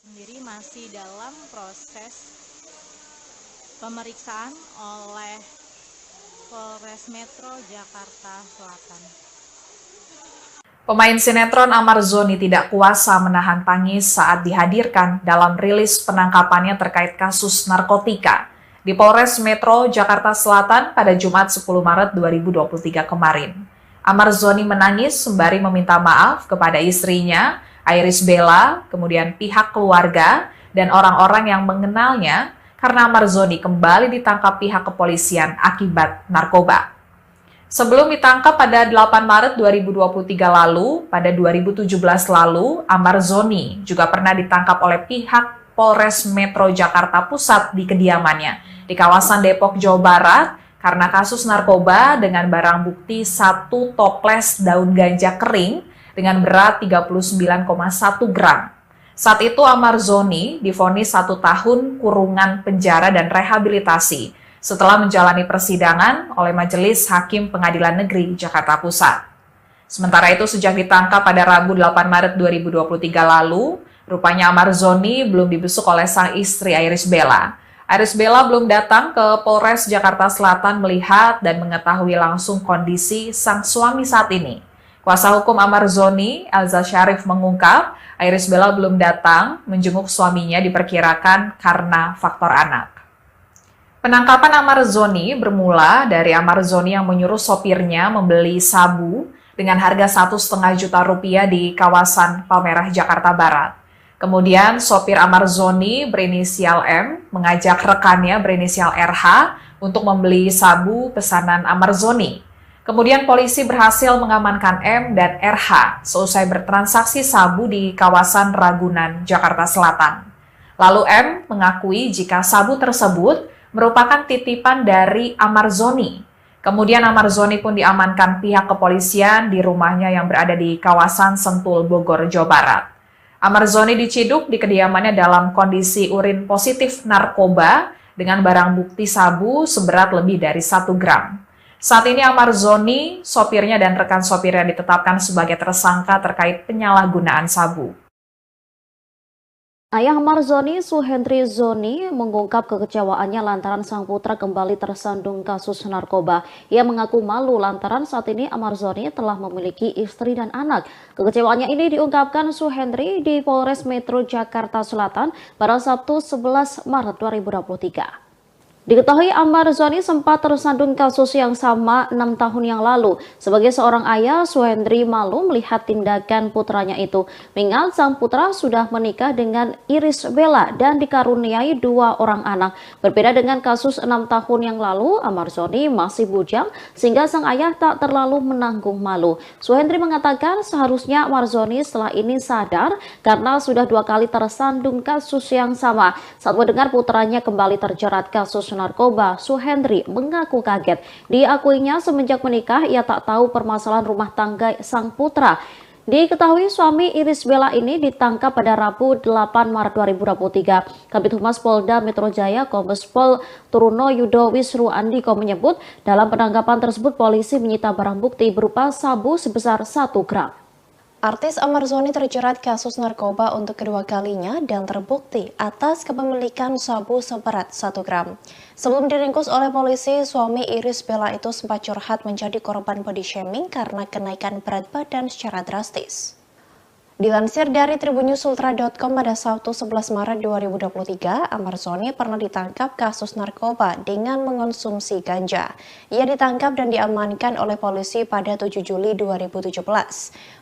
Sendiri masih dalam proses pemeriksaan oleh Polres Metro Jakarta Selatan. Pemain sinetron Amar Zoni tidak kuasa menahan tangis saat dihadirkan dalam rilis penangkapannya terkait kasus narkotika di Polres Metro Jakarta Selatan pada Jumat 10 Maret 2023 kemarin. Amar Zoni menangis sembari meminta maaf kepada istrinya, Iris Bella, kemudian pihak keluarga, dan orang-orang yang mengenalnya karena Amar Zoni kembali ditangkap pihak kepolisian akibat narkoba. Sebelum ditangkap pada 8 Maret 2023 lalu, pada 2017 lalu, Amar Zoni juga pernah ditangkap oleh pihak Polres Metro Jakarta Pusat di kediamannya di kawasan Depok, Jawa Barat karena kasus narkoba dengan barang bukti 1 toples daun ganja kering dengan berat 39,1 gram. Saat itu Amar Zoni divonis 1 tahun kurungan penjara dan rehabilitasi setelah menjalani persidangan oleh Majelis Hakim Pengadilan Negeri Jakarta Pusat. Sementara itu, sejak ditangkap pada Rabu 8 Maret 2023 lalu, rupanya Amar Zoni belum dibesuk oleh sang istri Iris Bella. Iris Bella belum datang ke Polres Jakarta Selatan melihat dan mengetahui langsung kondisi sang suami saat ini. Kuasa hukum Amar Zoni, Elza Syarif, mengungkap Iris Bella belum datang menjenguk suaminya diperkirakan karena faktor anak. Penangkapan Amar Zoni bermula dari Amar Zoni yang menyuruh sopirnya membeli sabu dengan harga Rp1,5 juta di kawasan Palmerah, Jakarta Barat. Kemudian sopir Amar Zoni berinisial M mengajak rekannya berinisial RH untuk membeli sabu pesanan Amar Zoni. Kemudian polisi berhasil mengamankan M dan RH seusai bertransaksi sabu di kawasan Ragunan, Jakarta Selatan. Lalu M mengakui jika sabu tersebut merupakan titipan dari Amar Zoni. Kemudian Amar Zoni pun diamankan pihak kepolisian di rumahnya yang berada di kawasan Sentul, Bogor, Jawa Barat. Amar Zoni diciduk di kediamannya dalam kondisi urin positif narkoba dengan barang bukti sabu seberat lebih dari 1 gram. Saat ini Amar Zoni, sopirnya dan rekan sopirnya ditetapkan sebagai tersangka terkait penyalahgunaan sabu. Ayah Amar Zoni, Suhendri Zoni, mengungkap kekecewaannya lantaran sang putra kembali tersandung kasus narkoba. Ia mengaku malu lantaran saat ini Amar Zoni telah memiliki istri dan anak. Kekecewaannya ini diungkapkan Suhendri di Polres Metro Jakarta Selatan pada Sabtu 11 Maret 2023. Diketahui Amar Zoni sempat tersandung kasus yang sama 6 tahun yang lalu. Sebagai seorang ayah, Suhendri malu melihat tindakan putranya itu. Mengingat sang putra sudah menikah dengan Iris Bella dan dikaruniai 2 orang anak. Berbeda dengan kasus 6 tahun yang lalu, Amar Zoni masih bujang sehingga sang ayah tak terlalu menanggung malu. Suhendri mengatakan seharusnya Amar Zoni setelah ini sadar karena sudah 2 kali tersandung kasus yang sama. Saat mendengar putranya kembali terjerat kasus narkoba, Suhendri mengaku kaget. Diakuinya semenjak menikah ia tak tahu permasalahan rumah tangga sang putra. Diketahui suami Iris Bella ini ditangkap pada Rabu 8 Maret 2023. Kabid Humas Polda Metro Jaya Kombes Pol Truno Yudo Wisru Andiko menyebut dalam penangkapan tersebut polisi menyita barang bukti berupa sabu sebesar 1 gram. Artis Amar Zoni terjerat kasus narkoba untuk kedua kalinya dan terbukti atas kepemilikan sabu seberat 1 gram. Sebelum diringkus oleh polisi, suami Iris Bella itu sempat curhat menjadi korban body shaming karena kenaikan berat badan secara drastis. Dilansir dari tribunnews.ultra.com pada Sabtu 11 Maret 2023, Amar Zoni pernah ditangkap kasus narkoba dengan mengonsumsi ganja. Ia ditangkap dan diamankan oleh polisi pada 7 Juli 2017.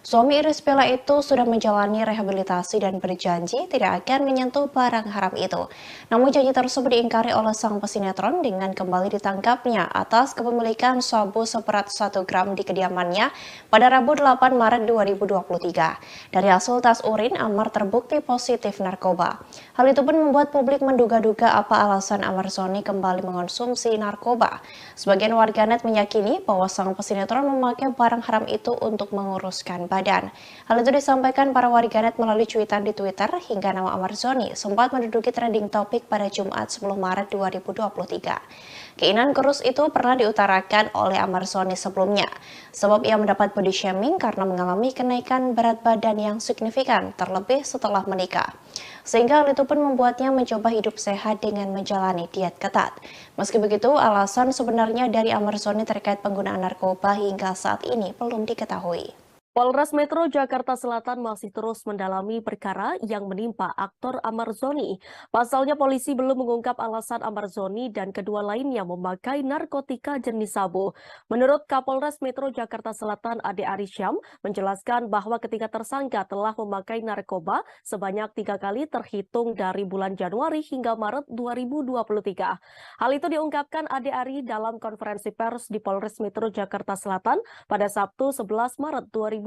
Suami Iris Bella itu sudah menjalani rehabilitasi dan berjanji tidak akan menyentuh barang haram itu. Namun janji tersebut diingkari oleh sang pesinetron dengan kembali ditangkapnya atas kepemilikan sabu seberat 1 gram di kediamannya pada Rabu 8 Maret 2023. Dari Dari hasil tes urin, Amar terbukti positif narkoba. Hal itu pun membuat publik menduga-duga apa alasan Amar Zoni kembali mengonsumsi narkoba. Sebagian warganet meyakini bahwa sang pesinetron memakai barang haram itu untuk menguruskan badan. Hal itu disampaikan para warganet melalui cuitan di Twitter hingga nama Amar Zoni sempat menduduki trending topik pada Jumat 10 Maret 2023. Keinginan kurus itu pernah diutarakan oleh Amar Zoni sebelumnya, sebab ia mendapat body shaming karena mengalami kenaikan berat badan yang signifikan, terlebih setelah menikah. Sehingga hal itu pun membuatnya mencoba hidup sehat dengan menjalani diet ketat. Meski begitu, alasan sebenarnya dari Amar Zoni terkait penggunaan narkoba hingga saat ini belum diketahui. Polres Metro Jakarta Selatan masih terus mendalami perkara yang menimpa aktor Amar Zoni. Pasalnya polisi belum mengungkap alasan Amar Zoni dan kedua lainnya memakai narkotika jenis sabu. Menurut Kapolres Metro Jakarta Selatan Ade Arisyam menjelaskan bahwa ketika tersangka telah memakai narkoba sebanyak 3 kali terhitung dari bulan Januari hingga Maret 2023. Hal itu diungkapkan Ade Ari dalam konferensi pers di Polres Metro Jakarta Selatan pada Sabtu 11 Maret 2023.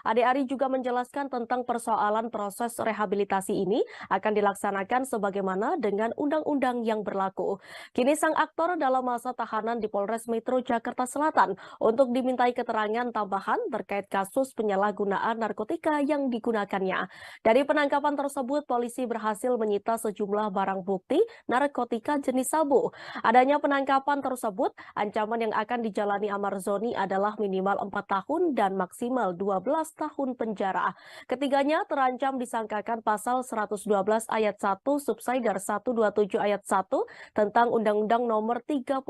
Ade Ari juga menjelaskan tentang persoalan proses rehabilitasi ini akan dilaksanakan sebagaimana dengan undang-undang yang berlaku. Kini sang aktor dalam masa tahanan di Polres Metro Jakarta Selatan untuk dimintai keterangan tambahan terkait kasus penyalahgunaan narkotika yang digunakannya. Dari penangkapan tersebut, polisi berhasil menyita sejumlah barang bukti narkotika jenis sabu. Adanya penangkapan tersebut, ancaman yang akan dijalani Amar Zoni adalah minimal 4 tahun dan maksimal 12 tahun penjara. Ketiganya terancam disangkakan pasal 112 ayat 1 subsidiar 127 ayat 1 tentang Undang-Undang Nomor 35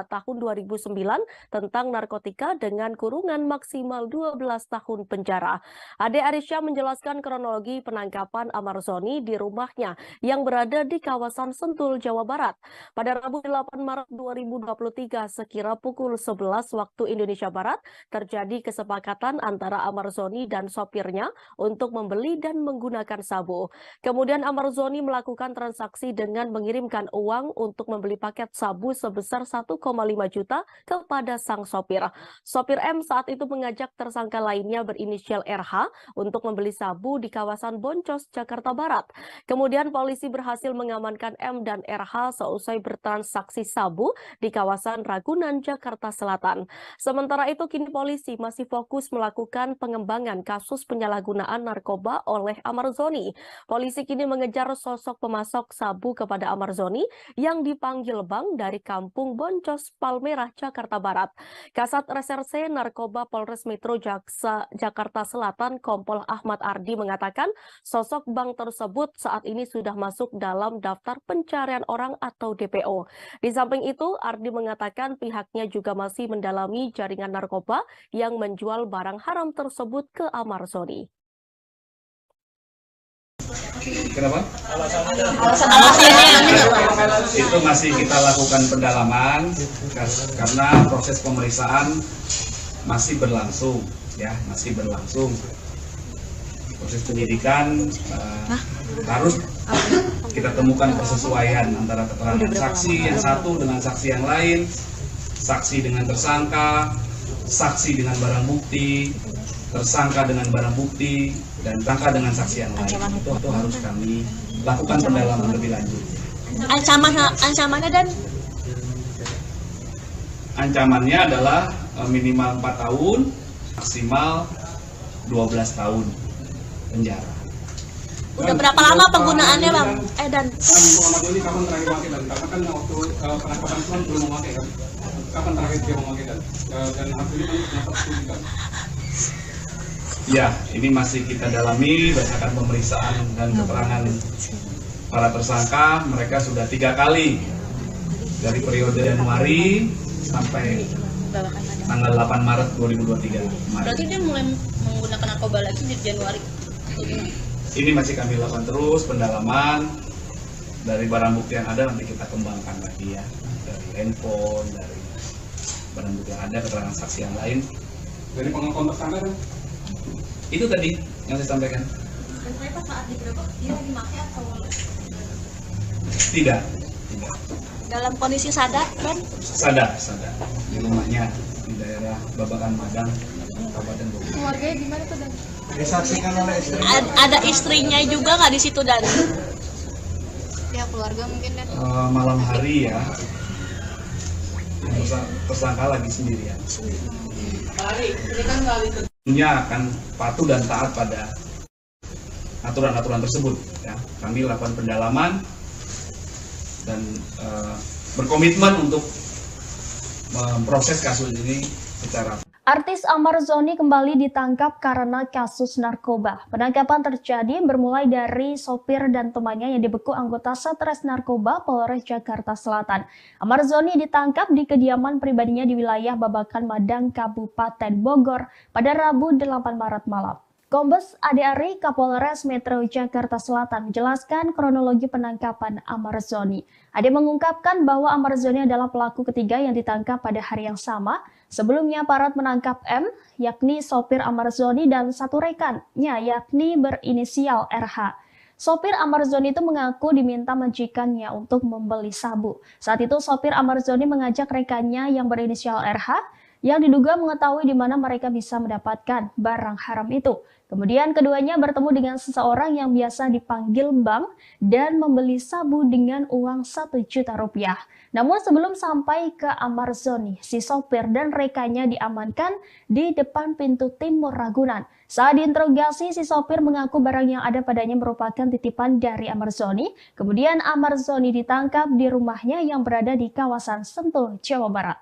tahun 2009 tentang narkotika dengan kurungan maksimal 12 tahun penjara. Ade Arisyam menjelaskan kronologi penangkapan Amar Zoni di rumahnya yang berada di kawasan Sentul, Jawa Barat. Pada Rabu 8 Maret 2023 sekira pukul 11 waktu Indonesia Barat terjadi kesepakatan antara Amar Zoni dan sopirnya untuk membeli dan menggunakan sabu. Kemudian Amar Zoni melakukan transaksi dengan mengirimkan uang untuk membeli paket sabu sebesar 1,5 juta kepada sang sopir. Sopir M saat itu mengajak tersangka lainnya berinisial RH untuk membeli sabu di kawasan Boncos, Jakarta Barat. Kemudian polisi berhasil mengamankan M dan RH seusai bertransaksi sabu di kawasan Ragunan, Jakarta Selatan. Sementara itu kini polisi masih fokus melakukan pengembangan kasus penyalahgunaan narkoba oleh Amar Zoni. Polisi kini mengejar sosok pemasok sabu kepada Amar Zoni yang dipanggil Bang dari Kampung Boncos, Palmerah, Jakarta Barat. Kasat Reserse Narkoba Polres Metro Jakarta Selatan Kompol Ahmad Ardi mengatakan sosok Bang tersebut saat ini sudah masuk dalam daftar pencarian orang atau DPO. Di samping itu, Ardi mengatakan pihaknya juga masih mendalami jaringan narkoba yang menjual barang haram tersebut ke Amar Zoni. Kenapa? Itu masih kita lakukan pendalaman karena proses pemeriksaan masih berlangsung, ya, masih berlangsung. Proses penyidikan harus kita temukan persesuaian antara keterangan saksi yang satu dengan saksi yang lain, saksi dengan tersangka, saksi dengan barang bukti, tersangka dengan barang bukti, dan tersangka dengan saksi yang lain. Itu harus kami lakukan pendalaman lebih lanjut. Ancamannya dan ancamannya adalah minimal 4 tahun, maksimal 12 tahun penjara. Udah berapa lama penggunaannya, Bang? Dan Muhammad Zoni kapan terakhir memakai dan karena kan waktu penangkapan itu kan belum memakai kan? Kapan terakhir dia memakai dan hasil ini kan ternyata positif kan? Ya, ini masih kita dalami berdasarkan pemeriksaan dan keterangan para tersangka. Mereka sudah 3 kali dari periode Januari sampai tanggal 8 Maret 2023 kemarin. berarti dia mulai menggunakan narkoba lagi di Januari. Ini masih kami lakukan terus pendalaman. Dari barang bukti yang ada nanti kita kembangkan lagi, ya, dari handphone, dari barang bukti yang ada, keterangan saksi yang lain. Dari pengakuan tersangka kan? Itu tadi yang saya sampaikan. Dan ternyata saat digerebek dia dimakai atau Tidak. dalam kondisi sadar dan Sadar di rumahnya di daerah Babakan Madang, Kabupaten Bogor. Keluarganya gimana tuh, Dan? Disaksikan oleh istri. Ada istrinya juga nggak di situ dan? Ya keluarga mungkin dan. Malam hari ya. Tersangka lagi sendirian. Tentunya akan patuh dan taat pada aturan-aturan tersebut. Ya. Kami lakukan pendalaman dan berkomitmen untuk memproses kasus ini secara. Artis Amar Zoni kembali ditangkap karena kasus narkoba. Penangkapan terjadi bermulai dari sopir dan temannya yang dibekuk anggota Satres Narkoba Polres Jakarta Selatan. Amar Zoni ditangkap di kediaman pribadinya di wilayah Babakan Madang, Kabupaten Bogor pada Rabu 8 Maret malam. Kombes Ade Ari, Kapolres Metro Jakarta Selatan menjelaskan kronologi penangkapan Amar Zoni. Ade mengungkapkan bahwa Amar Zoni adalah pelaku ketiga yang ditangkap pada hari yang sama. Sebelumnya aparat menangkap M, yakni sopir Amar Zoni dan satu rekannya, yakni berinisial RH. Sopir Amar Zoni itu mengaku diminta majikannya untuk membeli sabu. Saat itu sopir Amar Zoni mengajak rekannya yang berinisial RH yang diduga mengetahui di mana mereka bisa mendapatkan barang haram itu. Kemudian keduanya bertemu dengan seseorang yang biasa dipanggil Bang dan membeli sabu dengan uang 1 juta rupiah. Namun sebelum sampai ke Amar Zoni, si sopir dan rekannya diamankan di depan pintu timur Ragunan. Saat diinterogasi, si sopir mengaku barang yang ada padanya merupakan titipan dari Amar Zoni. Kemudian Amar Zoni ditangkap di rumahnya yang berada di kawasan Sentul, Jawa Barat.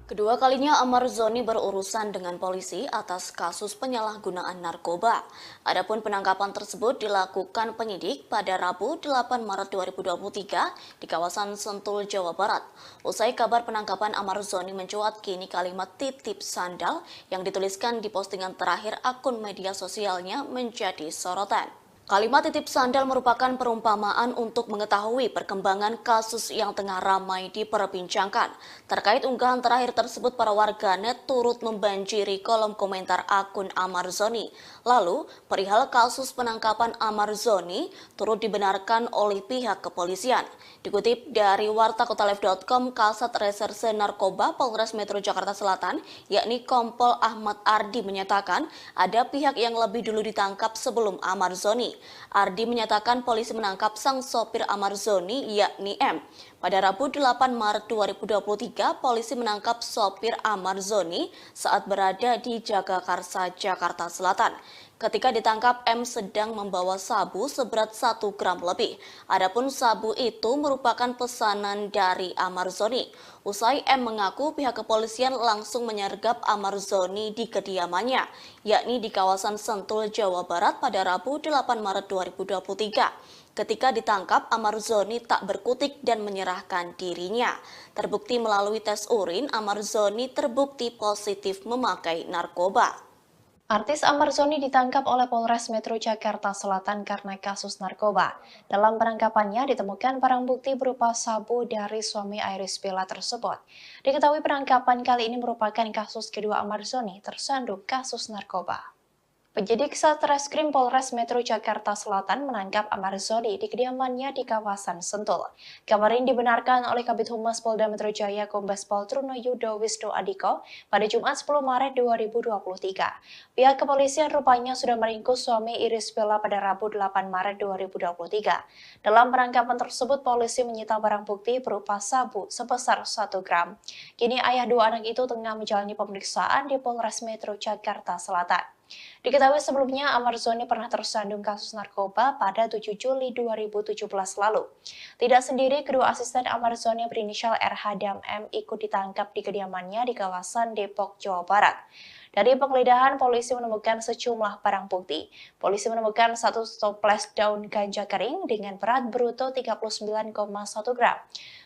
Kedua kalinya Amar Zoni berurusan dengan polisi atas kasus penyalahgunaan narkoba. Adapun penangkapan tersebut dilakukan penyidik pada Rabu 8 Maret 2023 di kawasan Sentul, Jawa Barat. Usai kabar penangkapan Amar Zoni mencuat, kini kalimat titip sandal yang dituliskan di postingan terakhir akun media sosialnya menjadi sorotan. Kalimat titip sandal merupakan perumpamaan untuk mengetahui perkembangan kasus yang tengah ramai diperbincangkan. Terkait unggahan terakhir tersebut, para warganet turut membanjiri kolom komentar akun Amar Zoni. Lalu, perihal kasus penangkapan Amar Zoni turut dibenarkan oleh pihak kepolisian. Dikutip dari wartakotalive.com, Kasat Reserse Narkoba Polres Metro Jakarta Selatan, yakni Kompol Ahmad Ardi menyatakan ada pihak yang lebih dulu ditangkap sebelum Amar Zoni. Ardi menyatakan polisi menangkap sang sopir Amar Zoni, yakni M. Pada Rabu 8 Maret 2023, polisi menangkap sopir Amar Zoni saat berada di Jagakarsa, Jakarta Selatan. Ketika ditangkap, M sedang membawa sabu seberat 1 gram lebih. Adapun sabu itu merupakan pesanan dari Amar Zoni. Usai M mengaku, pihak kepolisian langsung menyergap Amar Zoni di kediamannya, yakni di kawasan Sentul, Jawa Barat pada Rabu 8 Maret 2023. Ketika ditangkap, Amar Zoni tak berkutik dan menyerahkan dirinya. Terbukti melalui tes urin, Amar Zoni terbukti positif memakai narkoba. Artis Amar Zoni ditangkap oleh Polres Metro Jakarta Selatan karena kasus narkoba. Dalam penangkapannya ditemukan barang bukti berupa sabu dari suami Iris Bella tersebut. Diketahui penangkapan kali ini merupakan kasus kedua Amar Zoni tersandung kasus narkoba. Penyidik Satreskrim Polres Metro Jakarta Selatan menangkap Amar Zoni di kediamannya di kawasan Sentul. Kabar ini dibenarkan oleh Kabid Humas Polda Metro Jaya Kombes Pol Trunoyudo Wisnu Adhiko pada Jumat 10 Maret 2023. Pihak kepolisian rupanya sudah meringkus suami Iris Bella pada Rabu 8 Maret 2023. Dalam penangkapan tersebut, polisi menyita barang bukti berupa sabu sebesar 1 gram. Kini ayah dua anak itu tengah menjalani pemeriksaan di Polres Metro Jakarta Selatan. Diketahui sebelumnya Amar Zoni pernah tersandung kasus narkoba pada 7 Juli 2017 lalu. Tidak sendiri, kedua asisten Amar Zoni berinisial RH dan M ikut ditangkap di kediamannya di kawasan Depok, Jawa Barat. Dari penggeledahan, polisi menemukan sejumlah barang bukti. Polisi menemukan 1 toples daun ganja kering dengan berat bruto 39,1 gram,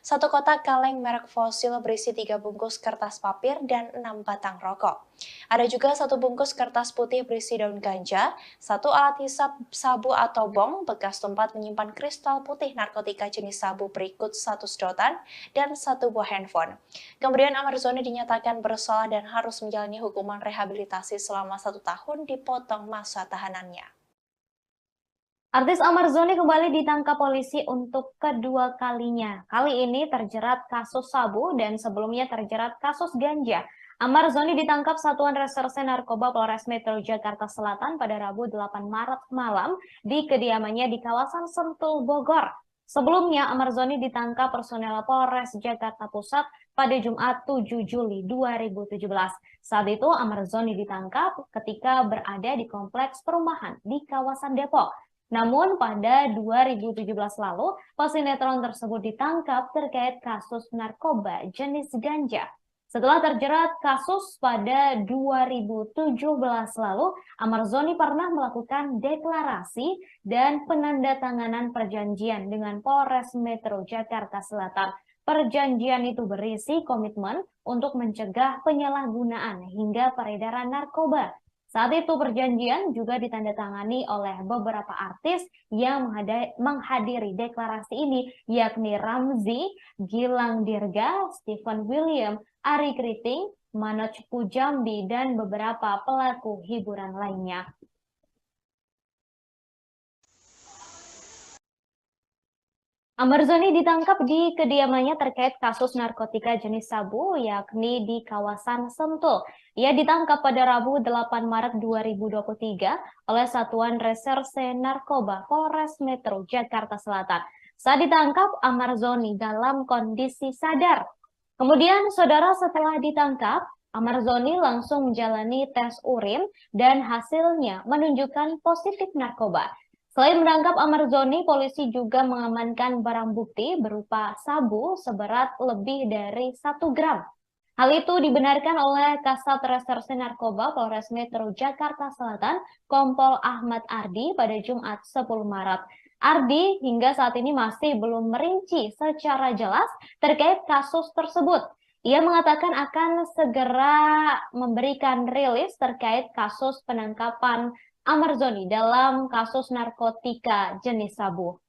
1 kotak kaleng merek fosil berisi 3 bungkus kertas papir dan 6 batang rokok. Ada juga 1 bungkus kertas putih berisi daun ganja, 1 alat hisap sabu atau bong bekas tempat menyimpan kristal putih narkotika jenis sabu berikut 1 sedotan dan 1 buah handphone. Kemudian Amar Zoni dinyatakan bersalah dan harus menjalani hukuman rehabilitasi selama 1 tahun dipotong masa tahanannya. Artis Amar Zoni kembali ditangkap polisi untuk kedua kalinya. Kali ini terjerat kasus sabu dan sebelumnya terjerat kasus ganja. Amarzoni ditangkap Satuan Reserse Narkoba Polres Metro Jakarta Selatan pada Rabu 8 Maret malam di kediamannya di kawasan Sentul, Bogor. Sebelumnya, Amarzoni ditangkap personel Polres Jakarta Pusat pada Jumat 7 Juli 2017. Saat itu, Amarzoni ditangkap ketika berada di kompleks perumahan di kawasan Depok. Namun pada 2017 lalu, pesinetron tersebut ditangkap terkait kasus narkoba jenis ganja. Setelah terjerat kasus pada 2017 lalu, Amarzoni pernah melakukan deklarasi dan penandatanganan perjanjian dengan Polres Metro Jakarta Selatan. Perjanjian itu berisi komitmen untuk mencegah penyalahgunaan hingga peredaran narkoba. Saat itu perjanjian juga ditandatangani oleh beberapa artis yang menghadiri deklarasi ini, yakni Ramzy, Gilang Dirga, Stephen William, Ari Kriting, Manoj Pujambi, dan beberapa pelaku hiburan lainnya. Amarzoni ditangkap di kediamannya terkait kasus narkotika jenis sabu, yakni di kawasan Sentul. Ia ditangkap pada Rabu 8 Maret 2023 oleh Satuan Reserse Narkoba Polres Metro Jakarta Selatan. Saat ditangkap, Amarzoni dalam kondisi sadar. Kemudian, saudara, setelah ditangkap, Amarzoni langsung menjalani tes urin dan hasilnya menunjukkan positif narkoba. Selain menangkap Amarzoni, polisi juga mengamankan barang bukti berupa sabu seberat lebih dari 1 gram. Hal itu dibenarkan oleh Kasat Reserse Narkoba Polres Metro Jakarta Selatan, Kompol Ahmad Ardi pada Jumat 10 Maret. Ardi hingga saat ini masih belum merinci secara jelas terkait kasus tersebut. Ia mengatakan akan segera memberikan rilis terkait kasus penangkapan Amarzoni dalam kasus narkotika jenis sabu.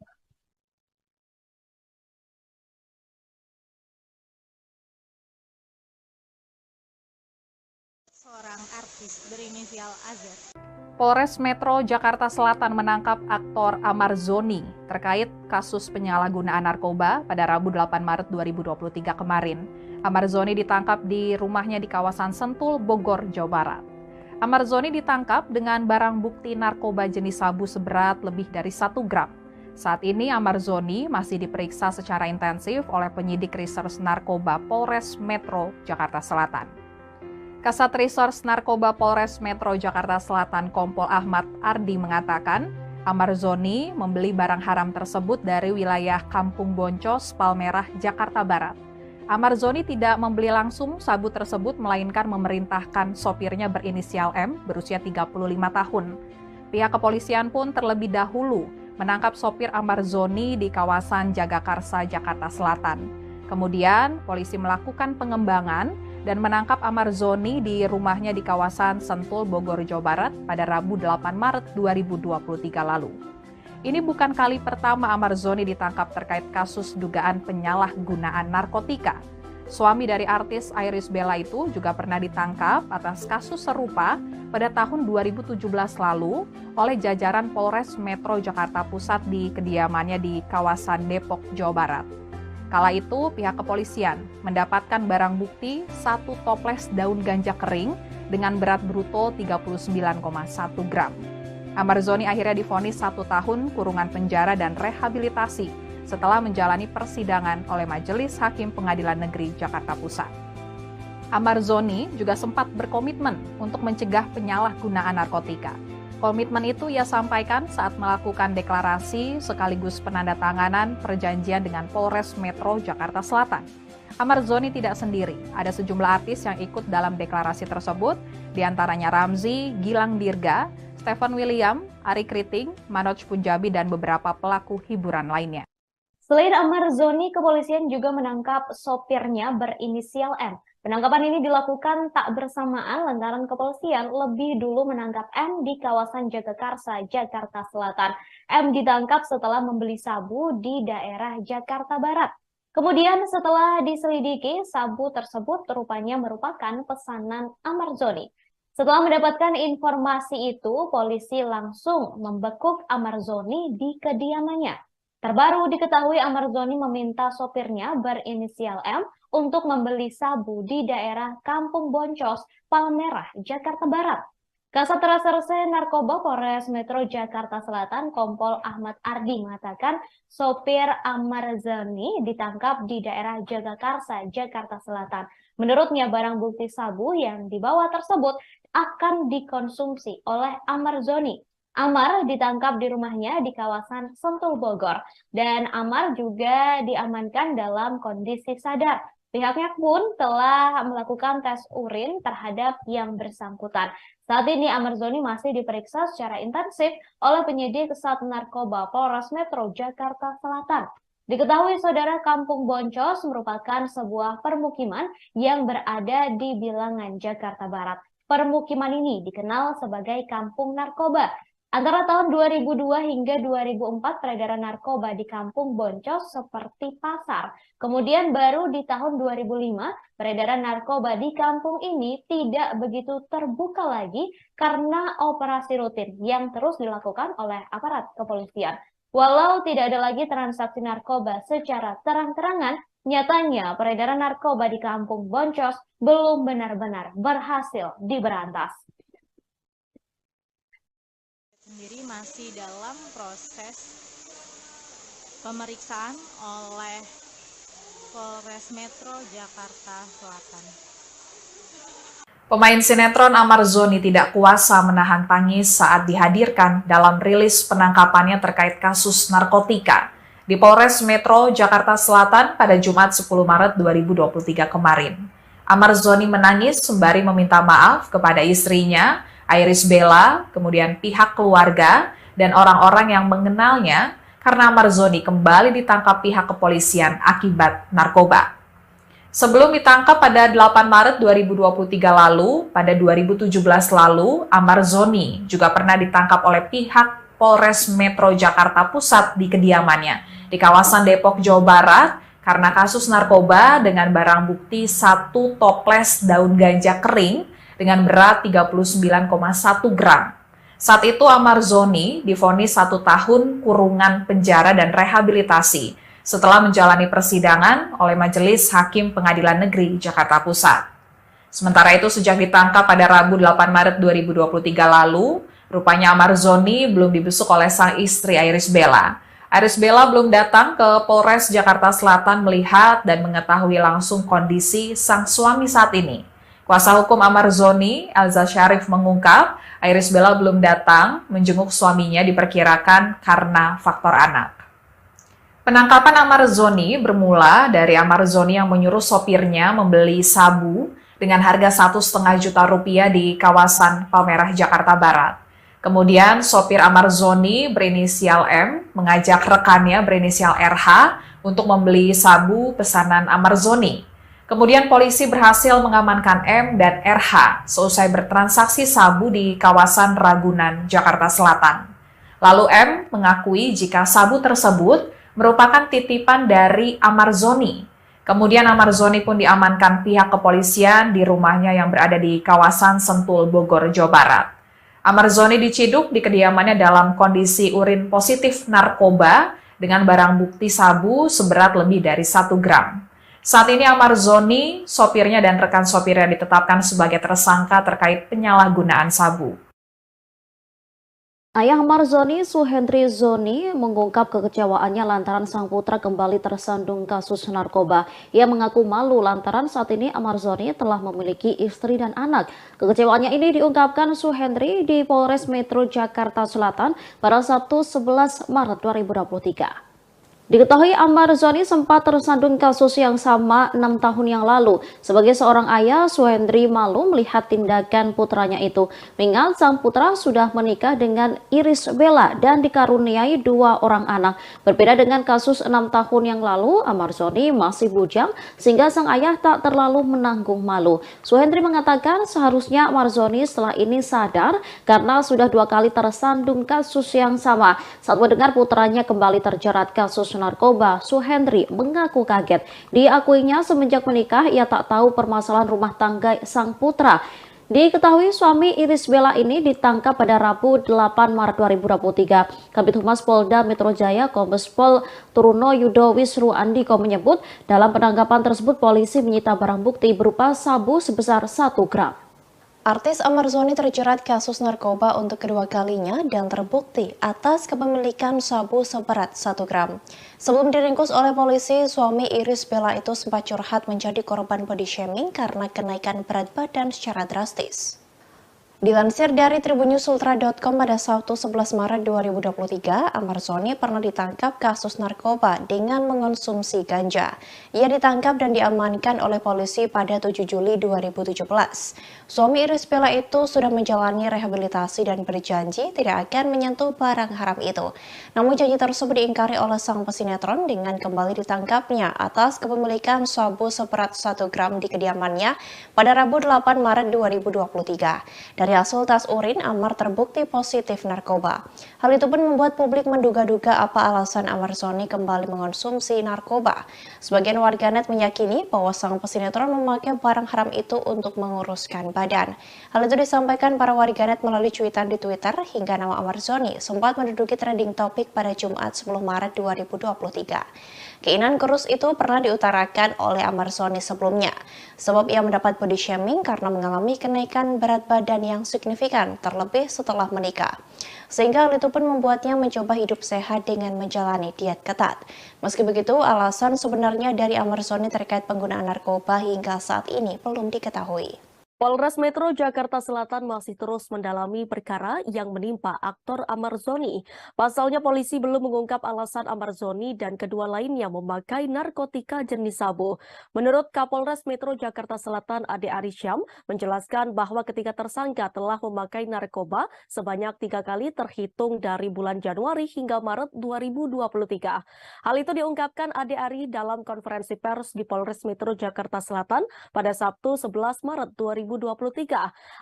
Seorang artis berinisial AZ. Polres Metro Jakarta Selatan menangkap aktor Amarzoni terkait kasus penyalahgunaan narkoba pada Rabu 8 Maret 2023 kemarin. Amarzoni ditangkap di rumahnya di kawasan Sentul, Bogor, Jawa Barat. Amarzoni ditangkap dengan barang bukti narkoba jenis sabu seberat lebih dari 1 gram. Saat ini Amarzoni masih diperiksa secara intensif oleh penyidik Reserse Narkoba Polres Metro Jakarta Selatan. Kasat Reserse Narkoba Polres Metro Jakarta Selatan Kompol Ahmad Ardi mengatakan, Amarzoni membeli barang haram tersebut dari wilayah Kampung Boncos, Palmerah, Jakarta Barat. Amarzoni tidak membeli langsung sabu tersebut, melainkan memerintahkan sopirnya berinisial M berusia 35 tahun. Pihak kepolisian pun terlebih dahulu menangkap sopir Amarzoni di kawasan Jagakarsa, Jakarta Selatan. Kemudian, polisi melakukan pengembangan dan menangkap Amarzoni di rumahnya di kawasan Sentul, Bogor, Jawa Barat pada Rabu 8 Maret 2023 lalu. Ini bukan kali pertama Amarzoni ditangkap terkait kasus dugaan penyalahgunaan narkotika. Suami dari artis Irish Bella itu juga pernah ditangkap atas kasus serupa pada tahun 2017 lalu oleh jajaran Polres Metro Jakarta Pusat di kediamannya di kawasan Depok, Jawa Barat. Kala itu, pihak kepolisian mendapatkan barang bukti 1 toples daun ganja kering dengan berat bruto 39,1 gram. Amarzoni akhirnya divonis 1 tahun kurungan penjara dan rehabilitasi setelah menjalani persidangan oleh Majelis Hakim Pengadilan Negeri Jakarta Pusat. Amarzoni juga sempat berkomitmen untuk mencegah penyalahgunaan narkotika. Komitmen itu ia sampaikan saat melakukan deklarasi sekaligus penandatanganan perjanjian dengan Polres Metro Jakarta Selatan. Amarzoni tidak sendiri, ada sejumlah artis yang ikut dalam deklarasi tersebut, diantaranya Ramzy, Gilang Dirga, Stephen William, Ari Kriting, Manoj Punjabi, dan beberapa pelaku hiburan lainnya. Selain Amarzoni, kepolisian juga menangkap sopirnya berinisial M. Penangkapan ini dilakukan tak bersamaan lantaran kepolisian lebih dulu menangkap M di kawasan Jagakarsa, Jakarta Selatan. M ditangkap setelah membeli sabu di daerah Jakarta Barat. Kemudian setelah diselidiki, sabu tersebut rupanya merupakan pesanan Amarzoni. Setelah mendapatkan informasi itu, polisi langsung membekuk Amarzoni di kediamannya. Terbaru diketahui Amarzoni meminta sopirnya berinisial M untuk membeli sabu di daerah Kampung Boncos, Palmerah, Jakarta Barat. Kasat Reserse Narkoba Polres Metro Jakarta Selatan Kompol Ahmad Ardi mengatakan sopir Amarzoni ditangkap di daerah Jagakarsa, Jakarta Selatan. Menurutnya barang bukti sabu yang dibawa tersebut akan dikonsumsi oleh Amarzoni. Amar ditangkap di rumahnya di kawasan Sentul Bogor dan Amar juga diamankan dalam kondisi sadar. Pihaknya pun telah melakukan tes urin terhadap yang bersangkutan. Saat ini Amarzoni masih diperiksa secara intensif oleh penyidik Sat Narkoba Polres Metro Jakarta Selatan. Diketahui saudara, Kampung Boncos merupakan sebuah permukiman yang berada di bilangan Jakarta Barat. Permukiman ini dikenal sebagai Kampung Narkoba. Antara tahun 2002 hingga 2004 peredaran narkoba di Kampung Boncos seperti pasar. Kemudian baru di tahun 2005 peredaran narkoba di kampung ini tidak begitu terbuka lagi karena operasi rutin yang terus dilakukan oleh aparat kepolisian. Walau tidak ada lagi transaksi narkoba secara terang-terangan, nyatanya peredaran narkoba di Kampung Boncos belum benar-benar berhasil diberantas. Sendiri masih dalam proses pemeriksaan oleh Polres Metro Jakarta Selatan. Pemain sinetron Amarzoni tidak kuasa menahan tangis saat dihadirkan dalam rilis penangkapannya terkait kasus narkotika di Polres Metro Jakarta Selatan pada Jumat 10 Maret 2023 kemarin. Amarzoni menangis sembari meminta maaf kepada istrinya, Iris Bella, kemudian pihak keluarga, dan orang-orang yang mengenalnya karena Amarzoni kembali ditangkap pihak kepolisian akibat narkoba. Sebelum ditangkap pada 8 Maret 2023 lalu, pada 2017 lalu, Amarzoni juga pernah ditangkap oleh pihak Polres Metro Jakarta Pusat di kediamannya di kawasan Depok, Jawa Barat karena kasus narkoba dengan barang bukti 1 toples daun ganja kering dengan berat 39,1 gram. Saat itu Amarzoni divonis 1 tahun kurungan penjara dan rehabilitasi setelah menjalani persidangan oleh Majelis Hakim Pengadilan Negeri Jakarta Pusat. Sementara itu sejak ditangkap pada Rabu 8 Maret 2023 lalu, rupanya Amarzoni belum dibesuk oleh sang istri Iris Bella. Iris Bella belum datang ke Polres Jakarta Selatan melihat dan mengetahui langsung kondisi sang suami saat ini. Kuasa hukum Amarzoni, Elza Syarif mengungkap, Iris Bella belum datang menjenguk suaminya diperkirakan karena faktor anak. Penangkapan Amarzoni bermula dari Amarzoni yang menyuruh sopirnya membeli sabu dengan harga Rp1,5 juta di kawasan Palmerah, Jakarta Barat. Kemudian sopir Amarzoni berinisial M mengajak rekannya berinisial RH untuk membeli sabu pesanan Amarzoni. Kemudian polisi berhasil mengamankan M dan RH seusai bertransaksi sabu di kawasan Ragunan, Jakarta Selatan. Lalu M mengakui jika sabu tersebut merupakan titipan dari Amarzoni. Kemudian Amarzoni pun diamankan pihak kepolisian di rumahnya yang berada di kawasan Sentul, Bogor, Jawa Barat. Amarzoni diciduk di kediamannya dalam kondisi urin positif narkoba dengan barang bukti sabu seberat lebih dari 1 gram. Saat ini Amarzoni, sopirnya dan rekan sopirnya ditetapkan sebagai tersangka terkait penyalahgunaan sabu. Ayah Amarzoni, Suhendri Zoni, mengungkap kekecewaannya lantaran sang putra kembali tersandung kasus narkoba. Ia mengaku malu lantaran saat ini Amarzoni telah memiliki istri dan anak. Kekecewaannya ini diungkapkan Suhendri di Polres Metro Jakarta Selatan pada Sabtu 11 Maret 2023. Diketahui Amarzoni sempat tersandung kasus yang sama 6 tahun yang lalu. Sebagai seorang ayah, Suhendri malu melihat tindakan putranya itu. Mengingat sang putra sudah menikah dengan Iris Bella dan dikaruniai 2 orang anak. Berbeda dengan kasus 6 tahun yang lalu, Amarzoni masih bujang sehingga sang ayah tak terlalu menanggung malu. Suhendri mengatakan seharusnya Amarzoni setelah ini sadar karena sudah 2 kali tersandung kasus yang sama. Saat mendengar putranya kembali terjerat kasus narkoba, Suhendri mengaku kaget. Diakuinya semenjak menikah ia tak tahu permasalahan rumah tangga sang putra. Diketahui suami Iris Bella ini ditangkap pada Rabu 8 Maret 2023. Kabid Humas Polda Metro Jaya Kombes Pol Truno Yudo Wisru Andiko menyebut dalam penangkapan tersebut polisi menyita barang bukti berupa sabu sebesar 1 gram. Artis Amarzoni terjerat kasus narkoba untuk kedua kalinya dan terbukti atas kepemilikan sabu seberat 1 gram. Sebelum diringkus oleh polisi, suami Iris Bella itu sempat curhat menjadi korban body shaming karena kenaikan berat badan secara drastis. Dilansir dari tribunnews.ultra.com pada Sabtu 11 Maret 2023, Amarzoni pernah ditangkap kasus narkoba dengan mengonsumsi ganja. Ia ditangkap dan diamankan oleh polisi pada 7 Juli 2017. Suami Iris Bella itu sudah menjalani rehabilitasi dan berjanji tidak akan menyentuh barang haram itu. Namun janji tersebut diingkari oleh sang pesinetron dengan kembali ditangkapnya atas kepemilikan sabu seberat 1 gram di kediamannya pada Rabu 8 Maret 2023. Dari hasil tes urin, Amar terbukti positif narkoba. Hal itu pun membuat publik menduga-duga apa alasan Amarzoni kembali mengonsumsi narkoba. Sebagian warganet meyakini bahwa sang pesinetron memakai barang haram itu untuk menguruskan badan. Hal itu disampaikan para warganet melalui cuitan di Twitter hingga nama Amarzoni sempat menduduki trending topik pada Jumat 10 Maret 2023. Keinginan kurus itu pernah diutarakan oleh Amarzoni sebelumnya, sebab ia mendapat body shaming karena mengalami kenaikan berat badan yang signifikan, terlebih setelah menikah. Sehingga hal itu pun membuatnya mencoba hidup sehat dengan menjalani diet ketat. Meski begitu, alasan sebenarnya dari Amarzoni terkait penggunaan narkoba hingga saat ini belum diketahui. Polres Metro Jakarta Selatan masih terus mendalami perkara yang menimpa aktor Amarzoni. Pasalnya polisi belum mengungkap alasan Amarzoni dan kedua lainnya memakai narkotika jenis sabu. Menurut Kapolres Metro Jakarta Selatan Ade Arisyam menjelaskan bahwa ketika tersangka telah memakai narkoba sebanyak 3 kali terhitung dari bulan Januari hingga Maret 2023. Hal itu diungkapkan Ade Ari dalam konferensi pers di Polres Metro Jakarta Selatan pada Sabtu 11 Maret 2023.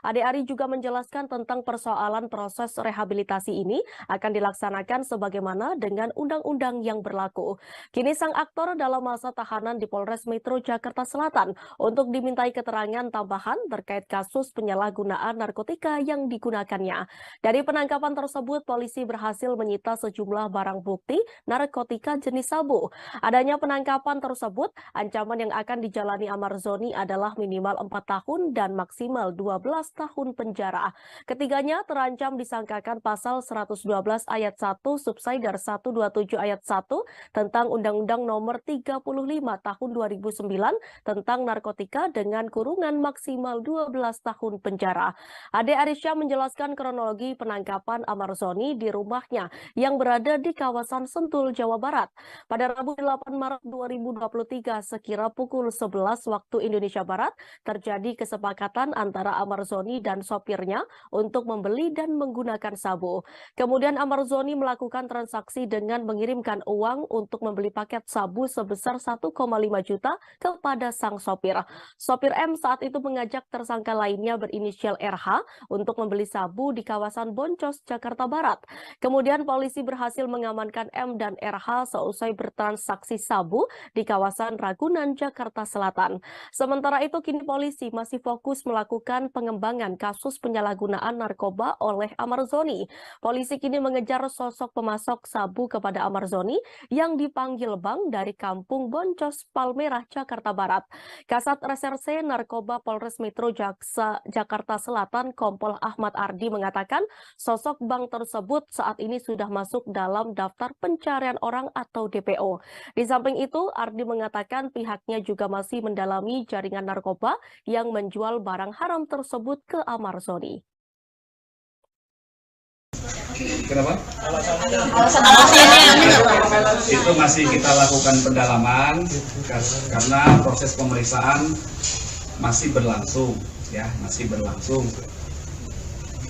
Ade Ari juga menjelaskan tentang persoalan proses rehabilitasi ini akan dilaksanakan sebagaimana dengan undang-undang yang berlaku. Kini sang aktor dalam masa tahanan di Polres Metro Jakarta Selatan untuk dimintai keterangan tambahan terkait kasus penyalahgunaan narkotika yang digunakannya. Dari penangkapan tersebut, polisi berhasil menyita sejumlah barang bukti narkotika jenis sabu. Adanya penangkapan tersebut, ancaman yang akan dijalani Amarzoni adalah minimal 4 tahun dan maksimal 12 tahun penjara. Ketiganya terancam disangkakan pasal 112 ayat 1 subsider 127 ayat 1 tentang Undang-Undang Nomor 35 tahun 2009 tentang narkotika dengan kurungan maksimal 12 tahun penjara. Ade Arisyam menjelaskan kronologi penangkapan Amarzoni di rumahnya yang berada di kawasan Sentul, Jawa Barat. Pada Rabu 8 Maret 2023 sekira pukul 11 waktu Indonesia Barat terjadi kesepakatan antara Amarzoni dan sopirnya untuk membeli dan menggunakan sabu. Kemudian Amarzoni melakukan transaksi dengan mengirimkan uang untuk membeli paket sabu sebesar 1,5 juta kepada sang sopir. Sopir M saat itu mengajak tersangka lainnya berinisial RH untuk membeli sabu di kawasan Boncos, Jakarta Barat. Kemudian polisi berhasil mengamankan M dan RH seusai bertransaksi sabu di kawasan Ragunan, Jakarta Selatan. Sementara itu kini polisi masih fokus melakukan pengembangan kasus penyalahgunaan narkoba oleh Amarzoni. Polisi kini mengejar sosok pemasok sabu kepada Amarzoni yang dipanggil Bang dari Kampung Boncos, Palmerah, Jakarta Barat. Kasat Reserse Narkoba Polres Metro Jakarta Selatan Kompol Ahmad Ardi mengatakan sosok Bang tersebut saat ini sudah masuk dalam daftar pencarian orang atau DPO. Di samping itu, Ardi mengatakan pihaknya juga masih mendalami jaringan narkoba yang menjual barang haram tersebut ke Amarzoni. Kenapa? Itu masih kita lakukan pendalaman karena proses pemeriksaan masih berlangsung, ya, masih berlangsung.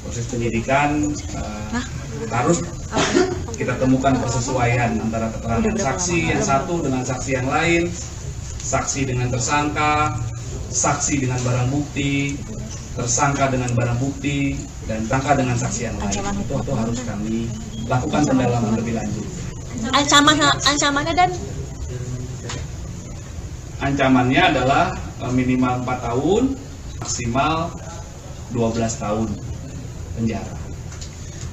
Proses penyidikan harus kita temukan persesuaian antara keterangan saksi yang satu dengan saksi yang lain, saksi dengan tersangka, saksi dengan barang bukti, tersangka dengan barang bukti, dan tersangka dengan saksi yang lain. Itu harus kami lakukan pendalaman lebih lanjut. Ancamannya dan ancamannya adalah minimal 4 tahun, maksimal 12 tahun penjara.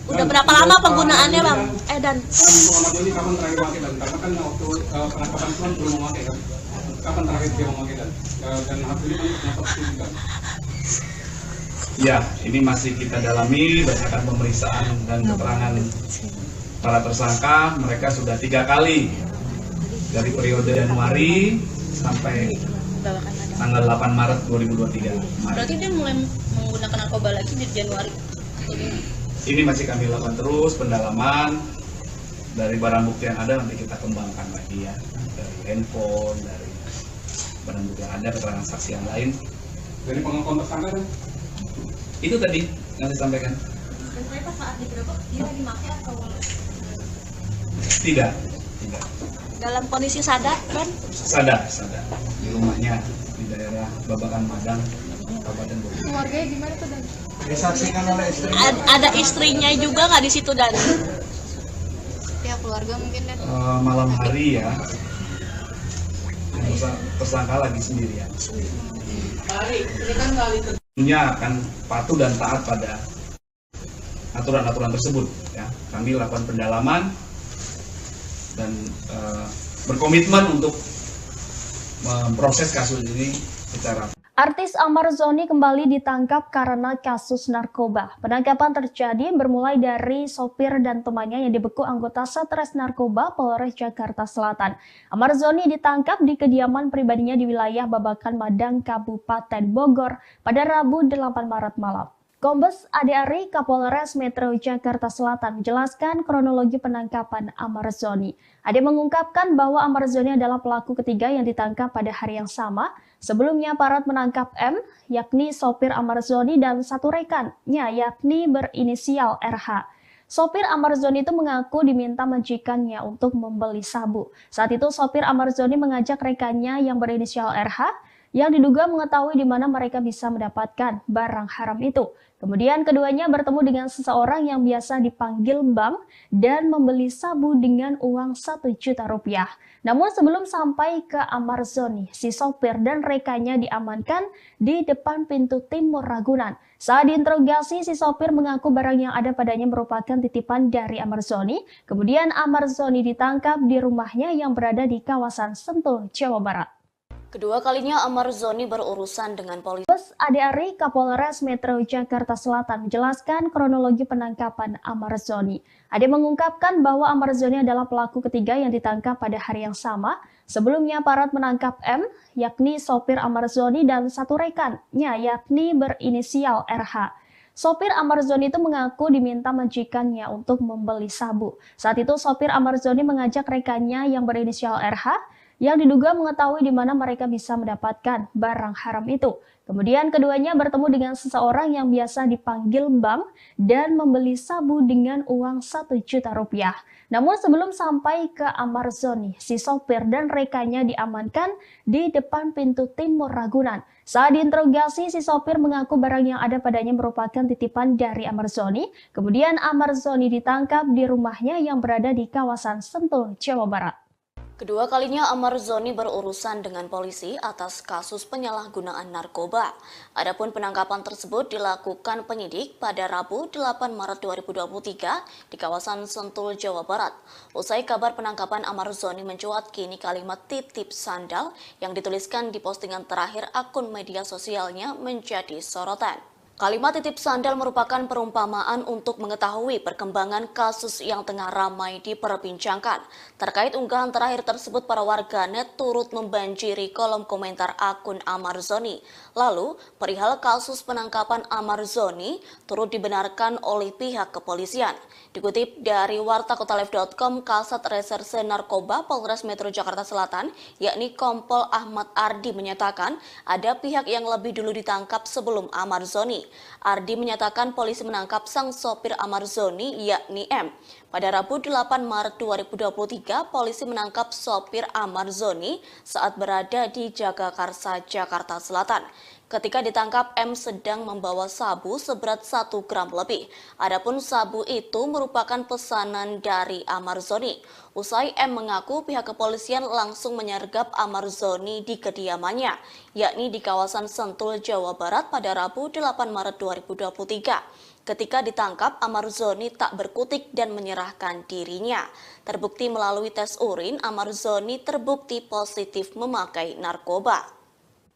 Udah berapa lama penggunaannya Bang Edan? Untuk Ahmad Zoni kapan terakhir memakai dan? Karena kan waktu penangkapan itu kan belum memakai kan? Kapan terakhir dia memakai dan hal ini kan kenapa disebutkan? Ya, ini masih kita dalami berdasarkan pemeriksaan dan keterangan para tersangka. Mereka sudah 3 kali dari periode Januari sampai tanggal 8 Maret 2023. Berarti dia mulai menggunakan narkoba lagi di Januari? Ini masih kami lakukan terus pendalaman dari barang bukti yang ada, nanti kita kembangkan lagi ya, dari handphone, dari barang bukti yang ada, keterangan saksi yang lain. Dari pengakuan tersangka kan? Itu tadi yang saya sampaikan. Dan ternyata saat digerebek dia dimakai atau? Tidak. Dalam kondisi sadar kan? Sadar di rumahnya di daerah Babakan Madang, Kabupaten Bogor. Keluarganya gimana tuh Dan? Disaksikan oleh istri. Ada istrinya juga nggak di situ Dan? Ya keluarga mungkin Dan. Malam hari ya, tersangka lagi sendirian. Tentunya akan patuh dan taat pada aturan-aturan tersebut. Ya, kami lakukan pendalaman dan berkomitmen untuk memproses kasus ini secara. Artis Ahmad Zoni kembali ditangkap karena kasus narkoba. Penangkapan terjadi bermulai dari sopir dan temannya yang dibekuk anggota Satres Narkoba Polres Jakarta Selatan. Ahmad Zoni ditangkap di kediaman pribadinya di wilayah Babakan Madang, Kabupaten Bogor pada Rabu 8 Maret malam. Kombes Ade Ari, Kapolres Metro Jakarta Selatan menjelaskan kronologi penangkapan Ahmad Zoni. Ade mengungkapkan bahwa Ahmad Zoni adalah pelaku ketiga yang ditangkap pada hari yang sama. Sebelumnya aparat menangkap M, yakni sopir Ahmad Zoni dan satu rekannya, yakni berinisial RH. Sopir Ahmad Zoni itu mengaku diminta majikannya untuk membeli sabu. Saat itu sopir Ahmad Zoni mengajak rekannya yang berinisial RH yang diduga mengetahui di mana mereka bisa mendapatkan barang haram itu. Kemudian keduanya bertemu dengan seseorang yang biasa dipanggil Bang dan membeli sabu dengan uang 1 juta rupiah. Namun sebelum sampai ke Ahmad Zoni, si sopir dan rekannya diamankan di depan pintu timur Ragunan. Saat diinterogasi, si sopir mengaku barang yang ada padanya merupakan titipan dari Ahmad Zoni. Kemudian Ahmad Zoni ditangkap di rumahnya yang berada di kawasan Sentul, Jawa Barat. Kedua kalinya Ahmad Zoni berurusan dengan polisi. Kombes Ade Ari, Kapolres Metro Jakarta Selatan menjelaskan kronologi penangkapan Ahmad Zoni. Ade mengungkapkan bahwa Ahmad Zoni adalah pelaku ketiga yang ditangkap pada hari yang sama. Sebelumnya aparat menangkap M, yakni sopir Ahmad Zoni dan satu rekannya, yakni berinisial RH. Sopir Ahmad Zoni itu mengaku diminta majikannya untuk membeli sabu. Saat itu sopir Ahmad Zoni mengajak rekannya yang berinisial RH yang diduga mengetahui di mana mereka bisa mendapatkan barang haram itu. Kemudian keduanya bertemu dengan seseorang yang biasa dipanggil Bang dan membeli sabu dengan uang 1 juta rupiah. Namun sebelum sampai ke Ahmad Zoni, si sopir dan rekannya diamankan di depan pintu timur Ragunan. Saat diinterogasi, si sopir mengaku barang yang ada padanya merupakan titipan dari Ahmad Zoni. Kemudian Ahmad Zoni ditangkap di rumahnya yang berada di kawasan Sentul, Jawa Barat. Kedua kalinya Ahmad Zoni berurusan dengan polisi atas kasus penyalahgunaan narkoba. Adapun penangkapan tersebut dilakukan penyidik pada Rabu 8 Maret 2023 di kawasan Sentul, Jawa Barat. Usai kabar penangkapan Ahmad Zoni mencuat, kini kalimat titip sandal yang dituliskan di postingan terakhir akun media sosialnya menjadi sorotan. Kalimat titip sandal merupakan perumpamaan untuk mengetahui perkembangan kasus yang tengah ramai diperbincangkan. Terkait unggahan terakhir tersebut, para warganet turut membanjiri kolom komentar akun Ahmad Zoni. Lalu, perihal kasus penangkapan Ahmad Zoni turut dibenarkan oleh pihak kepolisian. Dikutip dari wartakotalive.com, Kasat Reserse Narkoba Polres Metro Jakarta Selatan, yakni Kompol Ahmad Ardi menyatakan ada pihak yang lebih dulu ditangkap sebelum Ahmad Zoni. Ardi menyatakan polisi menangkap sang sopir Ahmad Zoni, yakni M. Pada Rabu 8 Maret 2023, polisi menangkap sopir Ahmad Zoni saat berada di Jagakarsa, Jakarta Selatan. Ketika ditangkap, M sedang membawa sabu seberat 1 gram lebih. Adapun sabu itu merupakan pesanan dari Amarzoni. Usai M mengaku pihak kepolisian langsung menyergap Amarzoni di kediamannya, yakni di kawasan Sentul, Jawa Barat pada Rabu 8 Maret 2023. Ketika ditangkap, Amarzoni tak berkutik dan menyerahkan dirinya. Terbukti melalui tes urin, Amarzoni terbukti positif memakai narkoba.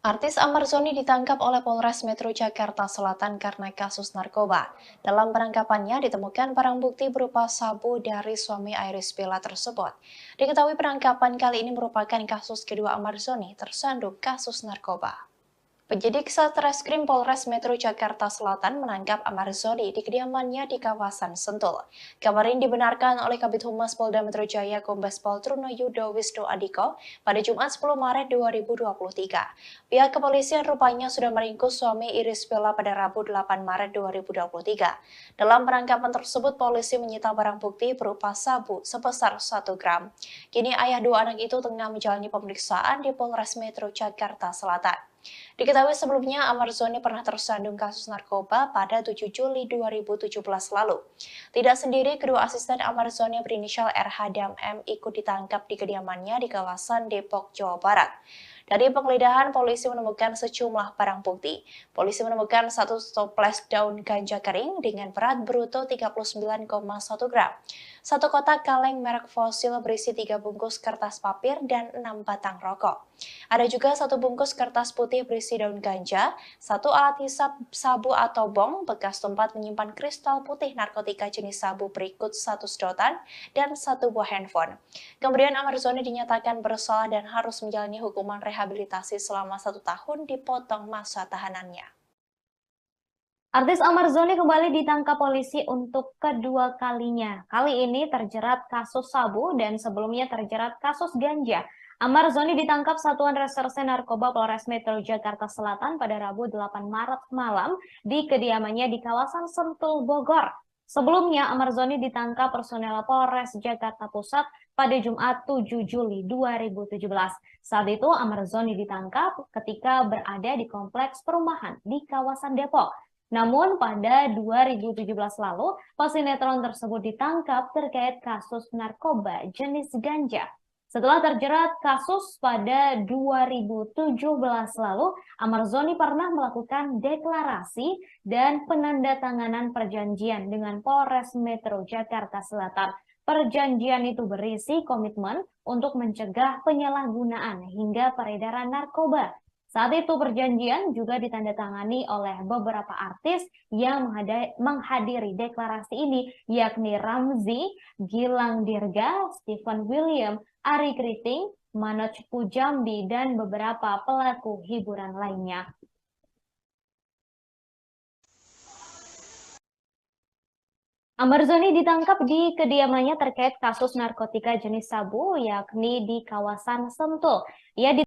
Artis Amarzoni ditangkap oleh Polres Metro Jakarta Selatan karena kasus narkoba. Dalam penangkapannya ditemukan barang bukti berupa sabu dari suami Iris Bella tersebut. Diketahui penangkapan kali ini merupakan kasus kedua Amarzoni tersandung kasus narkoba. Penyidik Satreskrim Polres Metro Jakarta Selatan menangkap Amarzoni di kediamannya di kawasan Sentul. Kabar ini dibenarkan oleh Kabid Humas Polda Metro Jaya Kombes Pol Trunoyudo Wisnu Adhiko pada Jumat 10 Maret 2023. Pihak kepolisian rupanya sudah meringkus suami Iris Bella pada Rabu 8 Maret 2023. Dalam penangkapan tersebut, polisi menyita barang bukti berupa sabu sebesar 1 gram. Kini ayah dua anak itu tengah menjalani pemeriksaan di Polres Metro Jakarta Selatan. Diketahui sebelumnya Amarzoni pernah tersandung kasus narkoba pada 7 Juli 2017 lalu. Tidak sendiri, kedua asisten Amarzoni berinisial RH dan M ikut ditangkap di kediamannya di kawasan Depok, Jawa Barat. Dari penggeledahan, polisi menemukan sejumlah barang bukti. Polisi menemukan 1 toples daun ganja kering dengan berat bruto 39,1 gram. 1 kotak kaleng merek fosil berisi 3 bungkus kertas papir dan 6 batang rokok. Ada juga 1 bungkus kertas putih berisi daun ganja, 1 alat hisap sabu atau bong bekas tempat menyimpan kristal putih narkotika jenis sabu berikut 1 sedotan dan 1 buah handphone. Kemudian Amarzoni dinyatakan bersalah dan harus menjalani hukuman rehabilitasi selama 1 tahun dipotong masa tahanannya. Artis Amarzoni kembali ditangkap polisi untuk kedua kalinya. Kali ini terjerat kasus sabu dan sebelumnya terjerat kasus ganja. Amarzoni ditangkap Satuan Reserse Narkoba Polres Metro Jakarta Selatan pada Rabu 8 Maret malam di kediamannya di kawasan Sentul, Bogor. Sebelumnya, Amarzoni ditangkap personel Polres Jakarta Pusat pada Jumat 7 Juli 2017. Saat itu, Amarzoni ditangkap ketika berada di kompleks perumahan di kawasan Depok. Namun pada 2017 lalu, pesinetron tersebut ditangkap terkait kasus narkoba jenis ganja. Setelah terjerat kasus pada 2017 lalu, Amarzoni pernah melakukan deklarasi dan penandatanganan perjanjian dengan Polres Metro Jakarta Selatan. Perjanjian itu berisi komitmen untuk mencegah penyalahgunaan hingga peredaran narkoba. Saat itu perjanjian juga ditandatangani oleh beberapa artis yang menghadiri deklarasi ini, yakni Ramzy, Gilang Dirga, Stephen William, Ari Kriting, Manoj Pujambi, dan beberapa pelaku hiburan lainnya. Amarzoni ditangkap di kediamannya terkait kasus narkotika jenis sabu, yakni di kawasan Sentul. Ia